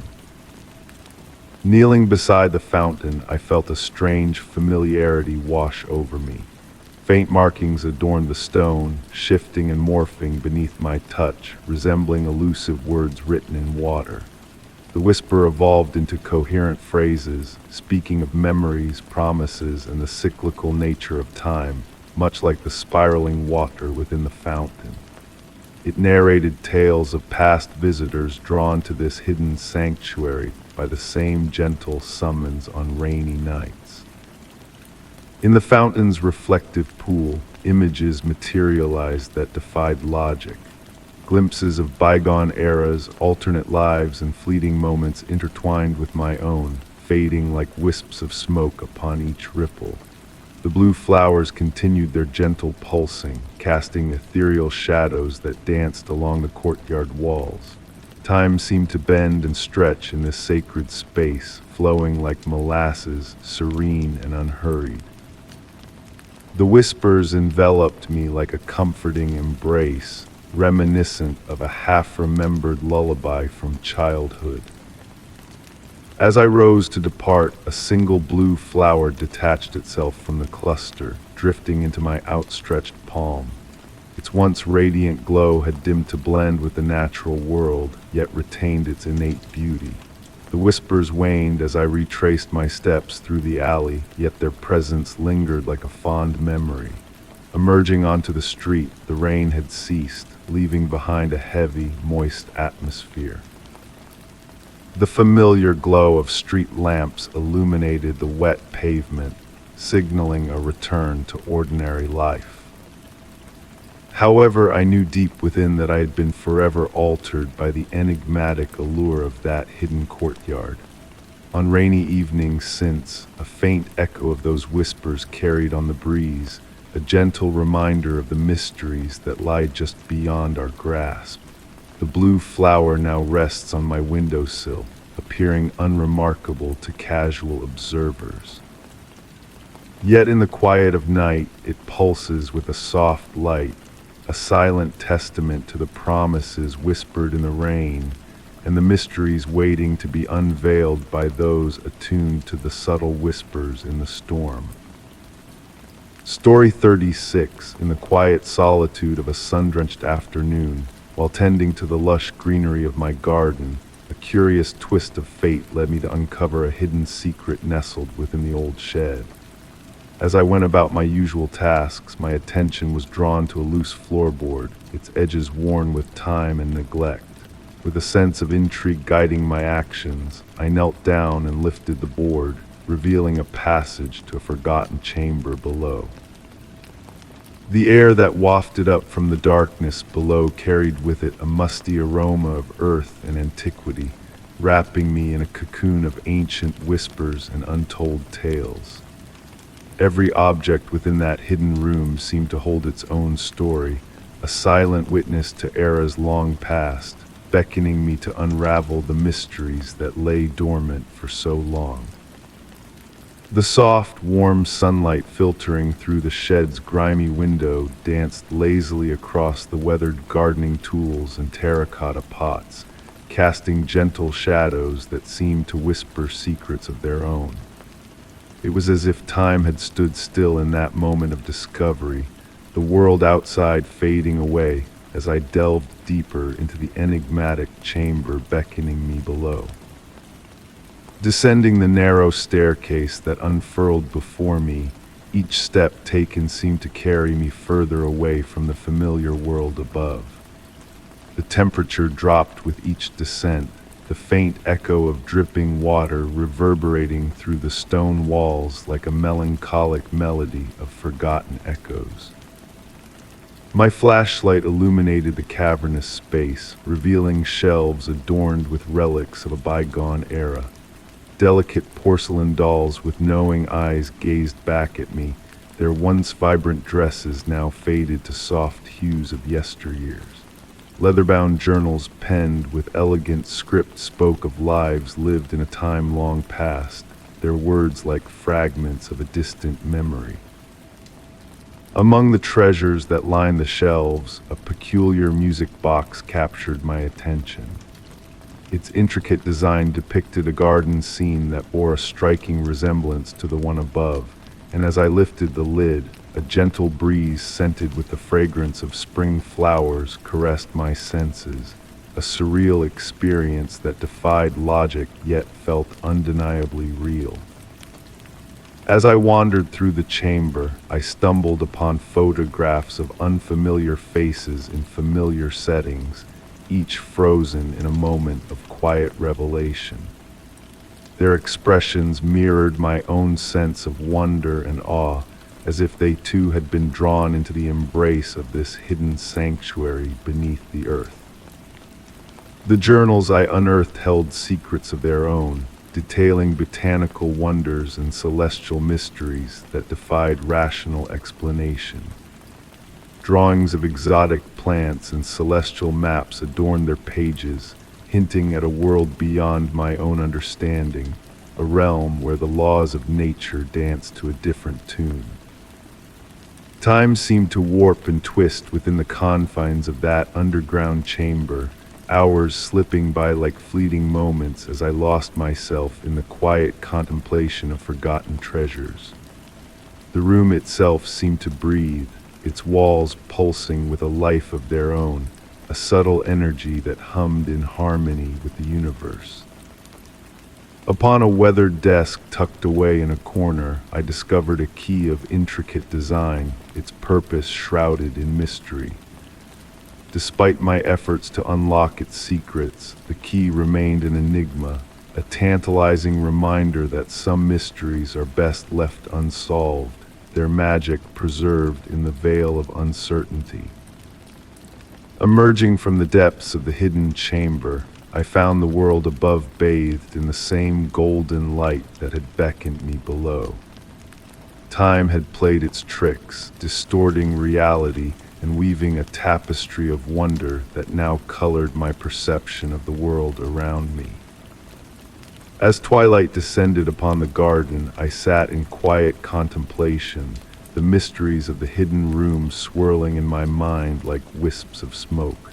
Kneeling beside the fountain, I felt a strange familiarity wash over me. Faint markings adorned the stone, shifting and morphing beneath my touch, resembling elusive words written in water. The whisper evolved into coherent phrases, speaking of memories, promises, and the cyclical nature of time, much like the spiraling water within the fountain. It narrated tales of past visitors drawn to this hidden sanctuary by the same gentle summons on rainy nights. In the fountain's reflective pool, images materialized that defied logic. Glimpses of bygone eras, alternate lives, and fleeting moments intertwined with my own, fading like wisps of smoke upon each ripple. The blue flowers continued their gentle pulsing, casting ethereal shadows that danced along the courtyard walls. Time seemed to bend and stretch in this sacred space, flowing like molasses, serene and unhurried. The whispers enveloped me like a comforting embrace, reminiscent of a half-remembered lullaby from childhood. As I rose to depart, a single blue flower detached itself from the cluster, drifting into my outstretched palm. Its once radiant glow had dimmed to blend with the natural world, yet retained its innate beauty. The whispers waned as I retraced my steps through the alley, yet their presence lingered like a fond memory. Emerging onto the street, the rain had ceased, leaving behind a heavy, moist atmosphere. The familiar glow of street lamps illuminated the wet pavement, signaling a return to ordinary life. However, I knew deep within that I had been forever altered by the enigmatic allure of that hidden courtyard. On rainy evenings since, a faint echo of those whispers carried on the breeze, a gentle reminder of the mysteries that lie just beyond our grasp. The blue flower now rests on my windowsill, appearing unremarkable to casual observers. Yet in the quiet of night, it pulses with a soft light, a silent testament to the promises whispered in the rain and the mysteries waiting to be unveiled by those attuned to the subtle whispers in the storm. Story 36. In the quiet solitude of a sun-drenched afternoon, while tending to the lush greenery of my garden, a curious twist of fate led me to uncover a hidden secret nestled within the old shed. As I went about my usual tasks, my attention was drawn to a loose floorboard, its edges worn with time and neglect. With a sense of intrigue guiding my actions, I knelt down and lifted the board, revealing a passage to a forgotten chamber below. The air that wafted up from the darkness below carried with it a musty aroma of earth and antiquity, wrapping me in a cocoon of ancient whispers and untold tales. Every object within that hidden room seemed to hold its own story, a silent witness to eras long past, beckoning me to unravel the mysteries that lay dormant for so long. The soft, warm sunlight filtering through the shed's grimy window danced lazily across the weathered gardening tools and terracotta pots, casting gentle shadows that seemed to whisper secrets of their own. It was as if time had stood still in that moment of discovery, the world outside fading away as I delved deeper into the enigmatic chamber beckoning me below. Descending the narrow staircase that unfurled before me, each step taken seemed to carry me further away from the familiar world above. The temperature dropped with each descent, the faint echo of dripping water reverberating through the stone walls like a melancholic melody of forgotten echoes. My flashlight illuminated the cavernous space, revealing shelves adorned with relics of a bygone era. Delicate porcelain dolls with knowing eyes gazed back at me, their once vibrant dresses now faded to soft hues of yesteryears. Leather-bound journals penned with elegant script spoke of lives lived in a time long past, their words like fragments of a distant memory. Among the treasures that lined the shelves, a peculiar music box captured my attention. Its intricate design depicted a garden scene that bore a striking resemblance to the one above, and as I lifted the lid, a gentle breeze scented with the fragrance of spring flowers caressed my senses, a surreal experience that defied logic yet felt undeniably real. As I wandered through the chamber, I stumbled upon photographs of unfamiliar faces in familiar settings, each frozen in a moment of quiet revelation. Their expressions mirrored my own sense of wonder and awe, as if they too had been drawn into the embrace of this hidden sanctuary beneath the earth. The journals I unearthed held secrets of their own, detailing botanical wonders and celestial mysteries that defied rational explanation. Drawings of exotic plants and celestial maps adorned their pages, hinting at a world beyond my own understanding, a realm where the laws of nature danced to a different tune. Time seemed to warp and twist within the confines of that underground chamber, hours slipping by like fleeting moments as I lost myself in the quiet contemplation of forgotten treasures. The room itself seemed to breathe, its walls pulsing with a life of their own, a subtle energy that hummed in harmony with the universe. Upon a weathered desk tucked away in a corner, I discovered a key of intricate design, its purpose shrouded in mystery. Despite my efforts to unlock its secrets, the key remained an enigma, a tantalizing reminder that some mysteries are best left unsolved, their magic preserved in the veil of uncertainty. Emerging from the depths of the hidden chamber, I found the world above bathed in the same golden light that had beckoned me below. Time had played its tricks, distorting reality and weaving a tapestry of wonder that now colored my perception of the world around me. As twilight descended upon the garden, I sat in quiet contemplation, the mysteries of the hidden room swirling in my mind like wisps of smoke.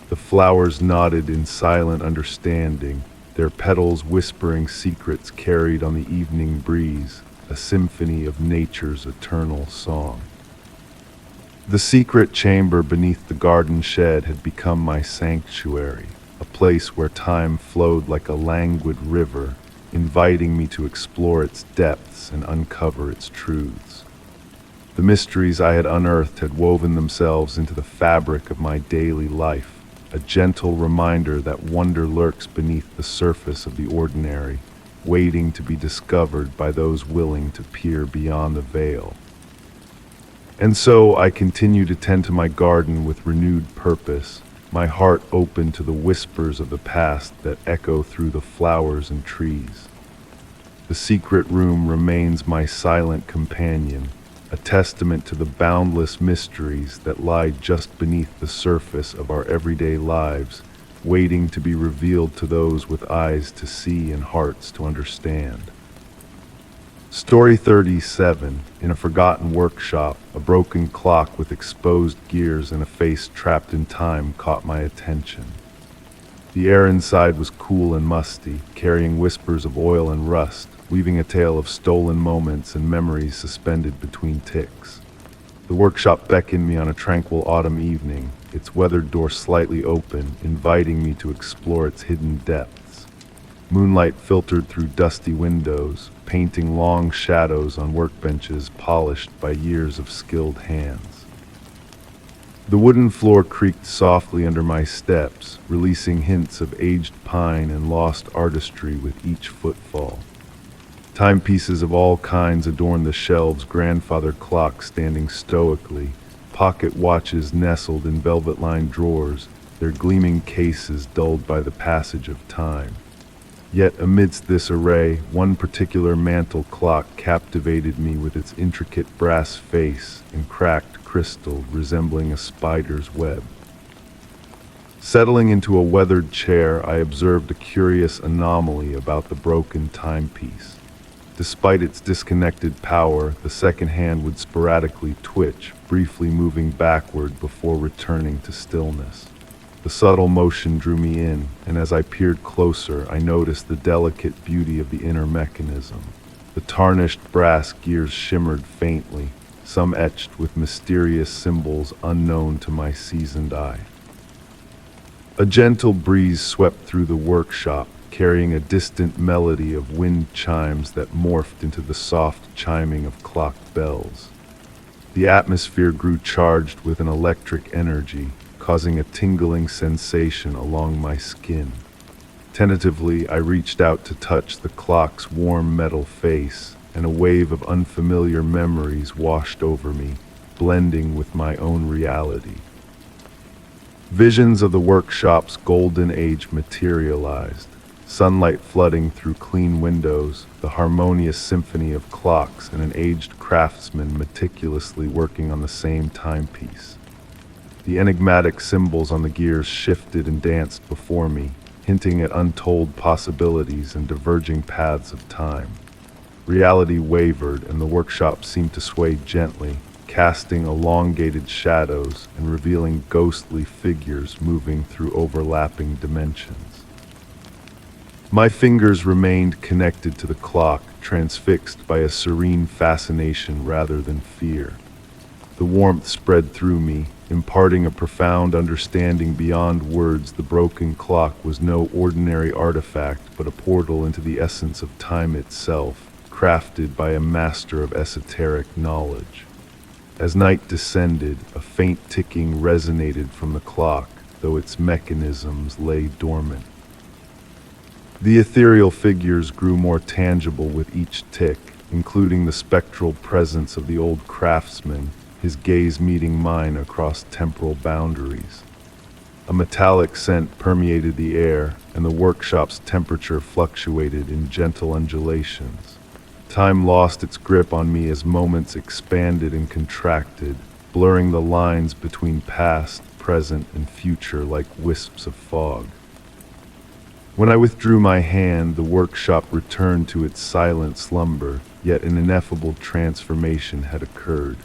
The flowers nodded in silent understanding, their petals whispering secrets carried on the evening breeze, a symphony of nature's eternal song. The secret chamber beneath the garden shed had become my sanctuary, a place where time flowed like a languid river, inviting me to explore its depths and uncover its truths. The mysteries I had unearthed had woven themselves into the fabric of my daily life, a gentle reminder that wonder lurks beneath the surface of the ordinary, waiting to be discovered by those willing to peer beyond the veil. And so I continue to tend to my garden with renewed purpose, my heart open to the whispers of the past that echo through the flowers and trees. The secret room remains my silent companion, a testament to the boundless mysteries that lie just beneath the surface of our everyday lives, waiting to be revealed to those with eyes to see and hearts to understand. Story 37. In a forgotten workshop, a broken clock with exposed gears and a face trapped in time caught my attention. The air inside was cool and musty, carrying whispers of oil and rust, weaving a tale of stolen moments and memories suspended between ticks. The workshop beckoned me on a tranquil autumn evening, its weathered door slightly open, inviting me to explore its hidden depths. Moonlight filtered through dusty windows, painting long shadows on workbenches polished by years of skilled hands. The wooden floor creaked softly under my steps, releasing hints of aged pine and lost artistry with each footfall. Timepieces of all kinds adorned the shelves, grandfather clocks standing stoically, pocket watches nestled in velvet-lined drawers, their gleaming cases dulled by the passage of time. Yet amidst this array, one particular mantel clock captivated me with its intricate brass face and cracked crystal resembling a spider's web. Settling into a weathered chair, I observed a curious anomaly about the broken timepiece. Despite its disconnected power, the second hand would sporadically twitch, briefly moving backward before returning to stillness. The subtle motion drew me in, and as I peered closer, I noticed the delicate beauty of the inner mechanism. The tarnished brass gears shimmered faintly, some etched with mysterious symbols unknown to my seasoned eye. A gentle breeze swept through the workshop, carrying a distant melody of wind chimes that morphed into the soft chiming of clock bells. The atmosphere grew charged with an electric energy, causing a tingling sensation along my skin. Tentatively, I reached out to touch the clock's warm metal face, and a wave of unfamiliar memories washed over me, blending with my own reality. Visions of the workshop's golden age materialized, sunlight flooding through clean windows, the harmonious symphony of clocks, and an aged craftsman meticulously working on the same timepiece. The enigmatic symbols on the gears shifted and danced before me, hinting at untold possibilities and diverging paths of time. Reality wavered, and the workshop seemed to sway gently, casting elongated shadows and revealing ghostly figures moving through overlapping dimensions. My fingers remained connected to the clock, transfixed by a serene fascination rather than fear. The warmth spread through me, imparting a profound understanding beyond words. The broken clock was no ordinary artifact, but a portal into the essence of time itself, crafted by a master of esoteric knowledge. As night descended, a faint ticking resonated from the clock, though its mechanisms lay dormant. The ethereal figures grew more tangible with each tick, including the spectral presence of the old craftsman, his gaze meeting mine across temporal boundaries. A metallic scent permeated the air, and the workshop's temperature fluctuated in gentle undulations. Time lost its grip on me as moments expanded and contracted, blurring the lines between past, present, and future like wisps of fog. When I withdrew my hand, the workshop returned to its silent slumber, yet an ineffable transformation had occurred.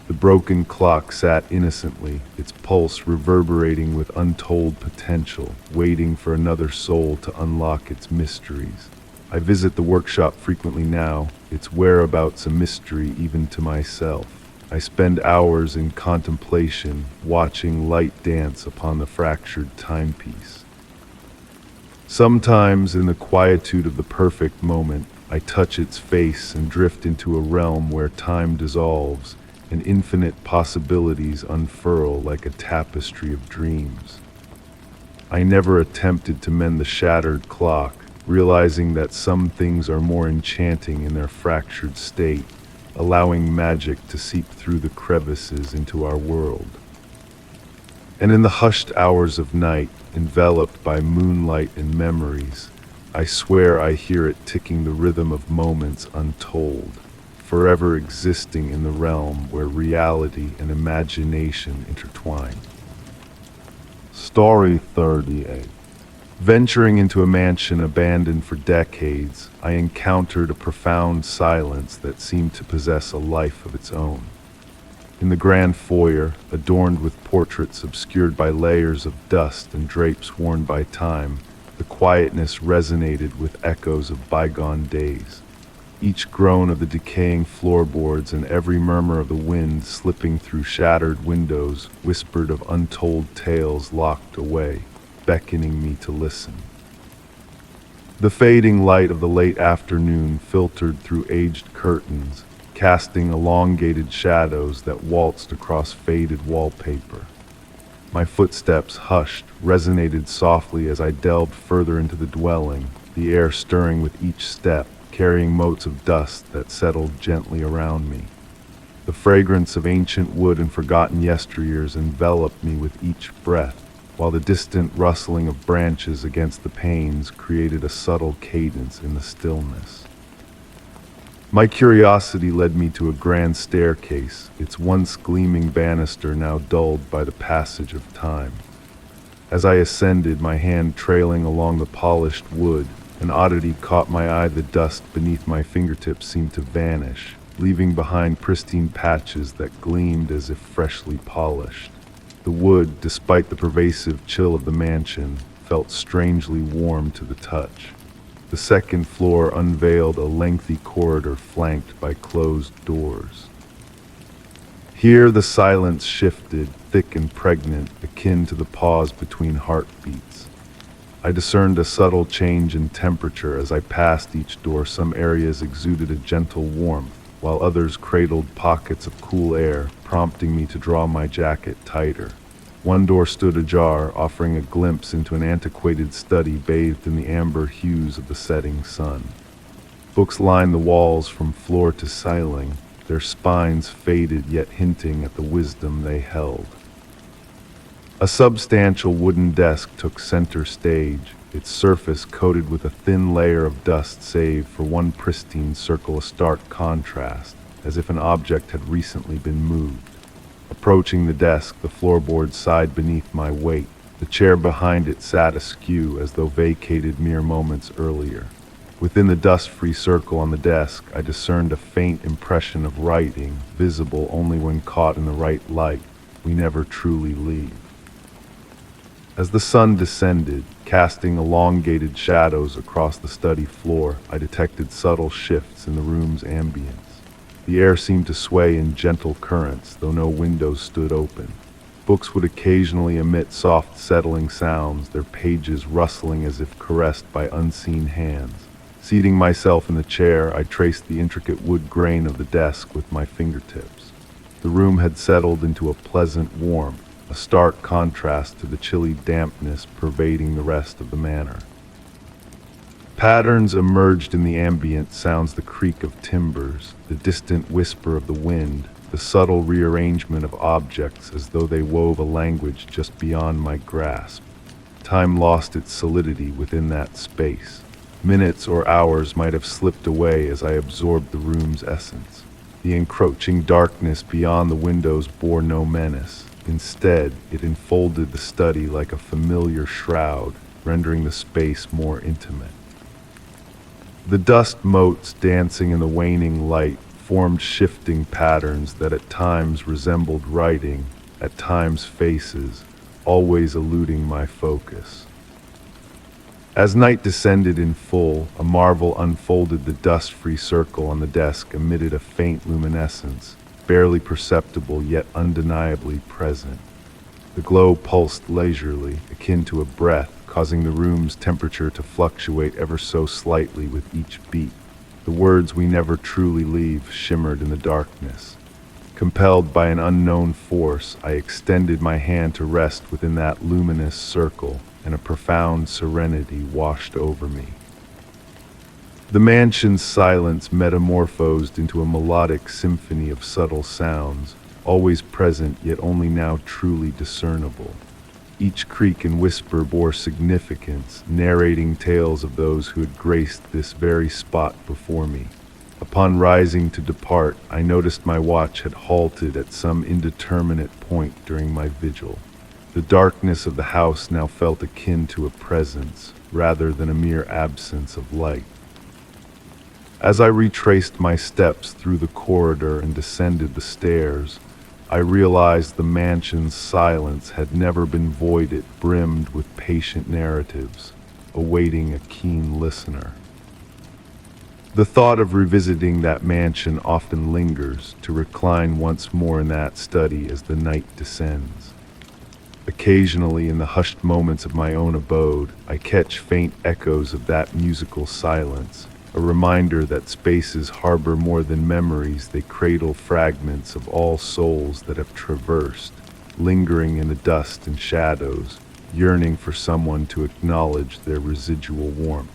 The broken clock sat innocently, its pulse reverberating with untold potential, waiting for another soul to unlock its mysteries. I visit the workshop frequently now, its whereabouts a mystery even to myself. I spend hours in contemplation, watching light dance upon the fractured timepiece. Sometimes, in the quietude of the perfect moment, I touch its face and drift into a realm where time dissolves, and infinite possibilities unfurl like a tapestry of dreams. I never attempted to mend the shattered clock, realizing that some things are more enchanting in their fractured state, allowing magic to seep through the crevices into our world. And in the hushed hours of night, enveloped by moonlight and memories, I swear I hear it ticking the rhythm of moments untold, forever existing in the realm where reality and imagination intertwine. Story 38. Venturing into a mansion abandoned for decades, I encountered a profound silence that seemed to possess a life of its own. In the grand foyer, adorned with portraits obscured by layers of dust and drapes worn by time, the quietness resonated with echoes of bygone days. Each groan of the decaying floorboards and every murmur of the wind slipping through shattered windows whispered of untold tales locked away, beckoning me to listen. The fading light of the late afternoon filtered through aged curtains, casting elongated shadows that waltzed across faded wallpaper. My footsteps, hushed, resonated softly as I delved further into the dwelling, the air stirring with each step, carrying motes of dust that settled gently around me. The fragrance of ancient wood and forgotten yesteryears enveloped me with each breath, while the distant rustling of branches against the panes created a subtle cadence in the stillness. My curiosity led me to a grand staircase, its once gleaming banister now dulled by the passage of time. As I ascended, my hand trailing along the polished wood, an oddity caught my eye. The dust beneath my fingertips seemed to vanish, leaving behind pristine patches that gleamed as if freshly polished. The wood, despite the pervasive chill of the mansion, felt strangely warm to the touch. The second floor unveiled a lengthy corridor flanked by closed doors. Here the silence shifted, thick and pregnant, akin to the pause between heartbeats. I discerned a subtle change in temperature as I passed each door. Some areas exuded a gentle warmth, while others cradled pockets of cool air, prompting me to draw my jacket tighter. One door stood ajar, offering a glimpse into an antiquated study bathed in the amber hues of the setting sun. Books lined the walls from floor to ceiling, their spines faded yet hinting at the wisdom they held. A substantial wooden desk took center stage, its surface coated with a thin layer of dust save for one pristine circle, a stark contrast, as if an object had recently been moved. Approaching the desk, the floorboards sighed beneath my weight. The chair behind it sat askew as though vacated mere moments earlier. Within the dust-free circle on the desk, I discerned a faint impression of writing, visible only when caught in the right light. We never truly leave. As the sun descended, casting elongated shadows across the study floor, I detected subtle shifts in the room's ambience. The air seemed to sway in gentle currents, though no windows stood open. Books would occasionally emit soft, settling sounds, their pages rustling as if caressed by unseen hands. Seating myself in the chair, I traced the intricate wood grain of the desk with my fingertips. The room had settled into a pleasant warmth, a stark contrast to the chilly dampness pervading the rest of the manor. Patterns emerged in the ambient sounds: the creak of timbers, the distant whisper of the wind, the subtle rearrangement of objects as though they wove a language just beyond my grasp. Time lost its solidity within that space. Minutes or hours might have slipped away as I absorbed the room's essence. The encroaching darkness beyond the windows bore no menace. Instead, it enfolded the study like a familiar shroud, rendering the space more intimate. The dust motes dancing in the waning light formed shifting patterns that at times resembled writing, at times faces, always eluding my focus. As night descended in full, a marvel unfolded. The dust-free circle on the desk emitted a faint luminescence, barely perceptible yet undeniably present. The glow pulsed leisurely, akin to a breath, causing the room's temperature to fluctuate ever so slightly with each beat. The words "we never truly leave" shimmered in the darkness. Compelled by an unknown force, I extended my hand to rest within that luminous circle, and a profound serenity washed over me. The mansion's silence metamorphosed into a melodic symphony of subtle sounds, always present yet only now truly discernible. Each creak and whisper bore significance, narrating tales of those who had graced this very spot before me. Upon rising to depart, I noticed my watch had halted at some indeterminate point during my vigil. The darkness of the house now felt akin to a presence, rather than a mere absence of light. As I retraced my steps through the corridor and descended the stairs, I realized the mansion's silence had never been void. It brimmed with patient narratives, awaiting a keen listener. The thought of revisiting that mansion often lingers, to recline once more in that study as the night descends. Occasionally, in the hushed moments of my own abode, I catch faint echoes of that musical silence, a reminder that spaces harbor more than memories. They cradle fragments of all souls that have traversed, lingering in the dust and shadows, yearning for someone to acknowledge their residual warmth.